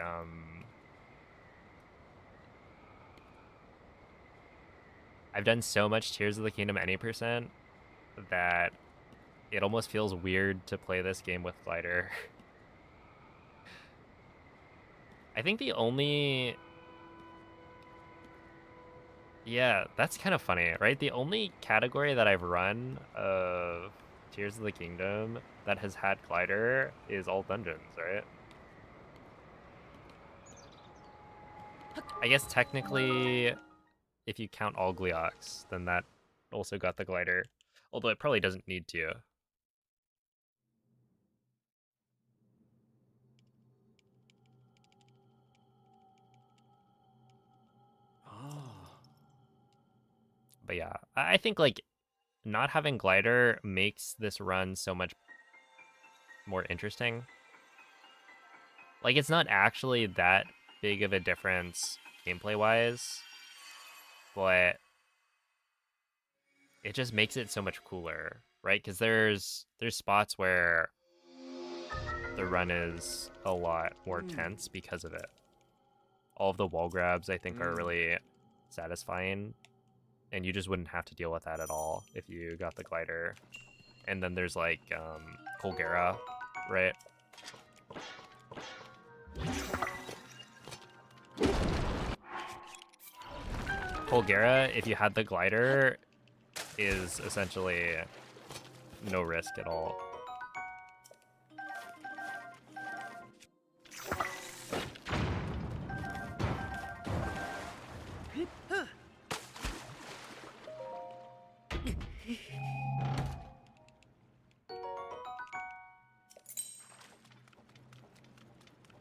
I've done so much Tears of the Kingdom any percent that it almost feels weird to play this game with glider. I think the only... Yeah, that's kind of funny, right? The only category that I've run of Tears of the Kingdom that has had glider is all dungeons, right? I guess technically, if you count all Gleox, then that also got the glider. Although it probably doesn't need to. But yeah, I think like not having glider makes this run so much more interesting. Like it's not actually that big of a difference gameplay wise, but it just makes it so much cooler, right? Because there's spots where the run is a lot more tense because of it. All of the wall grabs I think are really satisfying, and you just wouldn't have to deal with that at all if you got the glider. And then there's like Colgera, right? Colgera, if you had the glider, is essentially no risk at all.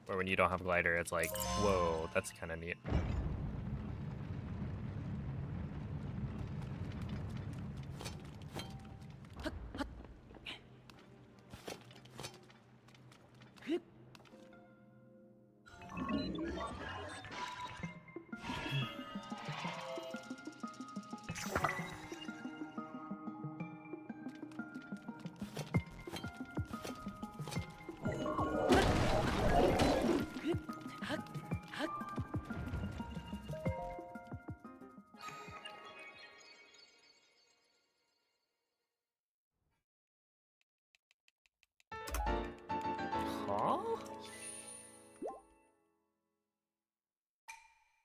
Or when you don't have glider, it's like, whoa, that's kind of neat. Huh?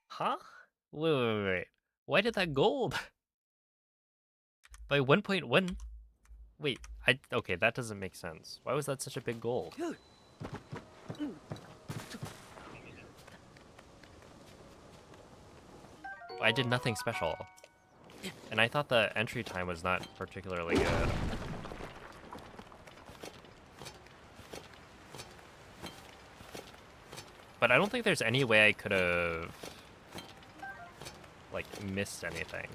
Huh? Wait. Why did that gold? By 1.1? Wait, okay, that doesn't make sense. Why was that such a big gold? I did nothing special. And I thought the entry time was not particularly good. But I don't think there's any way I could have, like, missed anything.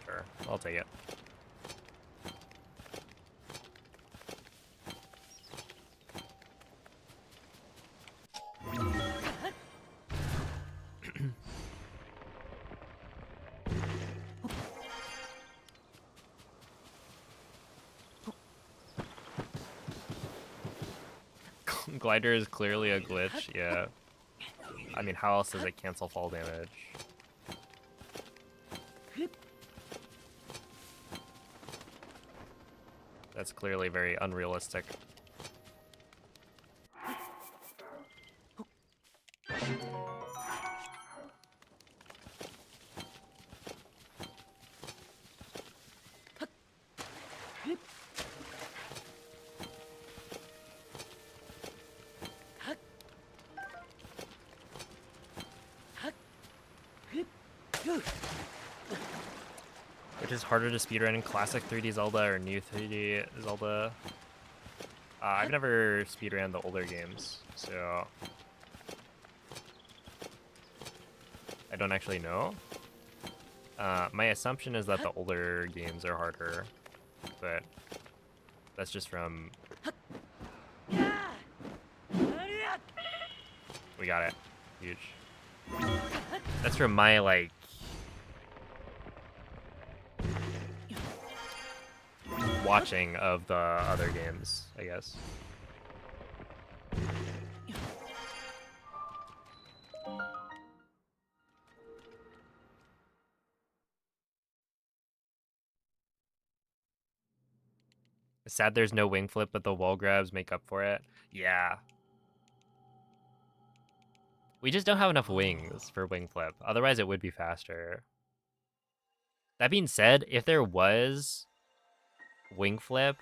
Sure, I'll take it. Glider is clearly a glitch, yeah. I mean, how else does it cancel fall damage? That's clearly very unrealistic. Which is harder to speedrun in classic 3D Zelda or new 3D Zelda? I've never speedrun the older games, so I don't actually know. My assumption is that the older games are harder, but that's just from We got it. Huge. That's from my, like, watching of the other games, I guess. It's sad there's no wing flip, but the wall grabs make up for it. Yeah. We just don't have enough wings for wing flip. Otherwise, it would be faster. That being said, if there was wing flip,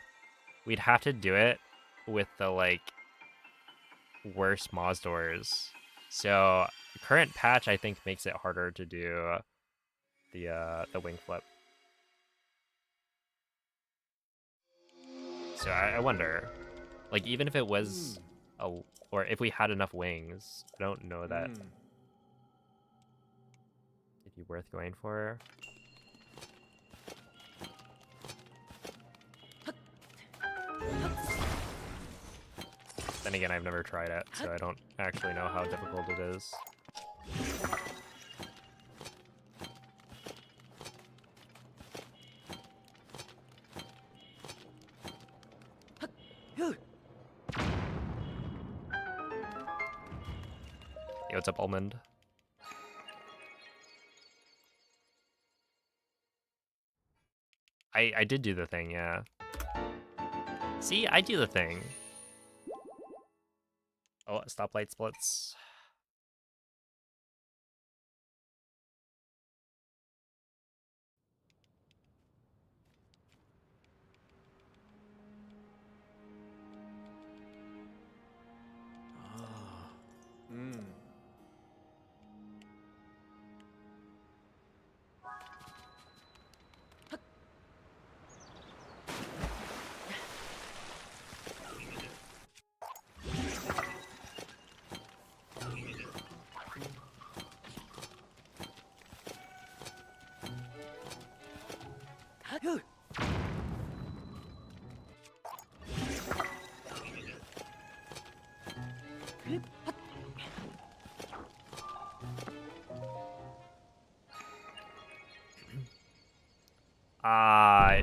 we'd have to do it with the, like, worse Moz doors. So the current patch, I think, makes it harder to do the wing flip. So I wonder, like, even if it was or if we had enough wings, I don't know that it'd be worth going for. Then again, I've never tried it, so I don't actually know how difficult it is. Hey, what's up, Almond? I did do the thing, yeah. See, I do the thing. Oh, stoplight splits.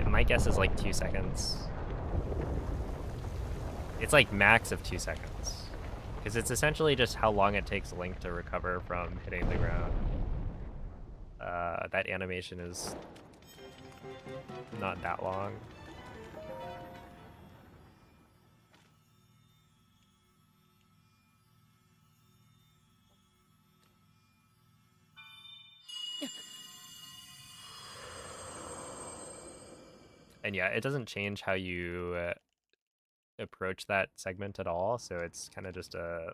My guess is like 2 seconds. It's like max of 2 seconds. Because it's essentially just how long it takes Link to recover from hitting the ground. That animation is not that long. And yeah, it doesn't change how you approach that segment at all, so it's kind of just a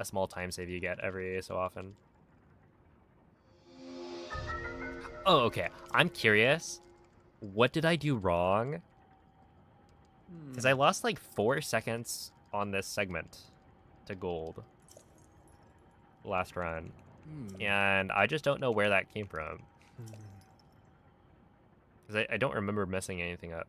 small time save you get every so often. Oh, okay. I'm curious. What did I do wrong? Because I lost like 4 seconds on this segment to gold last run. And I just don't know where that came from. Because I don't remember messing anything up.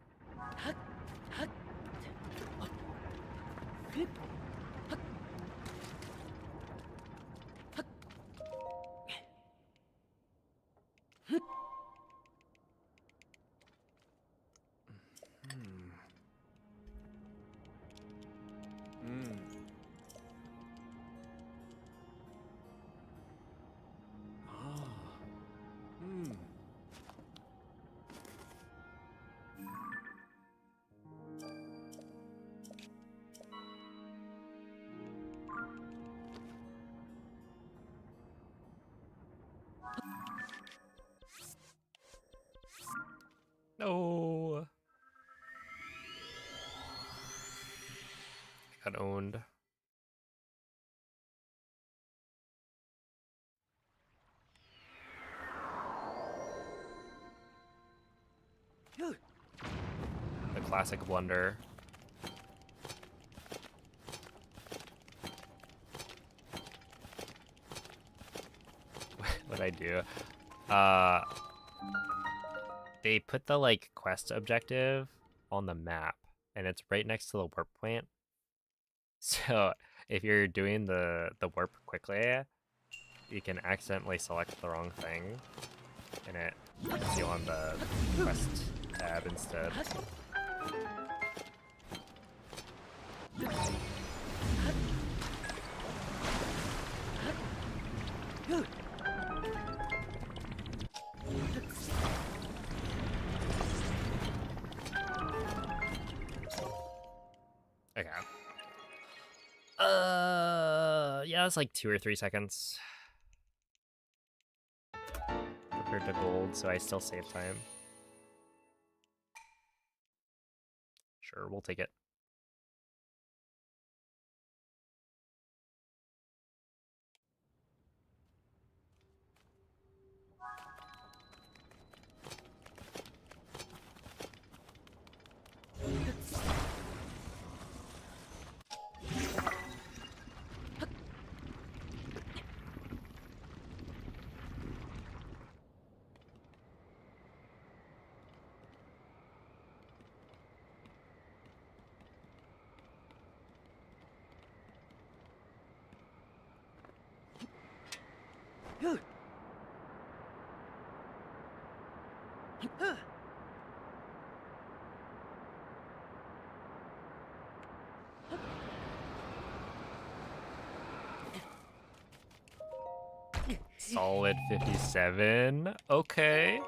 No. I got owned. The classic blunder. What'd I do? They put the, like, quest objective on the map, and it's right next to the warp point. So if you're doing the warp quickly, you can accidentally select the wrong thing, and it puts you on the quest tab instead. Okay. Yeah, it's like 2 or 3 seconds. Compared to gold, so I still save time. Sure, we'll take it. Solid 57. Okay.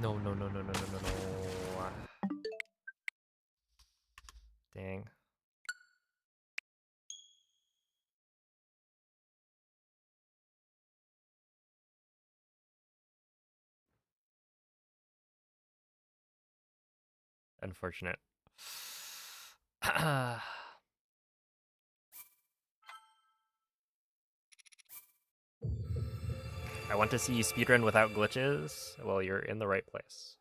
No, no, no, no, no, no, no, no. Dang. Unfortunate. I want to see you speedrun without glitches. Well, you're in the right place.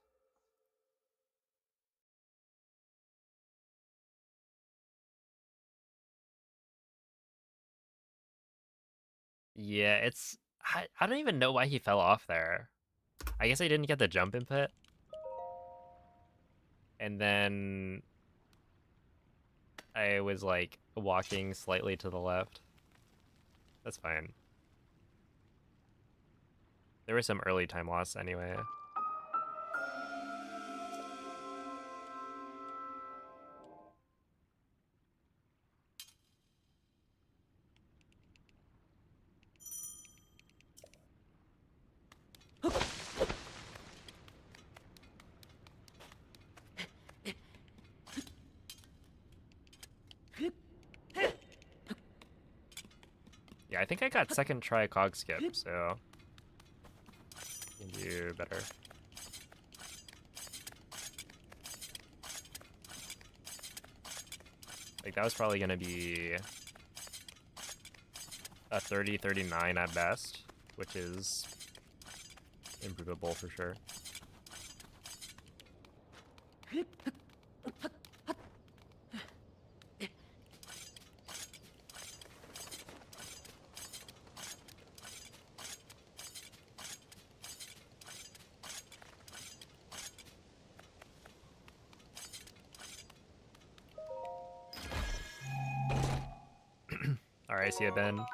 Yeah, it's... I don't even know why he fell off there. I guess I didn't get the jump input. And then I was like walking slightly to the left. That's fine. There was some early time loss anyway. Yeah, I think I got second try cog skip, so can do better. Like that was probably gonna be a 30-39 at best, which is improvable for sure. Alright, see ya, Ben.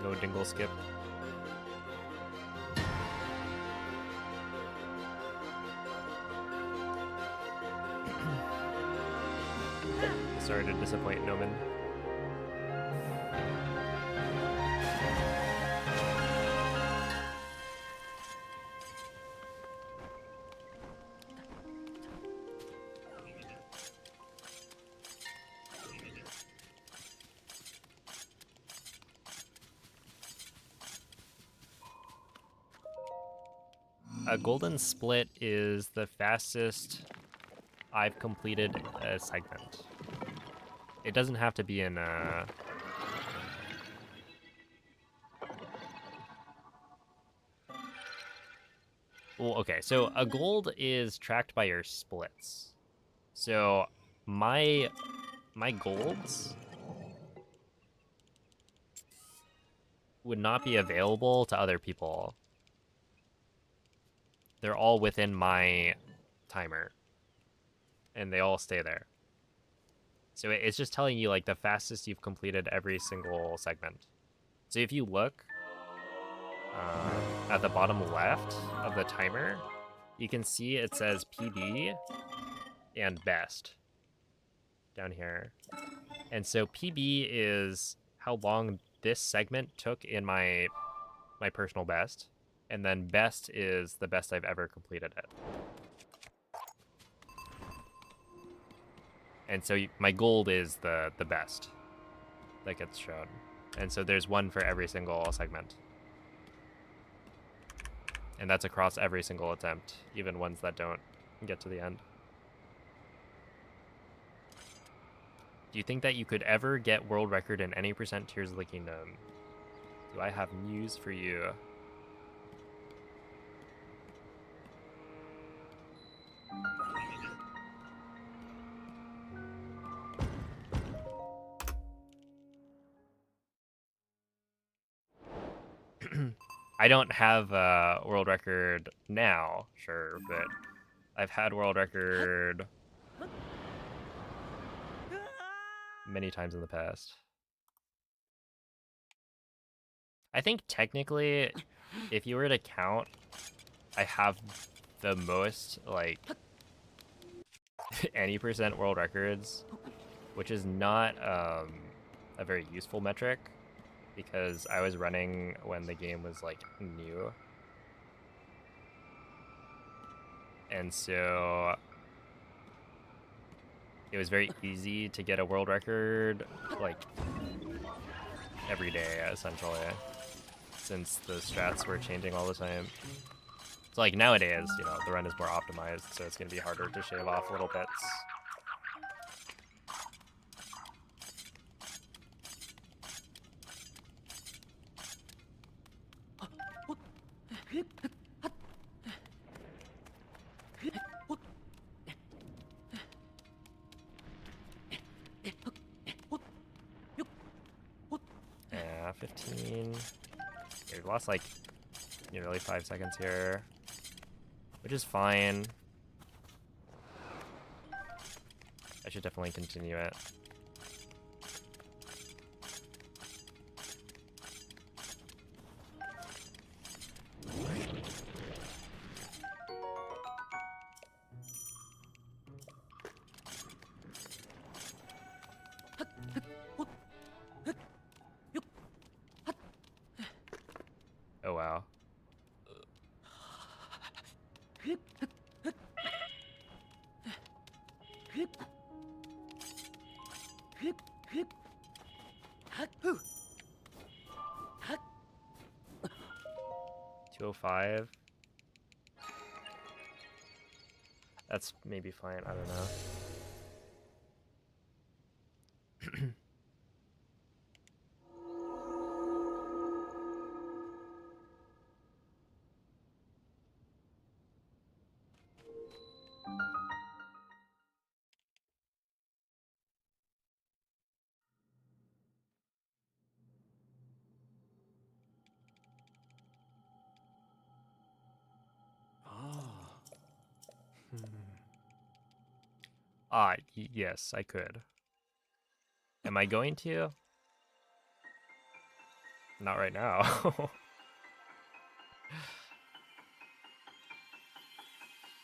No dingle skip. Sorry to disappoint Noman. A golden split is the fastest I've completed a segment. It doesn't have to be in well, okay, so a gold is tracked by your splits. So my golds would not be available to other people. They're all within my timer, and they all stay there. So it's just telling you like the fastest you've completed every single segment. So if you look at the bottom left of the timer, you can see it says PB and best down here. And so PB is how long this segment took in my personal best, and then best is the best I've ever completed it. And so my gold is the best that gets shown. And so there's one for every single segment. And that's across every single attempt, even ones that don't get to the end. Do you think that you could ever get world record in any percent Tears of the Kingdom? Do I have news for you? I don't have a world record now, sure, but I've had world record many times in the past. I think technically, if you were to count, I have the most, like, any percent world records, which is not a very useful metric, because I was running when the game was, like, new. And so it was very easy to get a world record, like, every day, essentially, since the strats were changing all the time. So, like, nowadays, you know, the run is more optimized, so it's going to be harder to shave off little bits. Yeah, 15. Okay, we lost, like, nearly 5 seconds here, which is fine. I should definitely continue it. Oh, wow. $205. That's maybe fine, I don't know. Yes, I could. Am I going to? Not right now.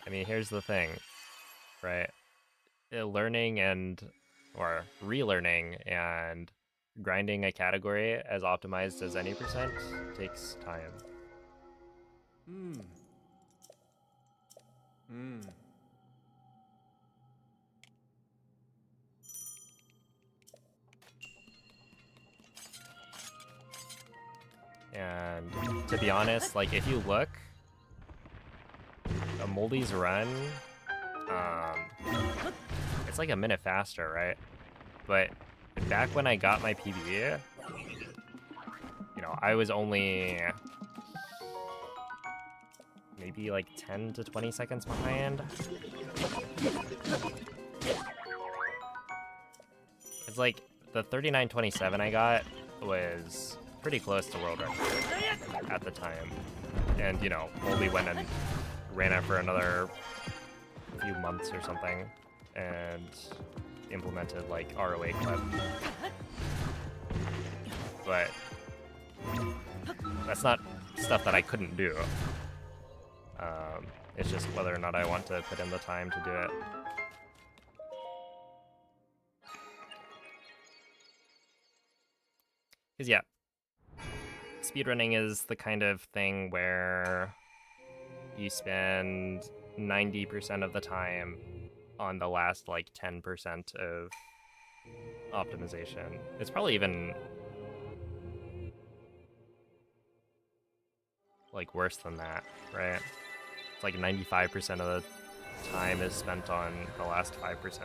I mean, here's the thing, right? Learning or relearning and grinding a category as optimized as any percent takes time. And to be honest, like if you look, a Moldy's run, it's like a minute faster, right? But back when I got my PB, you know, I was only maybe like 10 to 20 seconds behind. It's like the 39:27 I got was pretty close to world record at the time. And, you know, only went and ran it for another few months or something and implemented like ROA clip. But that's not stuff that I couldn't do. It's just whether or not I want to put in the time to do it. Because yeah, speedrunning is the kind of thing where you spend 90% of the time on the last like 10% of optimization. It's probably even like worse than that, right? It's like 95% of the time is spent on the last 5%.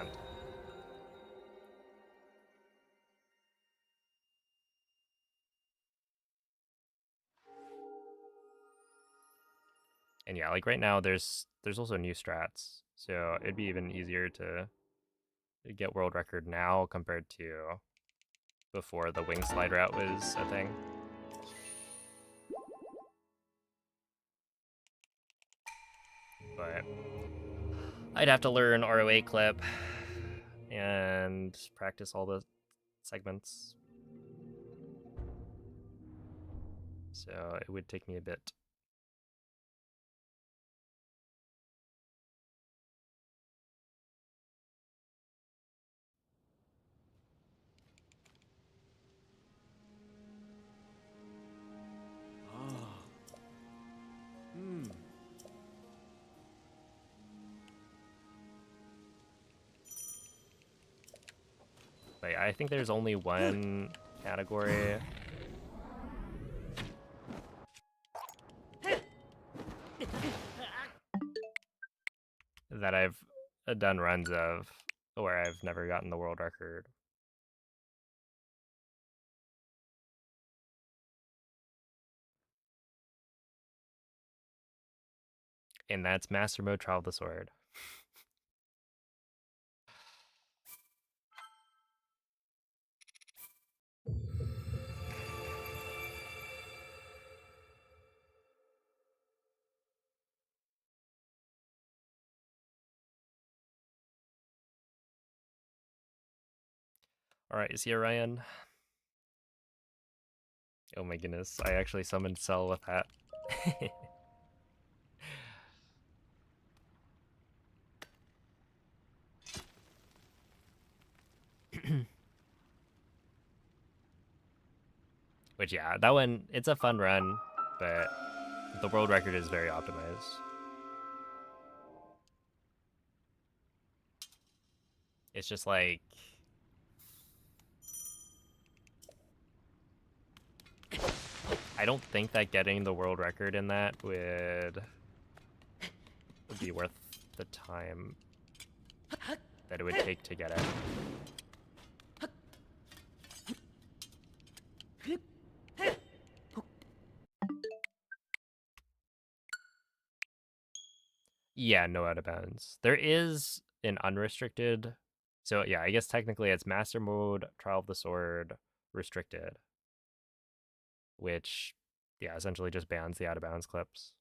And yeah, like right now there's also new strats. So it'd be even easier to get world record now compared to before the wing slide route was a thing. But I'd have to learn ROA clip and practice all the segments. So it would take me a bit. But yeah, I think there's only one category that I've done runs of where I've never gotten the world record. And that's Master Mode Trial of the Sword. Alright, see you, Ryan. Oh my goodness, I actually summoned Cell with that. Which yeah, that one, it's a fun run, but the world record is very optimized. It's just like I don't think that getting the world record in that would be worth the time that it would take to get it. Yeah, no out of bounds. There is an unrestricted, so yeah, I guess technically it's Master Mode, Trial of the Sword, restricted, which yeah, essentially just bans the out of bounds clips.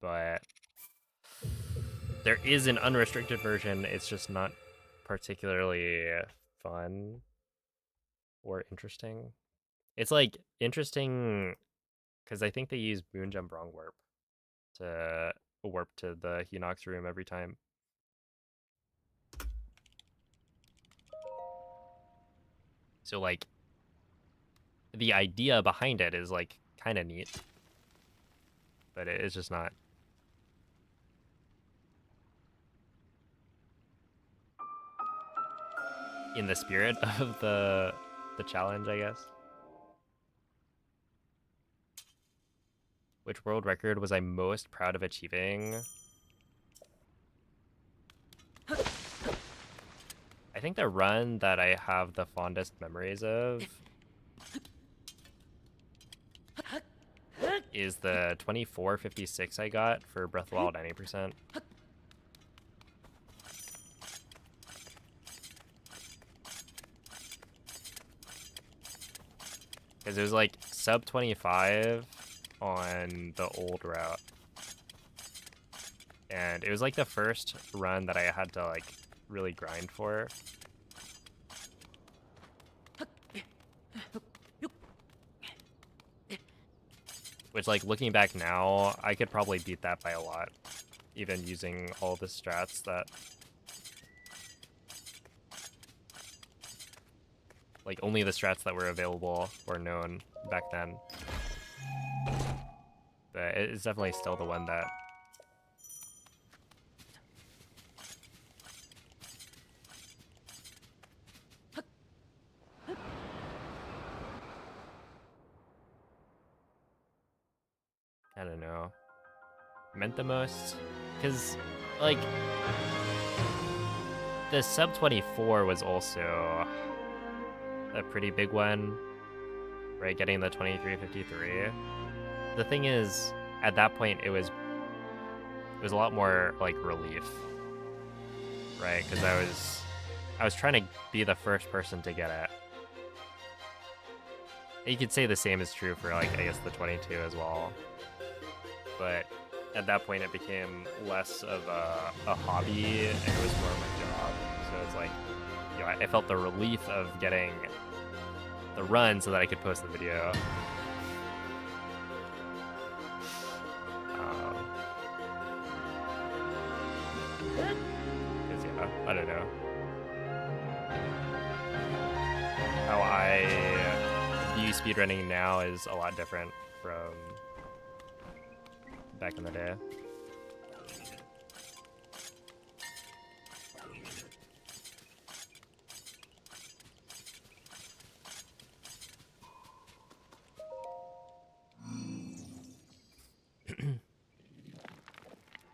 But there is an unrestricted version, it's just not particularly fun. or interesting. It's like interesting because I think they use Moonjump Wrong Warp to warp to the Hinox room every time. So like the idea behind it is like kind of neat, but it's just not. In the spirit of the challenge, I guess. Which world record was I most proud of achieving? I think the run that I have the fondest memories of is the 24:56 I got for Breath of the Wild 90%. Because it was like sub 25 on the old route. And it was like the first run that I had to like really grind for. Which, like, looking back now, I could probably beat that by a lot. Even using all the strats that... Like, only the strats that were available or known back then. But it's definitely still the one that... I don't know. Meant the most? Because, like... The sub 24 was also a pretty big one, right? Getting the 23:53. The thing is, at that point, it was a lot more like relief, right? Because I was trying to be the first person to get it. You could say the same is true for, like, I guess the 22 as well. But at that point, it became less of a hobby, and it was more of my job. So it's like, you know, I felt the relief of getting the run so that I could post the video. Because, yeah, I don't know. How I view speedrunning now is a lot different from back in the day.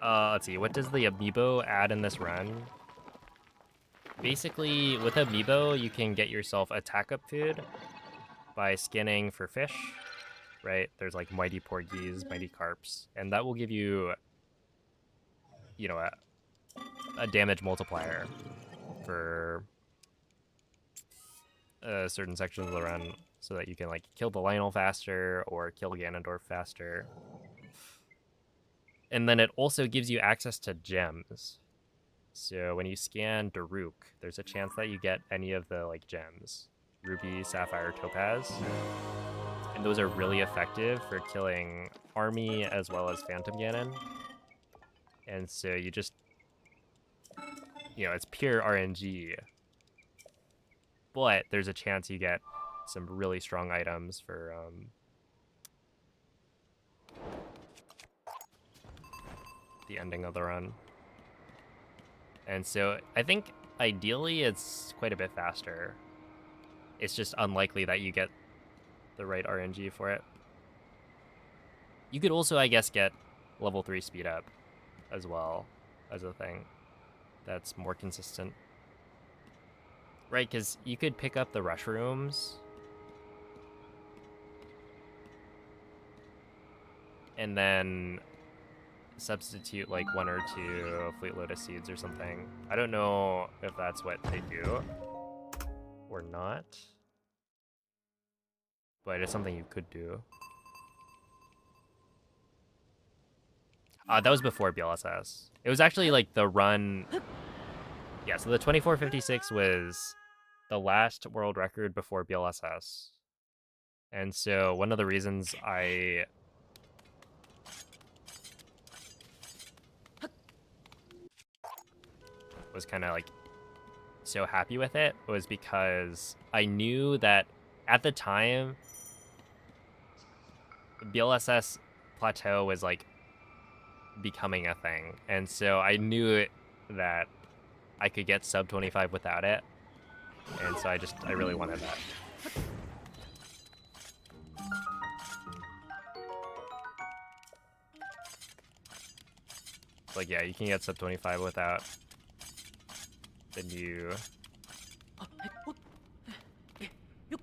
Let's see, what does the amiibo add in this run? Basically, with amiibo, you can get yourself attack up food by scanning for fish, right? There's like mighty porgies, mighty carps, and that will give you, you know, a damage multiplier for certain sections of the run, so that you can like kill the Lionel faster or kill Ganondorf faster. And then it also gives you access to gems. So when you scan Daruk, there's a chance that you get any of the like gems. Ruby, Sapphire, Topaz. And those are really effective for killing Army as well as Phantom Ganon. And so you just, you know, it's pure RNG. But there's a chance you get some really strong items for the ending of the run. And so I think ideally it's quite a bit faster. It's just unlikely that you get the right RNG for it. You could also, I guess, get level 3 speed up as well as a thing that's more consistent. Right, because you could pick up the rush rooms and then substitute like 1 or 2 Fleet Lotus seeds or something. I don't know if that's what they do or not, but it's something you could do. That was before BLSS. It was actually like the run. Yeah, so the 24:56 was the last world record before BLSS. And so one of the reasons I was kind of like so happy with it was because I knew that at the time BLSS plateau was like becoming a thing, and so I knew that I could get sub 25 without it, and so I really wanted that. Like, yeah, you can get sub 25 without the new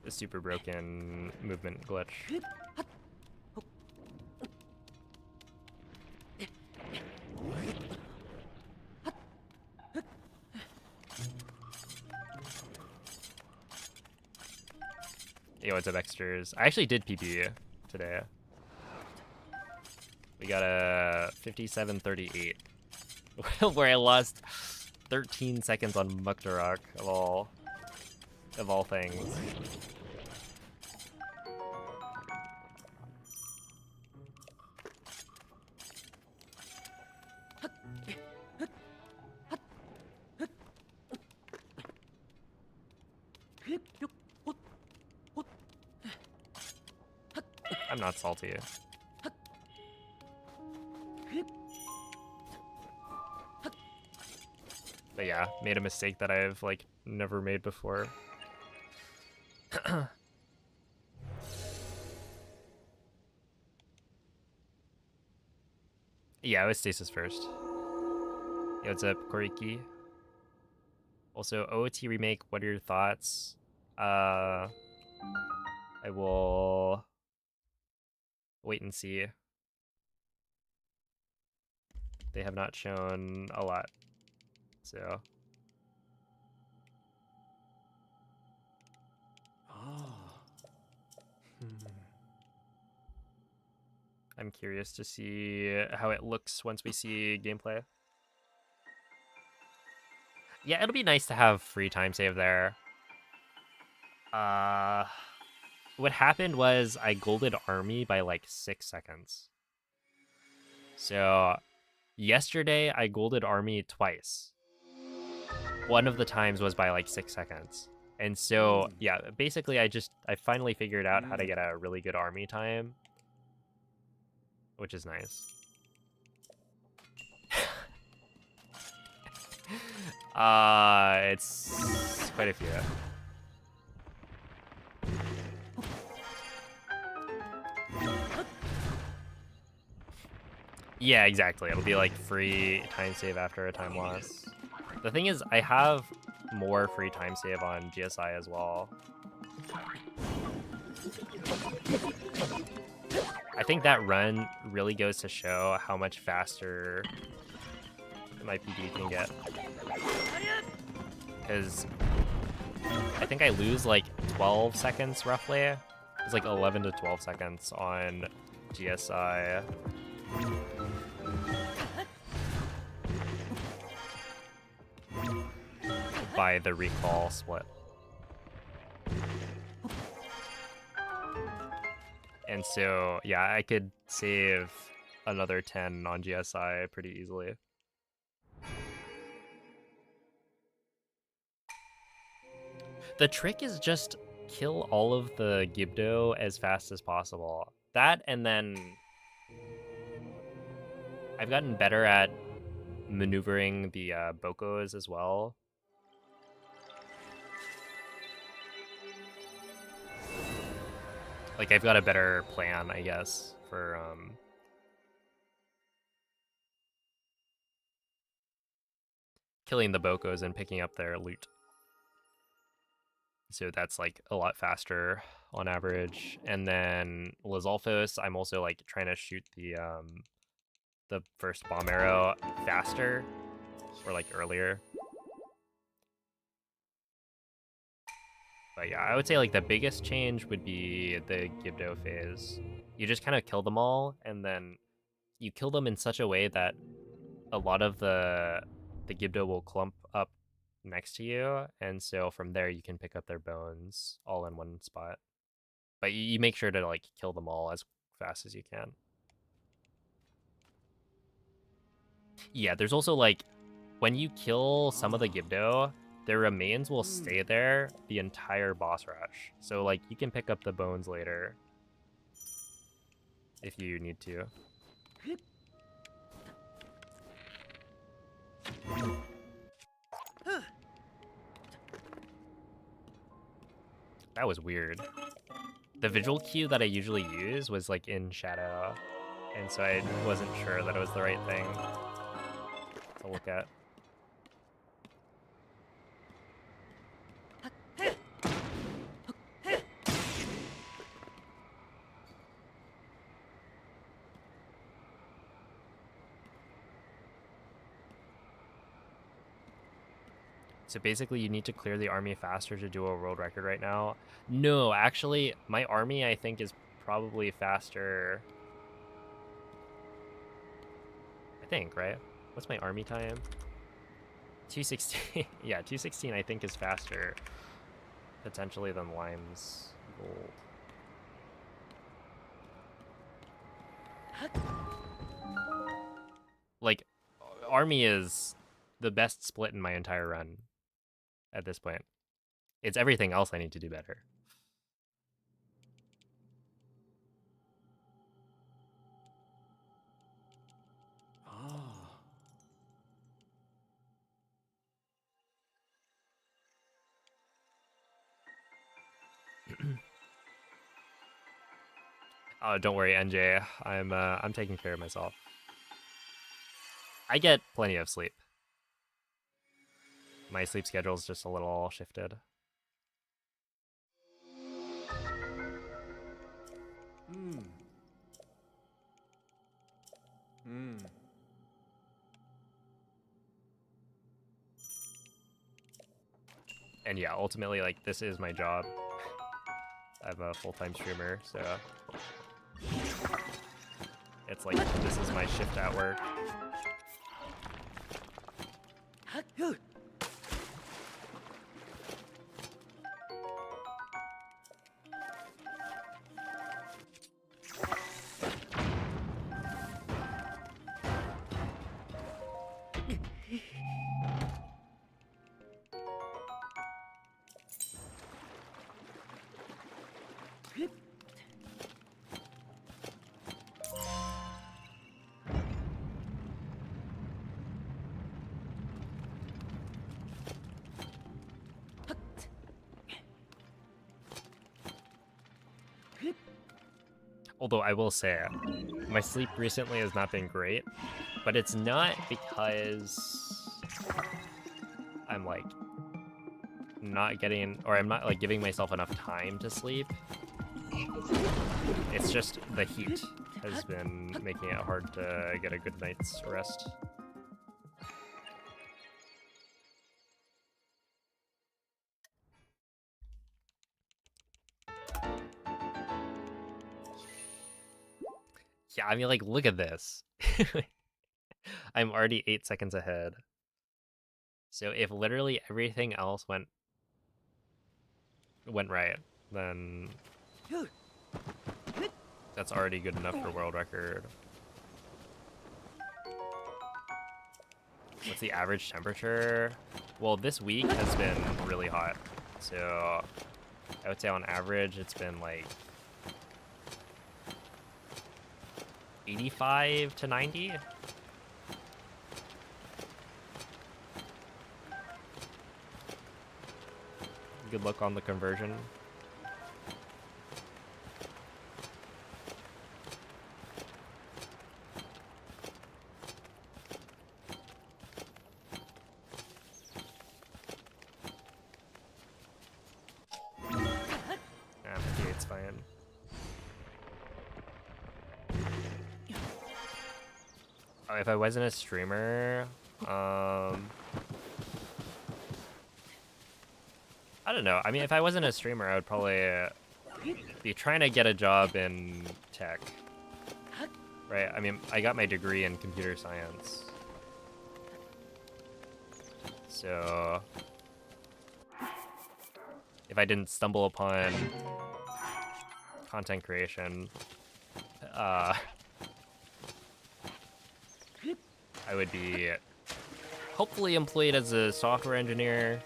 the super broken movement glitch. Yo, what's up, extras? I actually did PP today. We got a 57:38, where I lost 13 seconds on Muktarak of all things. I'm not salty. But yeah, made a mistake that I've like never made before. Yeah, it was Stasis first. Yo, what's up, Koriki? Also, OOT remake, what are your thoughts? I will wait and see. They have not shown a lot, so. I'm curious to see how it looks once we see gameplay. Yeah, it'll be nice to have free time save there. What happened was I golded Army by like 6 seconds. So yesterday I golded Army twice. One of the times was by like 6 seconds. And so, yeah, basically I finally figured out how to get a really good Army time, which is nice. It's quite a few. Yeah, exactly. It'll be like free time save after a time loss. The thing is, I have more free time save on GSI as well. I think that run really goes to show how much faster my PD can get. Because I think I lose like 12 seconds roughly. It's like 11 to 12 seconds on GSI. By the recall split. And so, yeah, I could save another 10 on GSI pretty easily. The trick is just kill all of the Gibdo as fast as possible. That, and then I've gotten better at maneuvering the Bokos as well. Like, I've got a better plan, I guess, for killing the Bokos and picking up their loot. So that's like a lot faster on average. And then Lizalfos, I'm also like trying to shoot the first bomb arrow faster, or like earlier. But yeah, I would say like the biggest change would be the Gibdo phase. You just kind of kill them all, and then you kill them in such a way that a lot of the Gibdo will clump up next to you, and so from there you can pick up their bones all in one spot. But you make sure to like kill them all as fast as you can. Yeah, there's also like when you kill some of the Gibdo, their remains will stay there the entire boss rush. So like you can pick up the bones later if you need to. That was weird. The visual cue that I usually use was like in shadow, and so I wasn't sure that it was the right thing to look at. So basically you need to clear the army faster to do a world record right now. No, actually, my army I think is probably faster. I think, right? What's my army time? 216. Yeah, 216 I think is faster potentially than Lime's gold. Like, army is the best split in my entire run at this point. It's everything else I need to do better. Oh, don't worry, NJ. I'm taking care of myself. I get plenty of sleep. My sleep schedule is just a little shifted. And yeah, ultimately, like, this is my job. I'm a full-time streamer, so it's like, this is my shift at work. Although I will say, my sleep recently has not been great, but it's not because I'm like not getting, or I'm not like giving myself enough time to sleep. It's just the heat has been making it hard to get a good night's rest. Yeah, I mean, like, look at this. I'm already 8 seconds ahead. So if literally everything else went right, then that's already good enough for world record. What's the average temperature? Well, this week has been really hot. So I would say on average it's been like 85 to 90. Good luck on the conversion. Okay, it's fine. Oh, if I wasn't a streamer, I don't know. I mean, if I wasn't a streamer, I would probably be trying to get a job in tech, right? I mean, I got my degree in computer science, so if I didn't stumble upon content creation, I would be hopefully employed as a software engineer.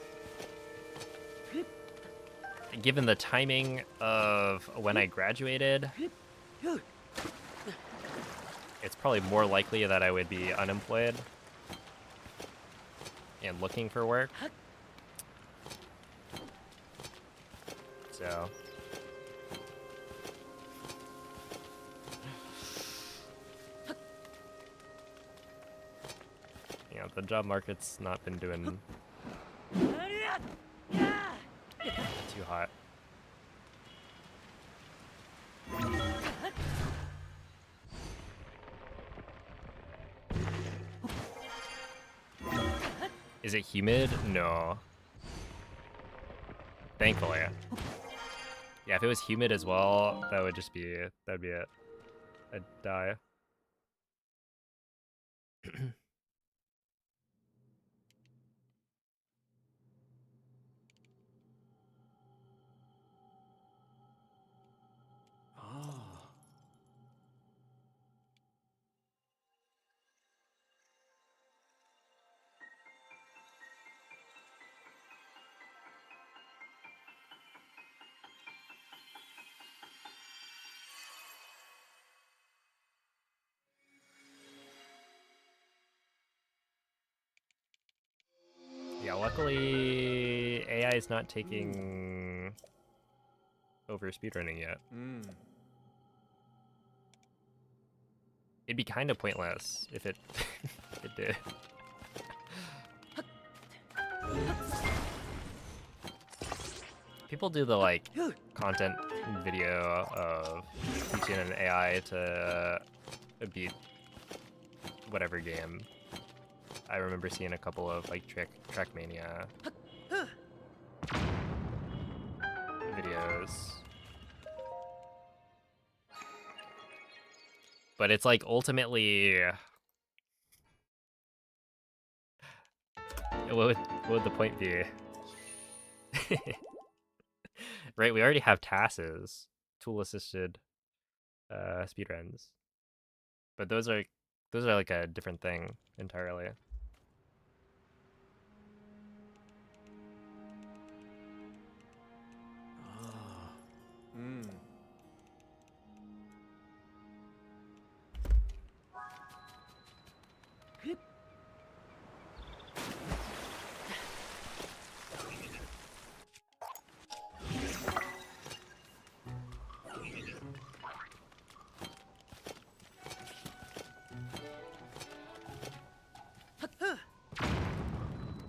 Given the timing of when I graduated, it's probably more likely that I would be unemployed and looking for work. So yeah, the job market's not been doing too hot. Is it humid? No. Thankfully. Yeah, if it was humid as well, that would just be, that'd be it. I'd die. Yeah, luckily AI is not taking over speedrunning yet. It'd be kind of pointless if it if it did. People do the like content video of teaching an AI to beat whatever game. I remember seeing a couple of like Trackmania videos. But it's like ultimately what would the point be? Right, we already have TASes, tool assisted speedruns. But those are like a different thing entirely.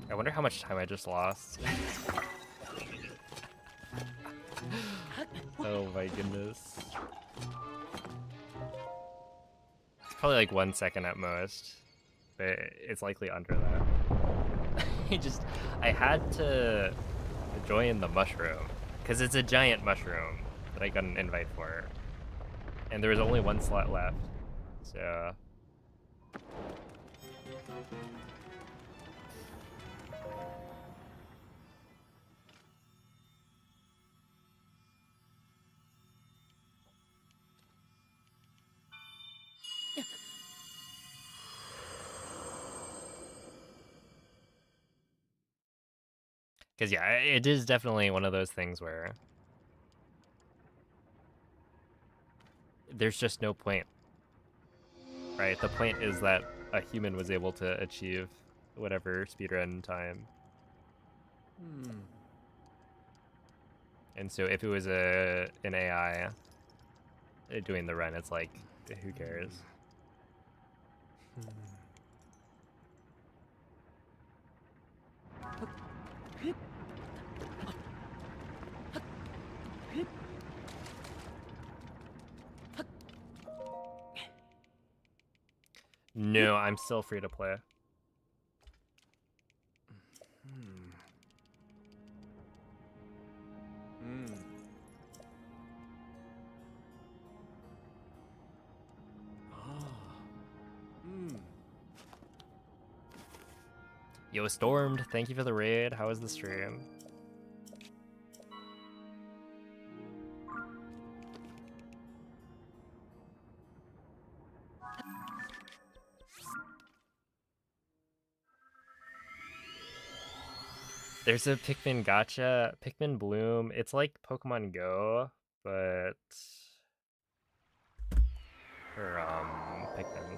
I wonder how much time I just lost. Oh my goodness. It's probably like 1 second at most, but it's likely under that. I had to join the mushroom, because it's a giant mushroom that I got an invite for. And there was only 1 slot left, so... Because yeah, it is definitely one of those things where there's just no point, right? The point is that a human was able to achieve whatever speedrun time. And so if it was an AI doing the run, it's like, who cares? No, I'm still free to play. Yo, Stormed, thank you for the raid. How was the stream? There's a Pikmin gacha, Pikmin Bloom. It's like Pokemon Go, but for Pikmin.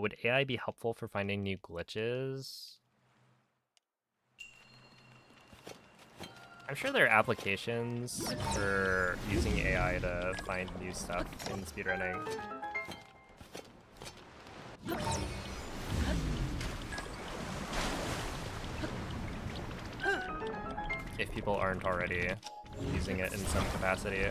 Would AI be helpful for finding new glitches? I'm sure there are applications for using AI to find new stuff in speedrunning. If people aren't already using it in some capacity.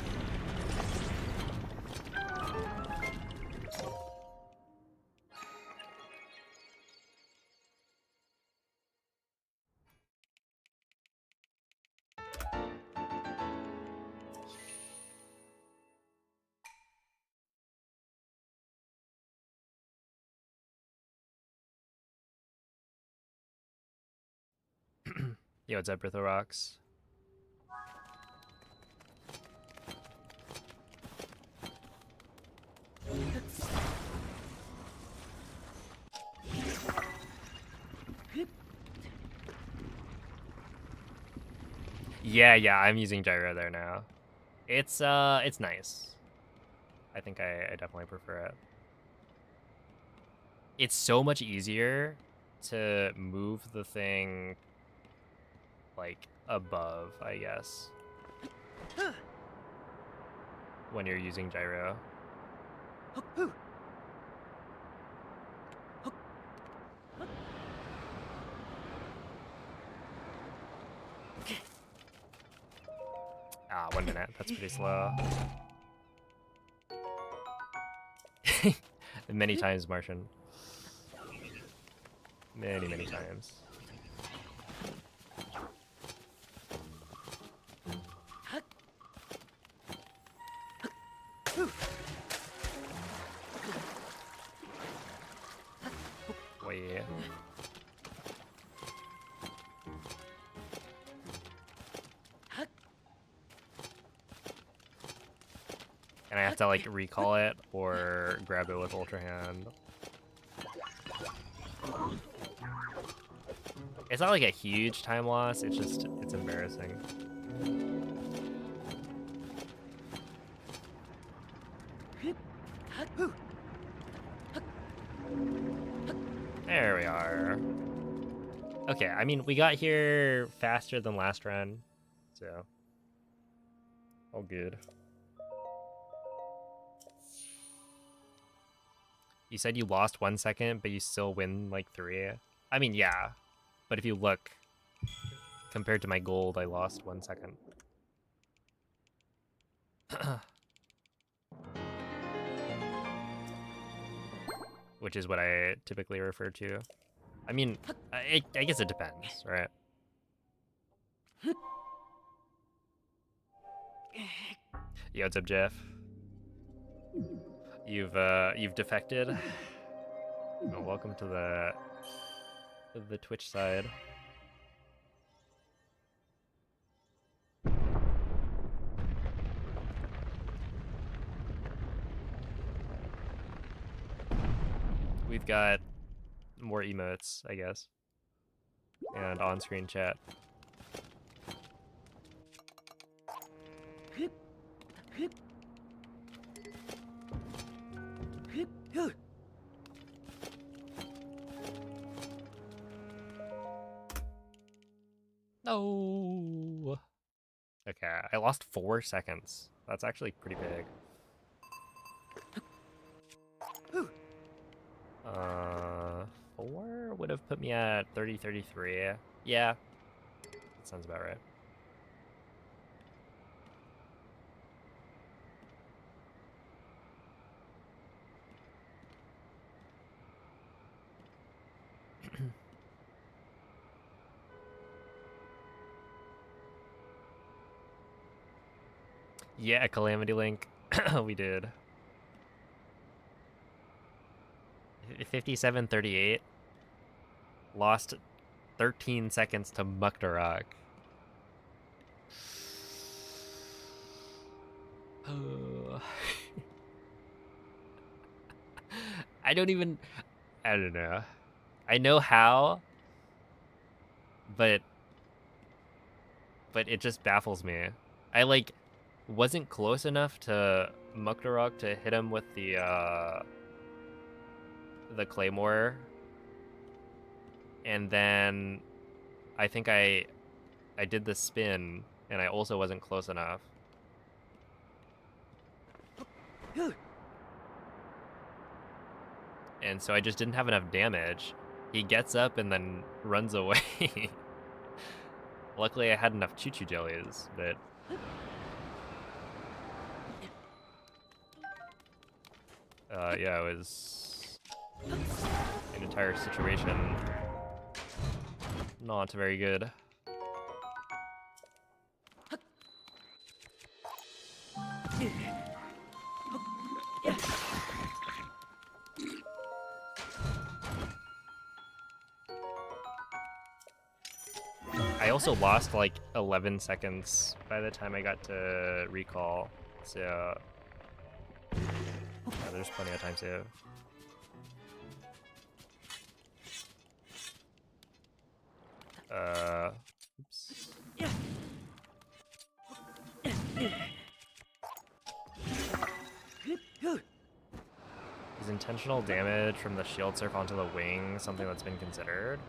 Yo, what's up, Britho Rocks? Yeah, I'm using gyro there now. It's nice. I think I definitely prefer it. It's so much easier to move the thing like above, I guess, when you're using gyro. Ah, 1 minute. That's pretty slow. Many times, Martian. Many times. Wait. And I have to like recall it or grab it with Ultra Hand. It's not like a huge time loss, it's just, it's embarrassing. There we are. Okay, I mean, we got here faster than last run, so all good. You said you lost 1 second, but you still win like 3. I mean, yeah, but if you look, compared to my gold, I lost 1 second. Which is what I typically refer to. I mean, I guess it depends, right? Yo, what's up, Jeff? You've defected. Well, welcome to the Twitch side. We've got more emotes, I guess, and on-screen chat. No. Okay, I lost 4 seconds. That's actually pretty big. 4 would have put me at 30-33. Yeah, that sounds about right. Yeah, Calamity Link. We did. 57-38. Lost 13 seconds to Muktarak. Oh. I don't know. I know how, but it just baffles me. I like wasn't close enough to Muktarak to hit him with the claymore, and then I think I did the spin, and I also wasn't close enough. And so I just didn't have enough damage. He gets up and then runs away. Luckily I had enough choo-choo jellies, but... yeah, it was an entire situation not very good. I also lost like 11 seconds by the time I got to recall, so yeah, there's plenty of time save. Oops. Is intentional damage from the shield surf onto the wing something that's been considered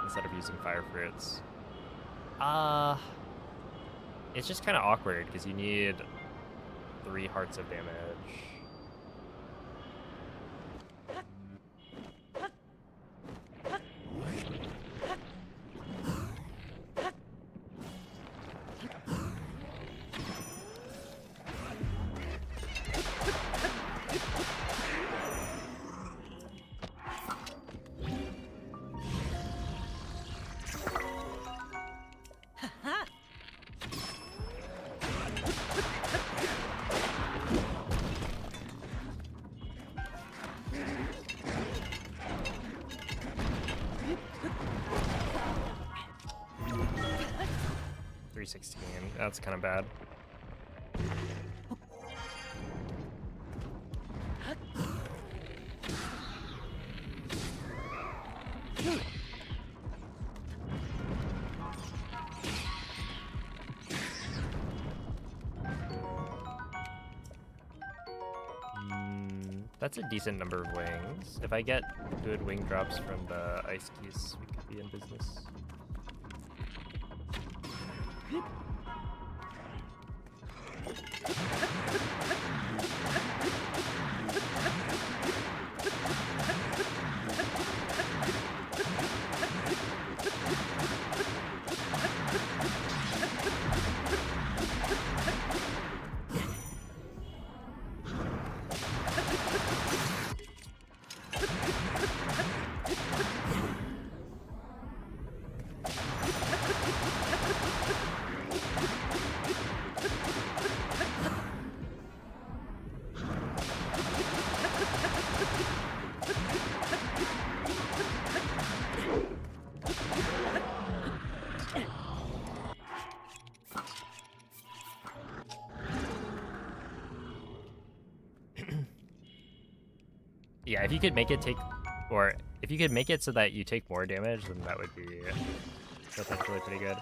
instead of using fire fruits? It's just kind of awkward because you need 3 hearts of damage. That's kind of bad. That's a decent number of wings. If I get good wing drops from the ice keys, we could be in business. Yeah, if you could make it take, or if you could make it so that you take more damage, then that would be potentially pretty good.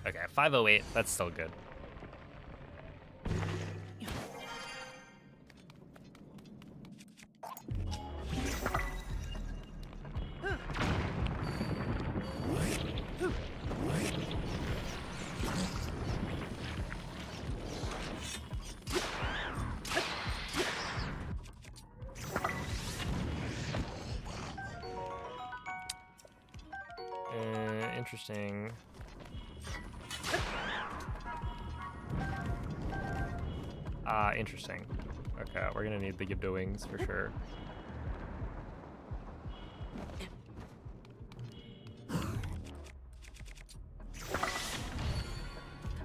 Okay, 508, that's still good. Interesting. Ah, interesting. Okay, we're gonna need the Gibdo wings for sure.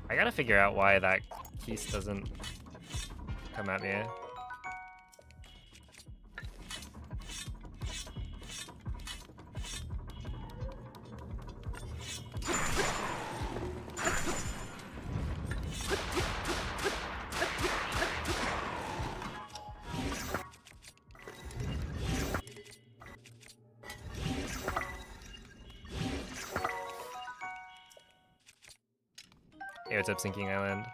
I gotta figure out why that Keese doesn't come at me. Hey, what's up, Sinking Island?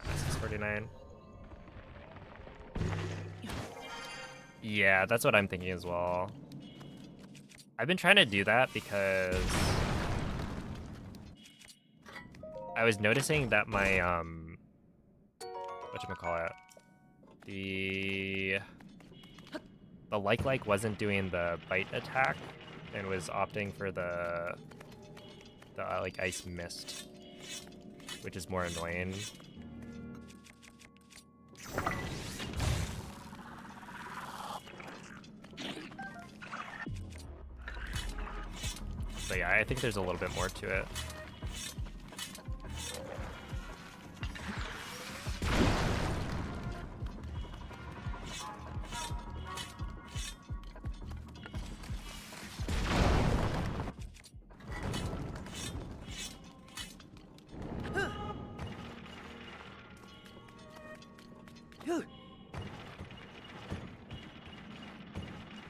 This is 49. Yeah, that's what I'm thinking as well. I've been trying to do that because I was noticing that my whatchamacallit, the like wasn't doing the bite attack and was opting for the like ice mist, which is more annoying. But yeah, I think there's a little bit more to it.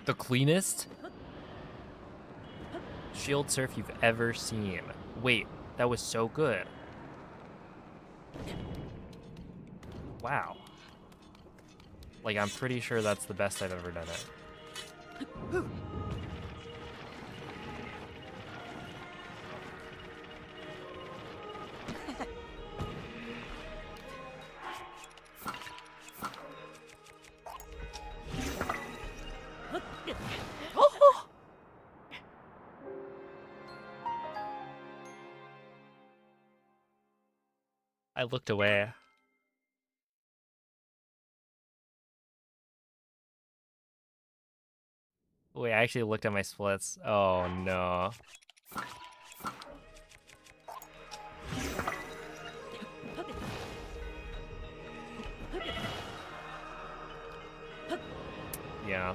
The cleanest shield surf you've ever seen. Wait, that was so good. Wow. Like, I'm pretty sure that's the best I've ever done it. I looked away. Wait, I actually looked at my splits. Oh no. Yeah.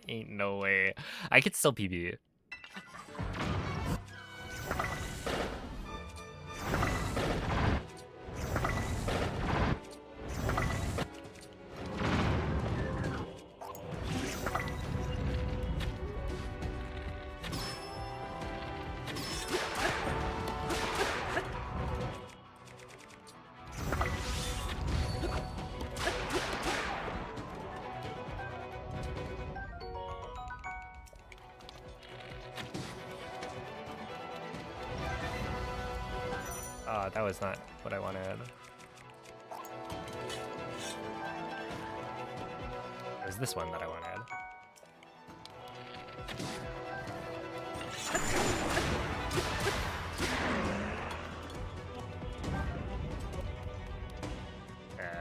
Ain't no way. I could still PB. That was not what I wanted. It was this one that I wanted.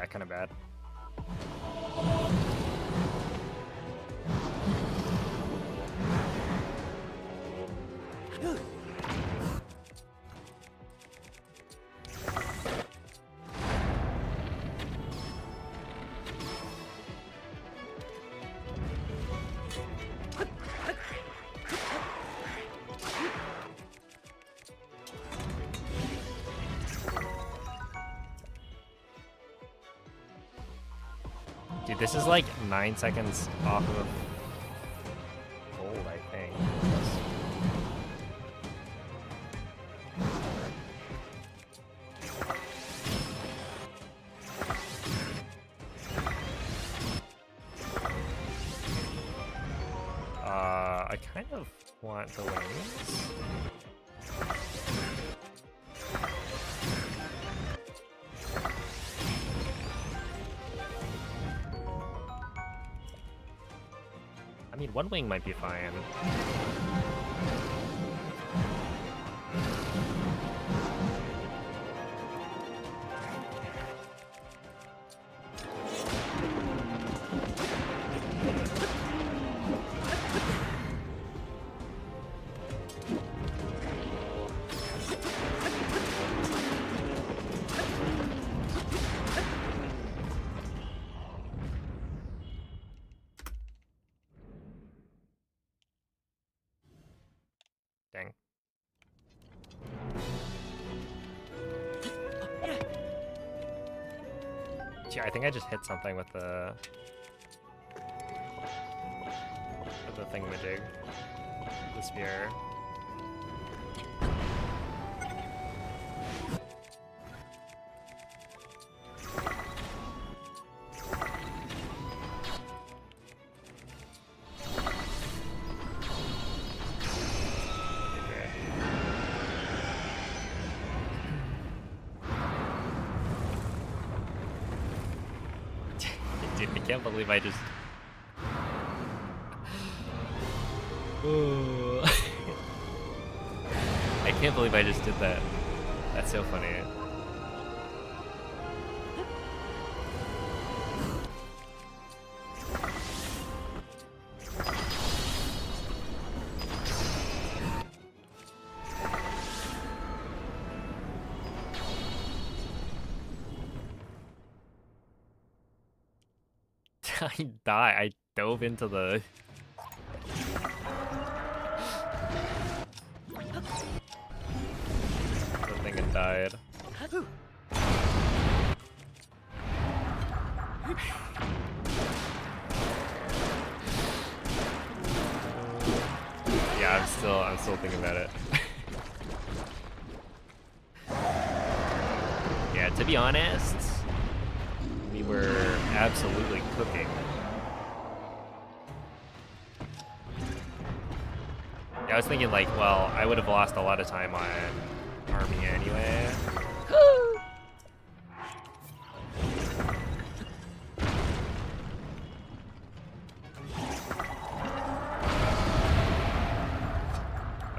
Kind of bad. Dude, this is like 9 seconds off of gold, I think. of want the wings. I mean, one wing might be fine. Dang. Gee, I think I just hit something with the thingamajig. The spear. Dude, I can't believe I just... I can't believe I just did that. That's so funny. I died. I dove into the... thing and died. Yeah, I'm still thinking about it. Yeah, to be honest, we were absolutely cooking. Yeah, I was thinking like, well, I would have lost a lot of time on army anyway.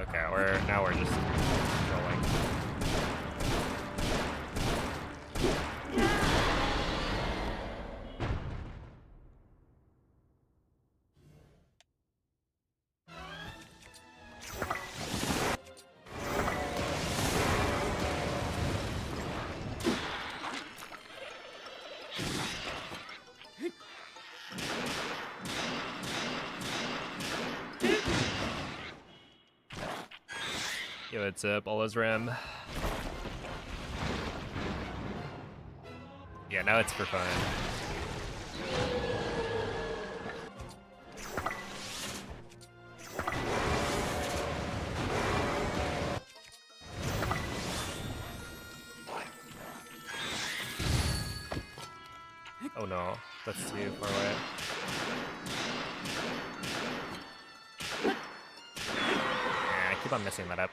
Okay, now we're just rolling. Yo, it's Bolo's Rim. Yeah, now it's for fun. Oh no, that's too far away. Yeah, I keep on messing that up.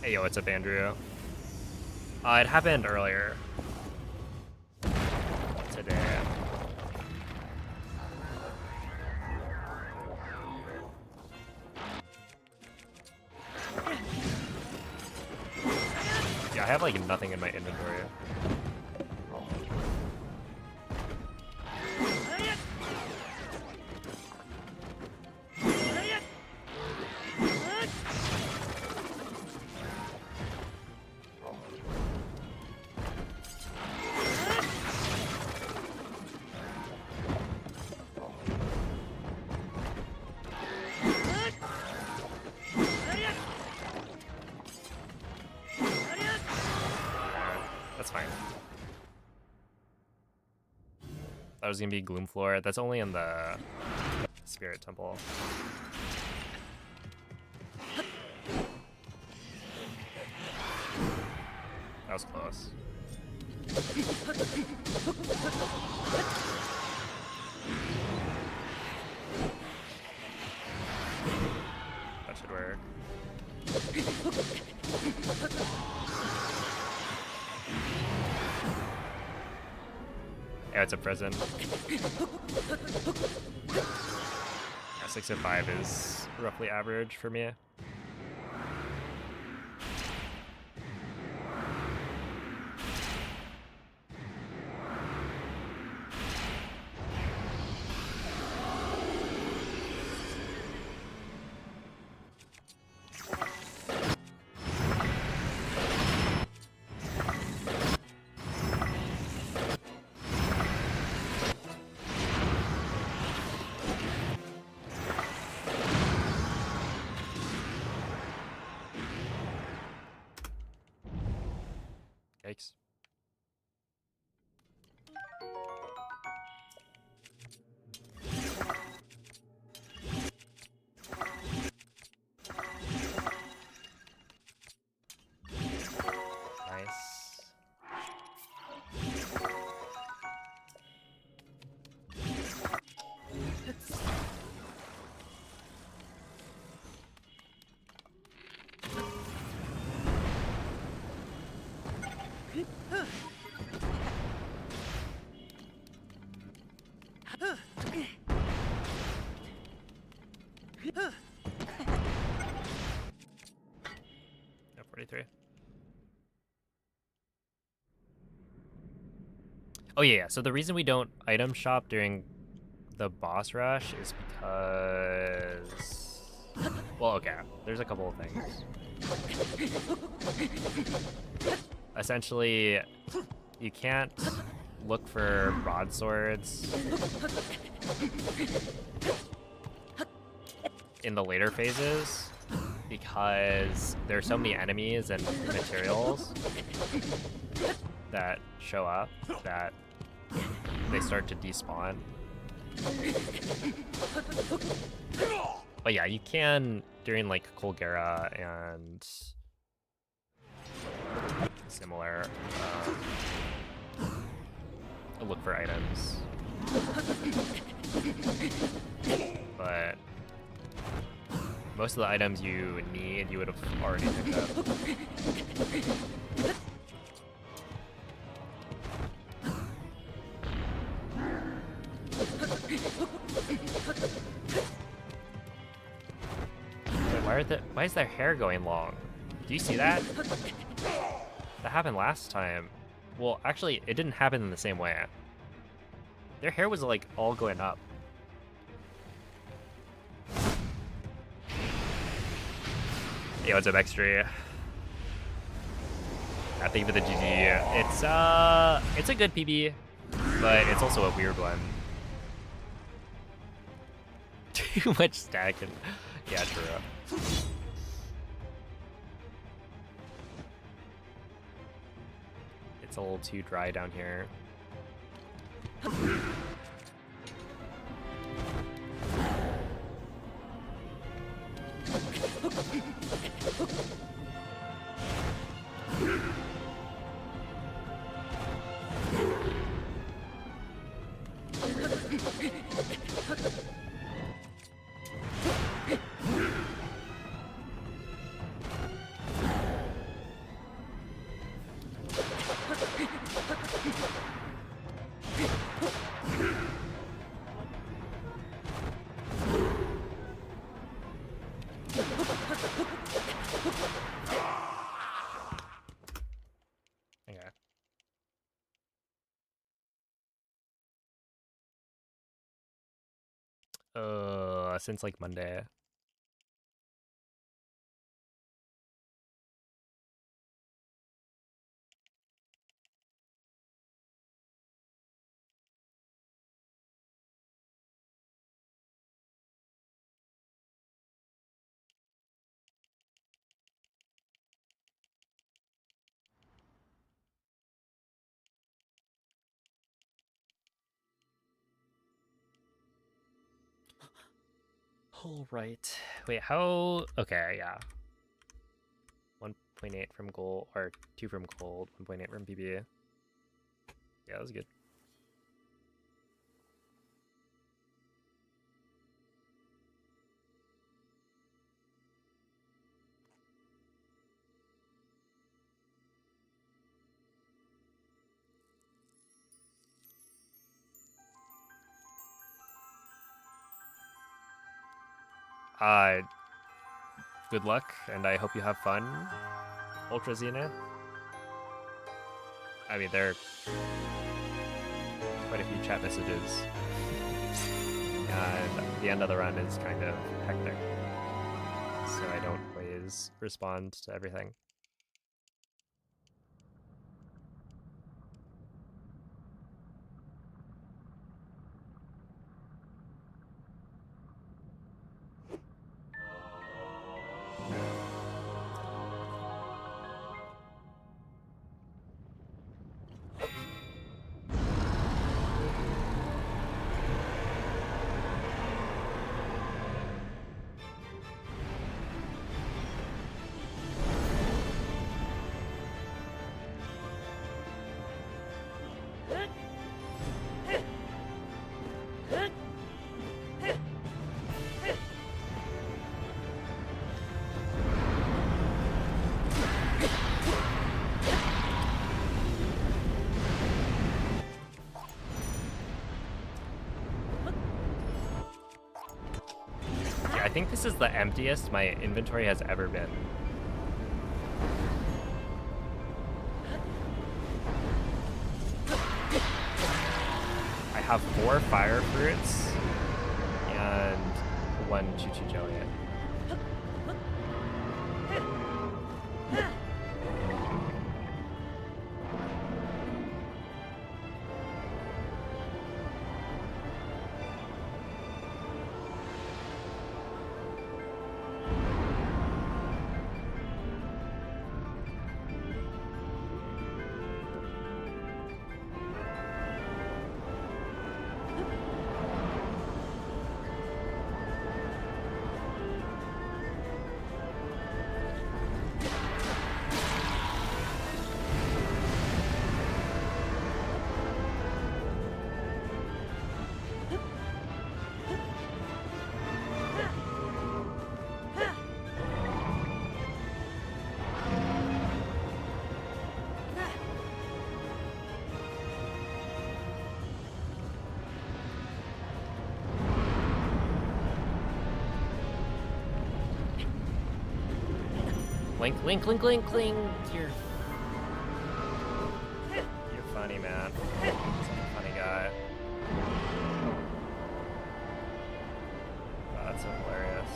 Hey, yo, what's up, Andrew? It happened earlier today. Yeah, I have like nothing in my inventory. That's fine. That was gonna be Gloom Floor. That's only in the Spirit Temple. That was close. That should work. Yeah, it's a present. Yeah, 605 is roughly average for me. Yikes. Nice. Yeah, 43. Oh yeah, so the reason we don't item shop during the boss rush is because... Well, okay, there's a couple of things. Essentially, you can't look for broadswords in the later phases because there's so many enemies and materials that show up that they start to despawn. But yeah, you can during like Colgera and similar look for items, but most of the items you need you would have already picked up. Wait, why is their hair going long? Do you see that? That happened last time. Well, actually, it didn't happen in the same way. Their hair was like all going up. Yo, what's up, X3? I think for the GG. It's a good PB, but it's also a weird one. Too much stack and yeah, true. It's a little too dry down here. since like Monday. All right. Wait, how? Okay, yeah. 1.8 from gold, or 2 from gold, 1.8 from PB. Yeah, that was good. Good luck, and I hope you have fun, Ultra Zenith. I mean, there are quite a few chat messages, and the end of the run is kind of hectic, so I don't always respond to everything. I think this is the emptiest my inventory has ever been. I have 4 fire fruits and 1 choo-choo jelly. Link, link, link, link, link. You're funny, man. Such a funny guy. Oh, that's so hilarious.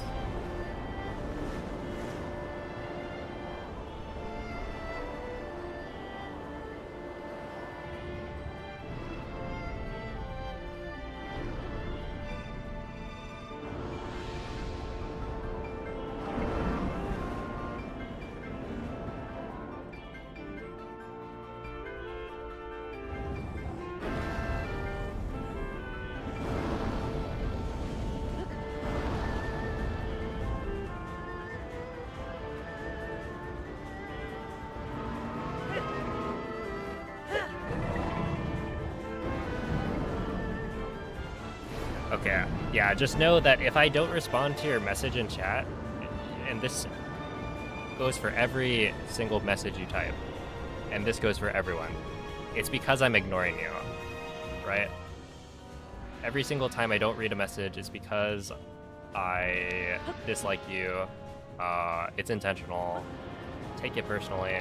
Okay, yeah, just know that if I don't respond to your message in chat, and this goes for every single message you type, and this goes for everyone, it's because I'm ignoring you, right? Every single time I don't read a message, it's because I dislike you. It's intentional. Take it personally.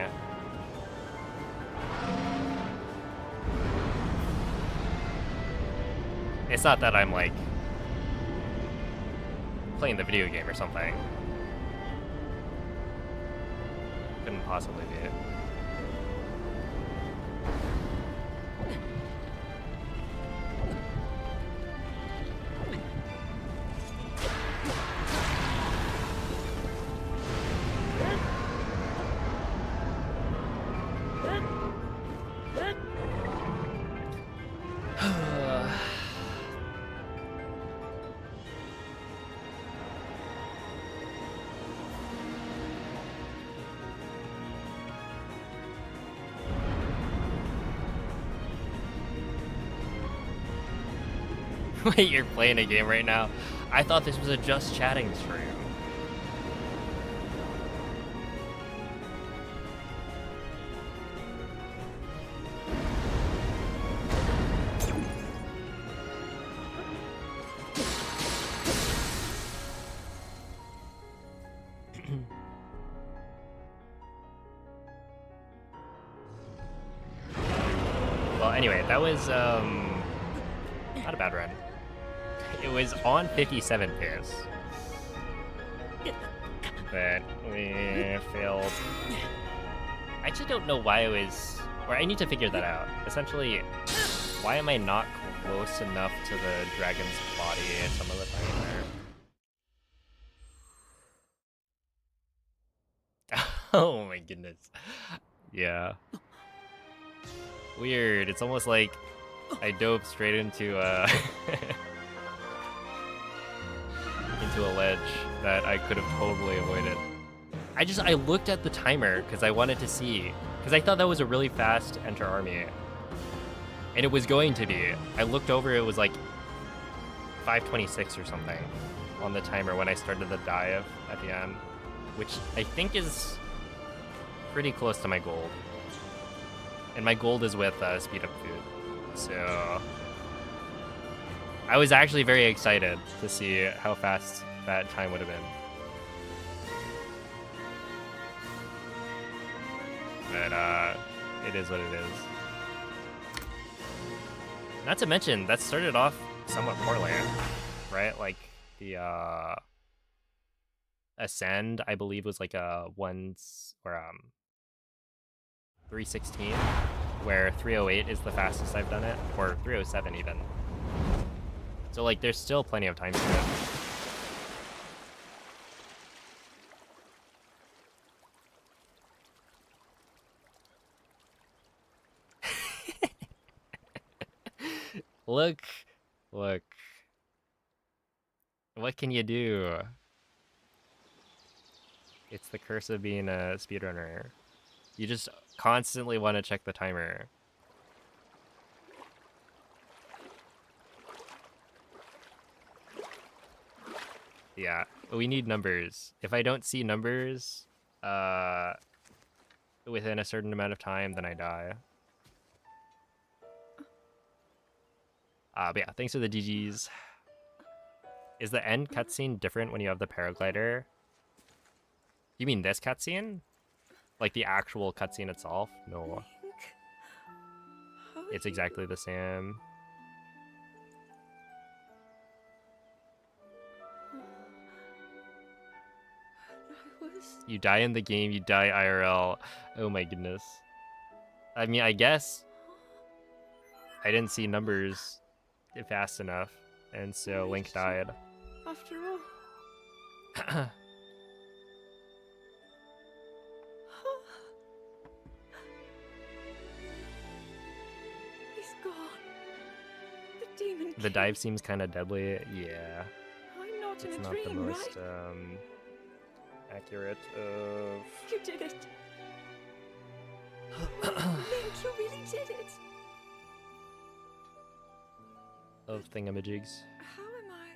It's not that I'm like playing the video game or something. Couldn't possibly be it. Wait, you're playing a game right now? I thought this was a just chatting stream. Well, anyway, that was not a bad run. It was on 57 pace, but we failed. I actually don't know why it was, or I need to figure that out. Essentially, why am I not close enough to the dragon's body some of the time there? Oh my goodness. Yeah. Weird. It's almost like I dove straight into into a ledge that I could have totally avoided. I looked at the timer because I wanted to see, because I thought that was a really fast enter army, and it was going to be. I looked over, it was like 5:26 or something on the timer when I started the dive at the end, which I think is pretty close to my gold. And my gold is with speed up food. So I was actually very excited to see how fast that time would have been. But it is what it is. Not to mention, that started off somewhat poorly, right? Like the Ascend, I believe, was like a 316, where 308 is the fastest I've done it, or 307 even. So like, there's still plenty of time to it. Look. What can you do? It's the curse of being a speedrunner. You just constantly want to check the timer. Yeah, we need numbers. If I don't see numbers within a certain amount of time, then I die. But yeah, thanks for the GGs. Is the end cutscene different when you have the paraglider? You mean this cutscene? Like the actual cutscene itself? No. It's exactly the same. You die in the game, you die IRL. Oh my goodness. I mean, I guess I didn't see numbers fast enough, and so Link died. After all. He's gone. The demon. The dive seems kind of deadly. Yeah. I'm not It's in a not dream, the most right? accurate of You did it. Link, you really did it. of thingamajigs. How am I?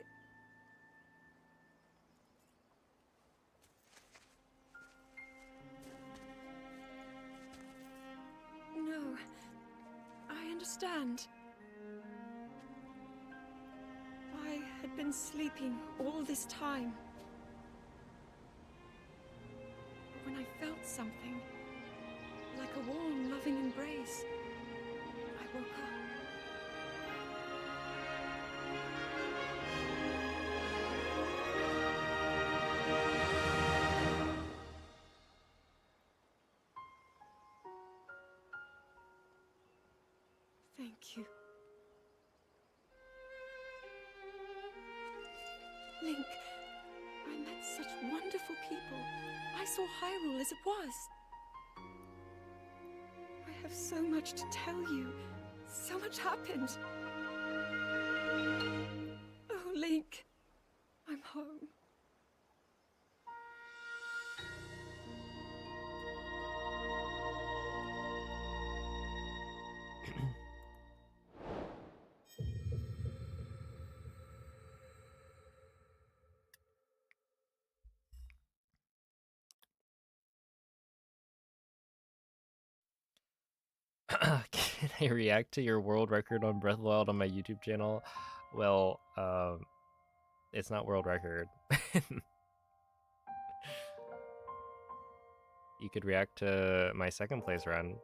No, I understand. I had been sleeping all this time. But when I felt something, like a warm, loving embrace, I woke up. Thank you. Link, I met such wonderful people. I saw Hyrule as it was. I have so much to tell you. So much happened. Oh, Link, I'm home. Can I react to your world record on Breath of the Wild on my YouTube channel? Well, it's not world record. You could react to my second place run.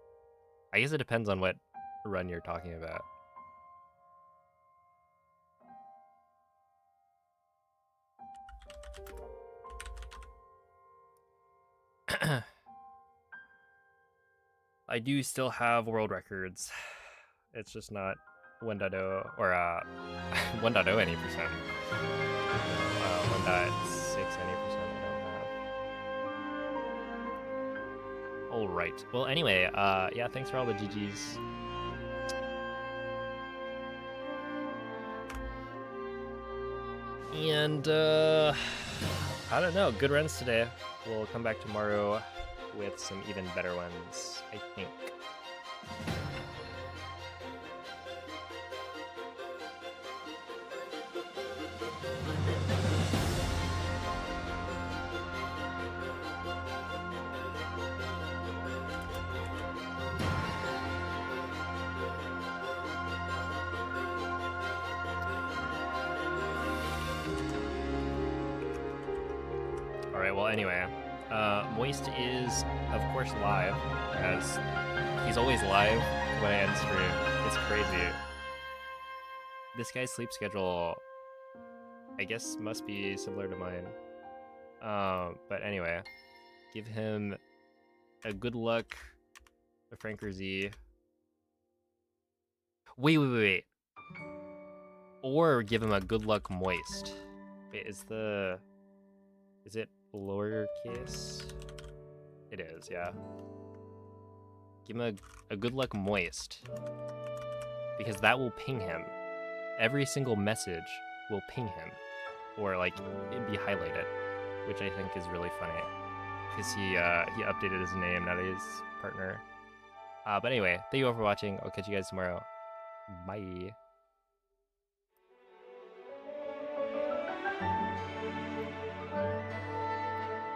I guess it depends on what run you're talking about. I do still have world records. It's just not 1.0 or 1.0 any percent. 1.6 any percent I don't have. All right. Well, anyway, yeah, thanks for all the GGs. And I don't know, good runs today. We'll come back tomorrow with some even better ones, I think. Alright, well anyway, Moist is, of course, live, as he's always live when I end stream. It's crazy. This guy's sleep schedule, I guess, must be similar to mine. But anyway, give him a good luck, a Franker Z. Wait. Or give him a good luck Moist. Wait, is it lowercase? It is, yeah. Give him a good luck Moist. Because that will ping him. Every single message will ping him. Or, like, it'd be highlighted. Which I think is really funny. Because he updated his name, not his partner. But anyway, thank you all for watching. I'll catch you guys tomorrow. Bye.